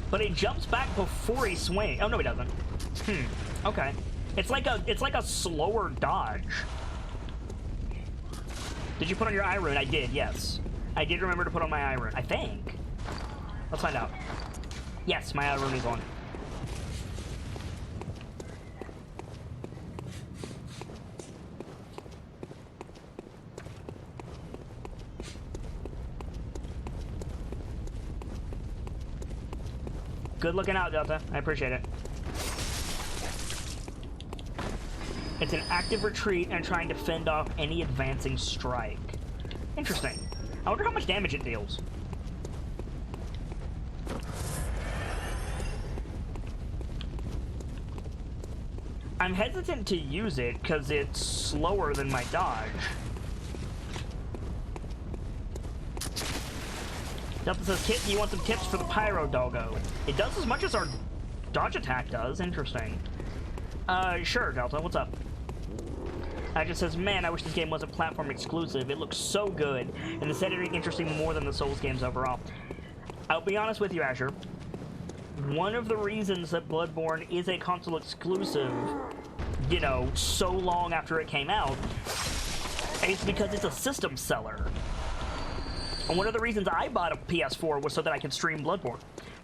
But he jumps back before he swings. Oh no, he doesn't. Okay. It's like a slower dodge. Did you put on your eye rune? I did, yes. I did remember to put on my eye rune, I think. Let's find out. Yes, my eye rune is on. Good looking out, Delta. I appreciate it. It's an active retreat and trying to fend off any advancing strike. Interesting. I wonder how much damage it deals. I'm hesitant to use it because it's slower than my dodge. Delta says, Kit, you want some tips for the Pyro Doggo? It does as much as our dodge attack does. Interesting. Sure, Delta. What's up? I just says, man, I wish this game wasn't platform exclusive. It looks so good, and the setting interesting more than the Souls games overall. I'll be honest with you, Azure. One of the reasons that Bloodborne is a console exclusive, you know, so long after it came out, is because it's a system seller. And one of the reasons I bought a PS4 was so that I could stream Bloodborne.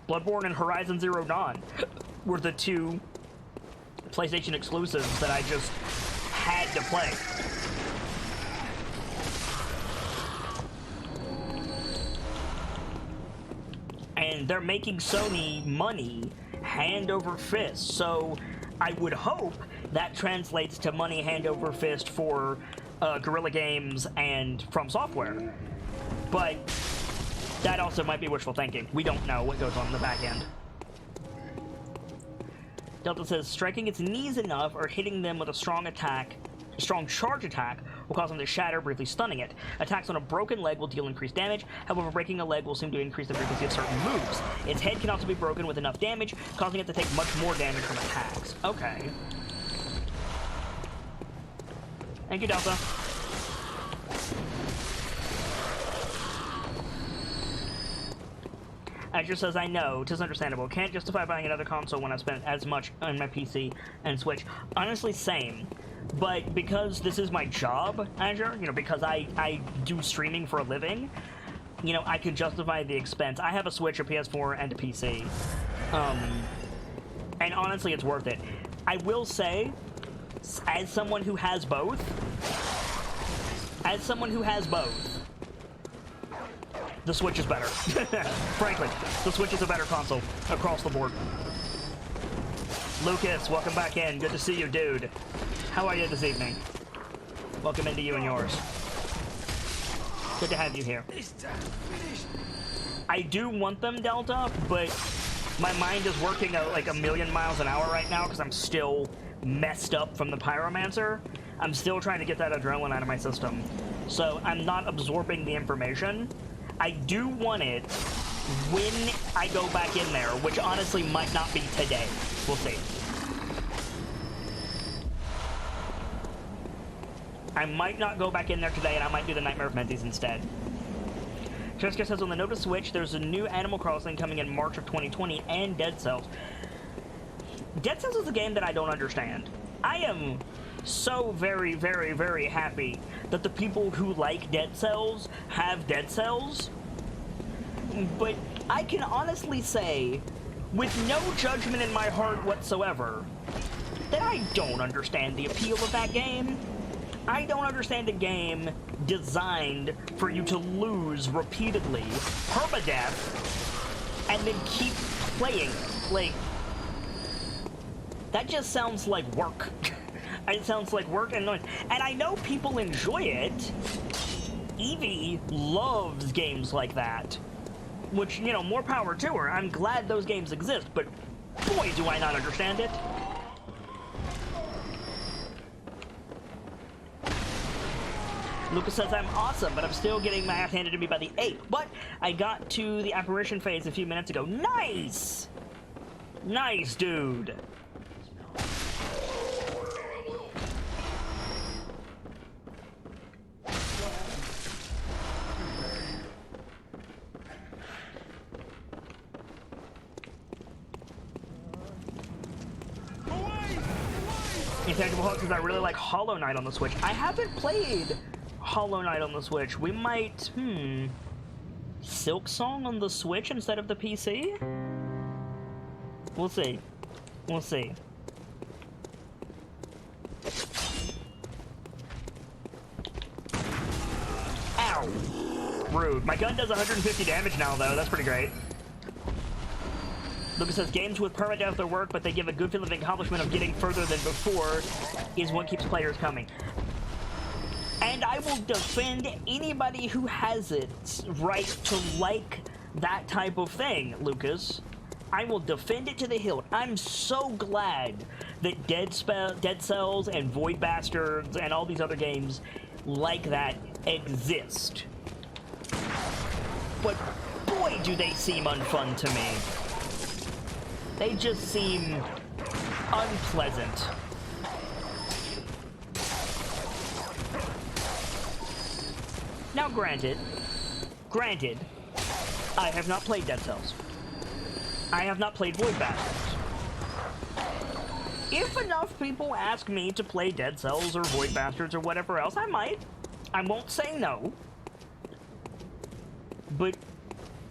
Bloodborne and Horizon Zero Dawn were the two PlayStation exclusives that I just had to play. And they're making Sony money hand over fist, so I would hope that translates to money hand over fist for Guerrilla Games and From Software. But that also might be wishful thinking. We don't know what goes on in the back end. Delta says, striking its knees enough or hitting them with a strong charge attack will cause them to shatter, briefly stunning it. Attacks on a broken leg will deal increased damage, however breaking a leg will seem to increase the frequency of certain moves. Its head can also be broken with enough damage, causing it to take much more damage from attacks. Okay. Thank you, Delta. Azure says, I know, 'tis understandable. Can't justify buying another console when I've spent as much on my PC and Switch. Honestly, same. But because this is my job, Azure, you know, because I do streaming for a living, you know, I can justify the expense. I have a Switch, a PS4, and a PC. And honestly, it's worth it. I will say, as someone who has both, the Switch is better. Frankly, the Switch is a better console across the board. Lucas, welcome back in. Good to see you, dude. How are you this evening? Welcome into you and yours. Good to have you here. I do want them, Delta, but my mind is working at like 1,000,000 miles an hour right now because I'm still messed up from the Pyromancer. I'm still trying to get that adrenaline out of my system. So I'm not absorbing the information. I do want it when I go back in there, which honestly might not be today. We'll see. I might not go back in there today, and I might do the Nightmare of Mendes instead. Jessica says, on the Nova Switch, there's a new Animal Crossing coming in March of 2020 and Dead Cells. Dead Cells is a game that I don't understand. I am so very, very, very happy that the people who like Dead Cells have Dead Cells. But I can honestly say, with no judgment in my heart whatsoever, that I don't understand the appeal of that game. I don't understand a game designed for you to lose repeatedly, permadeath, and then keep playing. Like, that just sounds like work. It sounds like work and noise. And I know people enjoy it. Evie loves games like that. Which, you know, more power to her. I'm glad those games exist, but boy, do I not understand it. Lucas says, I'm awesome, but I'm still getting my ass handed to me by the ape. But I got to the apparition phase a few minutes ago. Nice! Nice, dude. Intangible Hulk says, I really like Hollow Knight on the Switch. I haven't played Hollow Knight on the Switch. We might, Silk Song on the Switch instead of the PC? We'll see. We'll see. Ow! Rude. My gun does 150 damage now, though. That's pretty great. Lucas says, games with permadeath are work, but they give a good feeling of accomplishment of getting further than before is what keeps players coming. And I will defend anybody who has it right to like that type of thing, Lucas. I will defend it to the hilt. I'm so glad that Dead Cells and Void Bastards and all these other games like that exist. But boy, do they seem unfun to me. They just seem unpleasant. Now, granted, I have not played Dead Cells. I have not played Void Bastards. If enough people ask me to play Dead Cells or Void Bastards or whatever else, I might. I won't say no. But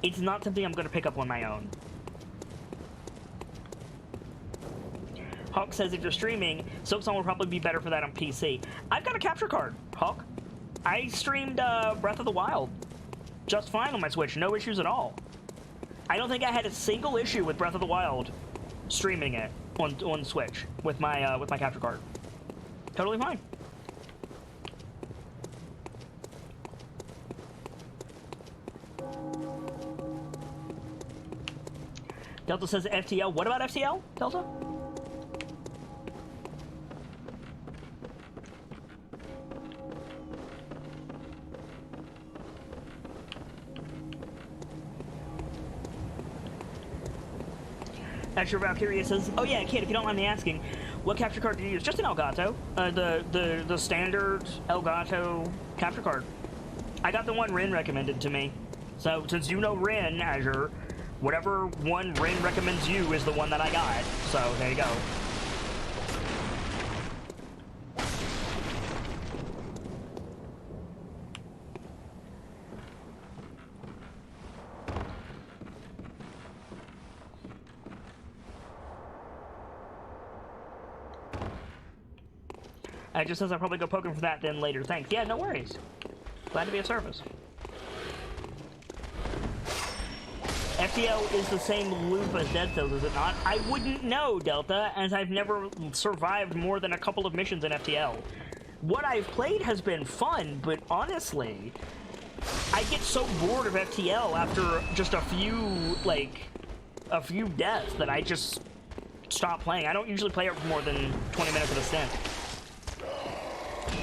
it's not something I'm going to pick up on my own. Hawk says if you're streaming, Silk Song will probably be better for that on PC. I've got a capture card, Hawk. I streamed Breath of the Wild just fine on my Switch, no issues at all. I don't think I had a single issue with Breath of the Wild streaming it on Switch with my capture card. Totally fine. Delta says FTL. What about FTL, Delta? Extra Valkyria says, oh yeah, kid, if you don't mind me asking, what capture card do you use? Just an Elgato. The standard Elgato capture card. I got the one Rin recommended to me. So, since you know Rin, Azure, whatever one Rin recommends you is the one that I got. So, there you go. It just says I'll probably go poking for that then later. Thanks. Yeah, no worries. Glad to be of service. FTL is the same loop as Dead Cells, is it not? I wouldn't know, Delta, as I've never survived more than a couple of missions in FTL. What I've played has been fun, but honestly, I get so bored of FTL after just a few deaths that I just stop playing. I don't usually play it for more than 20 minutes at a stint.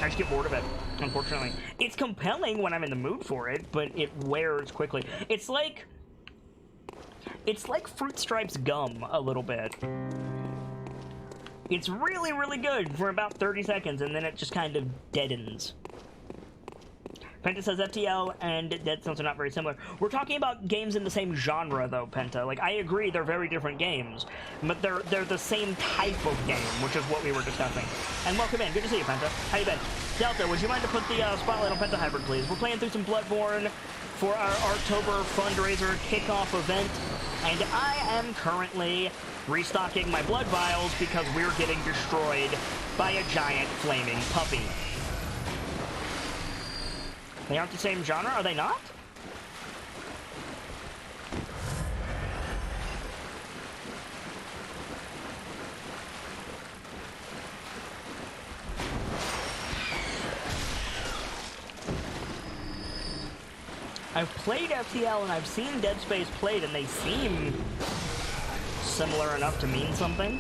I just get bored of it, unfortunately. It's compelling when I'm in the mood for it, but it wears quickly. It's like Fruit Stripes gum a little bit. It's really, really good for about 30 seconds, and then it just kind of deadens. Penta says FTL and Dead Cells are not very similar. We're talking about games in the same genre, though, Penta. Like, I agree they're very different games, but they're the same type of game, which is what we were discussing. And welcome in. Good to see you, Penta. How you been? Delta, would you mind to put the spotlight on Penta Hybrid, please? We're playing through some Bloodborne for our October fundraiser kickoff event, and I am currently restocking my blood vials because we're getting destroyed by a giant flaming puppy. They aren't the same genre, are they not? I've played FTL and I've seen Dead Space played, and they seem similar enough to mean something.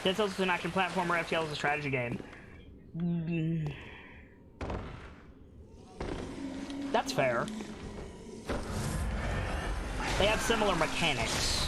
Dead Cells is an action platformer, FTL is a strategy game. That's fair. They have similar mechanics.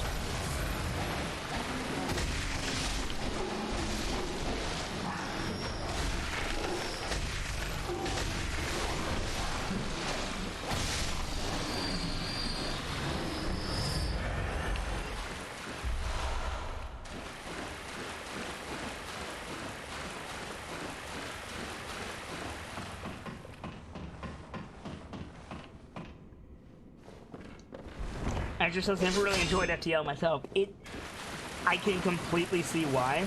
Actor says, never really enjoyed FTL myself. I can completely see why.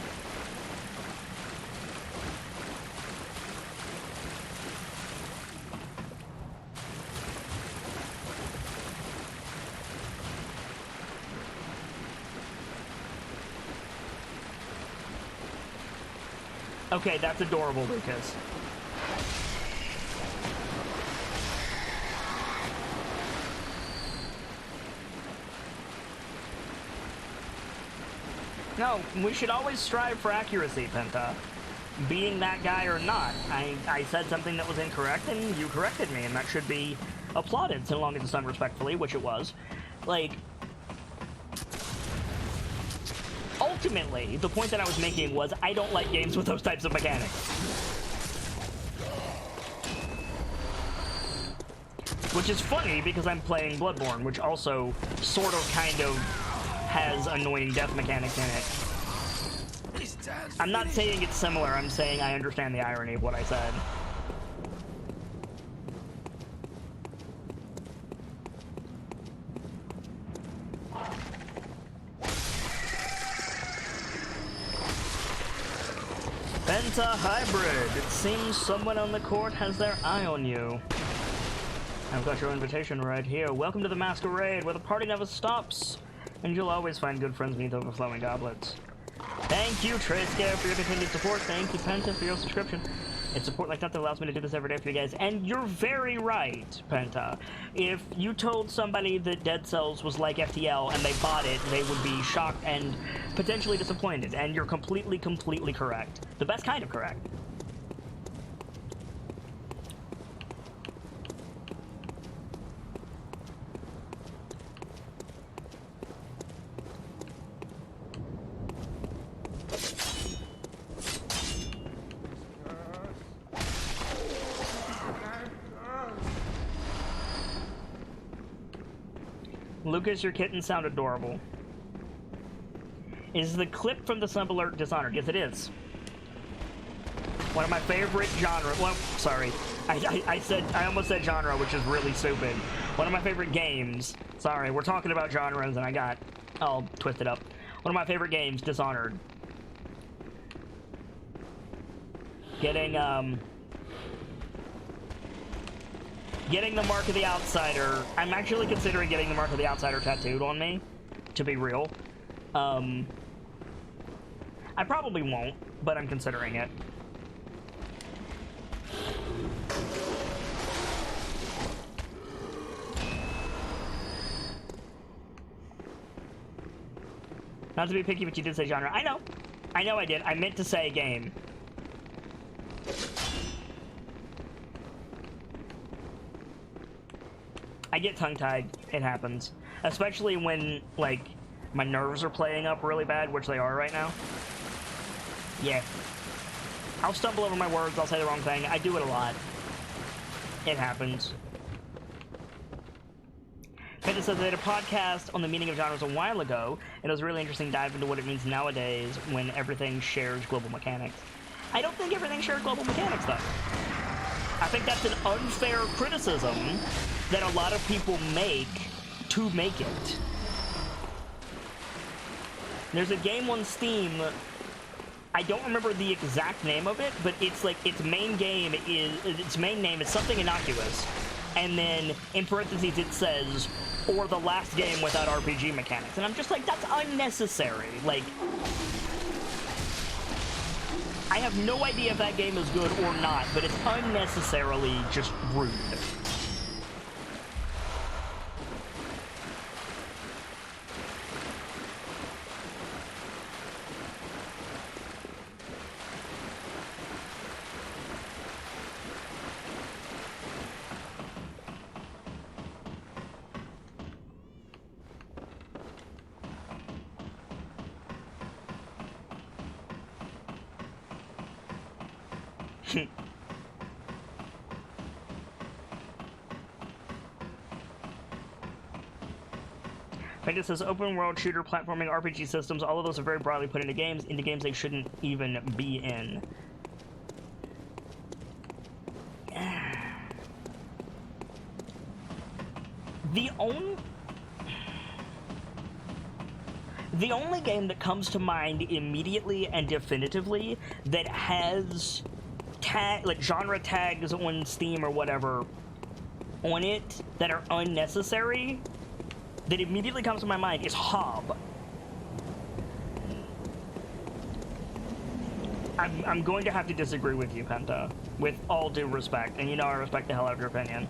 Okay, that's adorable, Lucas. No, we should always strive for accuracy, Penta. Being that guy or not, I said something that was incorrect, and you corrected me, and that should be applauded, so long as it's done respectfully, which it was. Like, ultimately, the point that I was making was I don't like games with those types of mechanics. Which is funny, because I'm playing Bloodborne, which also sort of kind of has annoying death mechanics in it. I'm not saying it's similar, I'm saying I understand the irony of what I said. Penta Hybrid, it seems someone on the court has their eye on you. I've got your invitation right here. Welcome to the Masquerade, where the party never stops. And you'll always find good friends beneath overflowing goblets. Thank you, Trayscare, for your continued support. Thank you, Penta, for your subscription. It's support like that that allows me to do this every day for you guys. And you're very right, Penta. If you told somebody that Dead Cells was like FTL and they bought it, they would be shocked and potentially disappointed. And you're completely, completely correct. The best kind of correct. Lucas, your kitten sound adorable. Is the clip from the Sub Alert Dishonored? Yes, it is. One of my favorite genre. Well, sorry. I almost said genre, which is really stupid. One of my favorite games. Sorry, we're talking about genres and I got all twisted up. One of my favorite games, Dishonored. Getting the Mark of the Outsider. I'm actually considering getting the Mark of the Outsider tattooed on me, to be real. I probably won't, but I'm considering it. Not to be picky, but you did say genre. I know. I know I did. I meant to say game. I get tongue-tied. It happens. Especially when, like, my nerves are playing up really bad, which they are right now. Yeah. I'll stumble over my words, I'll say the wrong thing. I do it a lot. It happens. Penta says they had a podcast on the meaning of genres a while ago, and it was a really interesting dive into what it means nowadays when everything shares global mechanics. I don't think everything shares global mechanics, though. I think that's an unfair criticism that a lot of people make to make it. There's a game on Steam, I don't remember the exact name of it, but it's like its main name is something innocuous, and then in parentheses it says, or the last game without RPG mechanics, and I'm just like, that's unnecessary. Like, I have no idea if that game is good or not, but it's unnecessarily just rude. It says open world shooter, platforming, RPG systems, all of those are very broadly put into games they shouldn't even be in. The only game that comes to mind immediately and definitively that has genre tags on Steam or whatever on it that are unnecessary that immediately comes to my mind is Hob. I'm going to have to disagree with you, Penta, with all due respect, and you know I respect the hell out of your opinion.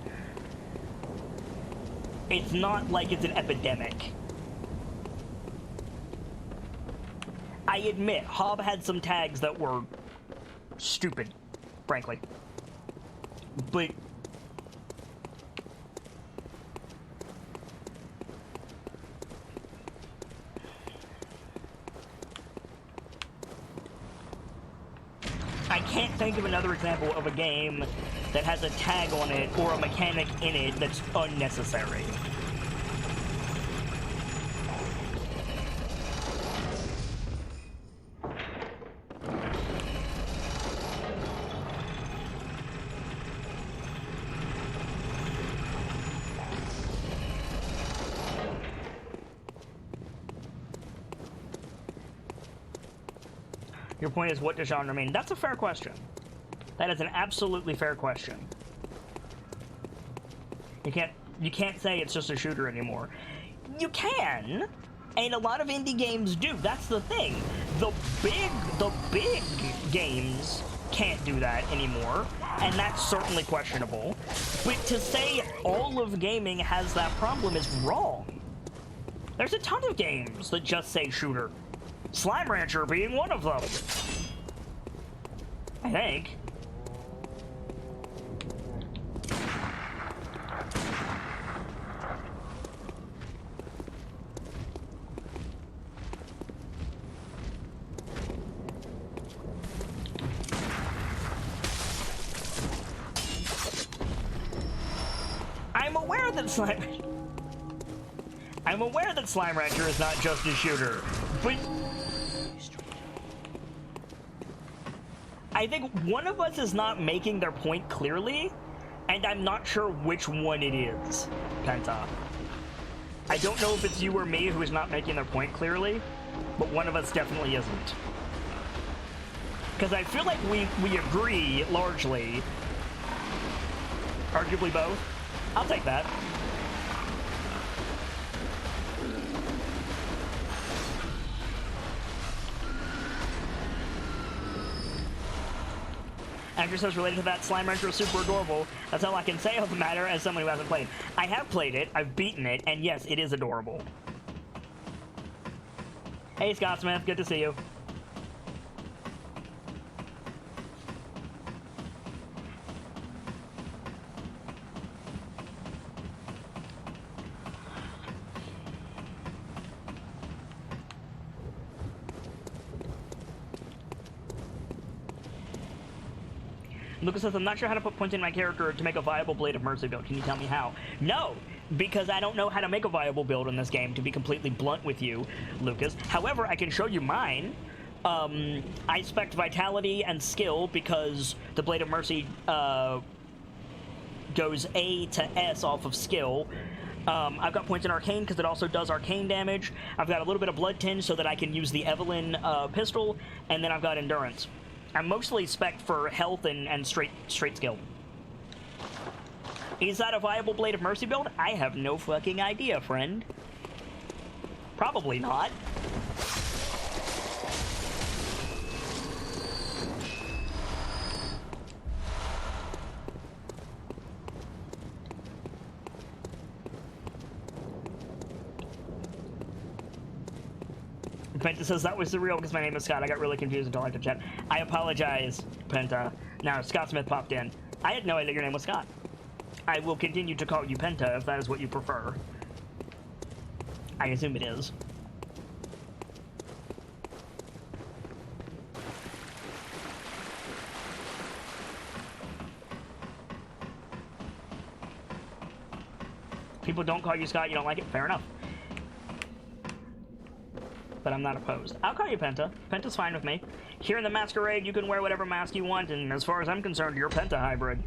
It's not like it's an epidemic. I admit, Hob had some tags that were stupid, frankly. But I can't think of another example of a game that has a tag on it or a mechanic in it that's unnecessary. Your point is, what does genre mean? That's a fair question. That is an absolutely fair question. You can't say it's just a shooter anymore. You can, and a lot of indie games do. That's the thing. The big games can't do that anymore, and that's certainly questionable. But to say all of gaming has that problem is wrong. There's a ton of games that just say shooter. Slime Rancher being one of them. I think. I'm aware that Slime Rancher is not just a shooter, but I think one of us is not making their point clearly, and I'm not sure which one it is, Penta. I don't know if it's you or me who is not making their point clearly, but one of us definitely isn't. Because I feel like we agree, largely. Arguably both. I'll take that. Andrew says, related to that, Slime Rancher is super adorable. That's all I can say on the matter as someone who hasn't played. I have played it, I've beaten it, and yes, it is adorable. Hey, Scott Smith, good to see you. Lucas says, I'm not sure how to put points in my character to make a viable Blade of Mercy build. Can you tell me how? No, because I don't know how to make a viable build in this game, to be completely blunt with you, Lucas. However, I can show you mine. I spec Vitality and Skill because the Blade of Mercy goes A to S off of Skill. I've got points in Arcane because it also does Arcane damage. I've got a little bit of Blood Tinge so that I can use the Evelyn pistol, and then I've got Endurance. I'm mostly spec'd for health and straight skill. Is that a viable Blade of Mercy build? I have no fucking idea, friend. Probably not. Penta says that was surreal because my name is Scott. I got really confused until I could chat. I apologize, Penta. Now, Scott Smith popped in. I had no idea your name was Scott. I will continue to call you Penta if that is what you prefer. I assume it is. People don't call you Scott, you don't like it? Fair enough. But I'm not opposed. I'll call you Penta. Penta's fine with me. Here in the Masquerade, you can wear whatever mask you want, and as far as I'm concerned, you're Penta hybrid.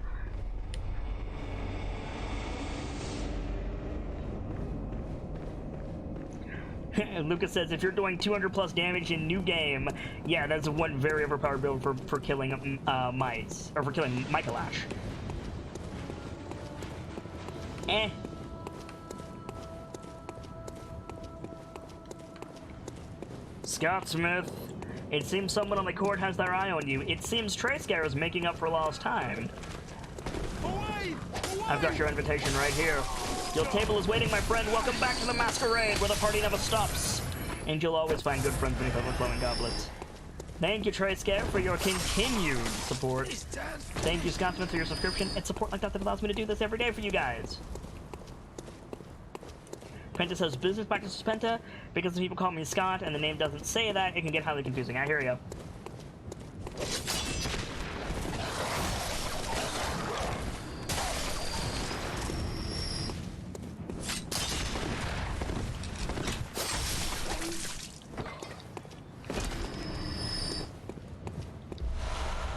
Lucas says, if you're doing 200 plus damage in new game, yeah, that's one very overpowered build for killing mice, or for killing Michaelash. Eh. Scott Smith, it seems someone on the court has their eye on you. It seems Trayscare is making up for lost time. Away! I've got your invitation right here. Your table is waiting, my friend. Welcome back to the Masquerade, where the party never stops. And you'll always find good friends beneath overflowing goblets. Thank you, Trayscare, for your continued support. Thank you, Scott Smith, for your subscription. It's support like that that allows me to do this every day for you guys. Penta says, business practices Penta, because the people call me Scott and the name doesn't say that, it can get highly confusing. I hear you.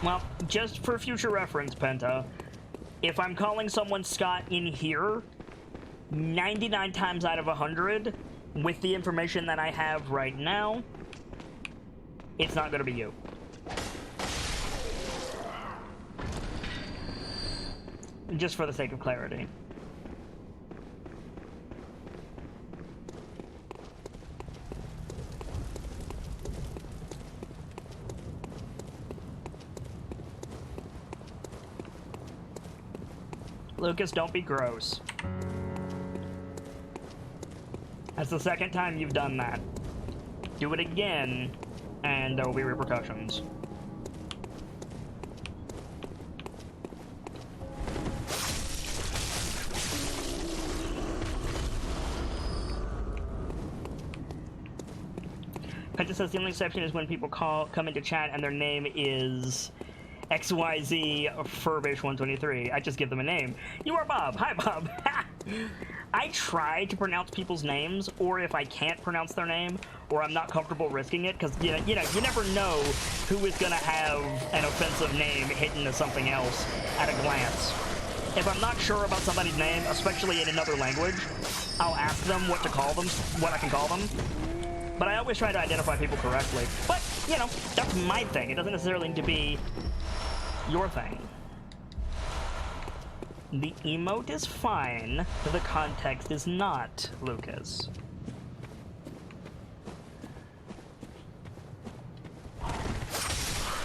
Well, just for future reference, Penta, if I'm calling someone Scott in here, 99 times out of 100, with the information that I have right now, it's not going to be you. Just for the sake of clarity. Lucas, don't be gross. That's the second time you've done that. Do it again, and there will be repercussions. Penta says the only exception is when people come into chat and their name is XYZ Furbish123. I just give them a name. You are Bob. Hi, Bob. I try to pronounce people's names, or if I can't pronounce their name, or I'm not comfortable risking it, because you never know who is going to have an offensive name hidden as something else at a glance. If I'm not sure about somebody's name, especially in another language, I'll ask them what to call them, what I can call them. But I always try to identify people correctly. But, that's my thing. It doesn't necessarily need to be your thing. The emote is fine, the context is not, Lucas.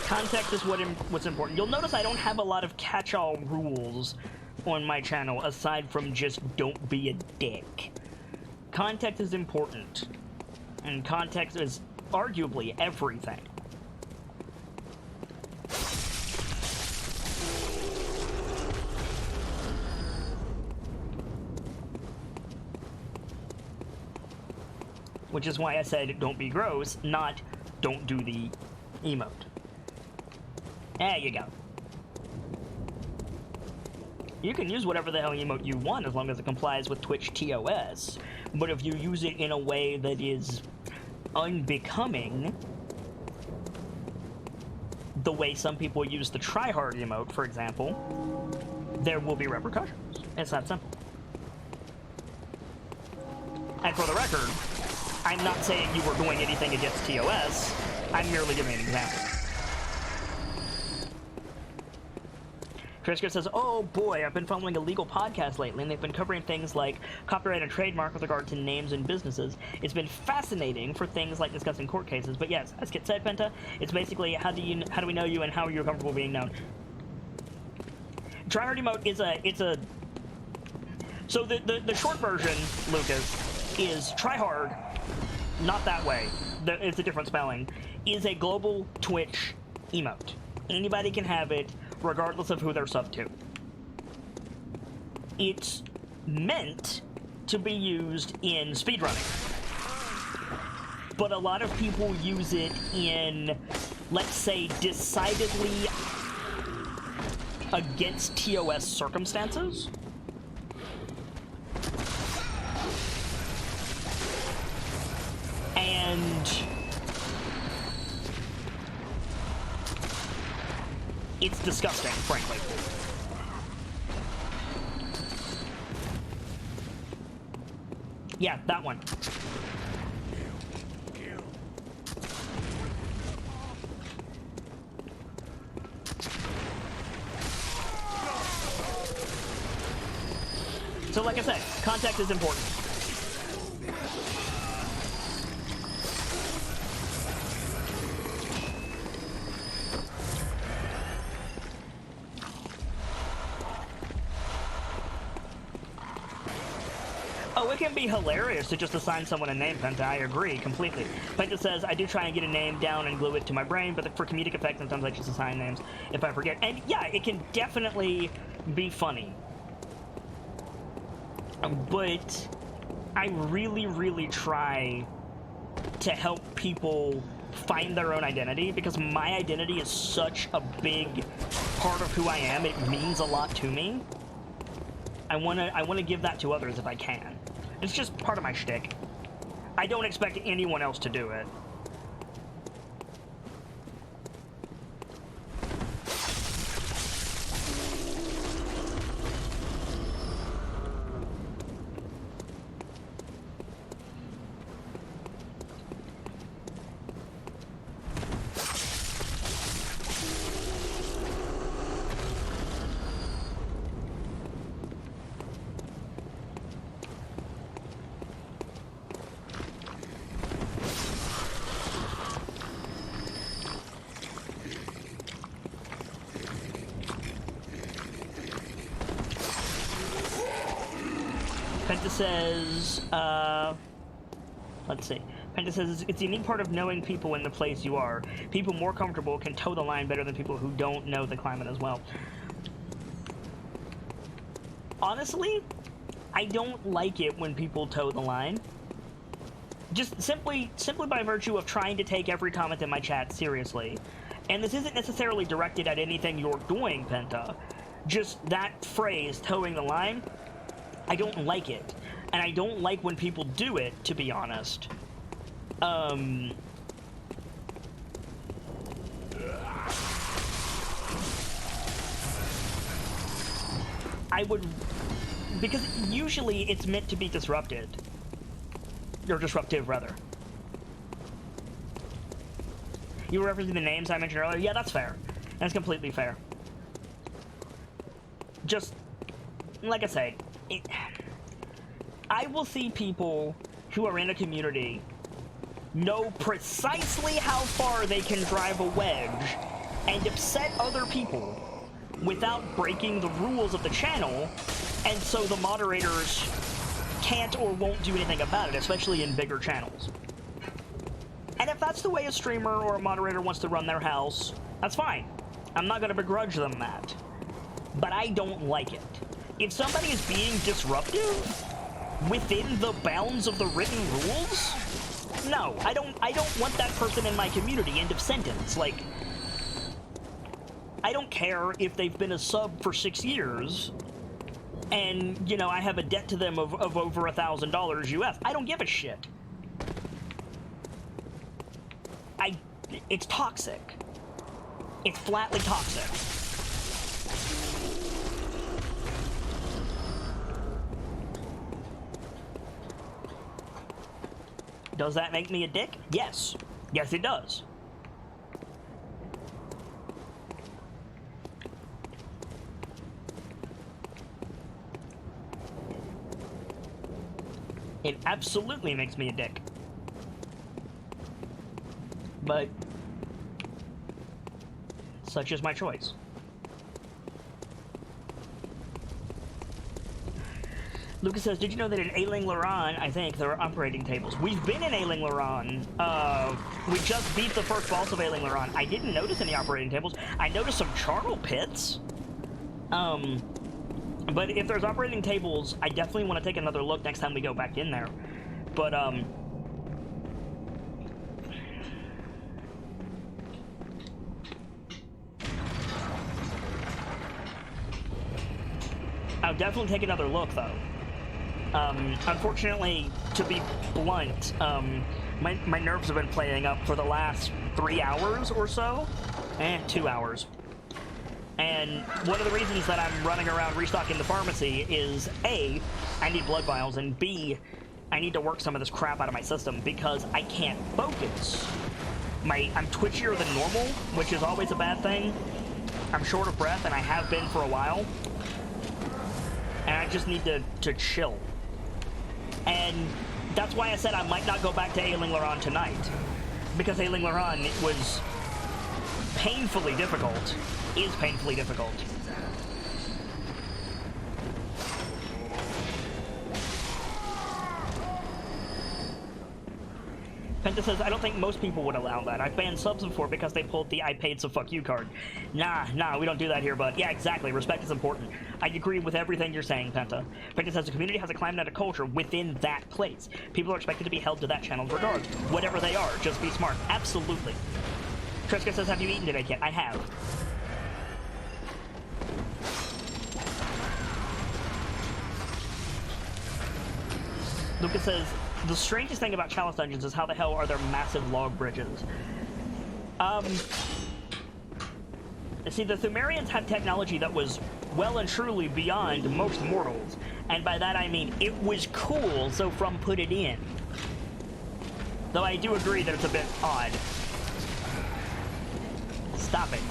Context is what's important. You'll notice I don't have a lot of catch-all rules on my channel, aside from just don't be a dick. Context is important, and context is arguably everything. Which is why I said don't be gross, not don't do the emote. There you go. You can use whatever the hell emote you want as long as it complies with Twitch TOS. But if you use it in a way that is unbecoming, the way some people use the tryhard emote, for example, there will be repercussions. It's that simple. And for the record, I'm not saying you were doing anything against TOS. I'm merely giving an example. Trisker says, oh boy, I've been following a legal podcast lately, and they've been covering things like copyright and trademark with regard to names and businesses. It's been fascinating for things like discussing court cases. But yes, as Kit said, Penta, it's basically how do we know you and how are you comfortable being known? Tryhard emote is so the short version, Lucas, is tryhard, not that way. It's a different spelling. Is a global Twitch emote. Anybody can have it, regardless of who they're sub to. It's meant to be used in speedrunning. But a lot of people use it in, let's say, decidedly against TOS circumstances. And it's disgusting, frankly. Yeah, that one. So like I said, context is important. Oh, it can be hilarious to just assign someone a name, Penta. I agree completely. Penta says, I do try and get a name down and glue it to my brain, but for comedic effect, sometimes I just assign names if I forget. And yeah, it can definitely be funny. But I really, really try to help people find their own identity, because my identity is such a big part of who I am. It means a lot to me. I wanna give that to others if I can. It's just part of my shtick. I don't expect anyone else to do it. Penta says, let's see. Penta says, it's a unique part of knowing people in the place you are. People more comfortable can toe the line better than people who don't know the climate as well. Honestly, I don't like it when people toe the line. Just simply by virtue of trying to take every comment in my chat seriously. And this isn't necessarily directed at anything you're doing, Penta. Just that phrase, towing the line, I don't like it. And I don't like when people do it, to be honest. I would... Because usually it's meant to be disrupted. Or disruptive, rather. You were referencing the names I mentioned earlier? Yeah, that's fair. That's completely fair. Just, like I say, I will see people who are in a community know precisely how far they can drive a wedge and upset other people without breaking the rules of the channel, and so the moderators can't or won't do anything about it, especially in bigger channels. And if that's the way a streamer or a moderator wants to run their house, that's fine. I'm not going to begrudge them that. But I don't like it. If somebody is being disruptive within the bounds of the written rules, no, I don't want that person in my community. End of sentence. Like, I don't care if they've been a sub for 6 years. and, you know, I have a debt to them of over $1,000 US. I don't give a shit. It's toxic. It's flatly toxic. Does that make me a dick? Yes. Yes, it does. It absolutely makes me a dick. But such is my choice. Lucas says, did you know that in Ailing Loran, I think, there are operating tables? We've been in Ailing Loran. We just beat the first boss of Ailing Loran. I didn't notice any operating tables. I noticed some charnel pits. But if there's operating tables, I definitely want to take another look next time we go back in there. But, I'll definitely take another look, though. Unfortunately, to be blunt, my nerves have been playing up for the last 3 hours or so. 2 hours. And one of the reasons that I'm running around restocking the pharmacy is, A, I need blood vials, and B, I need to work some of this crap out of my system because I can't focus. I'm twitchier than normal, which is always a bad thing. I'm short of breath, and I have been for a while. And I just need to chill. And that's why I said I might not go back to Ailing Loran tonight. Because Ailing Loran was painfully difficult. Is painfully difficult. Penta says, I don't think most people would allow that. I've banned subs before because they pulled the I paid so fuck you card. Nah, we don't do that here, bud. Yeah, exactly. Respect is important. I agree with everything you're saying, Penta. Penta says the community has a climate and a culture within that place. People are expected to be held to that channel's regard. Whatever they are, just be smart. Absolutely. Triska says, have you eaten today yet? I have. Lucas says, the strangest thing about Chalice Dungeons is how the hell are there massive log bridges? See, the Thumerians had technology that was well and truly beyond most mortals. And by that I mean, it was cool, so from put it in. Though I do agree that it's a bit odd. Stop it.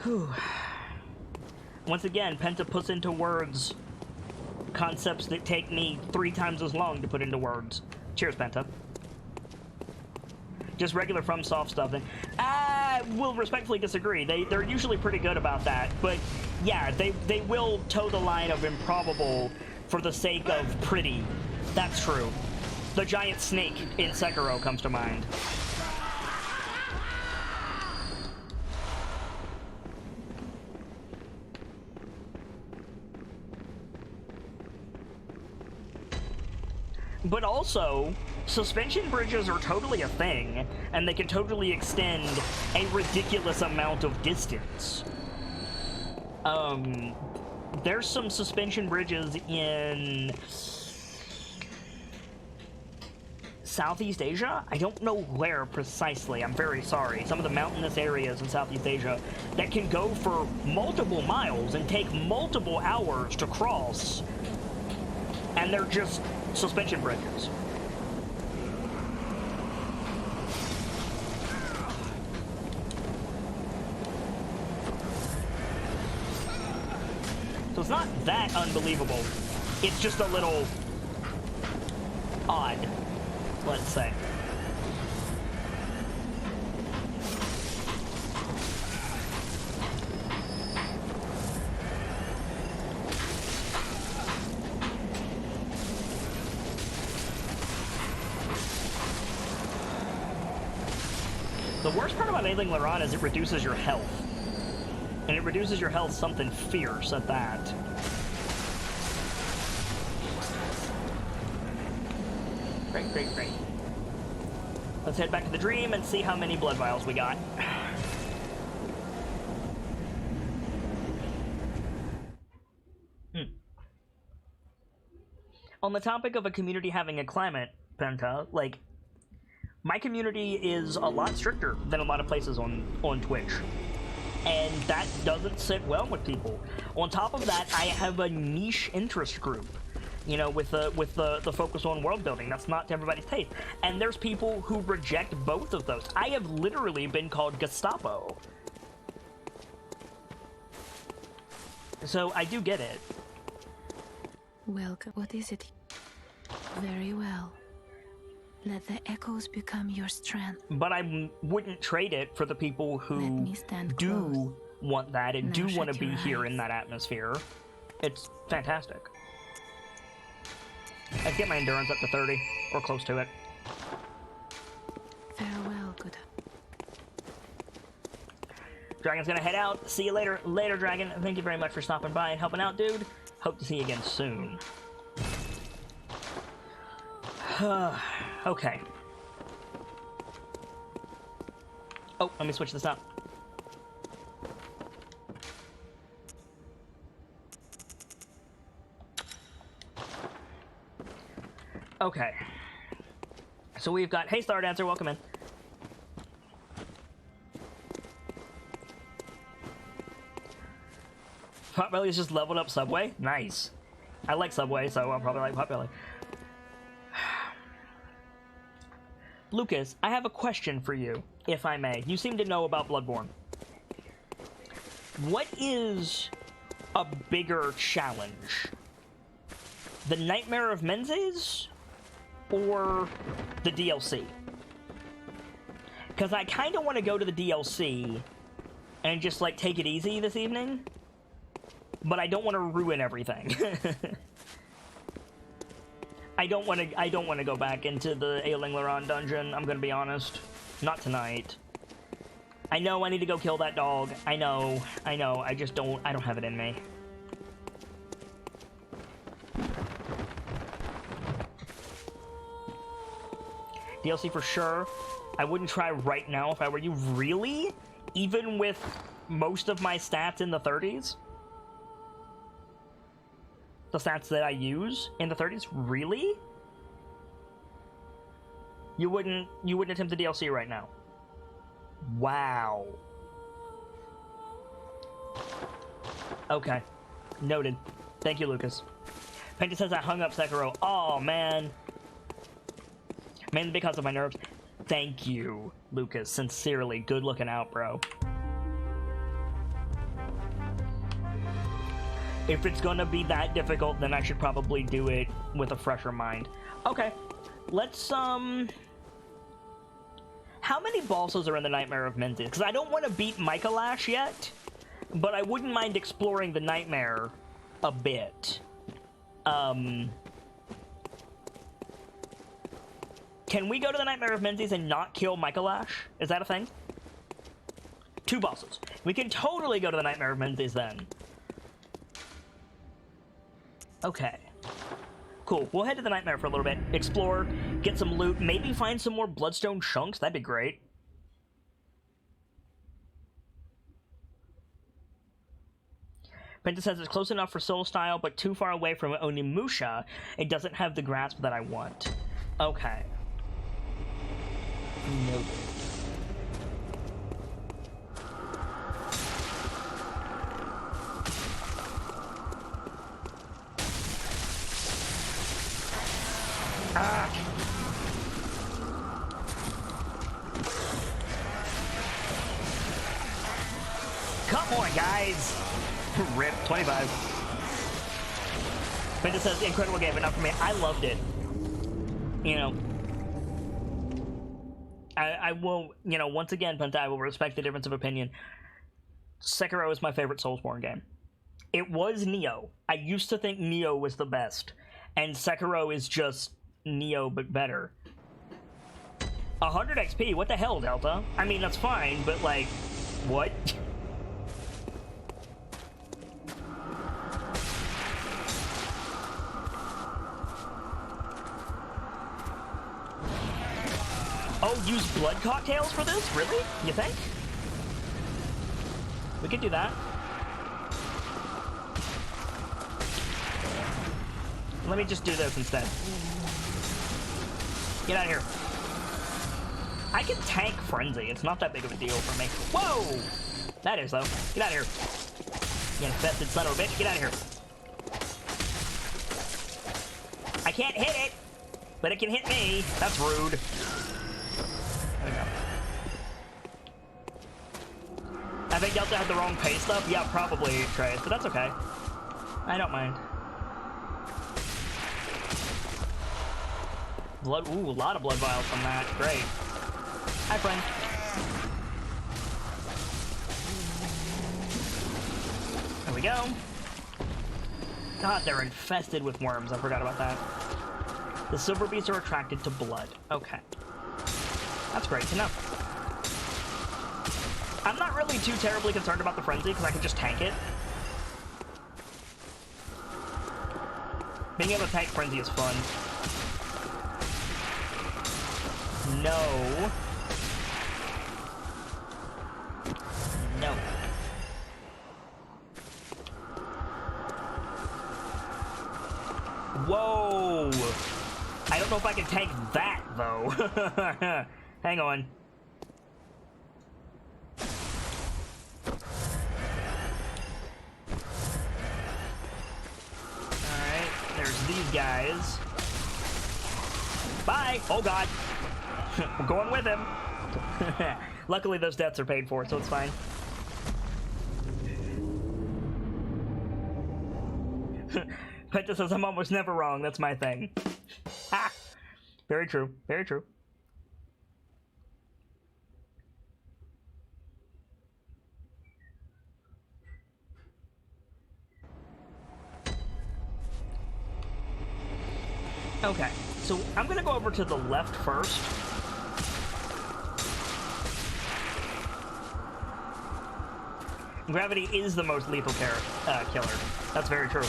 Whew. Once again, Penta puts into words concepts that take me 3 times as long to put into words. Cheers, Penta. Just regular FromSoft stuff. And I will respectfully disagree. They're usually pretty good about that. But yeah, they will toe the line of improbable for the sake of pretty. That's true. The giant snake in Sekiro comes to mind. But also, suspension bridges are totally a thing, and they can totally extend a ridiculous amount of distance. There's some suspension bridges in Southeast Asia? I don't know where precisely, I'm very sorry. Some of the mountainous areas in Southeast Asia that can go for multiple miles and take multiple hours to cross, and they're just suspension bridges. So it's not that unbelievable. It's just a little odd, let's say. The worst part about Ailing Loran is it reduces your health. And it reduces your health something fierce at that. Great, great, great. Let's head back to the dream and see how many blood vials we got. On the topic of a community having a climate, Penta, like, my community is a lot stricter than a lot of places on Twitch. And that doesn't sit well with people. On top of that, I have a niche interest group, you know, with the focus on world building. That's not to everybody's taste. And there's people who reject both of those. I have literally been called Gestapo. So I do get it. Welcome. What is it? Very well. Let the echoes become your strength. But I wouldn't trade it for the people Let who me stand do close. want that and Now do want to shut be your here eyes. in that atmosphere. It's fantastic. I'd get my endurance up to 30, or close to it. Farewell, good. Dragon's gonna head out. See you later. Later, Dragon. Thank you very much for stopping by and helping out, dude. Hope to see you again soon. Okay. Oh, let me switch this up. Okay. So we've got... Hey, Star Dancer, welcome in. Potbelly's just leveled up Subway? Nice. I like Subway, so I'll probably like Potbelly. Lucas, I have a question for you, if I may. You seem to know about Bloodborne. What is a bigger challenge? The Nightmare of Menzies? Or the DLC? Because I kind of want to go to the DLC and just, like, take it easy this evening. But I don't want to ruin everything. I don't want to go back into the Ailing Loran dungeon, I'm gonna be honest. Not tonight. I know I need to go kill that dog. I know, I don't have it in me. DLC for sure. I wouldn't try right now if I were you. Really? Even with most of my stats in the 30s? The stats that I use in the 30s? Really? You wouldn't attempt the DLC right now? Wow. Okay. Noted. Thank you, Lucas. Penta says I hung up Sekiro. Oh, man. Mainly because of my nerves. Thank you, Lucas. Sincerely. Good looking out, bro. If it's gonna be that difficult, then I should probably do it with a fresher mind. Okay. Let's, How many bosses are in the Nightmare of Menzies? Because I don't want to beat Michaelash yet, but I wouldn't mind exploring the Nightmare a bit. Can we go to the Nightmare of Menzies and not kill Michaelash? Is that a thing? 2 bosses. We can totally go to the Nightmare of Menzies then. Okay. Cool. We'll head to the Nightmare for a little bit. Explore, get some loot, maybe find some more Bloodstone chunks. That'd be great. Penta says it's close enough for Soul Style, but too far away from Onimusha. It doesn't have the grasp that I want. Okay. Noted. Ah. Come on, guys! Rip, 25. Penta says, incredible game, but not for me. I loved it. You know, I will, you know, once again, Penta, I will respect the difference of opinion. Sekiro is my favorite Soulsborne game. It was Nioh. I used to think Nioh was the best, and Sekiro is just Nioh, but better. 100 XP? What the hell, Delta? I mean, that's fine, but, like, what? use blood cocktails for this? Really? You think? We could do that. Let me just do this instead. Get out of here. I can tank Frenzy. It's not that big of a deal for me. Whoa! That is, though. Get out of here. You infested son of a bitch. Get out of here. I can't hit it, but it can hit me. That's rude. There we go. I think Delta had the wrong paste up. Yeah, probably, Trace, but that's okay. I don't mind. Blood, ooh, a lot of blood vials from that. Great. Hi, friend. There we go. God, they're infested with worms. I forgot about that. The silver beasts are attracted to blood. Okay. That's great to know. I'm not really too terribly concerned about the frenzy because I can just tank it. Being able to tank frenzy is fun. No. No. Whoa! I don't know if I can tank that, though. Hang on. Alright, there's these guys. Bye! Oh god! We're going with him! Luckily those deaths are paid for, so it's fine. Penta says I'm almost never wrong, that's my thing. Ha! Very true, very true. Okay, so I'm gonna go over to the left first. Gravity is the most lethal killer. That's very true.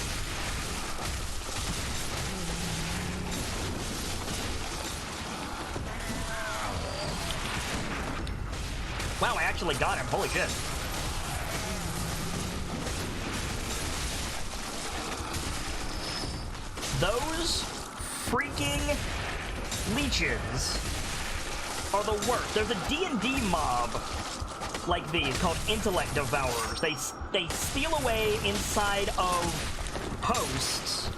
Wow, I actually got him. Holy shit. Those freaking leeches are the worst. There's a D&D mob like these called Intellect Devourers. They steal away inside of hosts.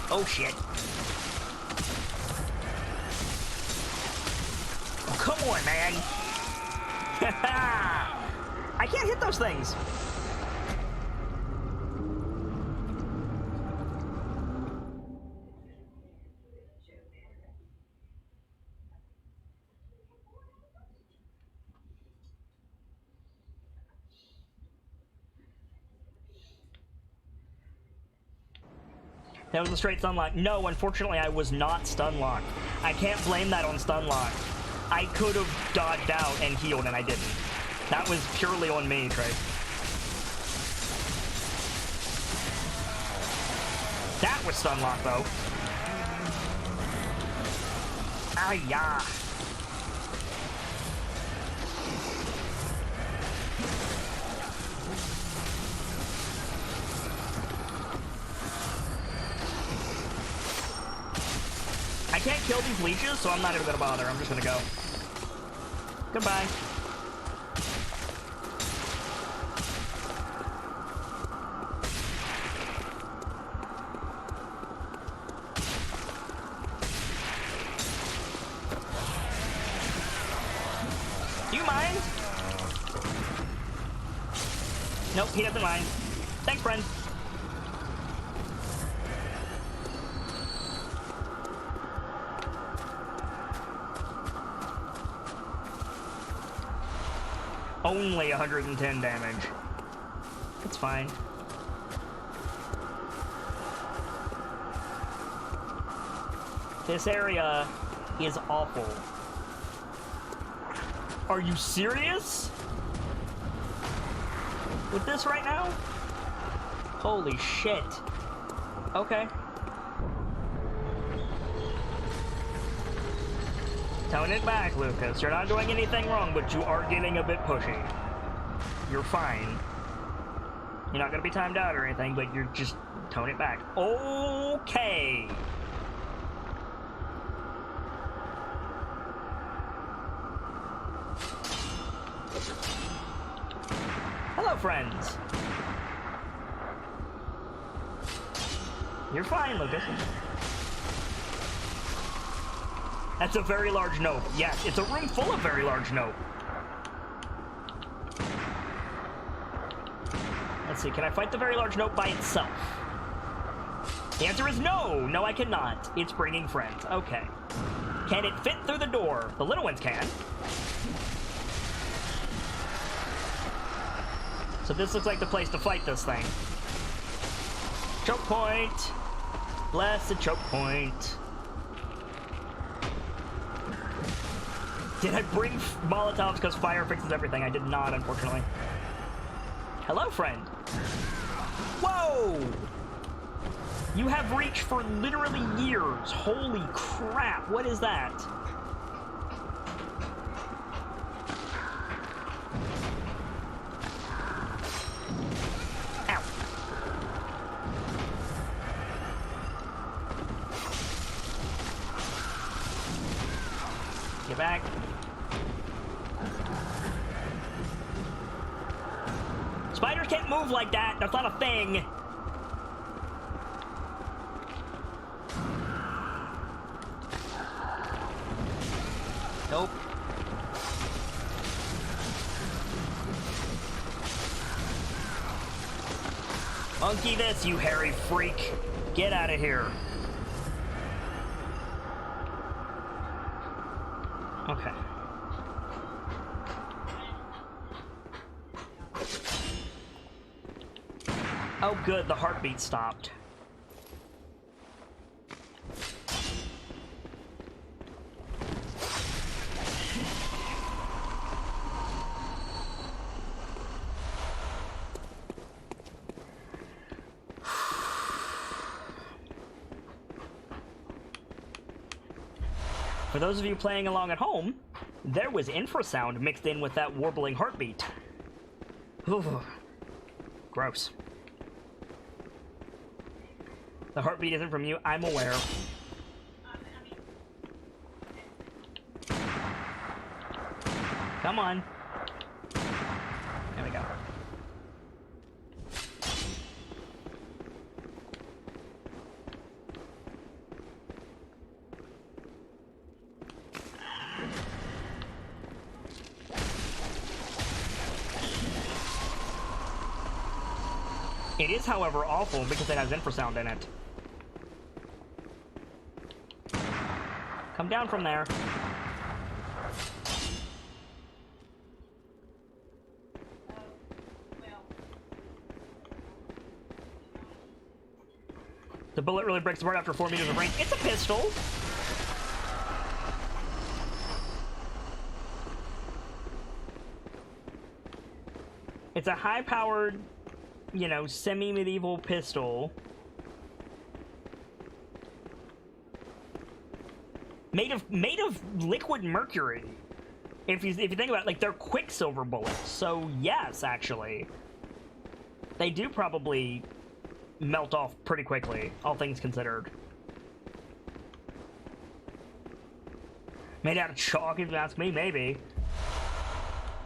Oh shit. Oh, come on, man. I can't hit those things. That was a straight stun lock. No, unfortunately, I was not stun locked. I can't blame that on stun lock. I could have dodged out and healed, and I didn't. That was purely on me, Trey. That was stun lock, though. Ah, yeah. I can't kill these leeches, so I'm not even gonna bother. I'm just gonna go. Goodbye. Do you mind? Nope, he doesn't mind. Thanks, friend. Only 110 damage. That's fine. This area is awful. Are you serious? With this right now? Holy shit. Okay. Tone it back, Lucas. You're not doing anything wrong, but you are getting a bit pushy. You're fine. You're not gonna be timed out or anything, but you're just tone it back. Okay. Hello, friends. You're fine, Lucas. That's a very large note. Yes, it's a room full of very large note. Let's see, can I fight the very large note by itself? The answer is no! No, I cannot. It's bringing friends. Okay. Can it fit through the door? The little ones can. So this looks like the place to fight this thing. Choke point. Blessed choke point. Did I bring Molotovs because fire fixes everything? I did not, unfortunately. Hello, friend. Whoa! You have reach for literally years. Holy crap, what is that? Ow. Get back. Spiders can't move like that. That's not a thing. Nope. Monkey this, you hairy freak. Get out of here. Okay. Oh good, the heartbeat stopped. For those of you playing along at home, there was infrasound mixed in with that warbling heartbeat. Ooh. Gross. The heartbeat isn't from you, I'm aware. Come on. There we go. It is, however, awful because it has infrasound in it. Come down from there. The bullet really breaks apart after 4 meters of range. It's a pistol! It's a high-powered, you know, semi-medieval pistol. Made of liquid mercury. If you think about it, like, they're quicksilver bullets. So yes, actually, they do probably melt off pretty quickly, all things considered. Made out of chalk, if you ask me, maybe.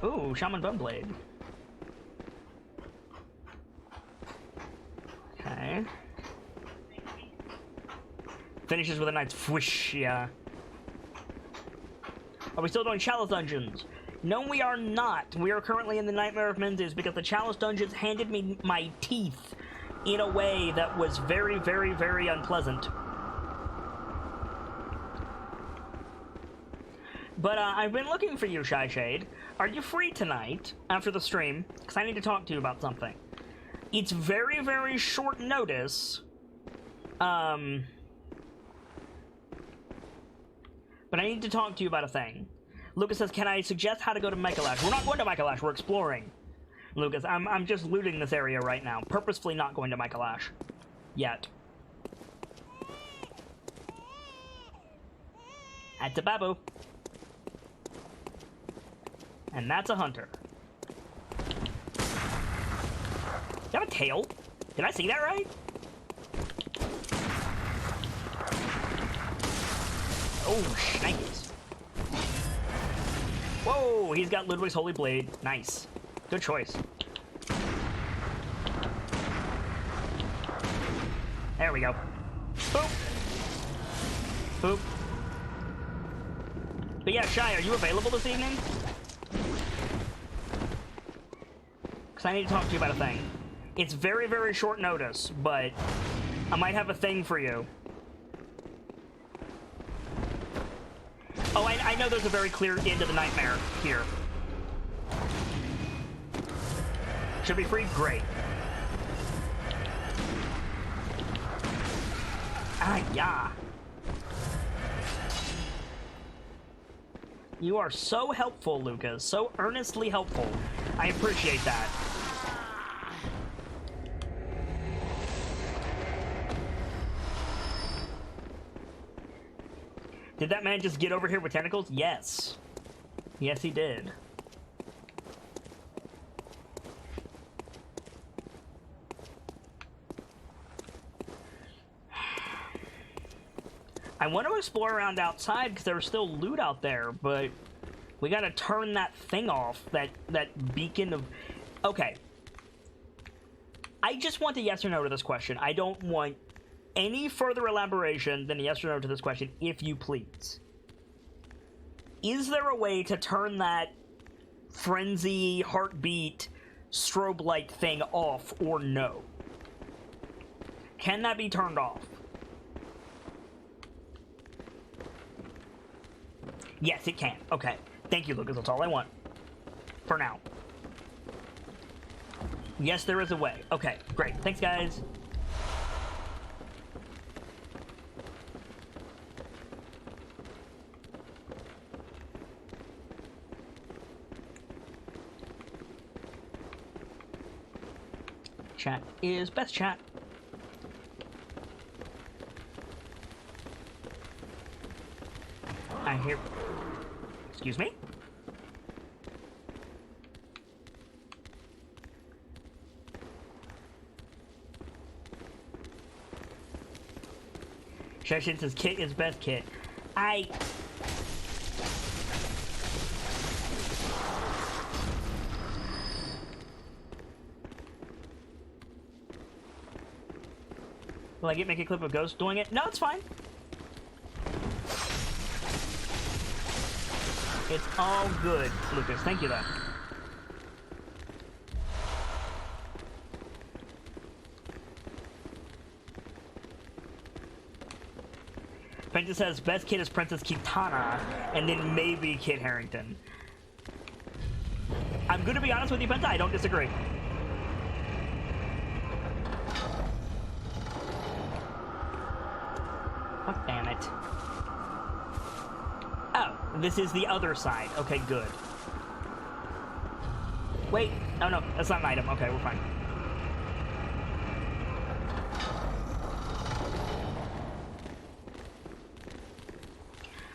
Ooh, Shaman Bone Blade. Okay. Finishes with a nice whoosh, yeah. Are we still doing Chalice Dungeons? No, we are not. We are currently in the Nightmare of Menzies because the Chalice Dungeons handed me my teeth in a way that was very, very, very unpleasant. But I've been looking for you, Shy Shade. Are you free tonight after the stream? Because I need to talk to you about something. It's very, very short notice. But I need to talk to you about a thing. Lucas says, can I suggest how to go to Michaelash? We're not going to Michaelash, we're exploring. Lucas, I'm just looting this area right now. Purposefully not going to Michaelash. Yet. That's a babu. And that's a hunter. You have a tail? Did I see that right? Oh, shnikes. Whoa, he's got Ludwig's Holy Blade. Nice. Good choice. There we go. Boop. Boop. But yeah, Shy, are you available this evening? Because I need to talk to you about a thing. It's very, very short notice, but I might have a thing for you. Oh, I know there's a very clear end to the nightmare here. Should be free? Great. Ah, yeah. You are so helpful, Lucas. So earnestly helpful. I appreciate that. Did that man just get over here with tentacles? Yes. Yes, he did. I want to explore around outside because there's still loot out there, but we gotta turn that thing off, that beacon of... Okay. I just want a yes or no to this question. I don't want any further elaboration than a yes or no to this question, if you please. Is there a way to turn that frenzy, heartbeat, strobe light thing off, or no? Can that be turned off? Yes, it can. Okay. Thank you, Lucas. That's all I want. For now. Yes, there is a way. Okay, great. Thanks, guys. Chat is best chat. I hear... Excuse me? Shashin says kit is best kit. Will I make a clip of Ghost doing it? No, it's fine. It's all good, Lucas. Thank you, though. Princess says best kid is Princess Kitana, and then maybe Kit Harington. I'm going to be honest with you, Penta. I don't disagree. Oh, damn it. Oh, this is the other side. Okay, good. Wait. Oh, no. That's not an item. Okay, we're fine.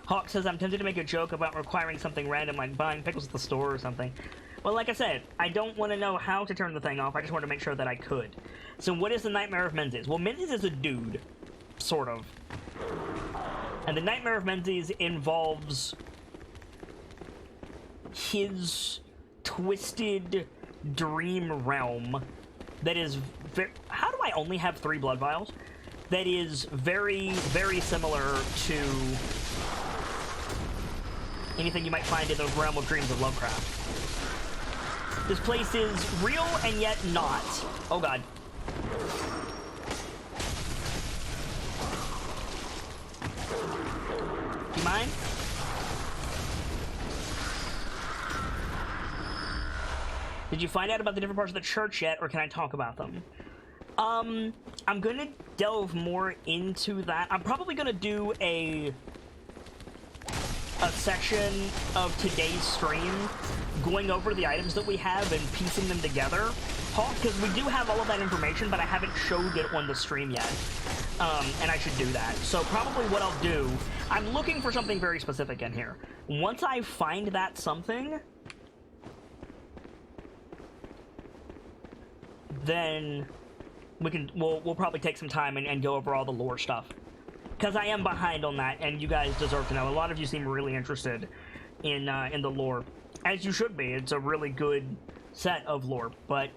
Hawk says, I'm tempted to make a joke about requiring something random like buying pickles at the store or something. Well, like I said, I don't want to know how to turn the thing off. I just want to make sure that I could. So what is the Nightmare of Menzies? Well, Menzies is a dude. Sort of. And the Nightmare of Menzies involves his twisted dream realm that is how do I only have 3 blood vials? That is very, very similar to anything you might find in the realm of dreams of Lovecraft. This place is real and yet not. Oh god. Do you mind? Did you find out about the different parts of the church yet, or can I talk about them? I'm gonna delve more into that. I'm probably gonna do a section of today's stream going over the items that we have and piecing them together. Because we do have all of that information, but I haven't showed it on the stream yet. And I should do that. So probably what I'll do, I'm looking for something very specific in here. Once I find that something, then we'll probably take some time and go over all the lore stuff. Because I am behind on that, and you guys deserve to know. A lot of you seem really interested in the lore, as you should be. It's a really good set of lore, but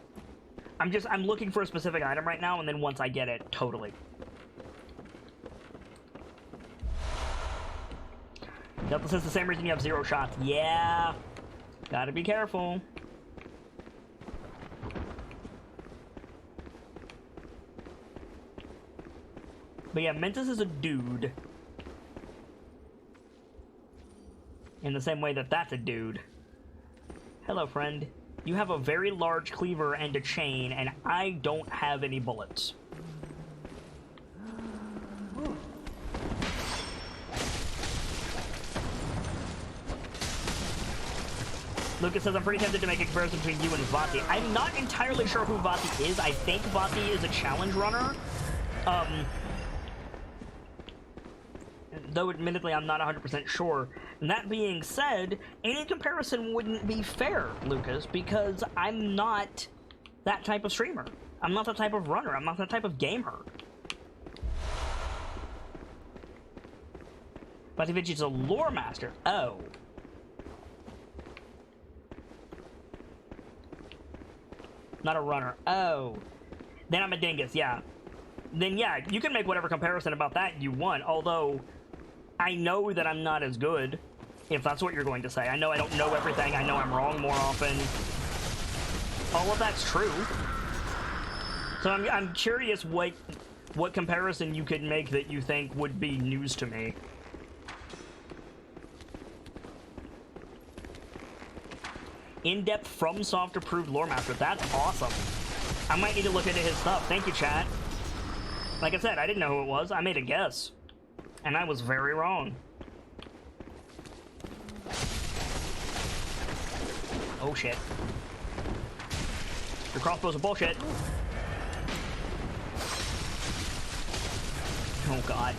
I'm looking for a specific item right now, and then once I get it, totally. Delta says the same reason you have 0 shots. Yeah, gotta be careful. But yeah, Mentis is a dude. In the same way that that's a dude. Hello, friend. You have a very large cleaver and a chain, and I don't have any bullets. Lucas says, I'm pretty tempted to make a comparison between you and Vati. I'm not entirely sure who Vati is. I think Vati is a challenge runner. Though admittedly I'm not 100% sure. And that being said, any comparison wouldn't be fair, Lucas, because I'm not that type of streamer. I'm not that type of runner. I'm not that type of gamer. Vativic is a lore master. Oh. Not a runner. Oh. Then I'm a dingus, yeah. Then yeah, you can make whatever comparison about that you want, although I know that I'm not as good, if that's what you're going to say. I know I don't know everything. I know I'm wrong more often. All of that's true. So I'm curious what comparison you could make that you think would be news to me. In-depth FromSoft approved lore master. That's awesome. I might need to look into his stuff. Thank you, chat. Like I said, I didn't know who it was. I made a guess. And I was very wrong. Oh shit. Your crossbows are bullshit. Oh god.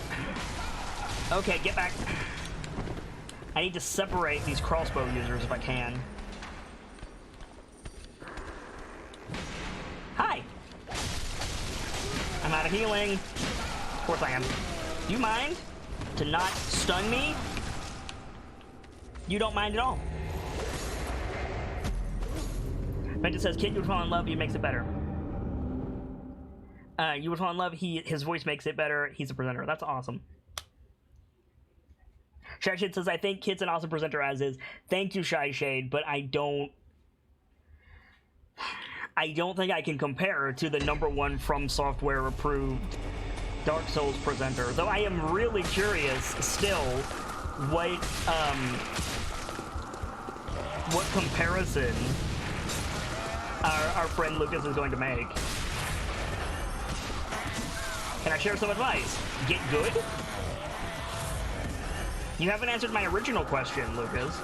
Okay, get back. I need to separate these crossbow users if I can. Hi! I'm out of healing. Of course I am. Do you mind to not stun me? You don't mind at all. Benta says, kid, you would fall in love, he makes it better. You would fall in love, his voice makes it better, he's a presenter. That's awesome. Shy Shade says, I think Kid's an awesome presenter as is. Thank you, Shy Shade, but I don't think I can compare to the #1 From Software approved Dark Souls presenter, though I am really curious still what comparison our friend Lucas is going to make. Can I share some advice? Get good? You haven't answered my original question, Lucas.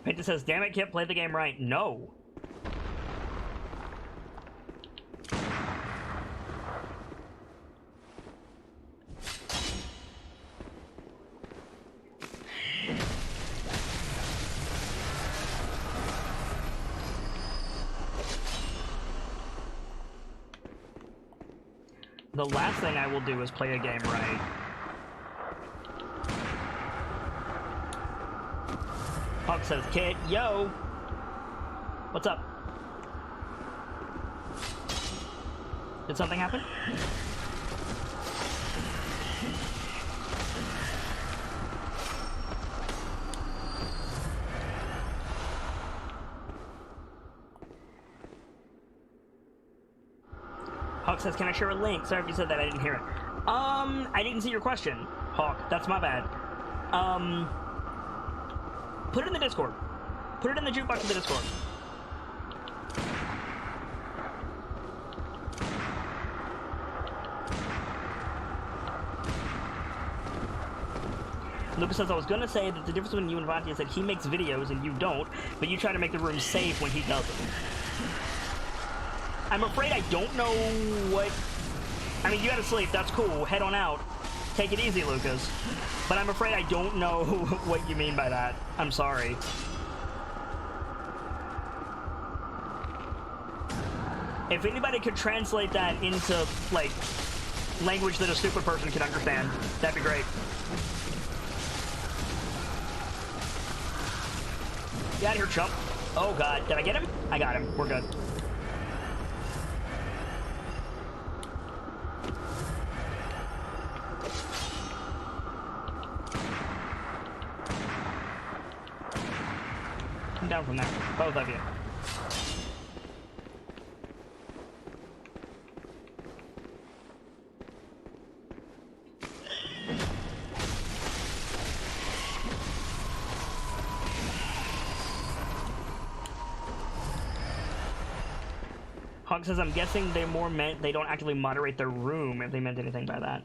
It says, damn it, Kip, play the game right. No. The last thing I will do is play a game right. Hawk says, kid, yo! What's up? Did something happen? Hawk says, can I share a link? Sorry if you said that, I didn't hear it. I didn't see your question, Hawk. That's my bad. Put it in the Discord. Put it in the jukebox of the Discord. Lucas says, I was gonna say that the difference between you and Vanti is that he makes videos and you don't, but you try to make the room safe when he doesn't. I'm afraid I don't know what... I mean, you gotta sleep. That's cool. Head on out. Take it easy, Lucas. But I'm afraid I don't know what you mean by that. I'm sorry. If anybody could translate that into, like, language that a stupid person can understand, that'd be great. Get out of here, chump. Oh, God. Did I get him? I got him. We're good. Come down from there. Both of you. Hog says, I'm guessing they more meant they don't actually moderate their room if they meant anything by that.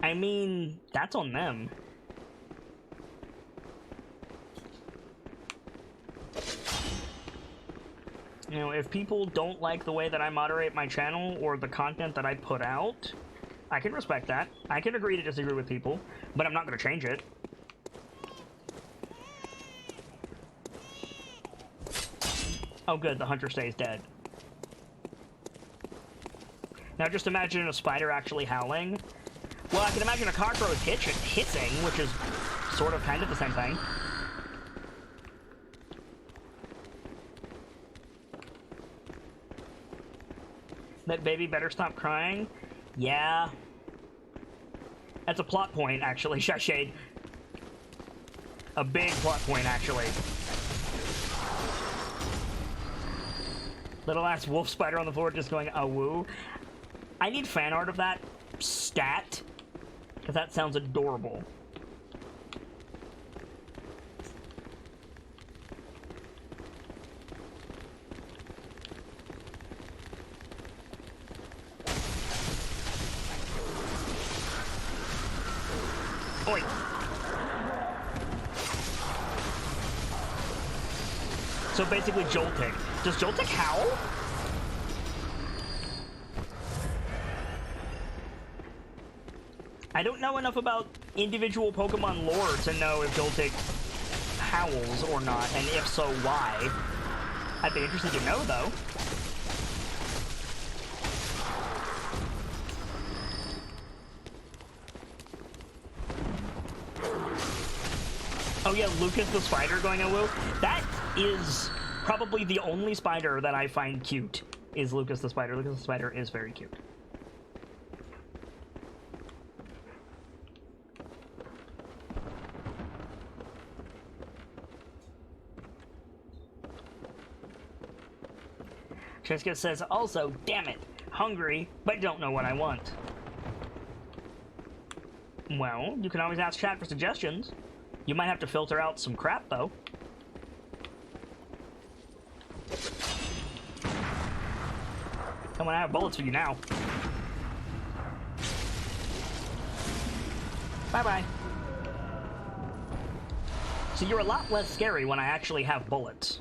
I mean, that's on them. You know, if people don't like the way that I moderate my channel or the content that I put out, I can respect that. I can agree to disagree with people, but I'm not going to change it. Oh good, the hunter stays dead. Now just imagine a spider actually howling. Well, I can imagine a cockroach hissing, which is sort of kind of the same thing. That baby better stop crying? Yeah. That's a plot point, actually, Shashade. A big plot point, actually. Little ass wolf spider on the floor just going, woo. I need fan art of that stat, because that sounds adorable. Oi. So basically Joltik. Does Joltik howl? I don't know enough about individual Pokemon lore to know if Joltik howls or not, and if so, why. I'd be interested to know, though. Oh yeah, Lucas the spider going woo. That is probably the only spider that I find cute, is Lucas the spider. Lucas the spider is very cute. Cheska says, also, damn it, hungry, but don't know what I want. Well, you can always ask chat for suggestions. You might have to filter out some crap, though. Come on, I have bullets for you now. Bye-bye. So you're a lot less scary when I actually have bullets.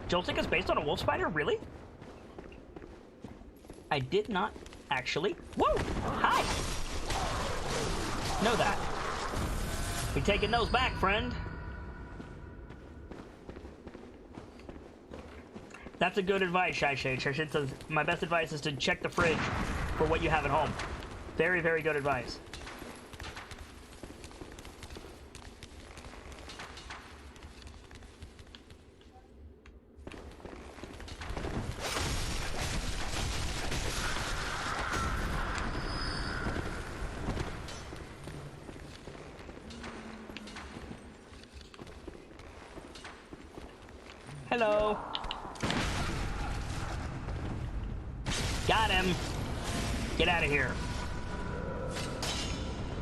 Joltik is based on a wolf spider? Really? I did not actually. Whoa! Hi! Know that. We taking those back, friend. That's a good advice, Shashade. Shashade says, my best advice is to check the fridge for what you have at home. Very, very good advice. Hello. Got him. Get out of here.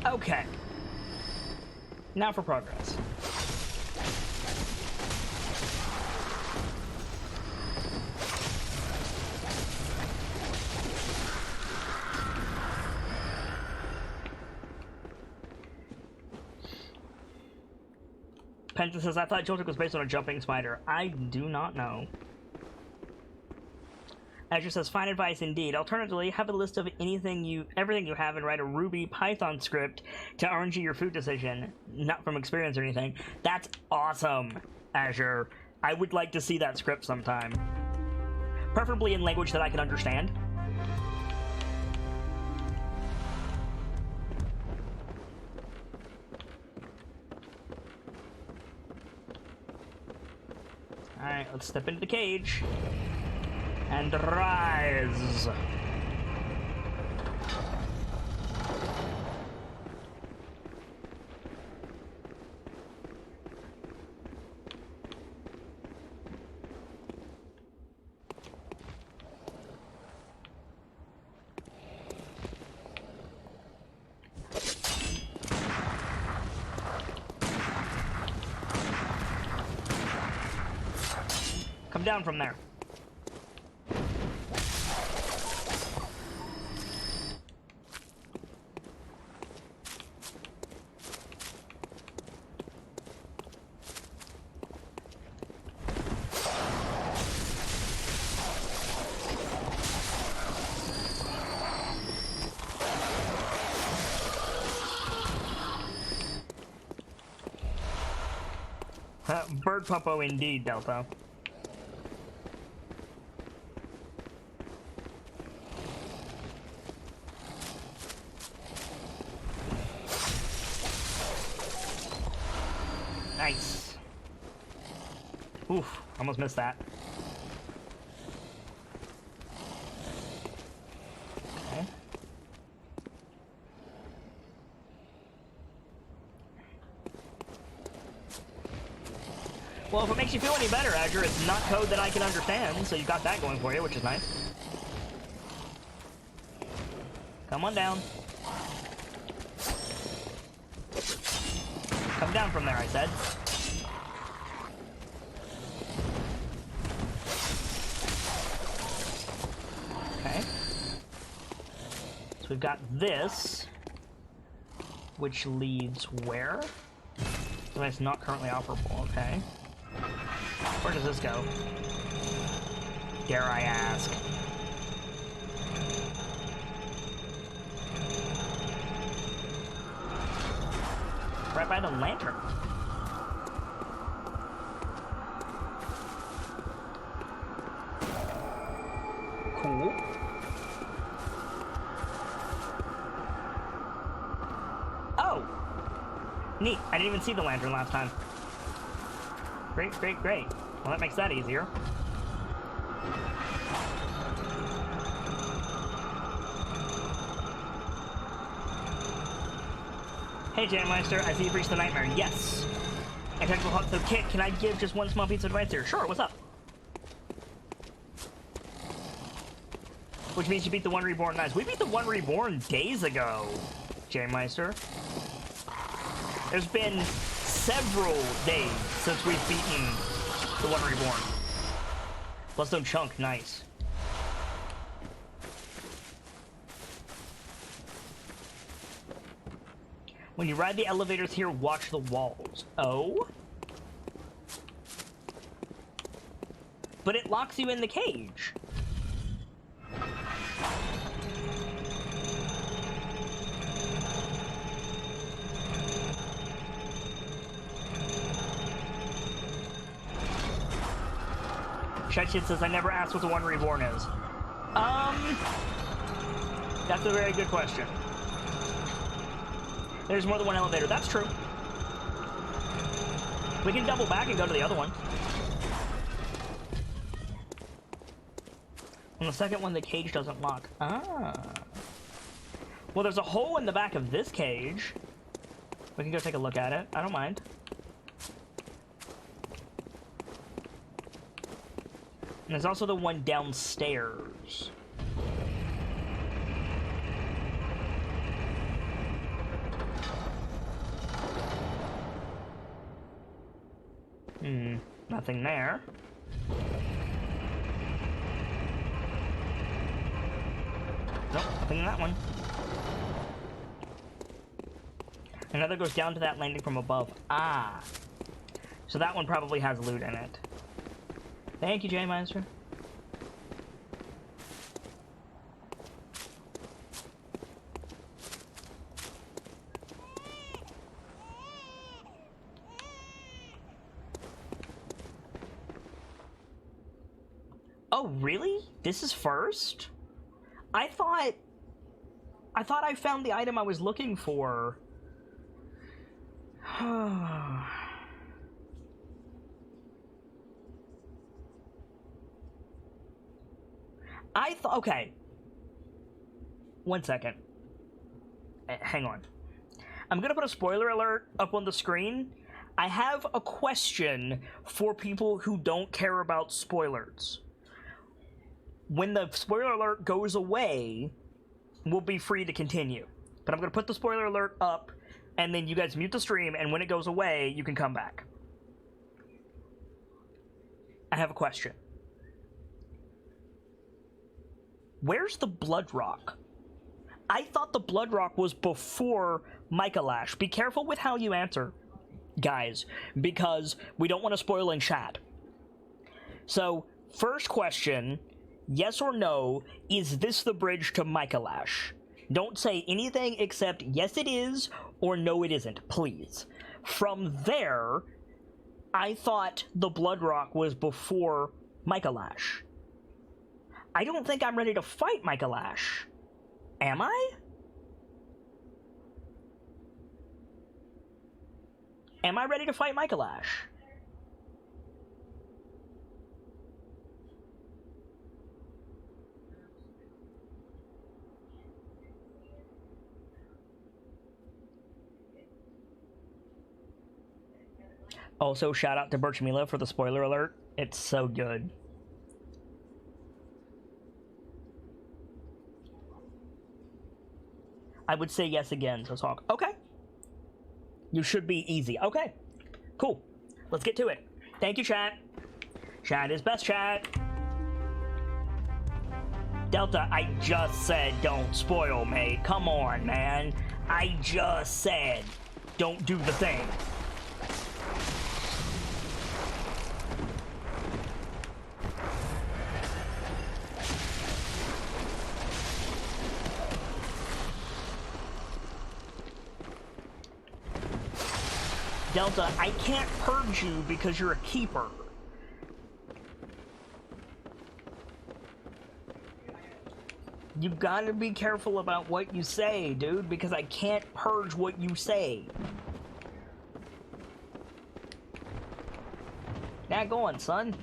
Okay. Now for progress. Penta says, I thought Joltik was based on a jumping spider. I do not know. Azure says, fine advice indeed. Alternatively, have a list of everything you have and write a Ruby Python script to RNG your food decision. Not from experience or anything. That's awesome, Azure. I would like to see that script sometime. Preferably in language that I can understand. Alright, let's step into the cage. And rise. Come down from there. Bird puppo indeed, Delta. Nice. Oof, almost missed that. Okay. Well, if it makes you feel any better, Azure, it's not code that I can understand, so you got that going for you, which is nice. Come on down. Come down from there, I said. Okay. So we've got this, which leads where? Device not currently operable, okay. Where does this go? Dare I ask? Right by the lantern. Cool. Oh! Neat. I didn't even see the lantern last time. Great, great, great. Well, that makes that easier. Hey, Jammeister, I see you've reached the nightmare. Yes. And technical hot, so Kit, can I give just one small piece of advice here? Sure, what's up? Which means you beat the One Reborn nice. We beat the One Reborn days ago, Jammeister. There's been several days since we've beaten the One Reborn. Bloodstone Chunk, nice. When you ride the elevators here, watch the walls. Oh? But it locks you in the cage. Shit says, I never asked what the One Reborn is. That's a very good question. There's more than one elevator. That's true. We can double back and go to the other one. On the second one, the cage doesn't lock. Ah. Well, there's a hole in the back of this cage. We can go take a look at it. I don't mind. And there's also the one downstairs. Nothing there. Nope, nothing in that one. Another goes down to that landing from above. Ah. So that one probably has loot in it. Thank you, J-Meister. Oh, really? This is first? I thought I found the item I was looking for. Okay. 1 second. Hang on. I'm gonna put a spoiler alert up on the screen. I have a question for people who don't care about spoilers. When the spoiler alert goes away, we'll be free to continue. But I'm gonna put the spoiler alert up, and then you guys mute the stream, and when it goes away, you can come back. I have a question. Where's the Blood Rock? I thought the Blood Rock was before Michaelash. Be careful with how you answer, guys, because we don't want to spoil in chat. So, first question, yes or no, is this the bridge to Michaelash? Don't say anything except yes it is or no it isn't, please. From there, I thought the Blood Rock was before Michaelash. I don't think I'm ready to fight Michaelash. Am I? Am I ready to fight Michaelash? Also, shout out to Birchmila for the spoiler alert. It's so good. I would say yes again, so talk. Okay. You should be easy. Okay. Cool. Let's get to it. Thank you, chat. Chat is best chat. Delta, I just said don't spoil, mate. Come on, man. I just said don't do the thing. Delta, I can't purge you because you're a keeper. You gotta be careful about what you say, dude, because I can't purge what you say. Now go on, son.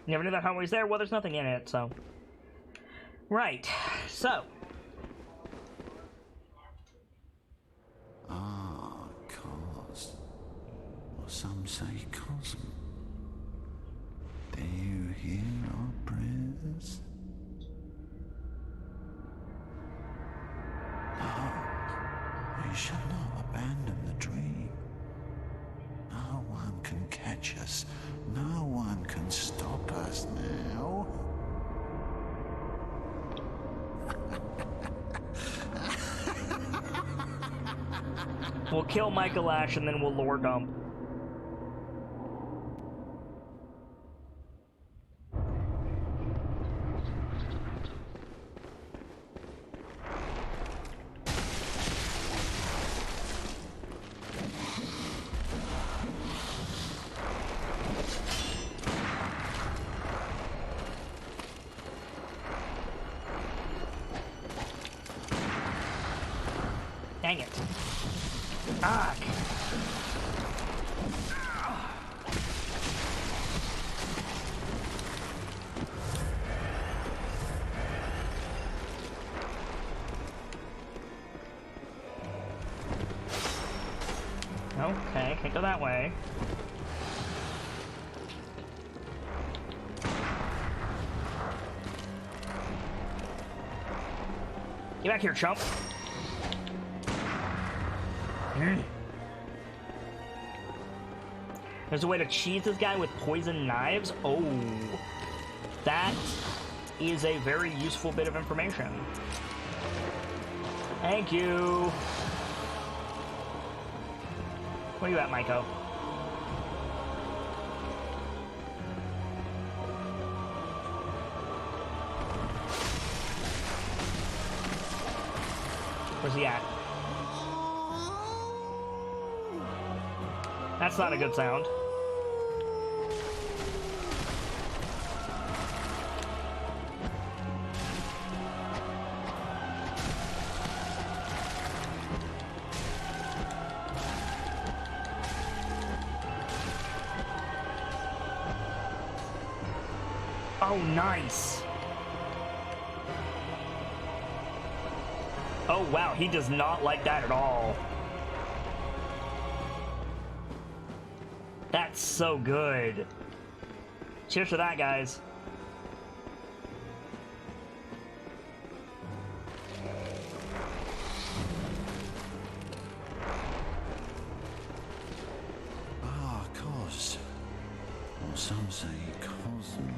Never knew that hallway's there. Well, there's nothing in it, so... Right, so... Cause. Or some say cosm. Do you hear our prayers? No, we shall not abandon the dream. No one can catch us. No one can stop us now. We'll kill Michaelash and then we'll lore dump. Dang it. Fuck. Okay, can't go that way. Get back here, chump. There's a way to cheese this guy with poison knives? Oh. That is a very useful bit of information. Thank you. Where you at, Maiko? Where's he at? That's not a good sound. Oh, nice. Oh, wow, he does not like that at all. That's so good. Cheers to that, guys. Ah, cos. Or some say cosm.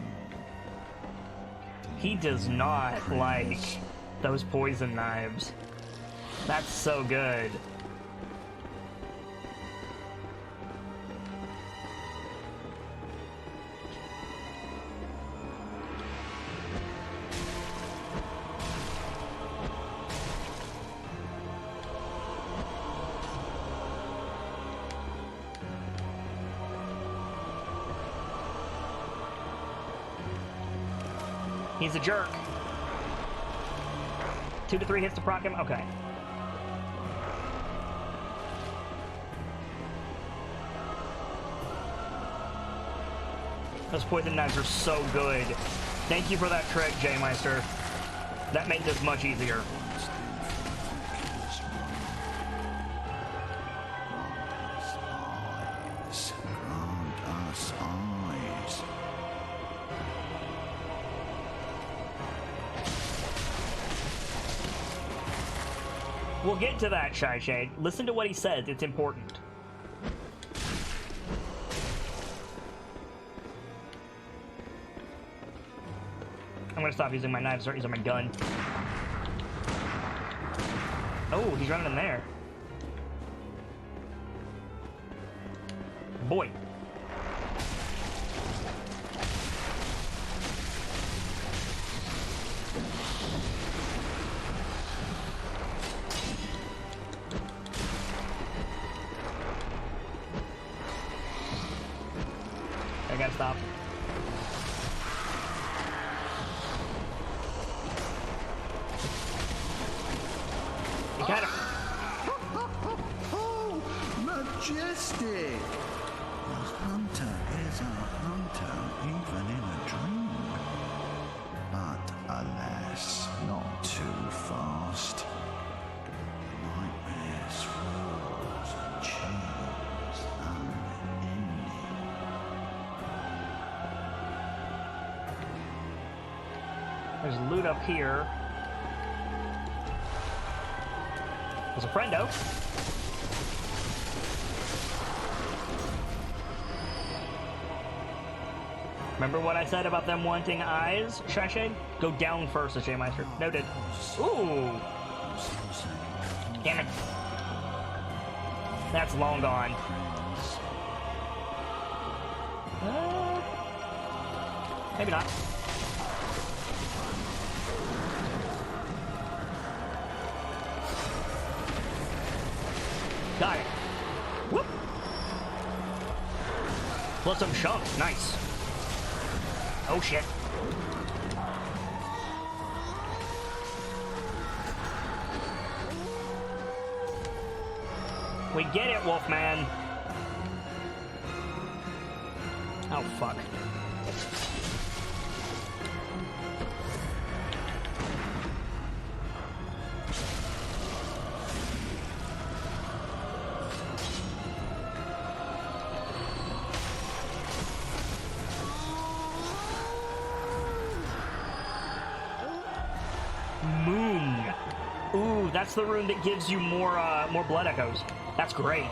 He does not like those poison knives. That's so good. He's a jerk. 2 to 3 hits to proc him? Okay. Those poison knives are so good. Thank you for that trick, J-Meister. That made this much easier. We'll get to that, Shy Shade. Listen to what he says. It's important. I'm gonna stop using my knives, start using my gun. Oh, he's running in there. Boy. I gotta stop. You gotta... Oh, majestic! A hunter is a hunter, even in a dream. But alas, not too fast. Nightmares, wars, and chills unending. There's loot up here. There's a friendo. Remember what I said about them wanting eyes, Shashay? Go down first, J-Meister. Noted. Ooh! Damn it. That's long gone. Maybe not. Got it. Whoop! Plus some shoves. Nice. Oh shit. We get it, Wolfman. Oh fuck. Moon. Ooh, that's the rune that gives you more blood echoes. That's great.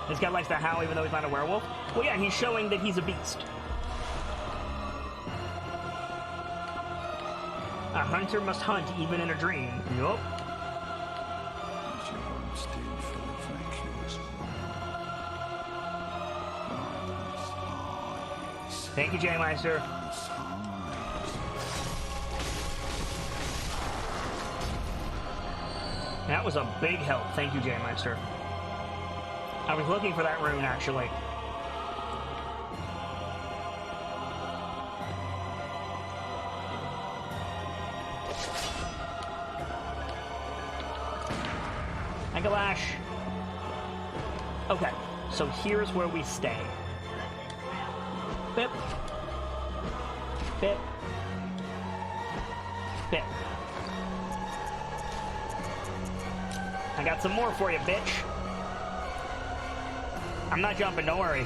This guy likes to howl even though he's not a werewolf. Well, yeah, he's showing that he's a beast. hunter must hunt even in a dream. Yup. As you once did for the vacuous eyes. Thank you, J-Meister. That was a big help. Thank you, J-Meister. I was looking for that rune, actually. Megalash. Okay, so here's where we stay. Bip. Bip. Bip. I got some more for you, bitch. I'm not jumping, don't worry.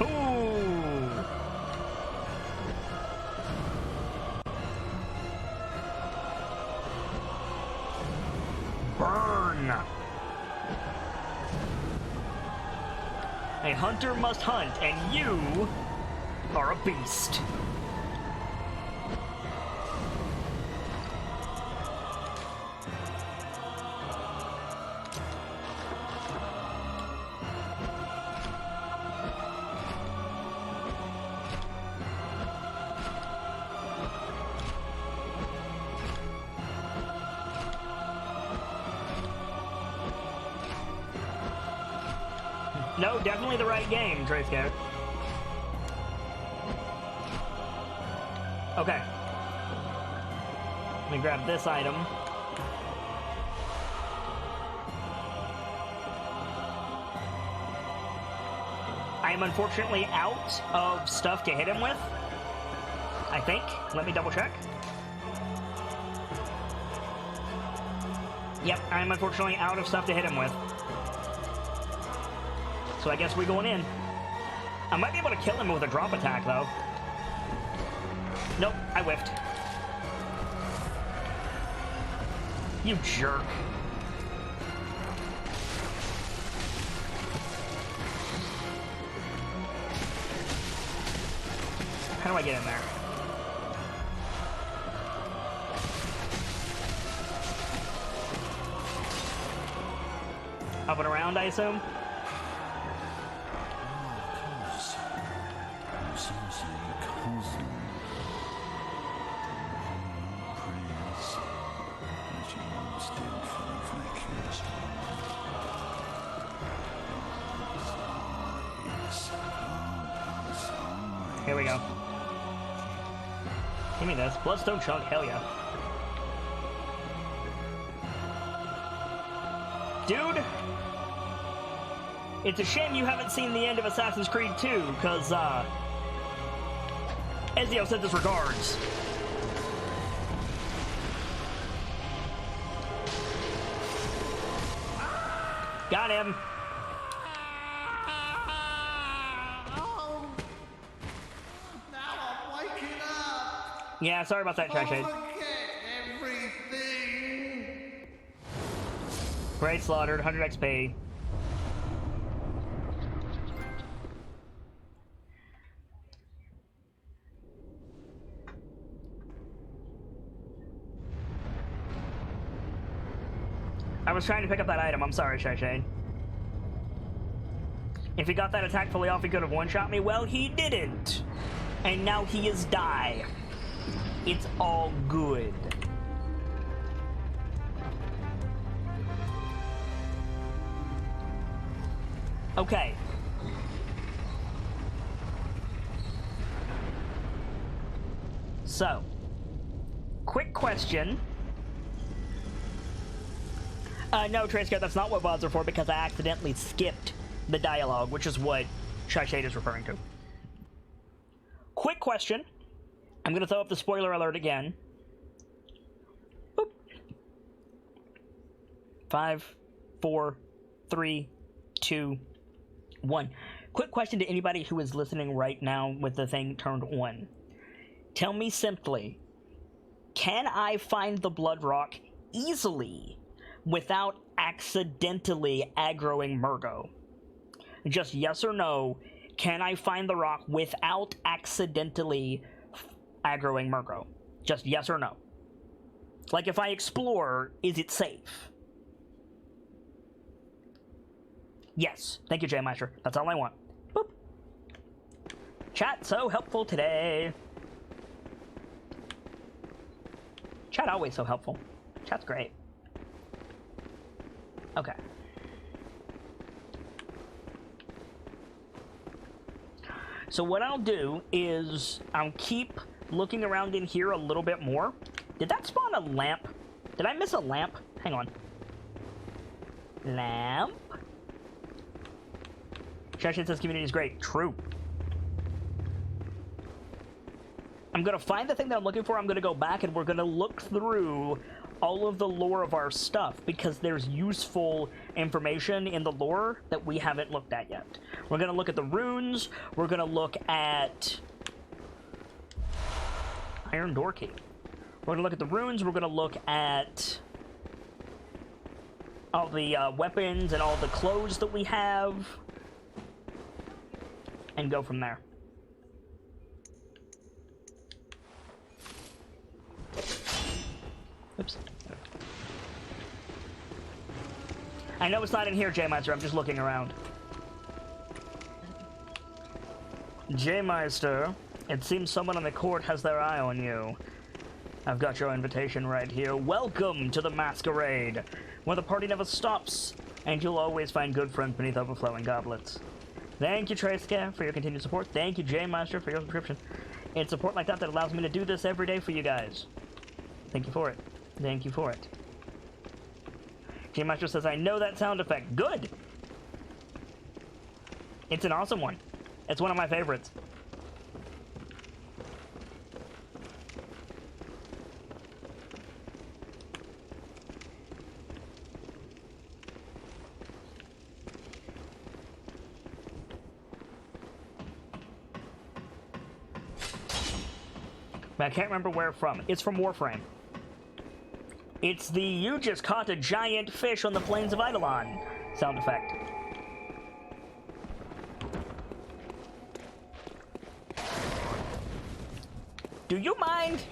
Ooh. Burn. A hunter must hunt, and you are a beast. No, definitely the right game, Trace Scout. Okay. Let me grab this item. I am unfortunately out of stuff to hit him with. I think. Let me double check. Yep, I'm unfortunately out of stuff to hit him with. So I guess we're going in. I might be able to kill him with a drop attack, though. Nope, I whiffed. You jerk. How do I get in there? Up and around, I assume? Here we go. Give me this. Bloodstone chunk, hell yeah. Dude! It's a shame you haven't seen the end of Assassin's Creed 2, because, Ezio sent his regards. Got him! Yeah, sorry about that, Shade. Great slaughtered, 100 XP. I was trying to pick up that item, I'm sorry, Shade. If he got that attack fully off, he could have one-shot me. Well, he didn't. And now he is die. It's all good. Okay. So, quick question. No, Transcat, that's not what VODs are for because I accidentally skipped the dialogue, which is what Shade is referring to. Quick question. I'm going to throw up the spoiler alert again. Boop. 5, 4, 3, 2, 1. Quick question to anybody who is listening right now with the thing turned on. Tell me simply, can I find the Blood Rock easily without accidentally aggroing Murgo? Just yes or no, can I find the rock without accidentally aggroing Murkrow? Just yes or no. Like, if I explore, is it safe? Yes. Thank you, J-Meister. That's all I want. Boop. Chat, so helpful today. Chat always so helpful. Chat's great. Okay. So what I'll do is I'll keep looking around in here a little bit more. Did that spawn a lamp? Did I miss a lamp? Hang on. Lamp? Shashin says community is great. True. I'm gonna find the thing that I'm looking for. I'm gonna go back and we're gonna look through all of the lore of our stuff because there's useful information in the lore that we haven't looked at yet. We're gonna look at the runes. We're gonna look at Iron Door Key. We're gonna look at the runes. We're gonna look at all the weapons and all the clothes that we have, and go from there. Oops. I know it's not in here, J-Meister. I'm just looking around. J-Meister, it seems someone on the court has their eye on you. I've got your invitation right here. Welcome to the masquerade, where the party never stops, and you'll always find good friends beneath overflowing goblets. Thank you, Tracecare, for your continued support. Thank you, J-Meister, for your subscription. It's support like that that allows me to do this every day for you guys. Thank you for it. Thank you for it. J-Meister says, I know that sound effect. Good! It's an awesome one. It's one of my favorites. But I can't remember where from. It's from Warframe. It's the "you just caught a giant fish on the plains of Eidolon" sound effect. Do you mind?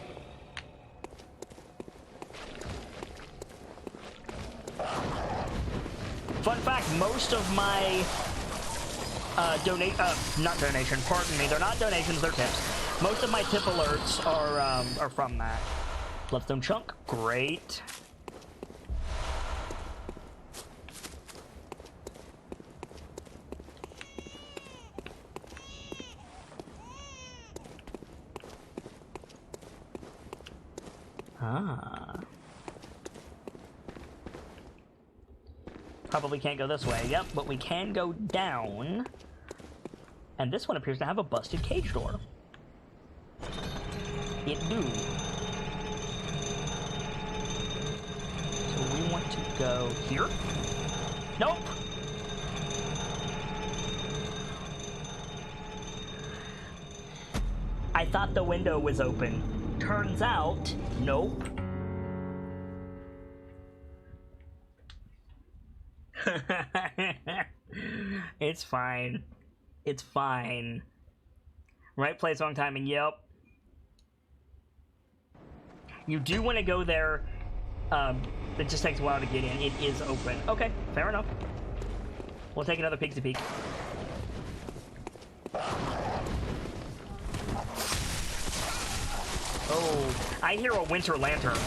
Fun fact, most of my not donation, pardon me, they're not donations, they're tips. Most of my tip alerts are from that. Bloodstone chunk, great. Ah. Probably can't go this way, yep, but we can go down. And this one appears to have a busted cage door. It do. So we want to go here? Nope! I thought the window was open. Turns out, nope. It's fine. It's fine. Right place, wrong timing, yep. You do want to go there. It just takes a while to get in. It is open. Okay, fair enough. We'll take another peek-to peek. Oh, I hear a winter lantern.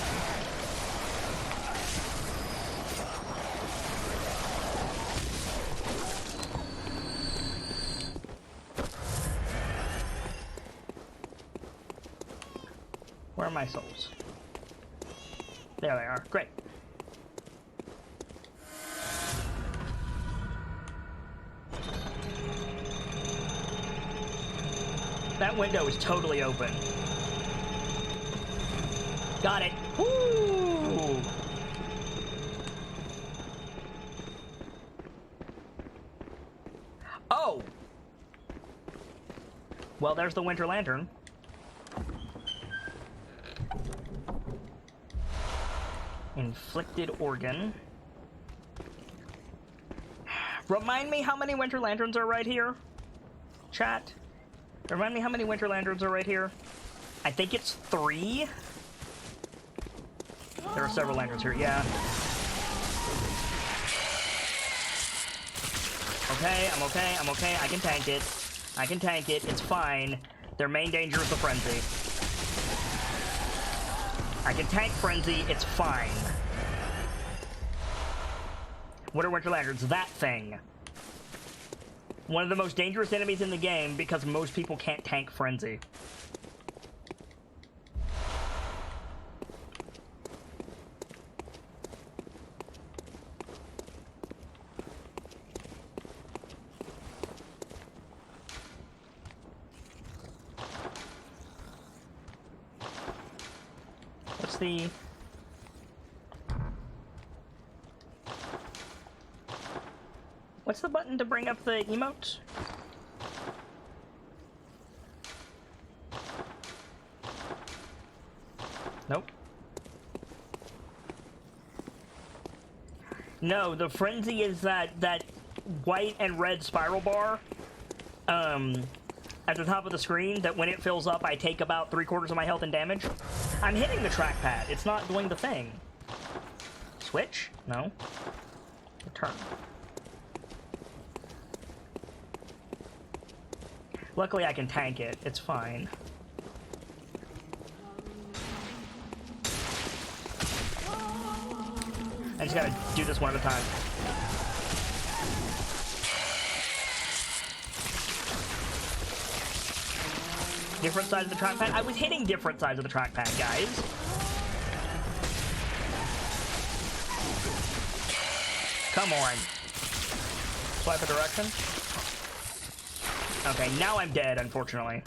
Where are my souls? There they are. Great. That window is totally open. Got it. Woo! Oh! Well, there's the winter lantern. Inflicted organ. Remind me how many Winter Lanterns are right here? Chat? Remind me how many Winter Lanterns are right here? I think it's 3. There are several lanterns here, yeah. Okay, I'm okay, I'm okay. I can tank it. I can tank it. It's fine. Their main danger is the Frenzy. I can tank Frenzy. It's fine. What are Winter Lanterns? That thing. One of the most dangerous enemies in the game because most people can't tank Frenzy. What's the... What's the button to bring up the emote? Nope. No, the Frenzy is that white and red spiral bar at the top of the screen that when it fills up I take about 3/4 of my health and damage. I'm hitting the trackpad. It's not doing the thing. Switch? No. Return. Luckily I can tank it. It's fine. I just gotta do this one at a time. Different sides of the trackpad? I was hitting different sides of the trackpad, guys. Come on. Swipe a direction. Okay, now I'm dead, unfortunately.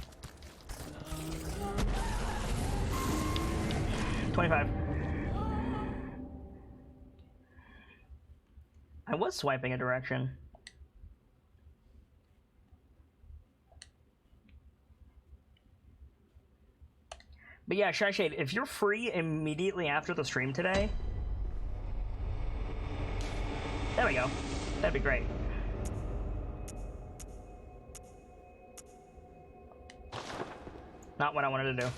25. I was swiping a direction. But yeah, Shy Shade, if you're free immediately after the stream today... There we go. That'd be great. Not what I wanted to do.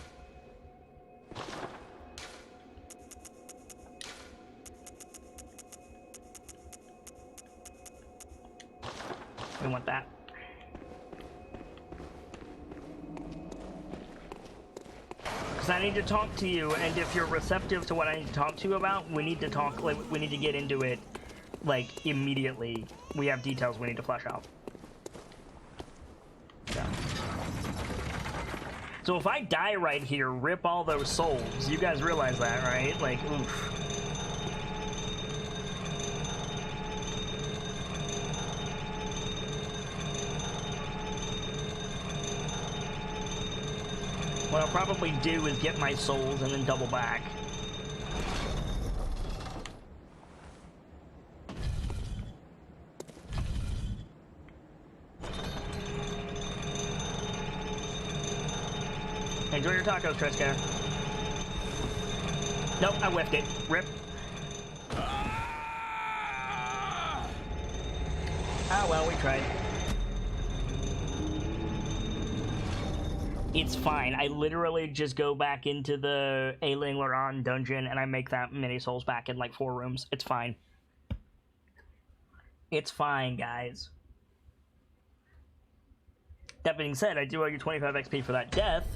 We want that. Because I need to talk to you, and if you're receptive to what I need to talk to you about, we need to talk, like, we need to get into it, like, immediately. We have details we need to flesh out. Yeah. So if I die right here, rip all those souls. You guys realize that, right? Like, oof. What I'll probably do is get my souls and then double back. Enjoy your tacos, Triska. Nope, I whiffed it. Rip. Ah, well, we tried. It's fine. I literally just go back into the Ailing Loran dungeon and I make that many souls back in like 4 rooms. It's fine. It's fine, guys. That being said, I do owe you 25 XP for that death.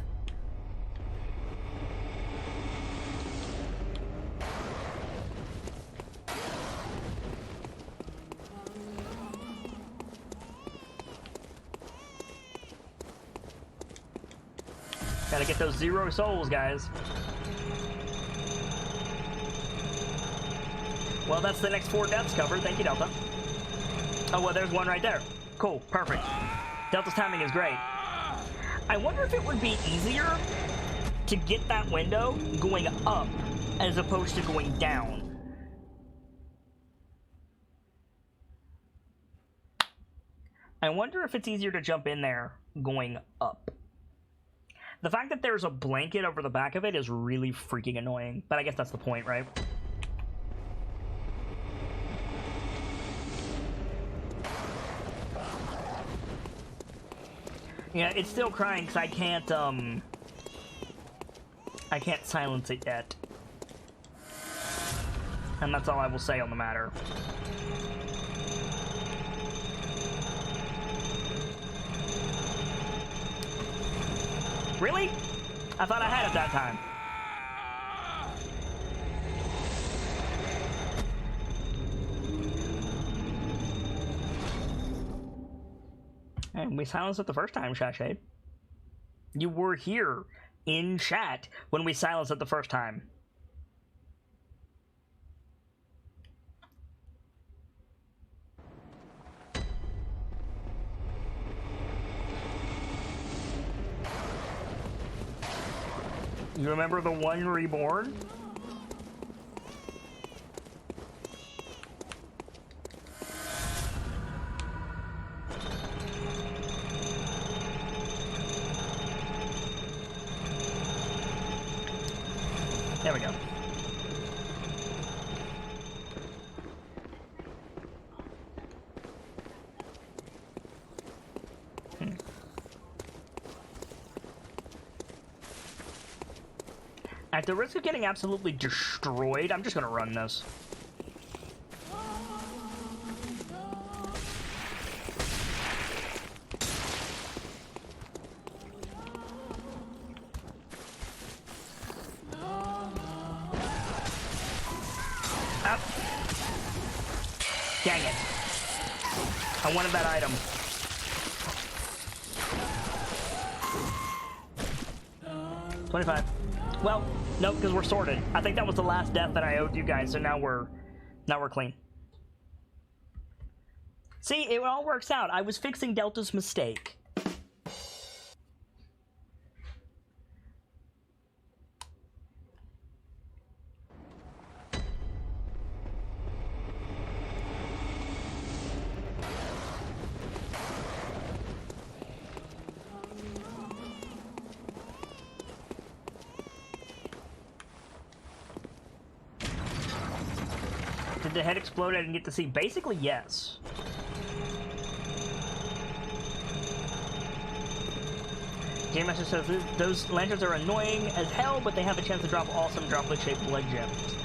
Gotta get those 0 souls, guys. Well, that's the next 4 deaths covered. Thank you, Delta. Oh, well, there's one right there. Cool. Perfect. Delta's timing is great. I wonder if it would be easier to get that window going up as opposed to going down. I wonder if it's easier to jump in there going up. The fact that there's a blanket over the back of it is really freaking annoying, but I guess that's the point, right? Yeah, it's still crying because I can't silence it yet. And that's all I will say on the matter. Really? I thought I had it that time. And we silenced it the first time, Shashade. You were here in chat when we silenced it the first time. You remember the one reborn? There we go. At the risk of getting absolutely destroyed, I'm just gonna run this. Up. Dang it. I wanted that item. $25. Well, no, because we're sorted. I think that was the last death that I owed you guys, so now we're clean. See, it all works out. I was fixing Delta's mistake. Did the head explode? I didn't get to see. Basically, yes. Game Master says those lanterns are annoying as hell, but they have a chance to drop awesome droplet-shaped blood gems.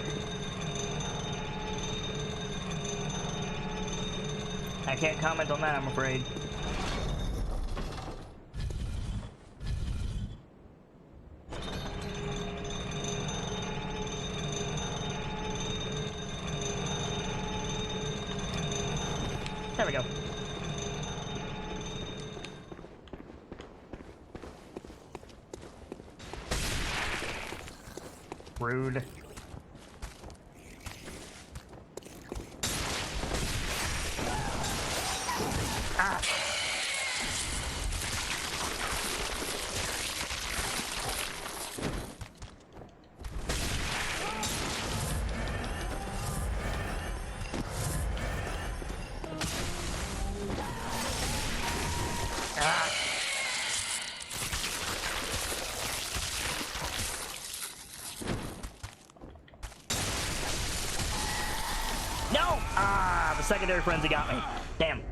I can't comment on that, I'm afraid. There we go. Rude. Ah. No! Ah, the secondary frenzy got me. Damn.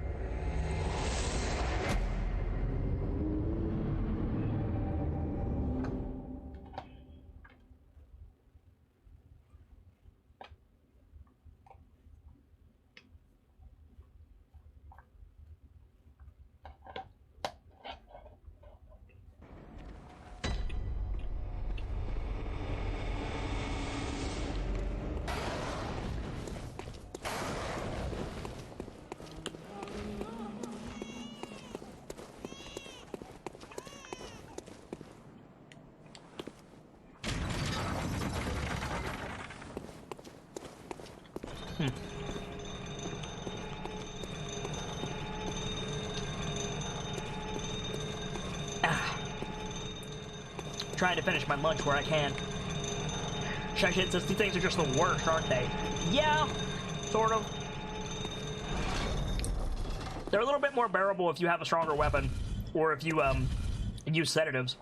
Trying to finish my lunch where I can. Shit says these things are just the worst, aren't they? Yeah, sort of. They're a little bit more bearable if you have a stronger weapon, or if you use sedatives.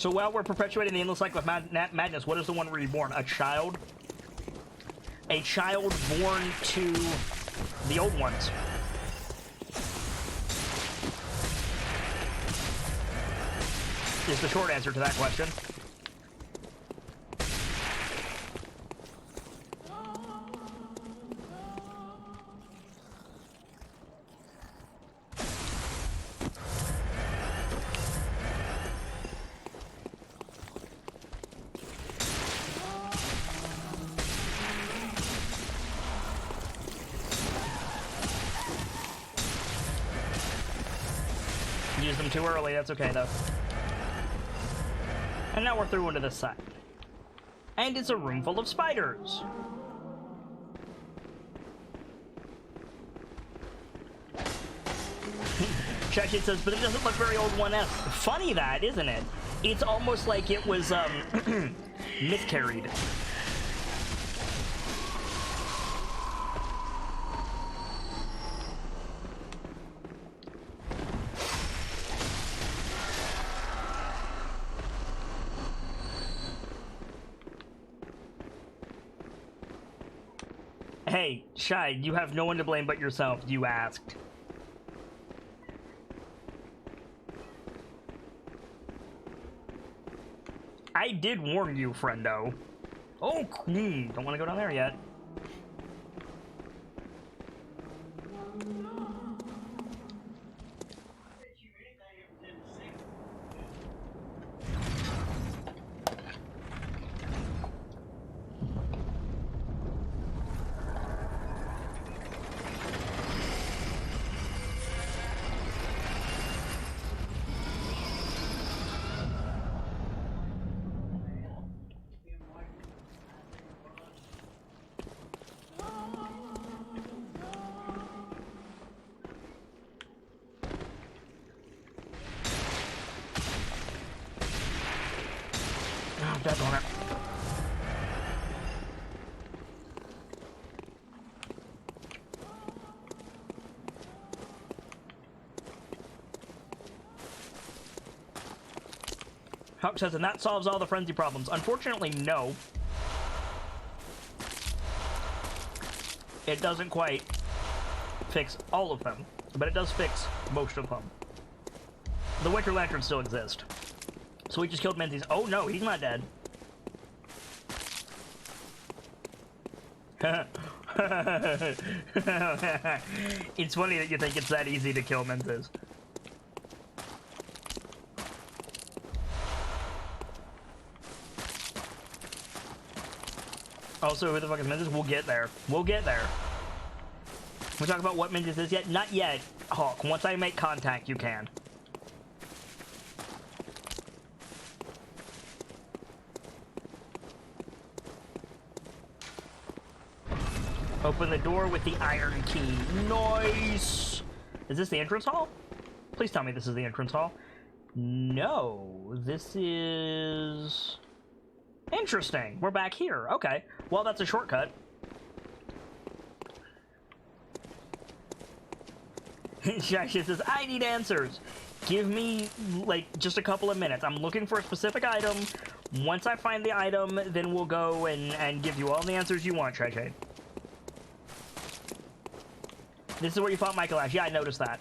So while we're perpetuating the endless cycle of madness, what is the one reborn? A child? A child born to the old ones. Is the short answer to that question. Used them too early, that's okay though. And now we're through into this side. And it's a room full of spiders. Check it says, but it doesn't look very old 1S. Funny that, isn't it? It's almost like it was miscarried. Hey, Shy, you have no one to blame but yourself, you asked. I did warn you, friendo. Oh, don't want to go down there yet. Dead on it. Hawk says, and that solves all the frenzy problems. Unfortunately, no. It doesn't quite fix all of them, but it does fix most of them. The Wicker Lanterns still exist. So we just killed Menzies. Oh no, he's not dead. It's funny that you think it's that easy to kill Menzies. Also, who the fuck is Menzies? We'll get there. We'll get there. We talk about what Menzies is yet? Not yet, Hawk. Once I make contact, you can. Open the door with the iron key. Nice! Is this the entrance hall? Please tell me this is the entrance hall. No, this is... Interesting. We're back here. Okay. Well, that's a shortcut. Shasha says, I need answers. Give me, like, just a couple of minutes. I'm looking for a specific item. Once I find the item, then we'll go and give you all the answers you want, Shasha. This is where you fought Michael Ash. Yeah, I noticed that.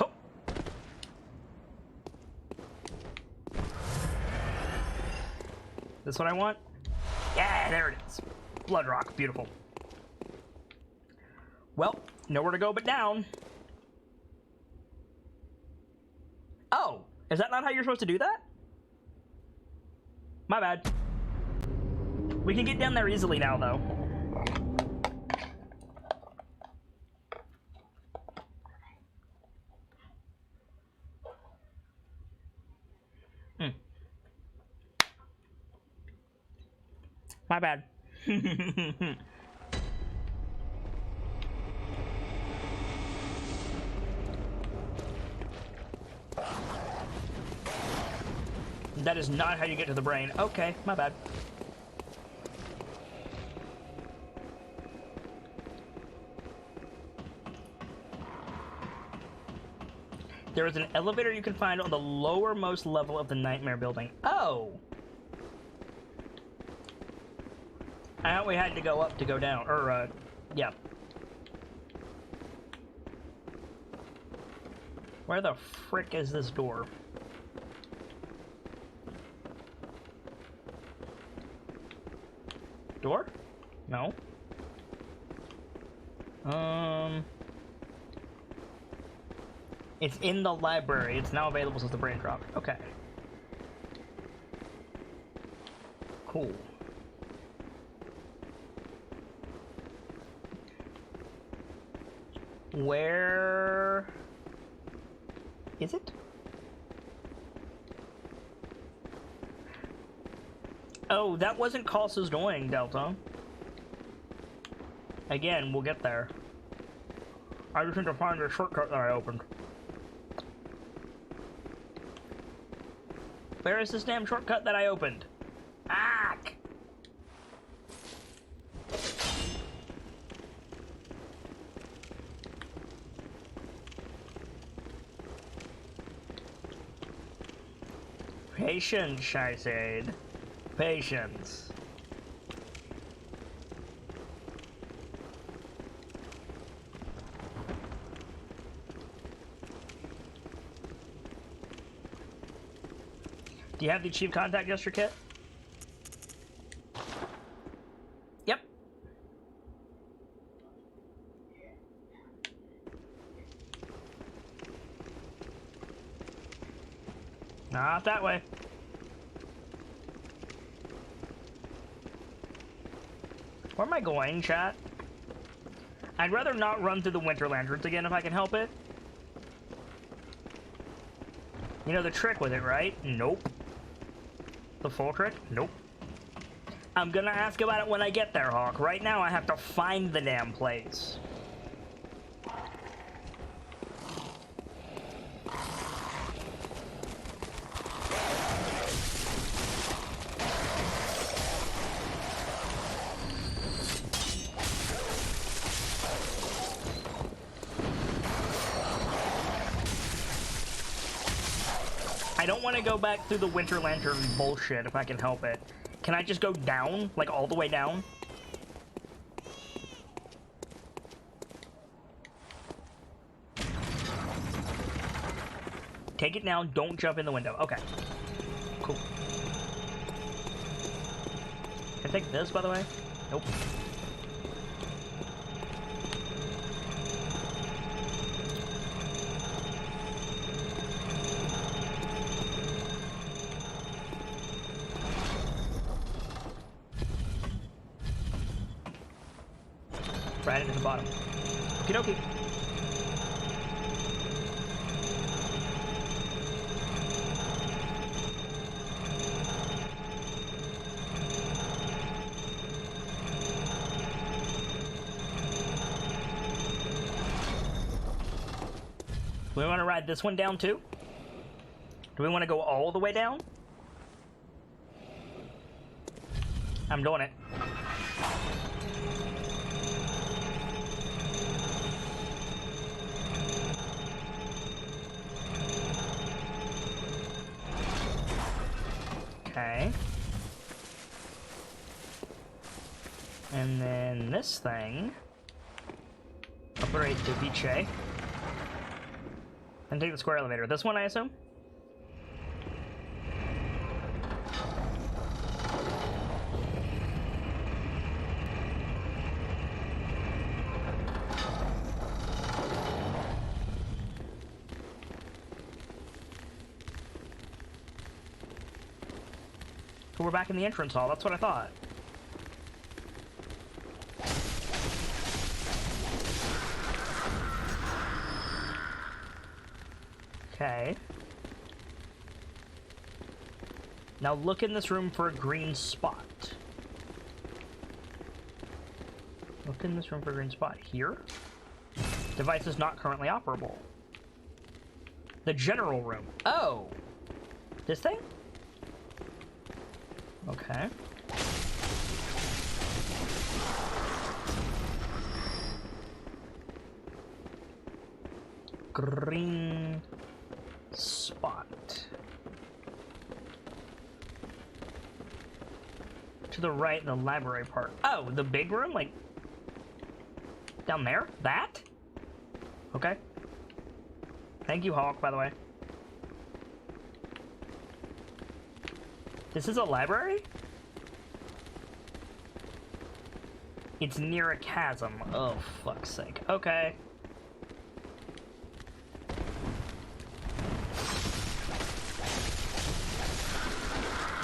Oh. This what I want? Yeah, there it is. Blood rock. Beautiful. Well, nowhere to go but down. Oh, is that not how you're supposed to do that? My bad. We can get down there easily now, though. My bad. That is not how you get to the brain. Okay, my bad. There is an elevator you can find on the lowermost level of the Nightmare building. Oh! I thought we had to go up to go down. Or, yeah. Where the frick is this door? Door? No. It's in the library. It's now available since the brain dropped. Okay. Cool. Where is it? Oh, that wasn't Kalsa's doing, Delta. Again, we'll get there. I just need to find the shortcut that I opened. Where is this damn shortcut that I opened? Ah! Patience, I said. Patience. Do you have the chief contact gesture kit? Yep. Not that way. Where am I going, chat? I'd rather not run through the winter lanterns again if I can help it. You know the trick with it, right? Nope. The full trick? Nope. I'm gonna ask about it when I get there, Hawk. Right now, I have to find the damn place. I don't want to go back through the Winter Lantern bullshit if I can help it. Can I just go down? Like, all the way down? Take it down, don't jump in the window. Okay. Cool. Can I take this, by the way? Nope. Right into the bottom. Okie dokie. Do we want to ride this one down too? Do we want to go all the way down? I'm doing it. Okay. And then this thing. Operate the Vice. And take the square elevator. This one, I assume? So we're back in the entrance hall. That's what I thought. Okay. Now look in this room for a green spot. Look in this room for a green spot. Here? Device is not currently operable. The general room. Oh! This thing? Okay. Green. spot. To the right, the library part. Oh, the big room? Like, down there? That? Okay. Thank you, Hawk, by the way. This is a library? It's near a chasm. Oh, fuck's sake. Okay.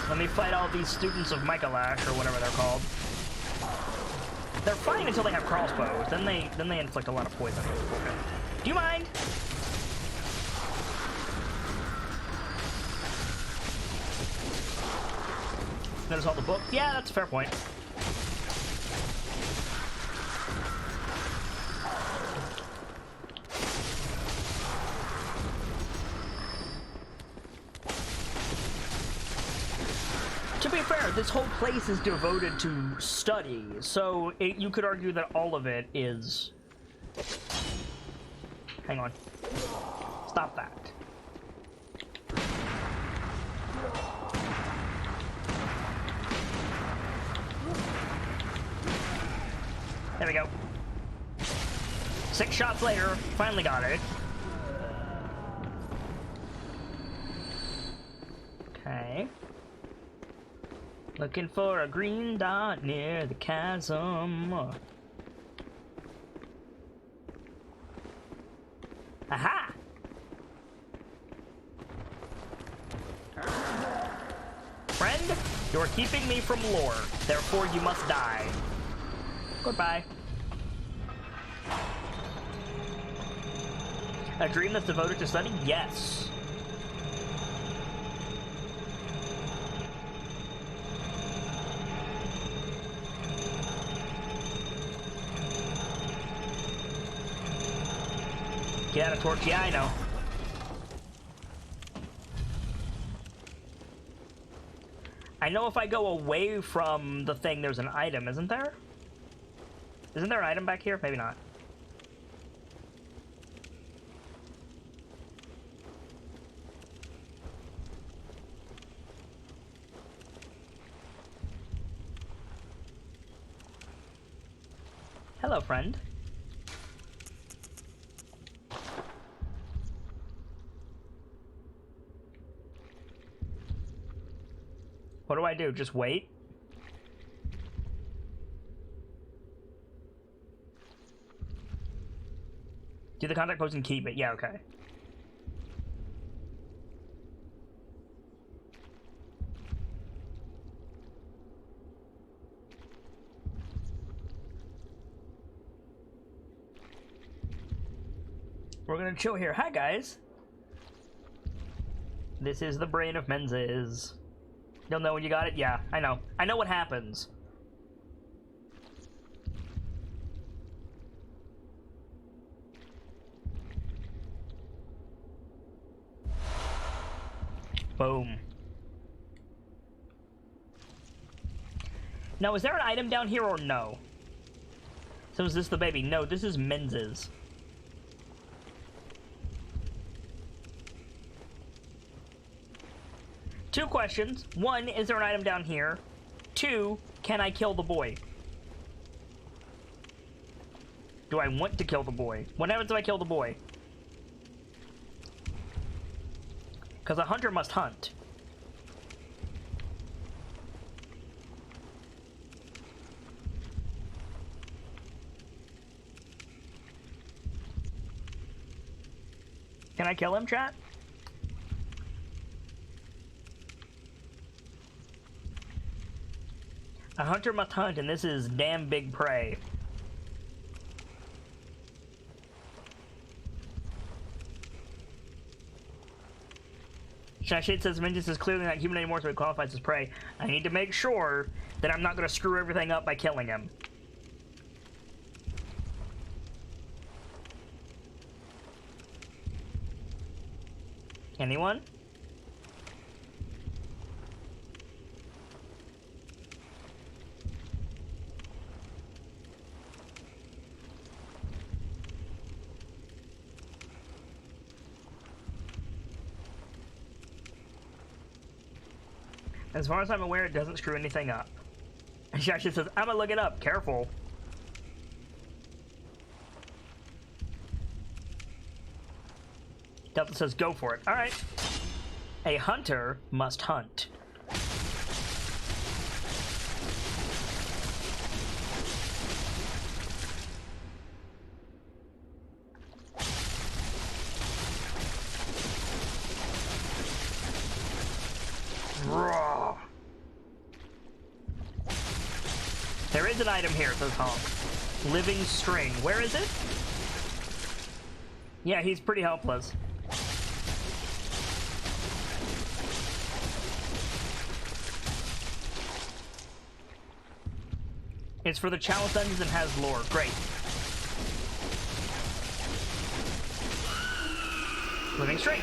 Let me fight all these students of Michaelash, or whatever they're called. They're fine until they have crossbows. Then they inflict a lot of poison. Okay. Do you mind? Notice all the book? Yeah, that's a fair point. To be fair, this whole place is devoted to study, so you could argue that all of it is... Hang on. Stop that. There we go. 6 shots later, finally got it. Okay. Looking for a green dot near the chasm. Aha! Friend, you're keeping me from lore, therefore you must die. Goodbye. A dream that's devoted to study? Yes. Get out of torch. Yeah, I know. I know if I go away from the thing, there's an item, isn't there? Isn't there an item back here? Maybe not. Hello, friend. What do I do? Just wait? Do the contact post and keep it. Yeah, okay. We're gonna chill here. Hi, guys. This is the brain of Menzies. You'll know when you got it? Yeah, I know. I know what happens. Boom. Now, is there an item down here or no? So is this the baby? No, this is Menzies. Two questions. One, is there an item down here? Two, can I kill the boy? Do I want to kill the boy? What happens if I kill the boy? Because a hunter must hunt. Can I kill him, chat? A hunter must hunt, and this is damn big prey. Shade says Vengeance is clearly not human anymore, so he qualifies as prey. I need to make sure that I'm not going to screw everything up by killing him. Anyone? As far as I'm aware, it doesn't screw anything up. And she actually says, I'm gonna look it up. Careful. Delta says, go for it. All right. A hunter must hunt. Raw. There is an item here, says Honk. Living string. Where is it? Yeah, he's pretty helpless. It's for the challenge dungeons and has lore. Great. Living string.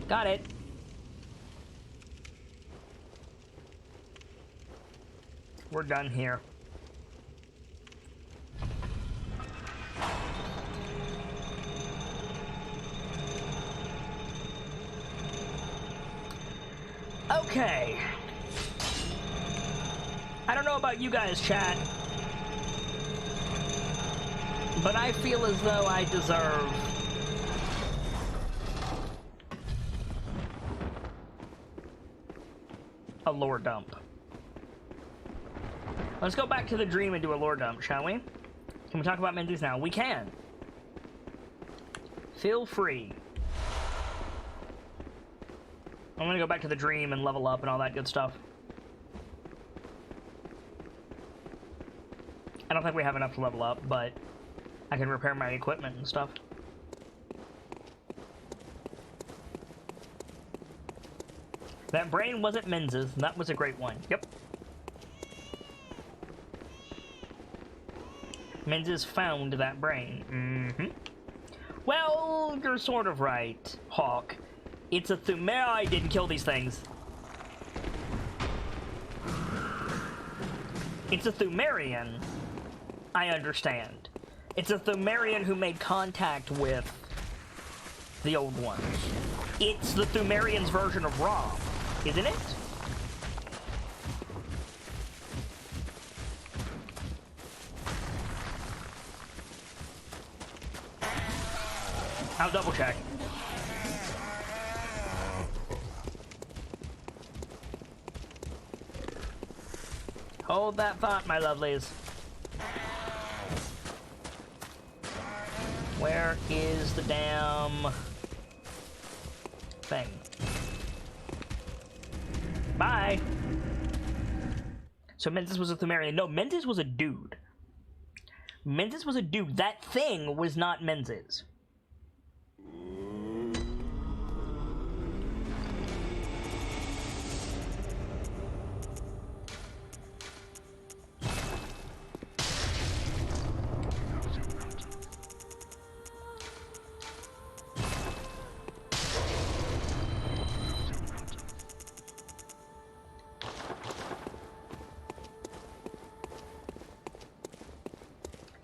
Got it. We're done here. Okay. I don't know about you guys, chat, but I feel as though I deserve a lore dump. Let's go back to the dream and do a lore dump, shall we? Can we talk about Menzies now? We can. Feel free. I'm gonna go back to the dream and level up and all that good stuff. I don't think we have enough to level up, but I can repair my equipment and stuff. That brain wasn't Menzies, and that was a great one. Yep. Menzies found that brain. Mm-hmm. Well, you're sort of right, Hawk. It's a I didn't kill these things. It's a Thumerian. I understand. It's a Thumerian who made contact with the old ones. It's the Thumerian's version of Rom, isn't it? I'll double check. Hold that thought, my lovelies. Where is the damn thing? Bye. So Menzies was a Thumerian. No, Menzies was a dude. Menzies was a dude. That thing was not Menzies.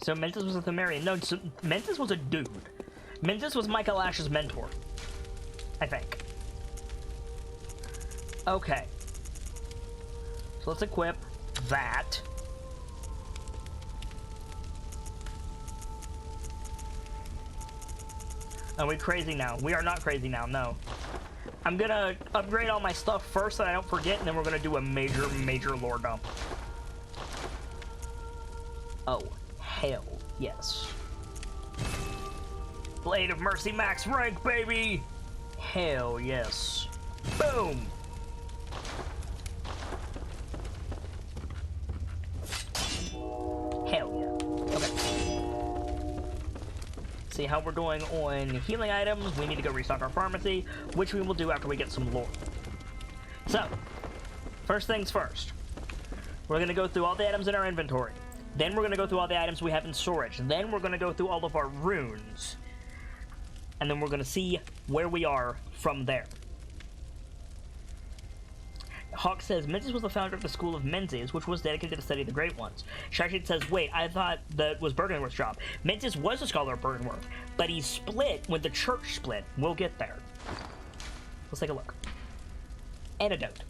So Menzies was a Thumerian. No, so Menzies was a dude. Menzies was Michael Ash's mentor, I think. Okay. So let's equip that. Are we crazy now? We are not crazy now, no. I'm gonna upgrade all my stuff first so I don't forget, and then we're gonna do a major lore dump. Oh. Hell yes. Blade of Mercy max rank, baby! Hell yes. Boom! Hell yeah. Okay. See how we're doing on healing items. We need to go restock our pharmacy, which we will do after we get some lore. So, first things first. We're gonna go through all the items in our inventory. Then we're going to go through all the items we have in storage. Then we're going to go through all of our runes. And then we're going to see where we are from there. Hawk says, Menzies was the founder of the School of Menzies, which was dedicated to the study of the Great Ones. Shashid says, wait, I thought that was Bergenworth's job. Menzies was a scholar of Bergenworth, but he split when the church split. We'll get there. Let's take a look. Antidote.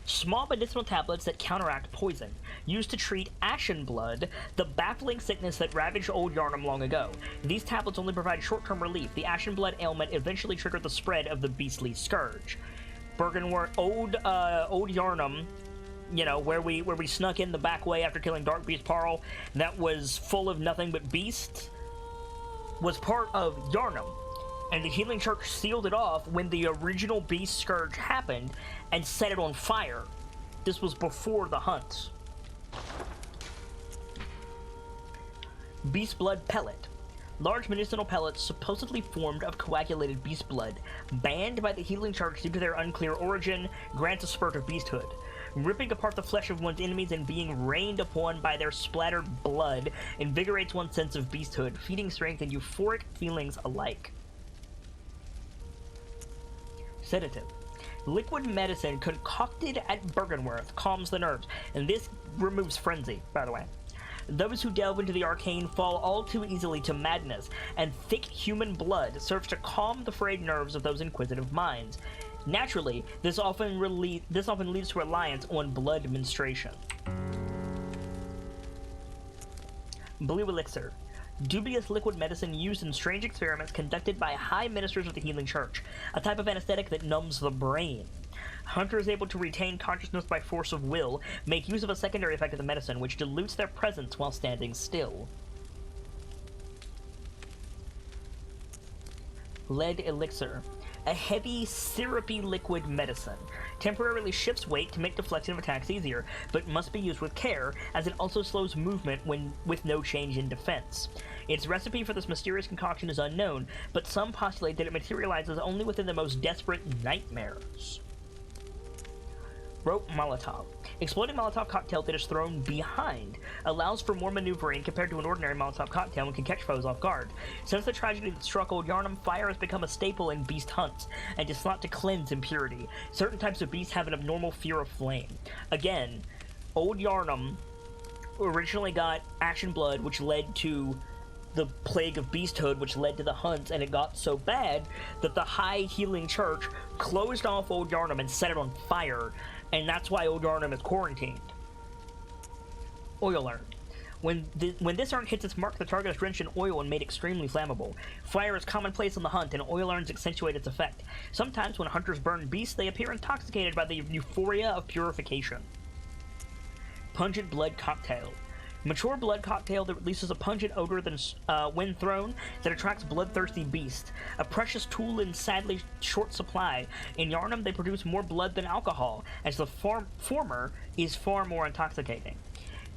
Small medicinal tablets that counteract poison, used to treat ashen blood, the baffling sickness that ravaged Old Yarnum long ago. These tablets only provide short-term relief. The ashen blood ailment eventually triggered the spread of the beastly scourge. Old Yarnum, you know, where we snuck in the back way after killing Dark Beast Parl, that was full of nothing but beasts, was part of Yarnum. And the Healing Church sealed it off when the original Beast Scourge happened and set it on fire. This was before the hunts. Beast Blood Pellet. Large medicinal pellets supposedly formed of coagulated beast blood, banned by the Healing Church due to their unclear origin, grants a spurt of beasthood. Ripping apart the flesh of one's enemies and being rained upon by their splattered blood invigorates one's sense of beasthood, feeding strength and euphoric feelings alike. Sedative. Liquid medicine concocted at Byrgenwerth calms the nerves, and this removes frenzy, by the way. Those who delve into the arcane fall all too easily to madness, and thick human blood serves to calm the frayed nerves of those inquisitive minds. Naturally, this often leads to reliance on blood menstruation. Blue Elixir. Dubious liquid medicine used in strange experiments conducted by high ministers of the Healing Church, a type of anesthetic that numbs the brain. Hunters able to retain consciousness by force of will make use of a secondary effect of the medicine, which dilutes their presence while standing still. Lead Elixir. A heavy, syrupy liquid medicine. Temporarily shifts weight to make deflection of attacks easier, but must be used with care, as it also slows movement with no change in defense. Its recipe for this mysterious concoction is unknown, but some postulate that it materializes only within the most desperate nightmares. Rope Molotov. Exploding Molotov cocktail that is thrown behind allows for more maneuvering compared to an ordinary Molotov cocktail and can catch foes off guard. Since the tragedy that struck Old Yarnum, fire has become a staple in beast hunts, and is thought to cleanse impurity. Certain types of beasts have an abnormal fear of flame. Again, Old Yarnum originally got ashen blood, which led to the plague of beasthood, which led to the hunts, and it got so bad that the High Healing Church closed off Old Yarnum and set it on fire, and that's why Old Yarnum is quarantined. Oil urn. When this urn hits its mark, the target is drenched in oil and made extremely flammable. Fire is commonplace on the hunt, and oil urns accentuate its effect. Sometimes when hunters burn beasts, they appear intoxicated by the euphoria of purification. Pungent Blood Cocktail. Mature blood cocktail that releases a pungent odor when thrown that attracts bloodthirsty beasts. A precious tool in sadly short supply. In Yarnum, they produce more blood than alcohol, as the former is far more intoxicating.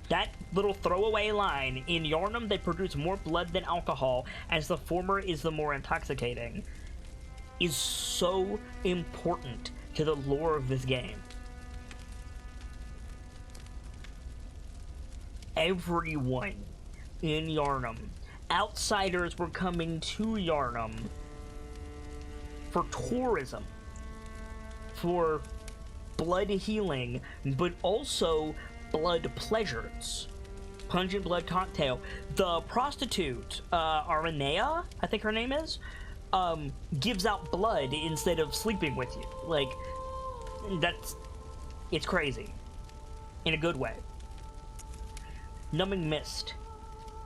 That little throwaway line, in Yarnum, they produce more blood than alcohol, as the former is the more intoxicating, is so important to the lore of this game. Everyone in Yarnum, outsiders were coming to Yarnum for tourism, for blood healing, but also blood pleasures. Pungent Blood Cocktail. The prostitute, Aranea, I think her name is, gives out blood instead of sleeping with you. Like, it's crazy. In a good way. Numbing Mist.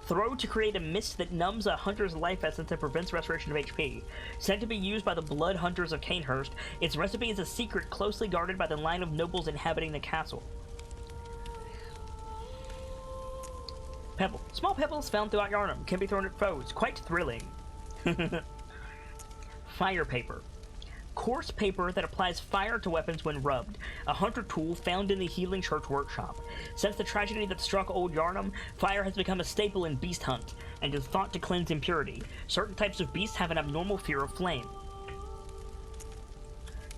Throw to create a mist that numbs a hunter's life essence and prevents restoration of HP. Said to be used by the blood hunters of Canehurst, its recipe is a secret closely guarded by the line of nobles inhabiting the castle. Pebble. Small pebbles found throughout Yarnum can be thrown at foes. Quite thrilling. Fire Paper. Coarse paper that applies fire to weapons when rubbed. A hunter tool found in the Healing Church workshop. Since the tragedy that struck Old Yarnum, fire has become a staple in beast hunt, and is thought to cleanse impurity. Certain types of beasts have an abnormal fear of flame.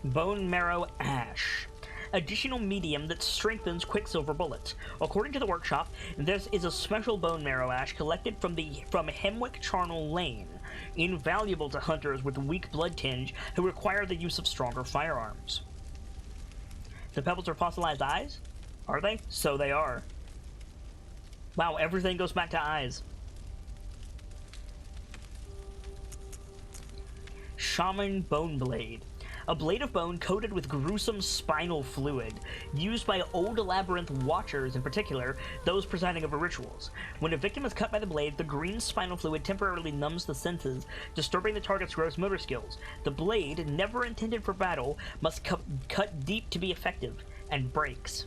Bone Marrow Ash. Additional medium that strengthens quicksilver bullets. According to the workshop, this is a special bone marrow ash collected from Hemwick Charnel Lane, invaluable to hunters with weak blood tinge who require the use of stronger firearms. The pebbles are fossilized eyes? Are they? So they are. Wow, everything goes back to eyes. Shaman Bone Blade. a blade of bone coated with gruesome spinal fluid, used by old labyrinth watchers in particular, those presiding over rituals. When a victim is cut by the blade, the green spinal fluid temporarily numbs the senses, disturbing the target's gross motor skills. The blade, never intended for battle, must cut deep to be effective, and breaks.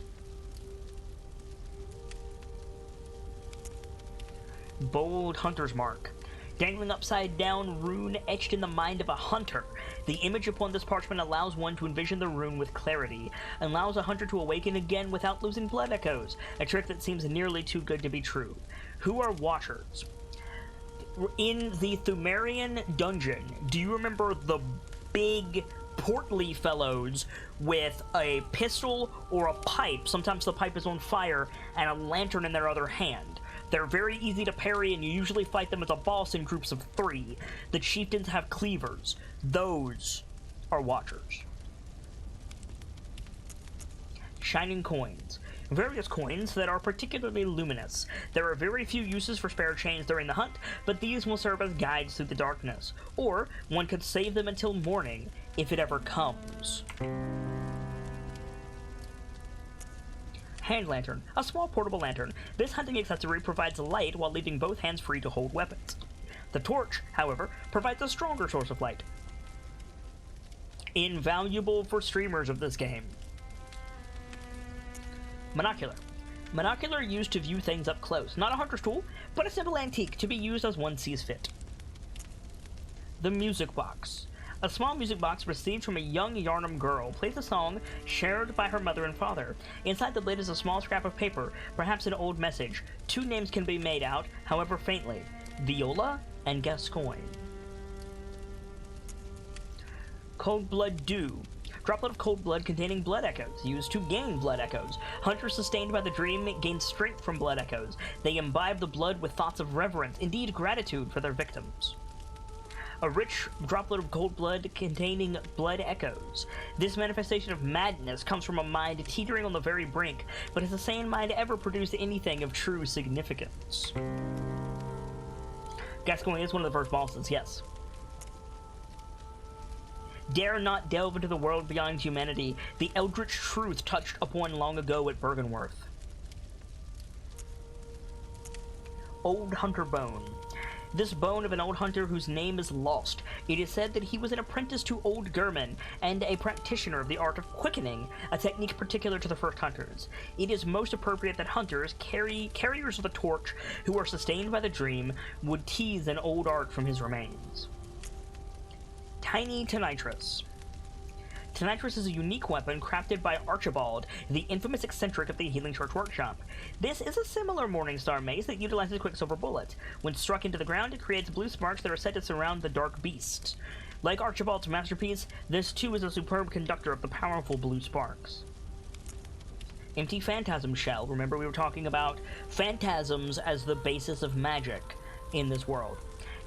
Bold Hunter's Mark. Dangling upside down rune etched in the mind of a hunter. The image upon this parchment allows one to envision the rune with clarity, and allows a hunter to awaken again without losing blood echoes, a trick that seems nearly too good to be true. Who are Watchers? In the Thumerian dungeon, do you remember the big portly fellows with a pistol or a pipe? Sometimes the pipe is on fire, and a lantern in their other hand. They're very easy to parry, and you usually fight them as a boss in groups of 3. The chieftains have cleavers. Those are Watchers. Shining coins. Various coins that are particularly luminous. There are very few uses for spare chains during the hunt, but these will serve as guides through the darkness. Or, one could save them until morning, if it ever comes. Hand lantern. A small portable lantern. This hunting accessory provides light while leaving both hands free to hold weapons. The torch, however, provides a stronger source of light. Invaluable for streamers of this game. Monocular. Monocular used to view things up close. Not a hunter's tool, but a simple antique to be used as one sees fit. The music box. A small music box received from a young Yarnum girl plays a song shared by her mother and father. Inside the lid is a small scrap of paper, perhaps an old message. 2 names can be made out, however faintly. Viola and Gascoigne. Cold Blood Dew. Droplet of cold blood containing blood echoes, used to gain blood echoes. Hunters sustained by the dream gain strength from blood echoes. They imbibe the blood with thoughts of reverence, indeed gratitude for their victims. A rich droplet of cold blood containing blood echoes. This manifestation of madness comes from a mind teetering on the very brink, but has a sane mind ever produced anything of true significance? Gascoigne is one of the first bosses, yes. Dare not delve into the world beyond humanity, the eldritch truth touched upon long ago at Bergenworth. Old Hunter Bone. This bone of an old hunter whose name is lost. It is said that he was an apprentice to Old German and a practitioner of the art of quickening, a technique particular to the first hunters. It is most appropriate that hunters, carriers of the torch, who are sustained by the dream, would tease an old art from his remains. Tiny Tonitrus. Tonitrus is a unique weapon crafted by Archibald, the infamous eccentric of the Healing Church Workshop. This is a similar Morningstar mace that utilizes Quicksilver Bullet. When struck into the ground, it creates blue sparks that are said to surround the Dark Beast. Like Archibald's masterpiece, this too is a superb conductor of the powerful blue sparks. Empty Phantasm Shell. Remember, we were talking about phantasms as the basis of magic in this world.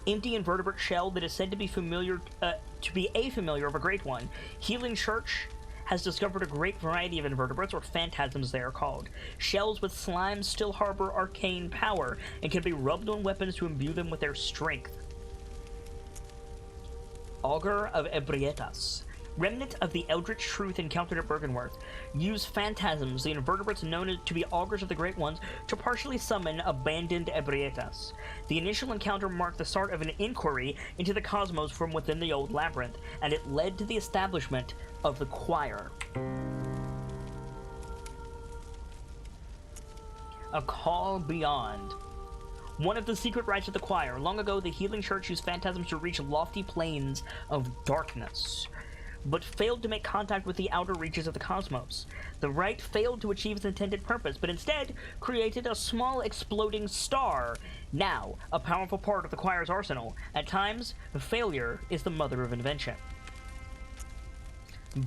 Empty invertebrate shell that is said to be a familiar of a great one. Healing Church has discovered a great variety of invertebrates, or phantasms they are called. Shells with slime still harbor arcane power and can be rubbed on weapons to imbue them with their strength. Augur of Ebrietas. Remnant of the eldritch truth encountered at Bergenworth. Use phantasms, the invertebrates known to be augurs of the Great Ones, to partially summon abandoned Ebrietas. The initial encounter marked the start of an inquiry into the cosmos from within the old labyrinth, and it led to the establishment of the choir. A Call Beyond. One of the secret rites of the choir. Long ago, the Healing Church used phantasms to reach lofty planes of darkness, but failed to make contact with the outer reaches of the cosmos. The rite failed to achieve its intended purpose, but instead created a small exploding star, now a powerful part of the choir's arsenal. At times, failure is the mother of invention.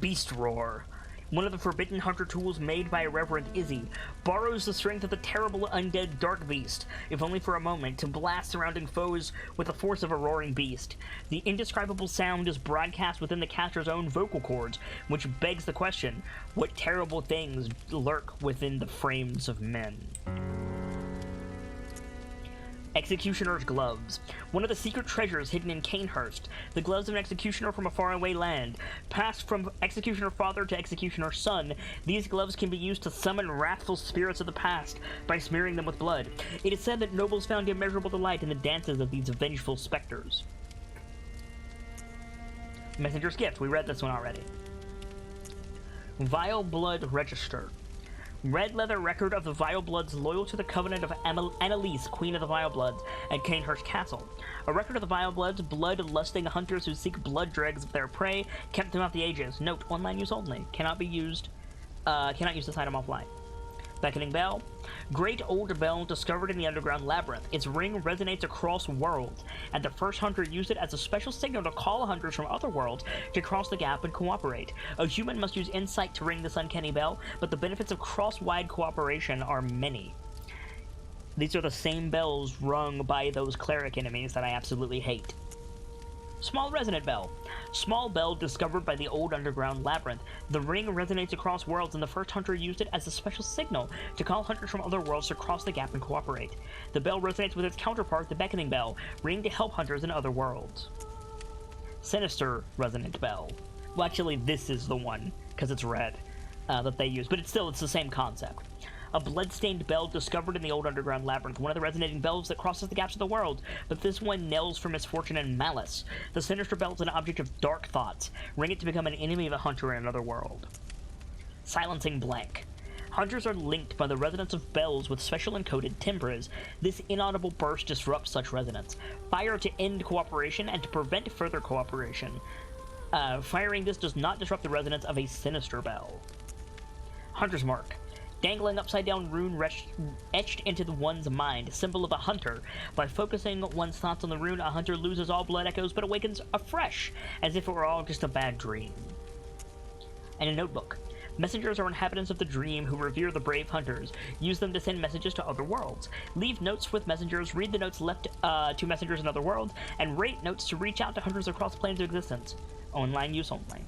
Beast Roar. One of the forbidden hunter tools made by Irreverent Izzy, borrows the strength of the terrible undead Dark Beast, if only for a moment, to blast surrounding foes with the force of a roaring beast. The indescribable sound is broadcast within the caster's own vocal cords, which begs the question, what terrible things lurk within the frames of men? Executioner's Gloves. One of the secret treasures hidden in Canehurst. The gloves of an executioner from a faraway land. Passed from executioner father to executioner son, these gloves can be used to summon wrathful spirits of the past by smearing them with blood. It is said that nobles found immeasurable delight in the dances of these vengeful specters. Messenger's Gift. We read this one already. Vile Blood Register. Red leather record of the Vile Bloods loyal to the covenant of Annalise, Queen of the Vile Bloods, at Canehurst Castle. A record of the Vile Bloods, blood-lusting hunters who seek blood dregs of their prey, kept throughout the ages. Note, online use only. Cannot use this item offline. Beckoning Bell. Great old bell discovered in the underground labyrinth. Its ring resonates across worlds, and the first hunter used it as a special signal to call hunters from other worlds to cross the gap and cooperate. A human must use insight to ring this uncanny bell, but the benefits of cross-wide cooperation are many. These are the same bells rung by those cleric enemies that I absolutely hate. Small Resonant Bell. Small bell discovered by the old underground labyrinth. The ring resonates across worlds, and the first hunter used it as a special signal to call hunters from other worlds to cross the gap and cooperate. The bell resonates with its counterpart, the Beckoning Bell, ringing to help hunters in other worlds. Sinister Resonant Bell. Well, actually, this is the one, because it's red, that they use, but it's the same concept. A blood-stained bell discovered in the old underground labyrinth, one of the resonating bells that crosses the gaps of the world, but this one knells for misfortune and malice. The sinister bell is an object of dark thoughts. Ring it to become an enemy of a hunter in another world. Silencing Blank. Hunters are linked by the resonance of bells with special encoded timbres. This inaudible burst disrupts such resonance. Fire to end cooperation and to prevent further cooperation. Firing this does not disrupt the resonance of a sinister bell. Hunter's Mark. Dangling upside-down rune etched into one's mind, symbol of a hunter. By focusing one's thoughts on the rune, a hunter loses all blood echoes but awakens afresh, as if it were all just a bad dream. And a notebook. Messengers are inhabitants of the dream who revere the brave hunters. Use them to send messages to other worlds. Leave notes with messengers, read the notes left to messengers in other worlds, and rate notes to reach out to hunters across planes of existence. Online use only.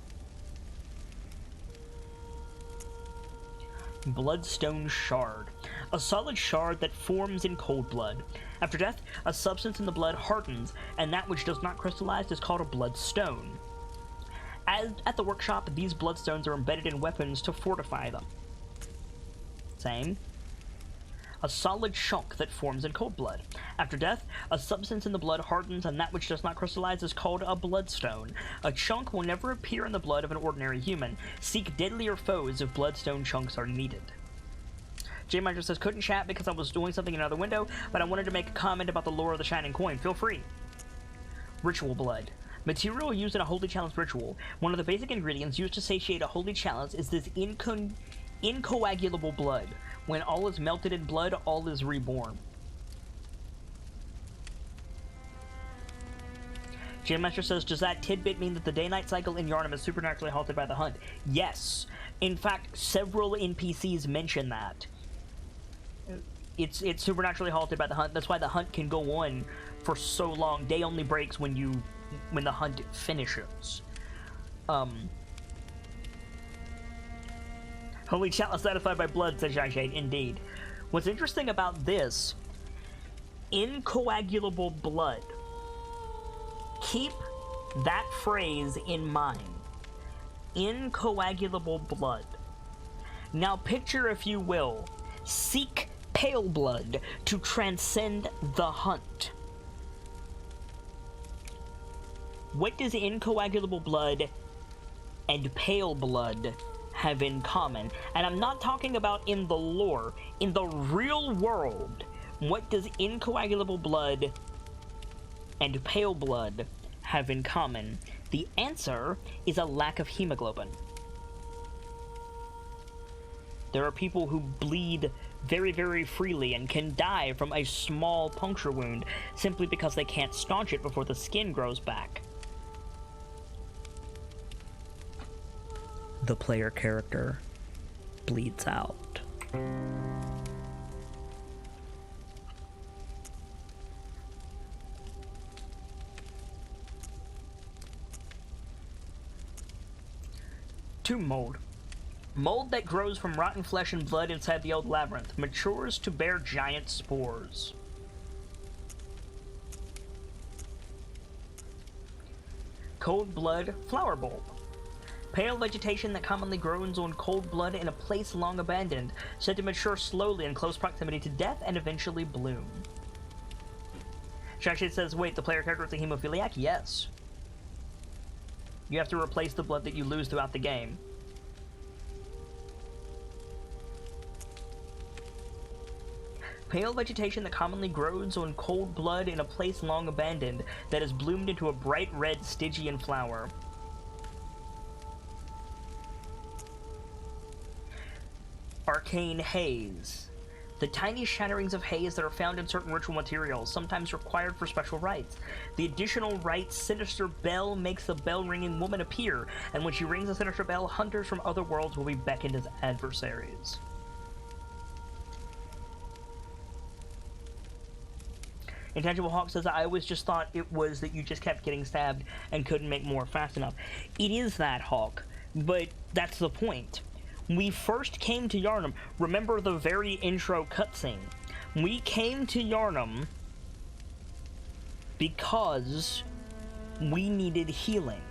Bloodstone Shard. A solid shard that forms in cold blood. After death, a substance in the blood hardens, and that which does not crystallize is called a bloodstone. As at the workshop, these bloodstones are embedded in weapons to fortify them. Same. A solid chunk that forms in cold blood. After death, a substance in the blood hardens, and that which does not crystallize is called a bloodstone. A chunk will never appear in the blood of an ordinary human. Seek deadlier foes if bloodstone chunks are needed. J Minder says, couldn't chat because I was doing something in another window, but I wanted to make a comment about the lore of the Shining Coin. Feel free. Ritual Blood. Material used in a Holy Chalice ritual. One of the basic ingredients used to satiate a Holy Chalice is this incoagulable blood. When all is melted in blood, all is reborn. Jim Master says, does that tidbit mean that the day-night cycle in Yharnam is supernaturally halted by the hunt? Yes. In fact, several NPCs mention that. It's supernaturally halted by the hunt. That's why the hunt can go on for so long. Day only breaks when the hunt finishes. Holy Chalice satisfied by blood, says Shade. Indeed. What's interesting about this, incoagulable blood. Keep that phrase in mind. Incoagulable blood. Now picture, if you will, seek pale blood to transcend the hunt. What does incoagulable blood and pale blood have in common? And I'm not talking about in the lore. In the real world, what does incoagulable blood and pale blood have in common? The answer is a lack of hemoglobin. There are people who bleed very, very freely and can die from a small puncture wound simply because they can't staunch it before the skin grows back. The player character bleeds out. Tomb mold. Mold that grows from rotten flesh and blood inside the old labyrinth, matures to bear giant spores. Cold blood flower bulb. Pale vegetation that commonly grows on cold blood in a place long abandoned, said to mature slowly in close proximity to death and eventually bloom. Shakshit says, wait, the player character is a hemophiliac? Yes. You have to replace the blood that you lose throughout the game. Pale vegetation that commonly grows on cold blood in a place long abandoned that has bloomed into a bright red Stygian flower. Arcane haze. The tiny shatterings of haze that are found in certain ritual materials, sometimes required for special rites. The additional rite's sinister bell makes the bell-ringing woman appear, and when she rings the sinister bell, hunters from other worlds will be beckoned as adversaries. Intangible Hawk says, I always just thought it was that you just kept getting stabbed and couldn't make more fast enough. It is that, Hawk, but that's the point. We first came to Yharnam. Remember the very intro cutscene. We came to Yharnam because we needed healing.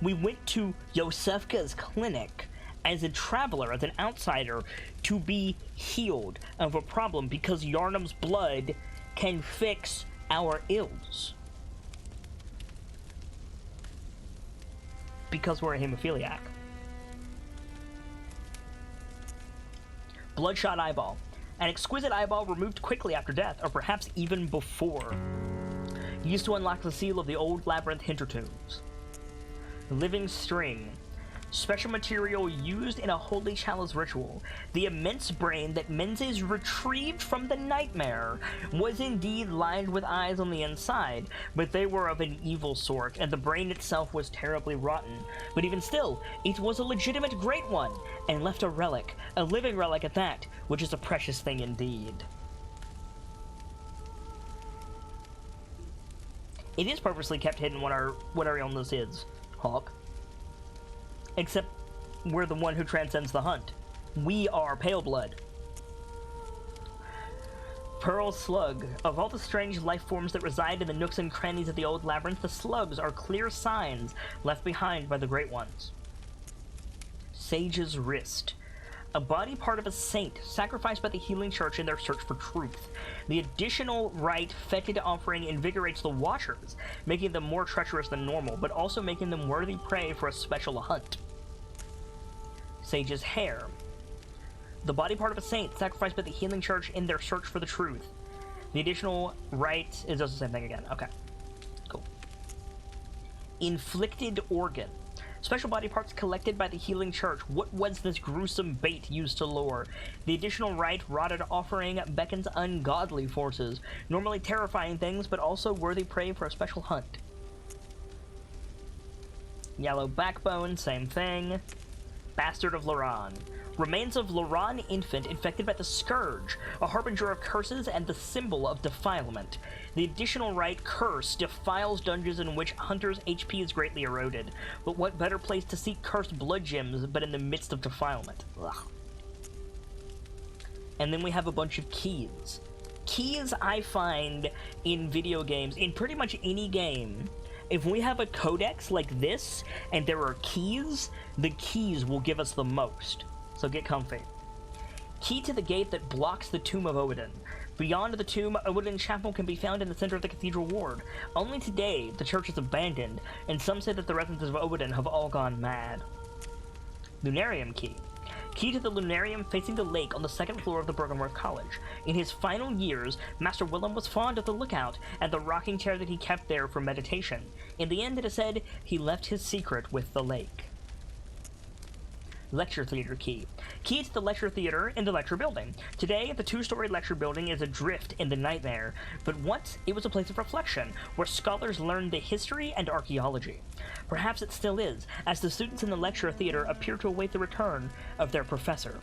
We went to Yosefka's clinic as a traveler, as an outsider, to be healed of a problem because Yharnam's blood can fix our ills. Because we're a hemophiliac. Bloodshot eyeball. An exquisite eyeball removed quickly after death, or perhaps even before. Used to unlock the seal of the old labyrinth hintertombs. Living string. Special material used in a holy chalice ritual. The immense brain that Menzies retrieved from the nightmare was indeed lined with eyes on the inside, but they were of an evil sort, and the brain itself was terribly rotten. But even still, it was a legitimate great one, and left a relic, a living relic at that, which is a precious thing indeed. It is purposely kept hidden what our illness is, Hawk. Except we're the one who transcends the hunt. We are Pale Blood. Pearl Slug. Of all the strange life forms that reside in the nooks and crannies of the old labyrinth, the slugs are clear signs left behind by the Great Ones. Sage's Wrist. A body part of a saint sacrificed by the healing church in their search for truth. The additional rite fetid offering invigorates the watchers, making them more treacherous than normal, but also making them worthy prey for a special hunt. Sage's Hair. The body part of a saint sacrificed by the healing church in their search for the truth. The additional rite is just the same thing again. Okay. Cool. Inflicted Organ. Special body parts collected by the healing church. What was this gruesome bait used to lure? The additional rite rotted offering beckons ungodly forces, normally terrifying things, but also worthy prey for a special hunt. Yellow Backbone, same thing. Bastard of Loran. Remains of Loran infant infected by the Scourge, a harbinger of curses and the symbol of defilement. The additional rite Curse defiles dungeons in which hunters' HP is greatly eroded. But what better place to seek cursed blood gems but in the midst of defilement? Ugh. And then we have a bunch of keys. Keys I find in video games, in pretty much any game, if we have a codex like this and there are keys, the keys will give us the most. So get comfy. Key to the gate that blocks the tomb of Odin. Beyond the tomb, Odin Chapel can be found in the center of the cathedral ward. Only today, the church is abandoned, and some say that the residents of Odin have all gone mad. Lunarium Key. Key to the lunarium facing the lake on the second floor of the Bergenworth College. In his final years, Master Willem was fond of the lookout and the rocking chair that he kept there for meditation. In the end, it is said, he left his secret with the lake. Lecture Theater Key. Key to the lecture theater in the lecture building. Today, the two-story lecture building is adrift in the nightmare, but once it was a place of reflection, where scholars learned the history and archaeology. Perhaps it still is, as the students in the lecture theater appear to await the return of their professor.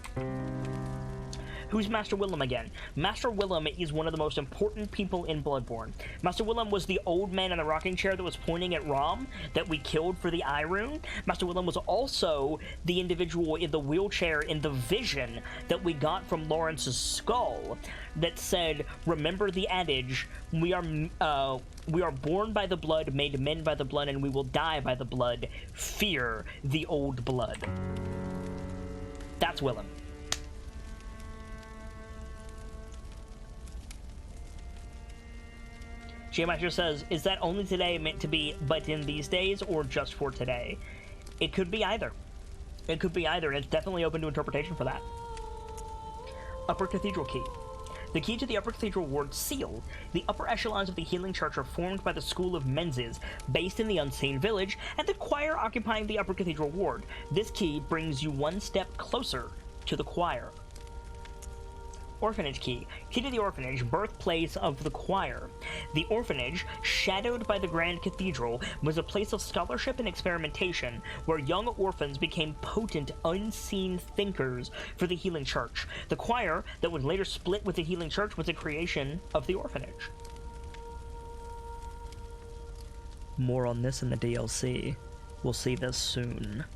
Who's Master Willem again? Master Willem is one of the most important people in Bloodborne. Master Willem was the old man in the rocking chair that was pointing at Rom that we killed for the eye rune. Master Willem was also the individual in the wheelchair in the vision that we got from Lawrence's skull that said, remember the adage, we are born by the blood, made men by the blood, and we will die by the blood. Fear the old blood. That's Willem. Geomaster says, is that only today meant to be but in these days, or just for today? It could be either. It could be either, and it's definitely open to interpretation for that. Upper Cathedral Key. The key to the Upper Cathedral Ward's seal. The upper echelons of the Healing Church are formed by the School of Menzies, based in the Unseen Village, and the choir occupying the Upper Cathedral Ward. This key brings you one step closer to the choir. Orphanage Key. Key to the Orphanage, birthplace of the choir. The orphanage, shadowed by the Grand Cathedral, was a place of scholarship and experimentation, where young orphans became potent, unseen thinkers for the Healing Church. The choir, that would later split with the Healing Church, was a creation of the orphanage. More on this in the DLC. We'll see this soon.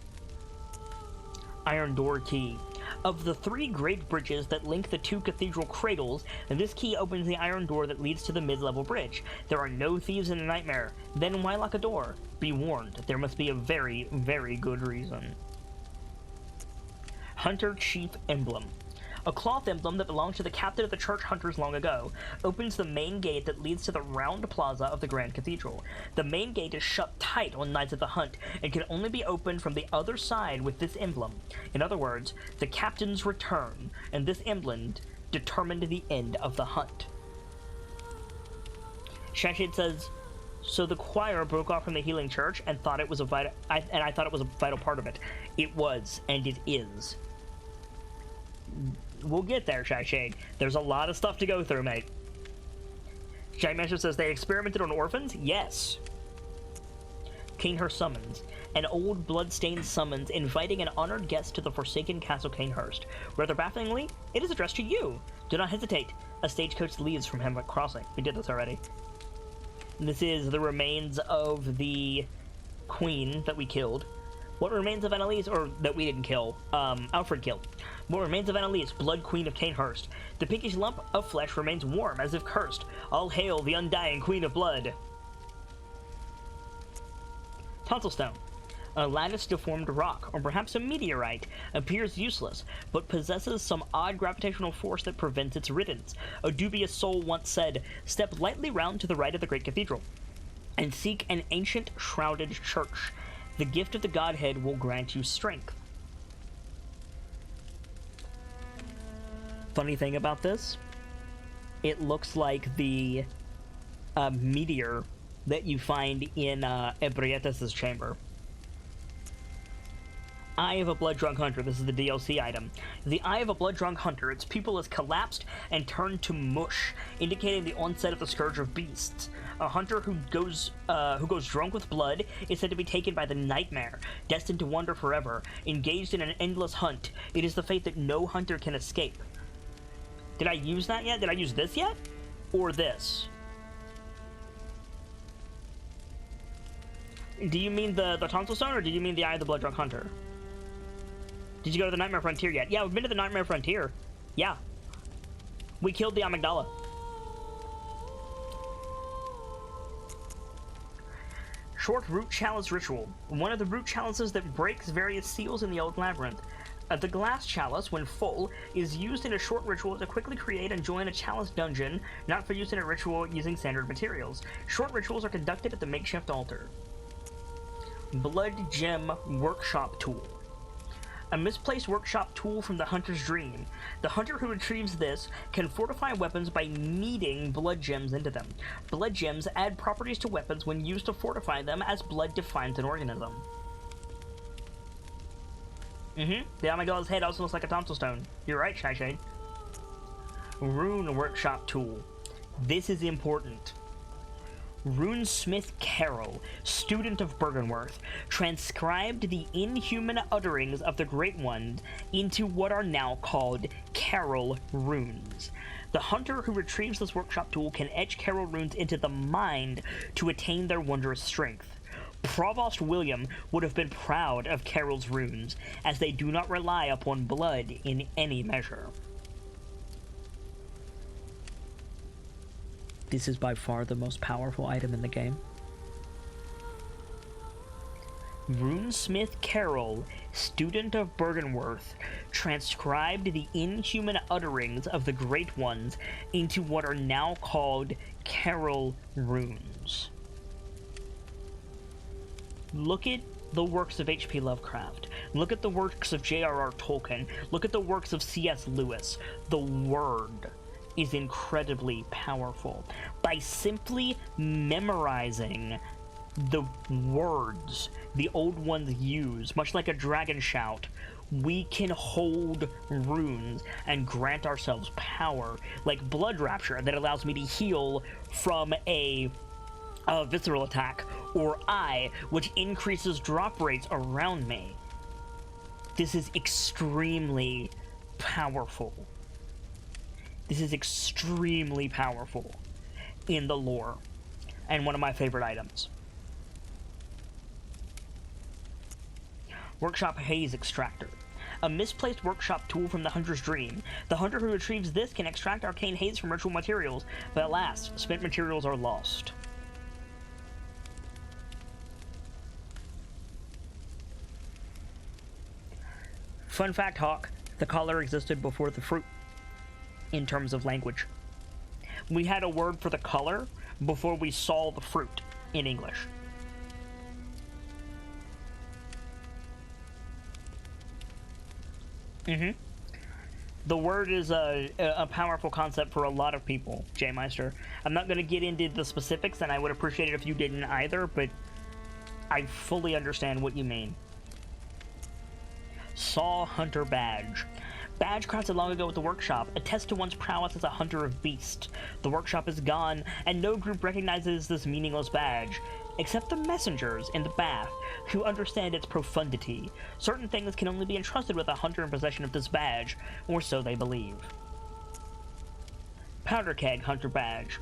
Iron Door Key. Of the 3 great bridges that link the 2 cathedral cradles, this key opens the iron door that leads to the mid-level bridge. There are no thieves in the nightmare. Then why lock a door? Be warned, there must be a very, very good reason. Hunter Chief Emblem. A cloth emblem that belonged to the captain of the church hunters long ago, opens the main gate that leads to the round plaza of the Grand Cathedral. The main gate is shut tight on nights of the hunt, and can only be opened from the other side with this emblem. In other words, the captain's return, and this emblem determined the end of the hunt. Shashid says, so the choir broke off from the Healing Church and thought it was a vital, I thought it was a vital part of it. It was, and it is. We'll get there, Shy Shade. There's a lot of stuff to go through, mate. Shy Master says they experimented on orphans? Yes. Kanehurst summons. An old blood-stained summons inviting an honored guest to the Forsaken Castle Kanehurst. Rather bafflingly, it is addressed to you. Do not hesitate. A stagecoach leaves from Hemlock Crossing. We did this already. This is the remains of the queen that we killed. What remains of Annalise, or that we didn't kill, Alfred killed. What remains of Annalise, Blood Queen of Kanehurst. The pinkish lump of flesh remains warm, as if cursed. All hail the undying Queen of Blood. Tonsil Stone. A lattice-deformed rock, or perhaps a meteorite, appears useless, but possesses some odd gravitational force that prevents its riddance. A dubious soul once said, step lightly round to the right of the great cathedral, and seek an ancient, shrouded church. The gift of the Godhead will grant you strength. Funny thing about this, it looks like the meteor that you find in Ebrietas' chamber. Eye of a Blood-Drunk Hunter. This is the DLC item. The Eye of a Blood-Drunk Hunter. Its pupil is collapsed and turned to mush, indicating the onset of the Scourge of Beasts. A hunter who goes drunk with blood is said to be taken by the Nightmare, destined to wander forever, engaged in an endless hunt. It is the fate that no hunter can escape. Did I use that yet? Did I use this yet? Or this? Do you mean the Tonsil Stone, or do you mean the Eye of the Blood-Drunk Hunter? Did you go to the Nightmare Frontier yet? Yeah, we've been to the Nightmare Frontier. Yeah. We killed the Amygdala. Short Root Chalice Ritual. One of the root chalices that breaks various seals in the Old Labyrinth. The glass chalice, when full, is used in a short ritual to quickly create and join a chalice dungeon, not for use in a ritual using standard materials. Short rituals are conducted at the makeshift altar. Blood Gem Workshop Tool. A misplaced workshop tool from the hunter's dream. The hunter who retrieves this can fortify weapons by kneading blood gems into them. Blood gems add properties to weapons when used to fortify them, as blood defines an organism. The Amygdala's head also looks like a Tonsil Stone. You're right, Shy Shade. Rune Workshop Tool. This is important. Runesmith Carol, student of Bergenworth, transcribed the inhuman utterings of the Great Ones into what are now called Carol runes. The hunter who retrieves this workshop tool can etch Carol runes into the mind to attain their wondrous strength. Provost William would have been proud of Carol's runes, as they do not rely upon blood in any measure. This is by far the most powerful item in the game. Runesmith Carol, student of Bergenworth, transcribed the inhuman utterings of the Great Ones into what are now called Carol runes. Look at the works of H.P. Lovecraft. Look at the works of J.R.R. Tolkien. Look at the works of C.S. Lewis. The word is incredibly powerful. By simply memorizing the words the old ones use, much like a dragon shout, we can hold runes and grant ourselves power, like Blood Rapture that allows me to heal from a visceral attack, or Eye, which increases drop rates around me. This is extremely powerful. This is extremely powerful in the lore, and one of my favorite items. Workshop Haze Extractor. A misplaced workshop tool from the Hunter's Dream. The hunter who retrieves this can extract arcane haze from ritual materials, but alas, spent materials are lost. Fun fact, Hawk, the collar existed before the fruit, in terms of language. We had a word for the color before we saw the fruit in English. The word is a powerful concept for a lot of people, J-Meister. I'm not going to get into the specifics, and I would appreciate it if you didn't either, but I fully understand what you mean. Saw Hunter Badge. Badge crafted long ago at the workshop attests to one's prowess as a hunter of beasts. The workshop is gone, and no group recognizes this meaningless badge, except the messengers in the bath, who understand its profundity. Certain things can only be entrusted with a hunter in possession of this badge, or so they believe. Powder Keg Hunter Badge.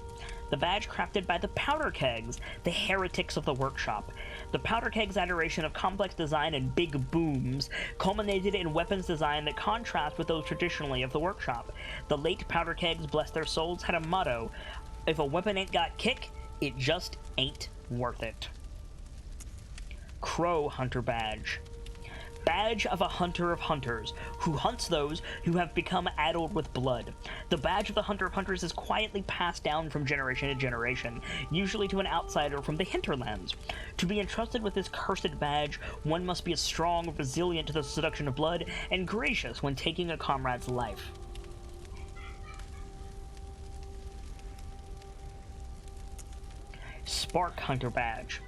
The badge crafted by the Powder Kegs, the heretics of the workshop. The Powder Kegs' adoration of complex design and big booms culminated in weapons design that contrast with those traditionally of the workshop. The late Powder Kegs, bless their souls, had a motto: if a weapon ain't got kick, it just ain't worth it. Crow Hunter Badge. Badge of a hunter of hunters, who hunts those who have become addled with blood. The badge of the hunter of hunters is quietly passed down from generation to generation, usually to an outsider from the hinterlands. To be entrusted with this cursed badge, one must be strong, resilient to the seduction of blood, and gracious when taking a comrade's life. Spark Hunter Badge.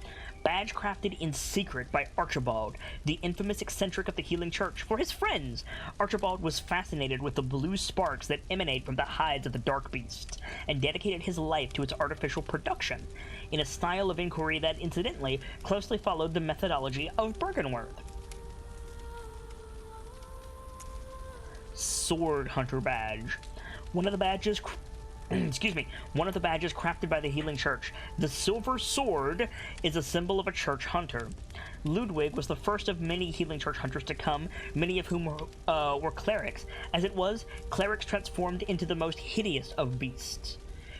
Badge crafted in secret by Archibald, the infamous eccentric of the Healing Church, for his friends. Archibald was fascinated with the blue sparks that emanate from the hides of the dark beasts, and dedicated his life to its artificial production, in a style of inquiry that, incidentally, closely followed the methodology of Bergenworth. Sword Hunter Badge. One of the badges one of the badges crafted by the Healing Church. The silver sword is a symbol of a church hunter. Ludwig was the first of many Healing Church hunters to come, many of whom were clerics. As it was, clerics transformed into the most hideous of beasts.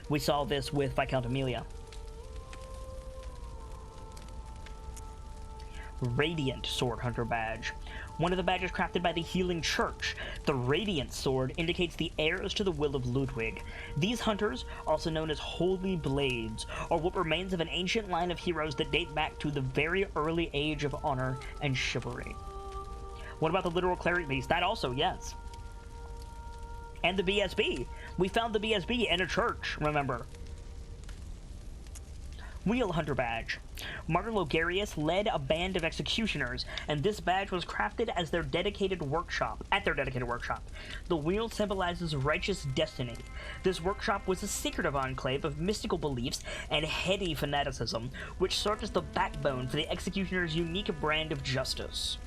We saw this with Viscount Amelia. Radiant Sword Hunter Badge. One of the badges crafted by the Healing Church. The Radiant Sword indicates the heirs to the will of Ludwig. These hunters, also known as Holy Blades, are what remains of an ancient line of heroes that date back to the very early age of honor and chivalry. What about the literal cleric beast? That also, yes. And the BSB. We found the BSB in a church, remember. Wheel Hunter Badge. Martyr Logarius led a band of executioners, and this badge was crafted as their dedicated workshop. The wheel symbolizes righteous destiny. This workshop was a secretive enclave of mystical beliefs and heady fanaticism, which served as the backbone for the executioner's unique brand of justice.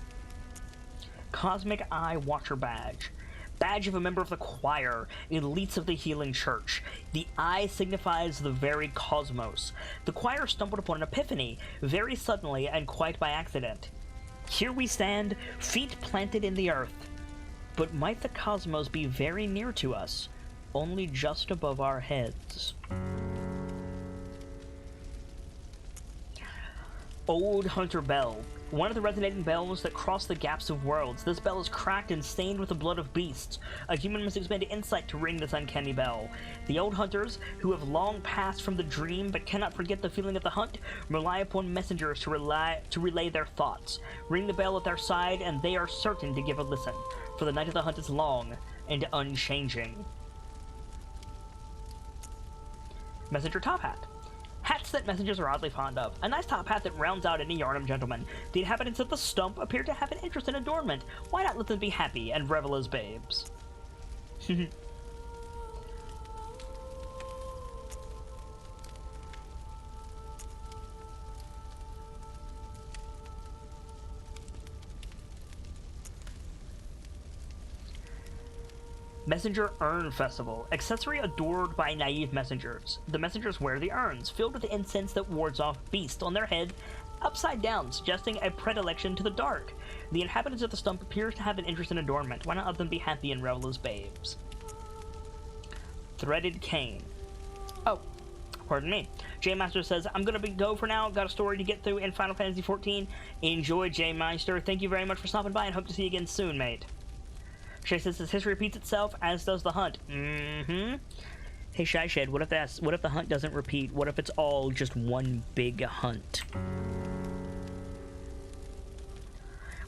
Cosmic Eye Watcher Badge. Badge of a member of the choir, elites of the healing church. The eye signifies the very cosmos. The choir stumbled upon an epiphany, very suddenly and quite by accident. Here we stand, feet planted in the earth. But might the cosmos be very near to us, only just above our heads? Old Hunter Bell. One of the resonating bells that cross the gaps of worlds. This bell is cracked and stained with the blood of beasts. A human must expend insight to ring this uncanny bell. The old hunters, who have long passed from the dream but cannot forget the feeling of the hunt, rely upon messengers to relay their thoughts. Ring the bell at their side, and they are certain to give a listen, for the night of the hunt is long and unchanging. Messenger Top Hat. Hats that messengers are oddly fond of. A nice top hat that rounds out any Yharnam gentleman. The inhabitants of the Stump appear to have an interest in adornment. Why not let them be happy and revel as babes? Messenger Urn Festival. Accessory adored by naive messengers. The messengers wear the urns, filled with incense that wards off beasts on their head, upside down, suggesting a predilection to the dark. The inhabitants of the Stump appear to have an interest in adornment. Why not let them be happy and revel as babes? Threaded Cane. Oh, pardon me. J-Master says, I'm gonna go for now. Got a story to get through in Final Fantasy XIV. Enjoy, J-Meister. Thank you very much for stopping by and hope to see you again soon, mate. Shay says his history repeats itself, as does the hunt. Hey, Shy Shed, what if the hunt doesn't repeat? What if it's all just one big hunt?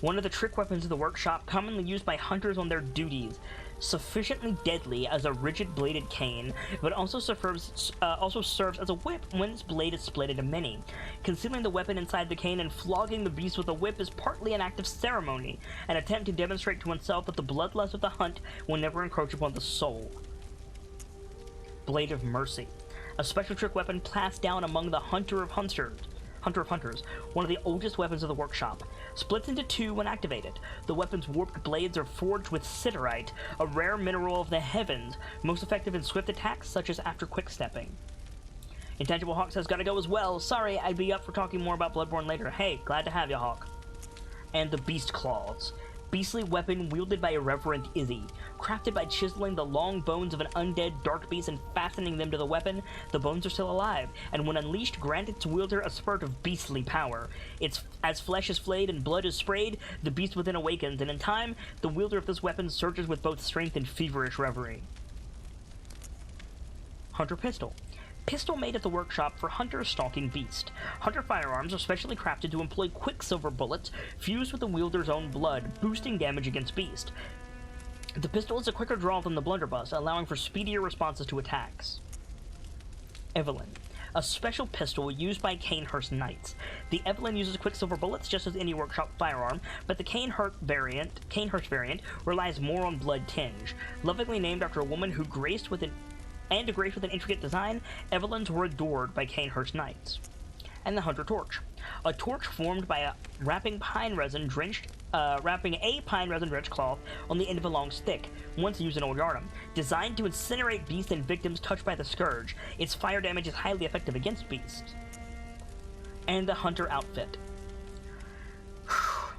One of the trick weapons of the workshop, commonly used by hunters on their duties. Sufficiently deadly as a rigid-bladed cane, but also serves as a whip when its blade is split into many. Concealing the weapon inside the cane and flogging the beast with a whip is partly an act of ceremony, an attempt to demonstrate to oneself that the bloodlust of the hunt will never encroach upon the soul. Blade of Mercy. A special trick weapon passed down among the Hunter of Hunters, one of the oldest weapons of the workshop. Splits into two when activated. The weapon's warped blades are forged with siderite, a rare mineral of the heavens, most effective in swift attacks such as after quick-stepping. Intangible Hawk says, gotta go as well. Sorry, I'd be up for talking more about Bloodborne later. Hey, glad to have you, Hawk. And the Beast Claws. Beastly weapon wielded by irreverent Izzy. Crafted by chiseling the long bones of an undead dark beast and fastening them to the weapon, the bones are still alive, and when unleashed, grant its wielder a spurt of beastly power. As flesh is flayed and blood is sprayed, the beast within awakens, and in time, the wielder of this weapon surges with both strength and feverish reverie. Hunter Pistol. Pistol made at the workshop for hunters stalking beast. Hunter firearms are specially crafted to employ quicksilver bullets fused with the wielder's own blood, boosting damage against beast. The pistol is a quicker draw than the blunderbuss, allowing for speedier responses to attacks. Evelyn. A special pistol used by Canehurst Knights. The Evelyn uses quicksilver bullets just as any workshop firearm, but the Canehurst variant relies more on blood tinge. Lovingly named after a woman who graced with an intricate design, Evelyns were adored by Canehurst Knights. And the Hunter Torch. A torch formed by wrapping a pine resin drenched cloth on the end of a long stick, once used in Old Yharnam. Designed to incinerate beasts and victims touched by the scourge, its fire damage is highly effective against beasts. And the Hunter Outfit.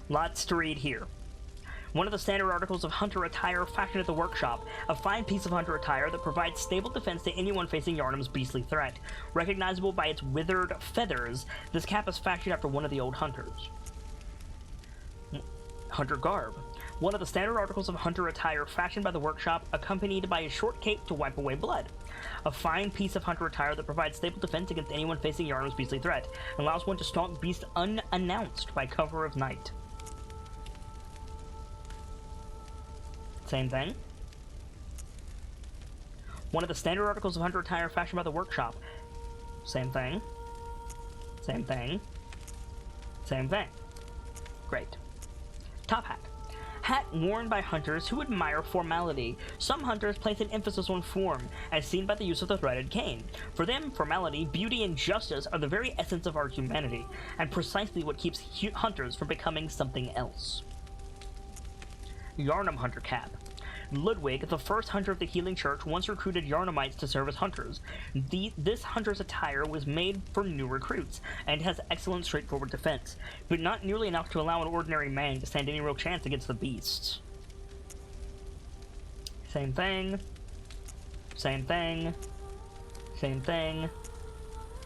Lots to read here. One of the standard articles of hunter attire fashioned at the workshop, a fine piece of hunter attire that provides stable defense to anyone facing Yharnam's beastly threat. Recognizable by its withered feathers, this cap is fashioned after one of the old hunters. Hunter Garb. One of the standard articles of hunter attire fashioned by the workshop, accompanied by a short cape to wipe away blood. A fine piece of hunter attire that provides stable defense against anyone facing Yharnam's beastly threat, and allows one to stalk beasts unannounced by cover of night. Same thing. One of the standard articles of hunter attire fashioned by the workshop. Same thing. Same thing. Same thing. Great. Top hat. Hat worn by hunters who admire formality. Some hunters place an emphasis on form, as seen by the use of the threaded cane. For them, formality, beauty, and justice are the very essence of our humanity, and precisely what keeps hunters from becoming something else. Yharnam Hunter Cap. Ludwig, the first hunter of the Healing Church, once recruited Yharnamites to serve as hunters. This hunter's attire was made for new recruits, and has excellent straightforward defense, but not nearly enough to allow an ordinary man to stand any real chance against the beasts. Same thing. Same thing. Same thing.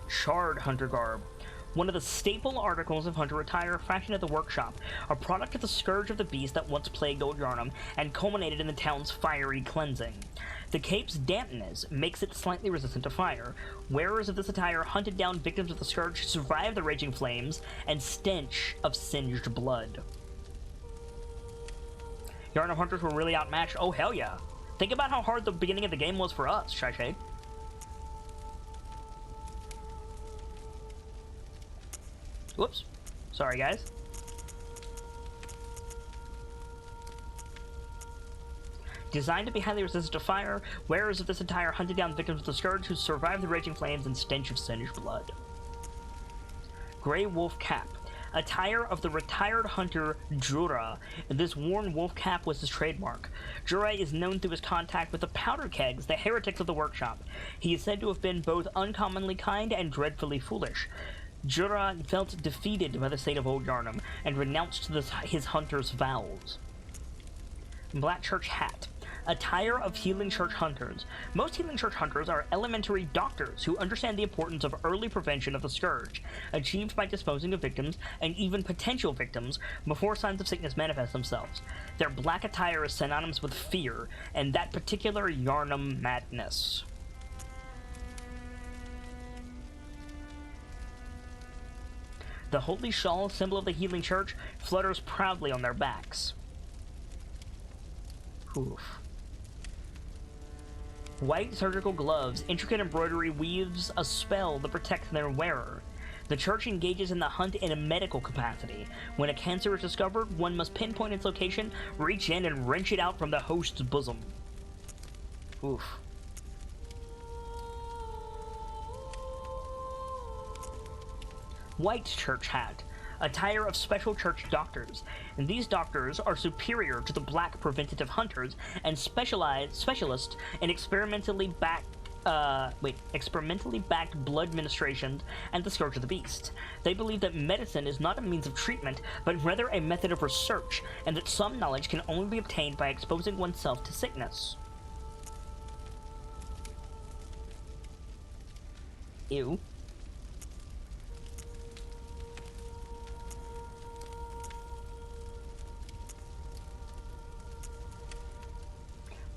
Shard Hunter Garb. One of the staple articles of hunter attire fashioned at the workshop, a product of the scourge of the beast that once plagued Old Yharnam and culminated in the town's fiery cleansing. The cape's dampness makes it slightly resistant to fire. Wearers of this attire hunted down victims of the scourge who survived the raging flames and stench of singed blood. Yharnam hunters were really outmatched. Oh, hell yeah. Think about how hard the beginning of the game was for us, Shy. Whoops. Sorry, guys. Designed to be highly resistant to fire, wearers of this attire hunted down victims of the scourge who survived the raging flames and stench of singed blood. Grey Wolf Cap. Attire of the retired hunter Jura. This worn wolf cap was his trademark. Jura is known through his contact with the powder kegs, the heretics of the workshop. He is said to have been both uncommonly kind and dreadfully foolish. Jura felt defeated by the state of Old Yharnam and renounced his hunter's vows. Black Church Hat. Attire of Healing Church hunters. Most Healing Church hunters are elementary doctors who understand the importance of early prevention of the scourge, achieved by disposing of victims and even potential victims before signs of sickness manifest themselves. Their black attire is synonymous with fear and that particular Yharnam madness. The holy shawl, symbol of the Healing Church, flutters proudly on their backs. Oof. White surgical gloves, intricate embroidery weaves a spell that protects their wearer. The church engages in the hunt in a medical capacity. When a cancer is discovered, one must pinpoint its location, reach in, and wrench it out from the host's bosom. Oof. White Church Hat. Attire of special church doctors, and these doctors are superior to the black preventative hunters and specialists in experimentally backed blood ministrations and the scourge of the beast. They believe that medicine is not a means of treatment, but rather a method of research, and that some knowledge can only be obtained by exposing oneself to sickness. Ew.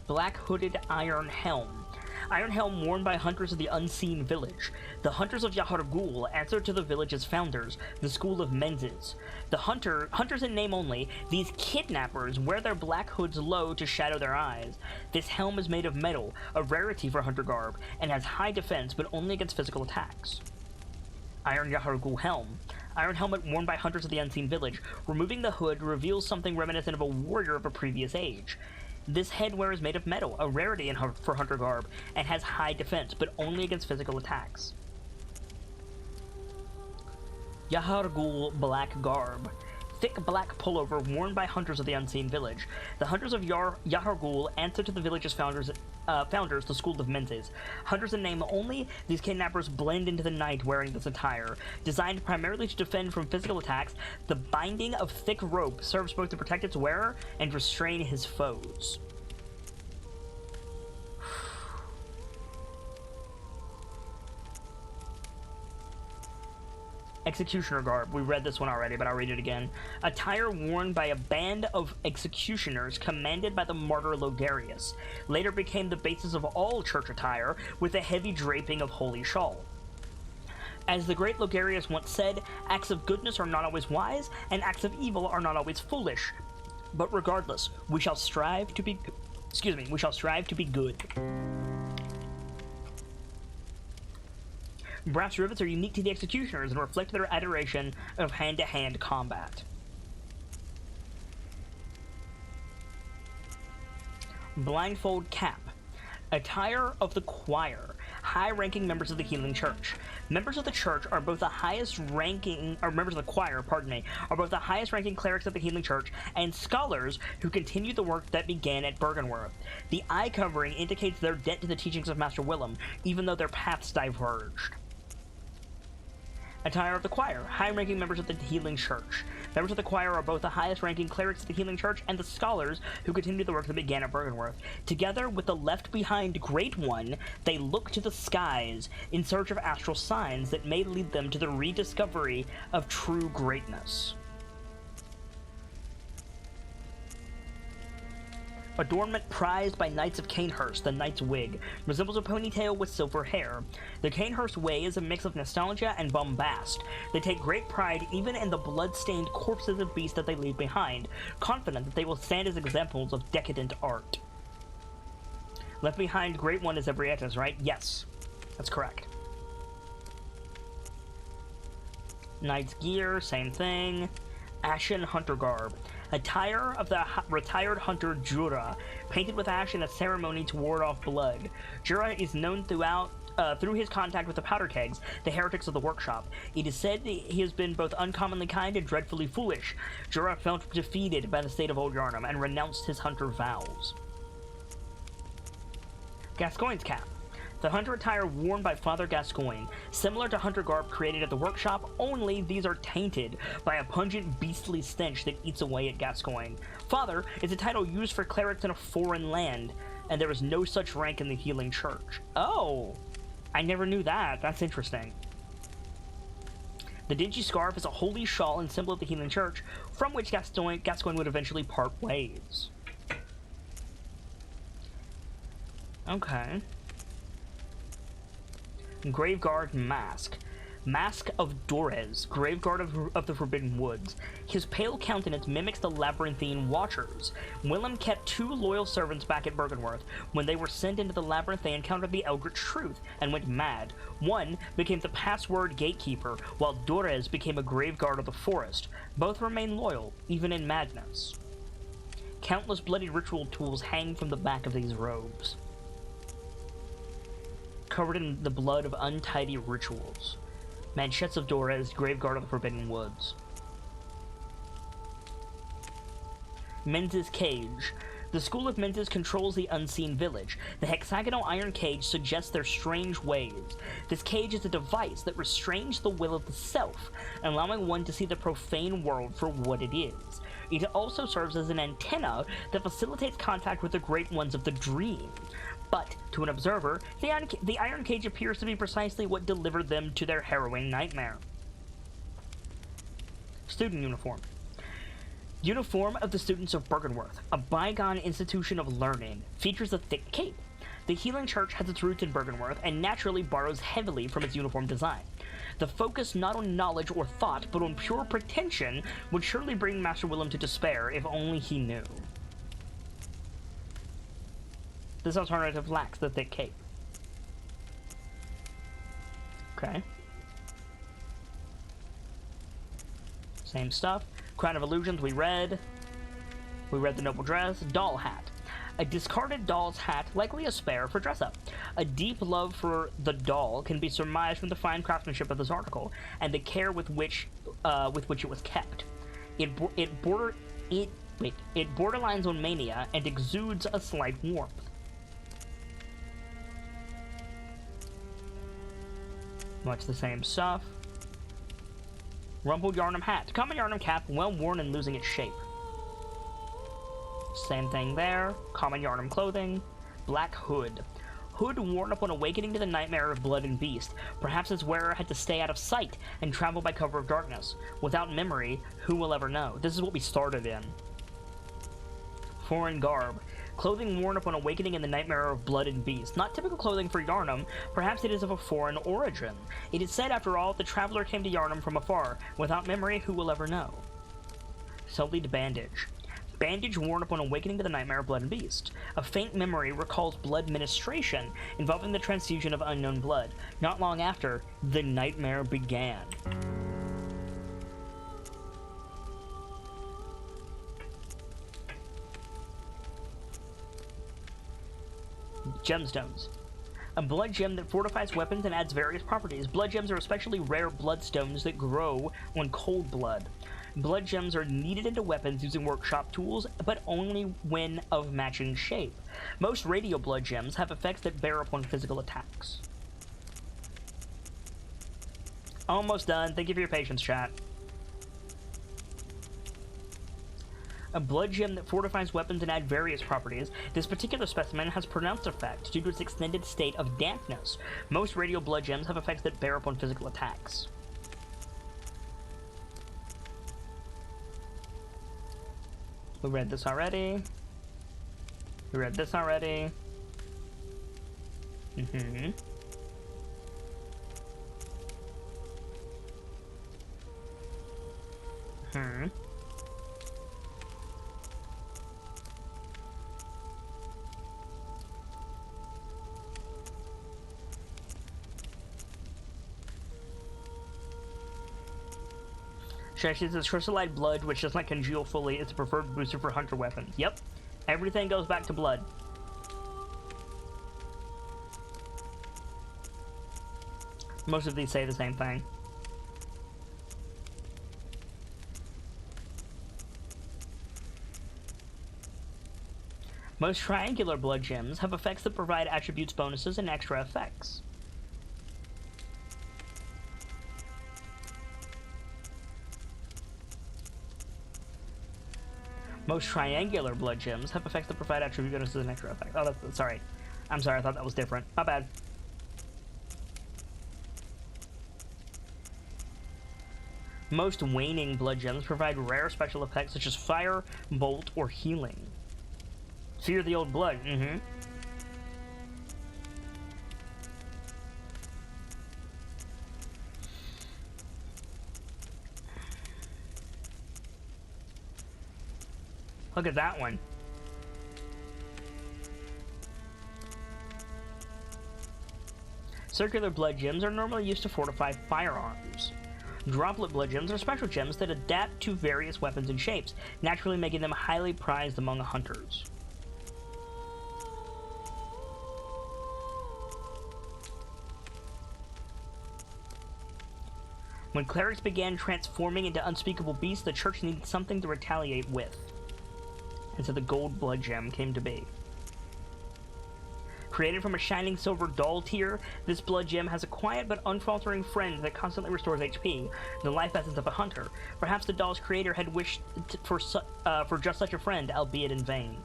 Black Hooded Iron Helm. Iron helm worn by hunters of the Unseen Village. The hunters of Yahar'gul answer to the village's founders, the School of Menzies. The hunters in name only, these kidnappers wear their black hoods low to shadow their eyes. This helm is made of metal, a rarity for hunter garb, and has high defense but only against physical attacks. Iron Yahar'gul Helm. Iron helmet worn by hunters of the Unseen Village. Removing the hood reveals something reminiscent of a warrior of a previous age. This headwear is made of metal, a rarity for hunter garb, and has high defense, but only against physical attacks. Yahar'gul Black Garb. Thick black pullover worn by hunters of the Unseen Village. The hunters of Yahar'gul answer to the village's founders, the School of Menzies. Hunters in name only, these kidnappers blend into the night wearing this attire. Designed primarily to defend from physical attacks, the binding of thick rope serves both to protect its wearer and restrain his foes. Executioner Garb. We read this one already, but I'll read it again. Attire worn by a band of executioners commanded by the martyr Logarius. Later became the basis of all church attire, with a heavy draping of holy shawl. As the great Logarius once said, acts of goodness are not always wise, and acts of evil are not always foolish. But regardless, we shall strive to be good. Brass rivets are unique to the executioners and reflect their adoration of hand-to-hand combat. Blindfold cap. Attire of the choir. High-ranking members of the Healing Church. Members of the church are both the highest ranking, or members of the choir, pardon me, are both the highest ranking clerics of the Healing Church and scholars who continue the work that began at Byrgenwerth. The eye covering indicates their debt to the teachings of Master Willem, even though their paths diverged. Attire of the choir. High-ranking members of the Healing Church. Members of the choir are both the highest-ranking clerics of the Healing Church and the scholars who continue the work that began at Byrgenwerth. Together with the left-behind Great One, they look to the skies in search of astral signs that may lead them to the rediscovery of true greatness. Adornment prized by Knights of Canehurst, the Knight's wig, resembles a ponytail with silver hair. The Canehurst way is a mix of nostalgia and bombast. They take great pride even in the blood-stained corpses of beasts that they leave behind, confident that they will stand as examples of decadent art. Left behind Great One is Ebrietas, right? Yes, that's correct. Knight's gear, same thing. Ashen Hunter garb. Attire of the retired hunter Jura, painted with ash in a ceremony to ward off blood. Jura is known through his contact with the powder kegs, the heretics of the workshop. It is said he has been both uncommonly kind and dreadfully foolish. Jura felt defeated by the state of Old Yarnum and renounced his hunter vows. Gascoigne's cap. The hunter attire worn by Father Gascoigne, similar to hunter garb created at the workshop, only these are tainted by a pungent beastly stench that eats away at Gascoigne. Father is a title used for clerics in a foreign land, and there is no such rank in the Healing Church. Oh, I never knew that. That's interesting. The dingy scarf is a holy shawl and symbol of the Healing Church, from which Gascoigne would eventually part ways. Okay. Graveguard Mask. Mask of Dorez, Graveguard of the Forbidden Woods. His pale countenance mimics the labyrinthine Watchers. Willem kept 2 loyal servants back at Byrgenwerth. When they were sent into the labyrinth, they encountered the Eldritch Truth and went mad. One became the password gatekeeper, while Dorez became a Graveguard of the Forest. Both remain loyal, even in madness. Countless bloody ritual tools hang from the back of these robes, covered in the blood of untidy rituals. Manchettes of Dorez, Graveguard of the Forbidden Woods. Menzies Cage. The School of Menzies controls the unseen village. The hexagonal iron cage suggests their strange ways. This cage is a device that restrains the will of the self, allowing one to see the profane world for what it is. It also serves as an antenna that facilitates contact with the Great Ones of the Dream. But, to an observer, the iron cage appears to be precisely what delivered them to their harrowing nightmare. Student uniform. Uniform of the students of Byrgenwerth, a bygone institution of learning, features a thick cape. The Healing Church has its roots in Byrgenwerth and naturally borrows heavily from its uniform design. The focus not on knowledge or thought, but on pure pretension, would surely bring Master Willem to despair if only he knew. This alternative lacks the thick cape. Okay. Same stuff. Crown of Illusions, we read. We read the Noble Dress. Doll hat. A discarded doll's hat, likely a spare for dress-up. A deep love for the doll can be surmised from the fine craftsmanship of this article and the care with which it was kept. It borderlines on mania and exudes a slight warmth. Much the same stuff. Rumpled Yarnum hat. Common Yarnum cap, well worn and losing its shape. Same thing there. Common Yarnum clothing. Black hood. Hood worn upon awakening to the nightmare of blood and beast. Perhaps its wearer had to stay out of sight and travel by cover of darkness. Without memory, who will ever know? This is what we started in. Foreign garb. Clothing worn upon awakening in the nightmare of blood and beast. Not typical clothing for Yarnum, perhaps it is of a foreign origin. It is said, after all, the traveler came to Yarnum from afar. Without memory, who will ever know? Sullied bandage. Bandage worn upon awakening to the nightmare of Blood and Beast. A faint memory recalls blood ministration involving the transfusion of unknown blood. Not long after, the nightmare began. Gemstones. A blood gem that fortifies weapons and adds various properties. Blood gems are especially rare bloodstones that grow on cold blood. Blood gems are kneaded into weapons using workshop tools, but only when of matching shape. Most radio blood gems have effects that bear upon physical attacks. Almost done. Thank you for your patience, chat. A blood gem that fortifies weapons and adds various properties. This particular specimen has pronounced effect due to its extended state of dampness. Most radio blood gems have effects that bear upon physical attacks. We read this already. We read this already. Mm-hmm. Hmm. Shashi says crystallized blood, which does not congeal fully, is the preferred booster for hunter weapons. Yep. Everything goes back to blood. Most of these say the same thing. Most triangular blood gems have effects that provide attributes, bonuses, and extra effects. Most triangular blood gems have effects that provide attribute bonuses and extra effects. Oh, that's, sorry. I'm sorry, I thought that was different. My bad. Most waning blood gems provide rare special effects such as fire, bolt, or healing. Fear the old blood, mm-hmm. Look at that one. Circular blood gems are normally used to fortify firearms. Droplet blood gems are special gems that adapt to various weapons and shapes, naturally making them highly prized among hunters. When clerics began transforming into unspeakable beasts, the church needed something to retaliate with. And so the gold blood gem came to be. Created from a shining silver doll tier, this blood gem has a quiet but unfaltering friend that constantly restores HP, the life essence of a hunter. Perhaps the doll's creator had wished for just such a friend, albeit in vain.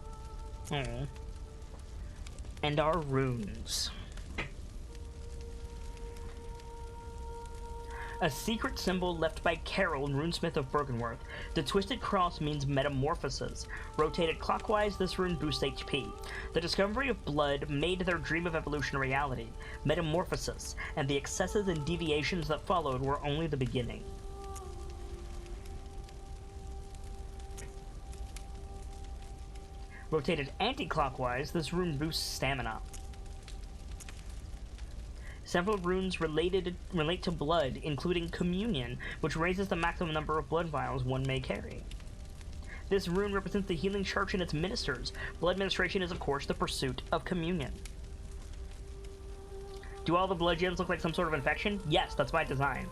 Aww. And our runes. A secret symbol left by Carol, runesmith of Bergenworth. The twisted cross means metamorphosis. Rotated clockwise, this rune boosts HP. The discovery of blood made their dream of evolution a reality. Metamorphosis, and the excesses and deviations that followed were only the beginning. Rotated anti-clockwise, this rune boosts stamina. Several runes relate to blood, including Communion, which raises the maximum number of blood vials one may carry. This rune represents the healing church and its ministers. Blood ministration is, of course, the pursuit of communion. Do all the blood gems look like some sort of infection? Yes, that's by design.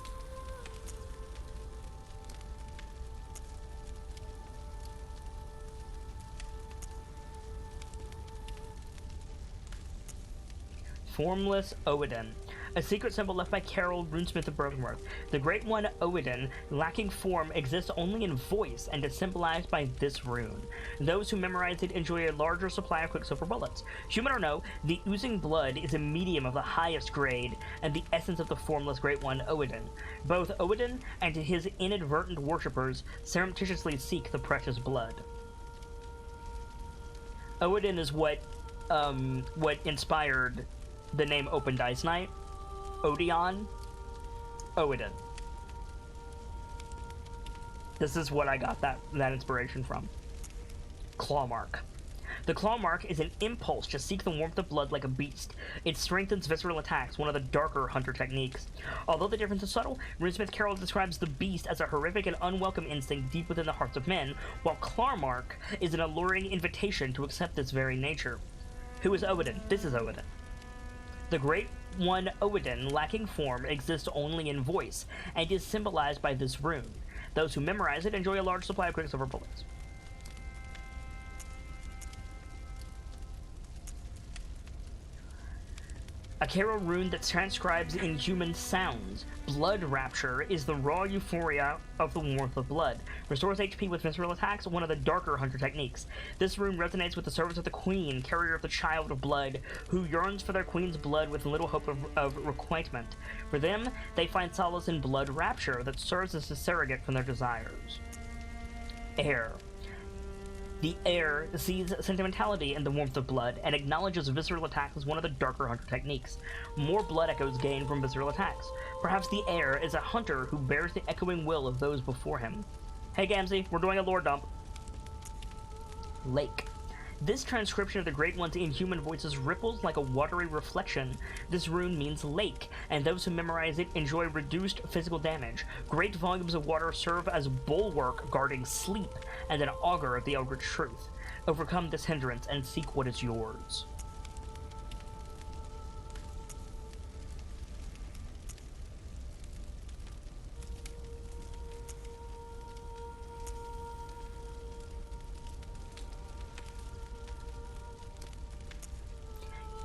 Formless Oedon. A secret symbol left by Carol, runesmith of Bergenworth. The Great One Oedon, lacking form, exists only in voice and is symbolized by this rune. Those who memorize it enjoy a larger supply of quicksilver bullets. Human or no, the oozing blood is a medium of the highest grade and the essence of the formless Great One Oedon. Both Oedon and his inadvertent worshippers surreptitiously seek the precious blood. Oedon is what inspired the name Open Dice Night. Odeon. Oedon. This is what I got that inspiration from. Claw Mark. The Claw Mark is an impulse to seek the warmth of blood like a beast. It strengthens visceral attacks, one of the darker hunter techniques. Although the difference is subtle, Runesmith Carroll describes the beast as a horrific and unwelcome instinct deep within the hearts of men, while Claw Mark is an alluring invitation to accept this very nature. Who is Odin? This is Odin. The Great One Odin, lacking form, exists only in voice, and is symbolized by this rune. Those who memorize it enjoy a large supply of Quicksilver bullets. A Carroll rune that transcribes inhuman sounds. Blood Rapture is the raw euphoria of the warmth of blood. Restores HP with visceral attacks, one of the darker hunter techniques. This rune resonates with the servants of the Queen, carrier of the Child of Blood, who yearns for their Queen's blood with little hope of requitement. For them, they find solace in Blood Rapture that serves as a surrogate for their desires. Air. The air sees sentimentality in the warmth of blood and acknowledges visceral attacks as one of the darker hunter techniques. More blood echoes gained from visceral attacks. Perhaps the air is a hunter who bears the echoing will of those before him. Hey Gamzee, we're doing a lore dump. Lake. This transcription of the Great One's inhuman voices ripples like a watery reflection. This rune means lake, and those who memorize it enjoy reduced physical damage. Great volumes of water serve as bulwark guarding sleep, and an augur of the Eldritch truth. Overcome this hindrance and seek what is yours.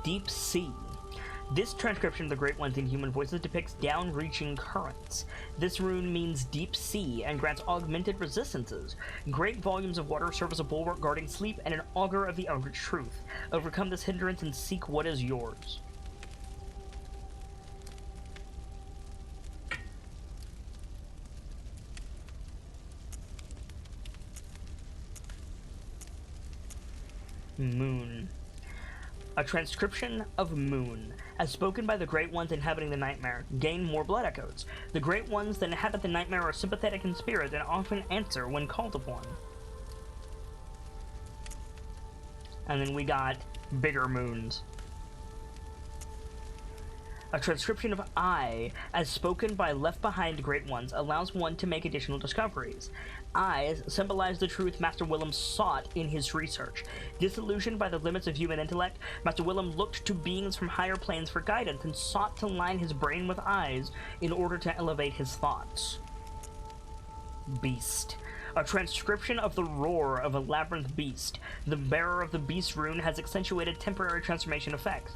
Deep Sea. This transcription of the Great One's inhuman voices depicts down-reaching currents. This rune means deep sea and grants augmented resistances. Great volumes of water serve as a bulwark guarding sleep and an augur of the Eldritch truth. Overcome this hindrance and seek what is yours. Moon. A transcription of Moon, as spoken by the Great Ones inhabiting the Nightmare, gain more blood echoes. The Great Ones that inhabit the Nightmare are sympathetic in spirit and often answer when called upon. And then we got bigger moons. A transcription of I, as spoken by Left Behind Great Ones, allows one to make additional discoveries. Eyes symbolize the truth Master Willem sought in his research. Disillusioned by the limits of human intellect, Master Willem looked to beings from higher planes for guidance and sought to line his brain with eyes in order to elevate his thoughts. Beast. A transcription of the roar of a labyrinth beast. The bearer of the beast rune has accentuated temporary transformation effects.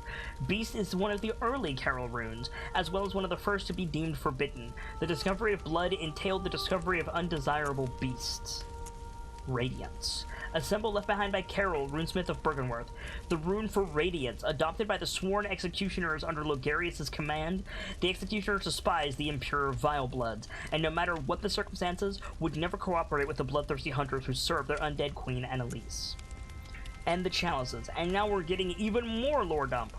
Beast is one of the early Carroll runes, as well as one of the first to be deemed forbidden. The discovery of blood entailed the discovery of undesirable beasts. Radiance. A symbol left behind by Carroll, runesmith of Bergenworth. The rune for Radiance, adopted by the sworn executioners under Logarius' command. The executioners despise the impure Vilebloods, and no matter what the circumstances, would never cooperate with the bloodthirsty hunters who serve their undead queen Annalise. And the chalices, and now we're getting even more lore dump.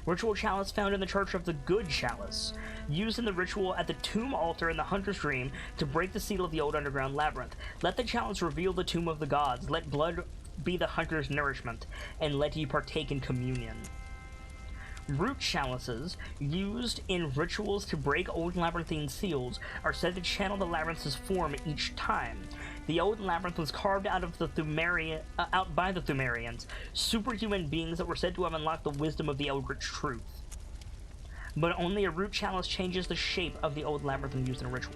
Ritual chalice found in the Church of the Good Chalice, used in the ritual at the tomb altar in the Hunter's Dream to break the seal of the old underground labyrinth. Let the chalice reveal the tomb of the gods, let blood be the hunter's nourishment, and let ye partake in communion. Root chalices, used in rituals to break old labyrinthine seals, are said to channel the labyrinth's form each time. The old labyrinth was carved out of the out by the Thumerians, superhuman beings that were said to have unlocked the wisdom of the Eldritch truth. But only a root chalice changes the shape of the old labyrinth when used in a ritual.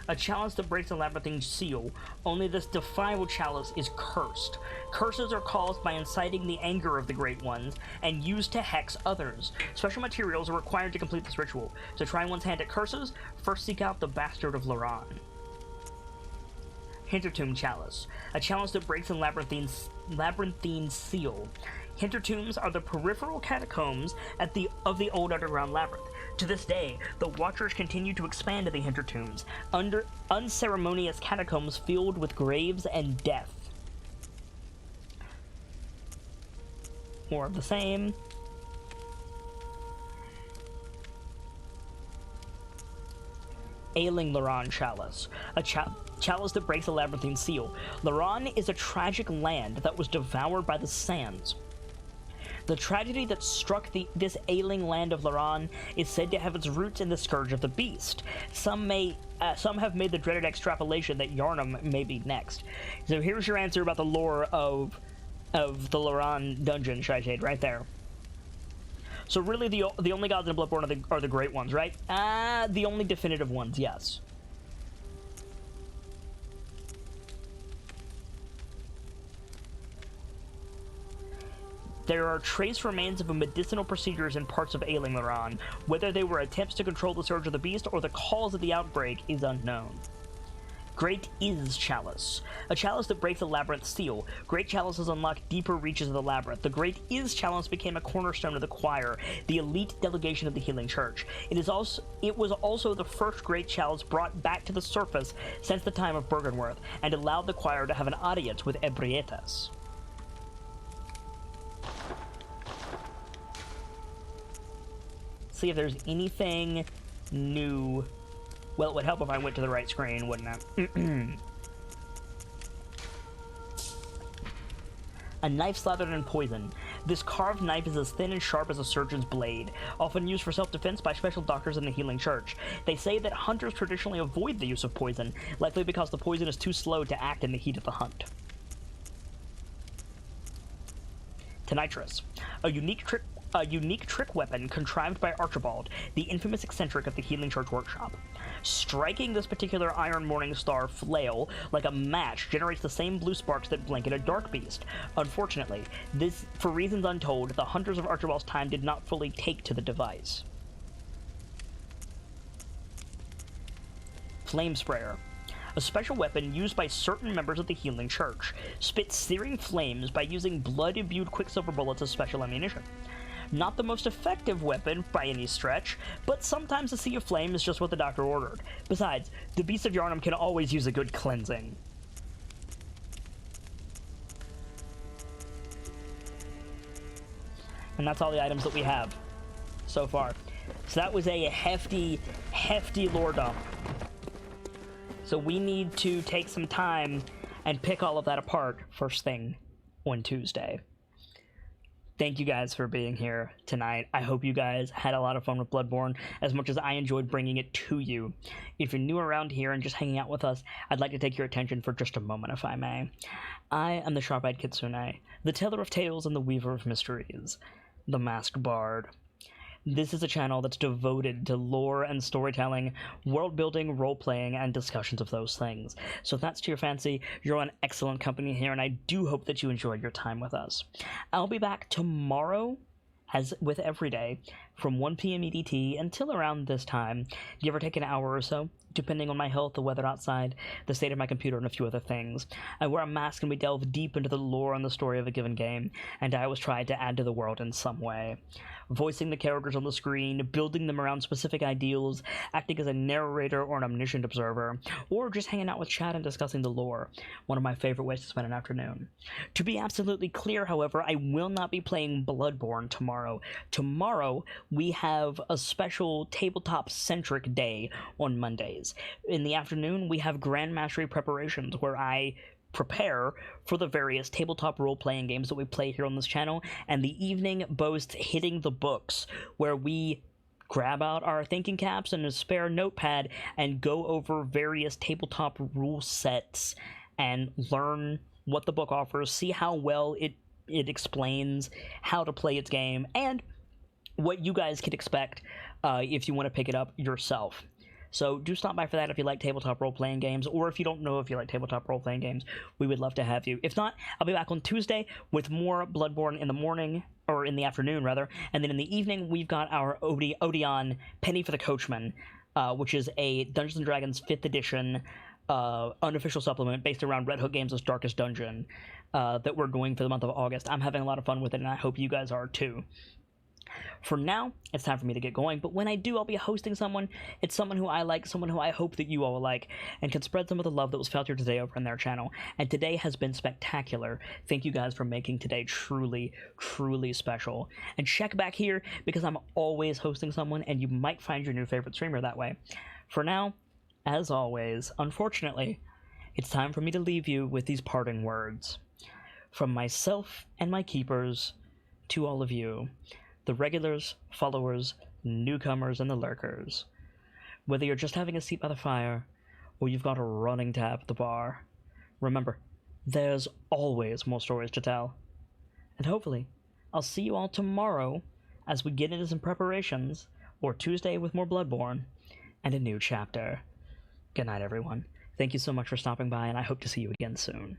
A chalice that breaks a labyrinthine seal. Only this defiled chalice is cursed. Curses are caused by inciting the anger of the Great Ones and used to hex others. Special materials are required to complete this ritual. To try one's hand at curses, first seek out the Bastard of Loran. Hintertomb Chalice. A chalice that breaks a labyrinthine seal. Hintertombs are the peripheral catacombs of the old underground labyrinth. To this day, the Watchers continue to expand to the Hintertombs, under unceremonious catacombs filled with graves and death. More of the same. Ailing Loran Chalice, a chalice that breaks the labyrinthine seal. Loran is a tragic land that was devoured by the sands. The tragedy that struck this ailing land of Loran is said to have its roots in the Scourge of the Beast. Some have made the dreaded extrapolation that Yharnam may be next. So here's your answer about the lore of the Loran dungeon, Shite, right there. So really, the only gods in Bloodborne are the great ones, right? The only definitive ones, yes. There are trace remains of medicinal procedures in parts of ailing Loran. Whether they were attempts to control the surge of the beast or the cause of the outbreak is unknown. Great Is Chalice. A chalice that breaks the labyrinth seal. Great chalices unlock deeper reaches of the labyrinth. The Great Is Chalice became a cornerstone of the choir, the elite delegation of the Healing Church. It was also the first great chalice brought back to the surface since the time of Bergenworth, and allowed the choir to have an audience with Ebrietas. See if there's anything new. Well, it would help if I went to the right screen, wouldn't it? A knife slathered in poison. This carved knife is as thin and sharp as a surgeon's blade, often used for self-defense by special doctors in the Healing Church. They say that hunters traditionally avoid the use of poison, likely because the poison is too slow to act in the heat of the hunt. Tonitrus. A unique trick weapon contrived by Archibald, the infamous eccentric of the Healing Church workshop. Striking this particular Iron Morning Star flail like a match generates the same blue sparks that blanket a dark beast. Unfortunately, for reasons untold, the hunters of Archibald's time did not fully take to the device. Flame Sprayer. A special weapon used by certain members of the Healing Church. Spits searing flames by using blood-imbued quicksilver bullets as special ammunition. Not the most effective weapon by any stretch, but sometimes a sea of flame is just what the doctor ordered. Besides, the Beast of Yharnam can always use a good cleansing. And that's all the items that we have so far. So that was a hefty lore dump. So we need to take some time and pick all of that apart first thing on Tuesday. Thank you guys for being here tonight. I hope you guys had a lot of fun with Bloodborne as much as I enjoyed bringing it to you. If you're new around here and just hanging out with us, I'd like to take your attention for just a moment, if I may. I am the Sharp-Eyed Kitsune, the teller of tales and the weaver of mysteries, the masked bard. This is a channel that's devoted to lore and storytelling, world-building, role-playing, and discussions of those things. So if that's to your fancy, you're in excellent company here, and I do hope that you enjoyed your time with us. I'll be back tomorrow, as with every day, from 1 p.m. EDT until around this time, give or take an hour or so, depending on my health, the weather outside, the state of my computer, and a few other things. I wear a mask and we delve deep into the lore and the story of a given game, and I always try to add to the world in some way. Voicing the characters on the screen, building them around specific ideals, acting as a narrator or an omniscient observer, or just hanging out with chat and discussing the lore. One of my favorite ways to spend an afternoon. To be absolutely clear, however, I will not be playing Bloodborne tomorrow. Tomorrow, we have a special tabletop-centric day on Mondays. In the afternoon, we have Grand Mastery preparations, where I prepare for the various tabletop role-playing games that we play here on this channel, and the evening boasts Hitting the Books, where we grab out our thinking caps and a spare notepad and go over various tabletop rule sets and learn what the book offers, see how well it explains how to play its game, and what you guys can expect if you want to pick it up yourself. So do stop by for that if you like tabletop role-playing games, or if you don't know if you like tabletop role-playing games, we would love to have you. If not, I'll be back on Tuesday with more Bloodborne in the morning, or in the afternoon, rather, and then in the evening, we've got our Odeon Penny for the Coachman, which is a Dungeons & Dragons 5th edition unofficial supplement based around Red Hook Games' Darkest Dungeon that we're doing for the month of August. I'm having a lot of fun with it, and I hope you guys are too. For now, it's time for me to get going, but when I do, I'll be hosting someone. It's someone who I like, someone who I hope that you all like, and can spread some of the love that was felt here today over in their channel. And today has been spectacular. Thank you guys for making today truly, truly special. And check back here, because I'm always hosting someone, and you might find your new favorite streamer that way. For now, as always, unfortunately, it's time for me to leave you with these parting words. From myself and my keepers to all of you, the regulars, followers, newcomers, and the lurkers. Whether you're just having a seat by the fire, or you've got a running tab at the bar, remember, there's always more stories to tell. And hopefully, I'll see you all tomorrow as we get into some preparations, or Tuesday with more Bloodborne, and a new chapter. Good night, everyone. Thank you so much for stopping by, and I hope to see you again soon.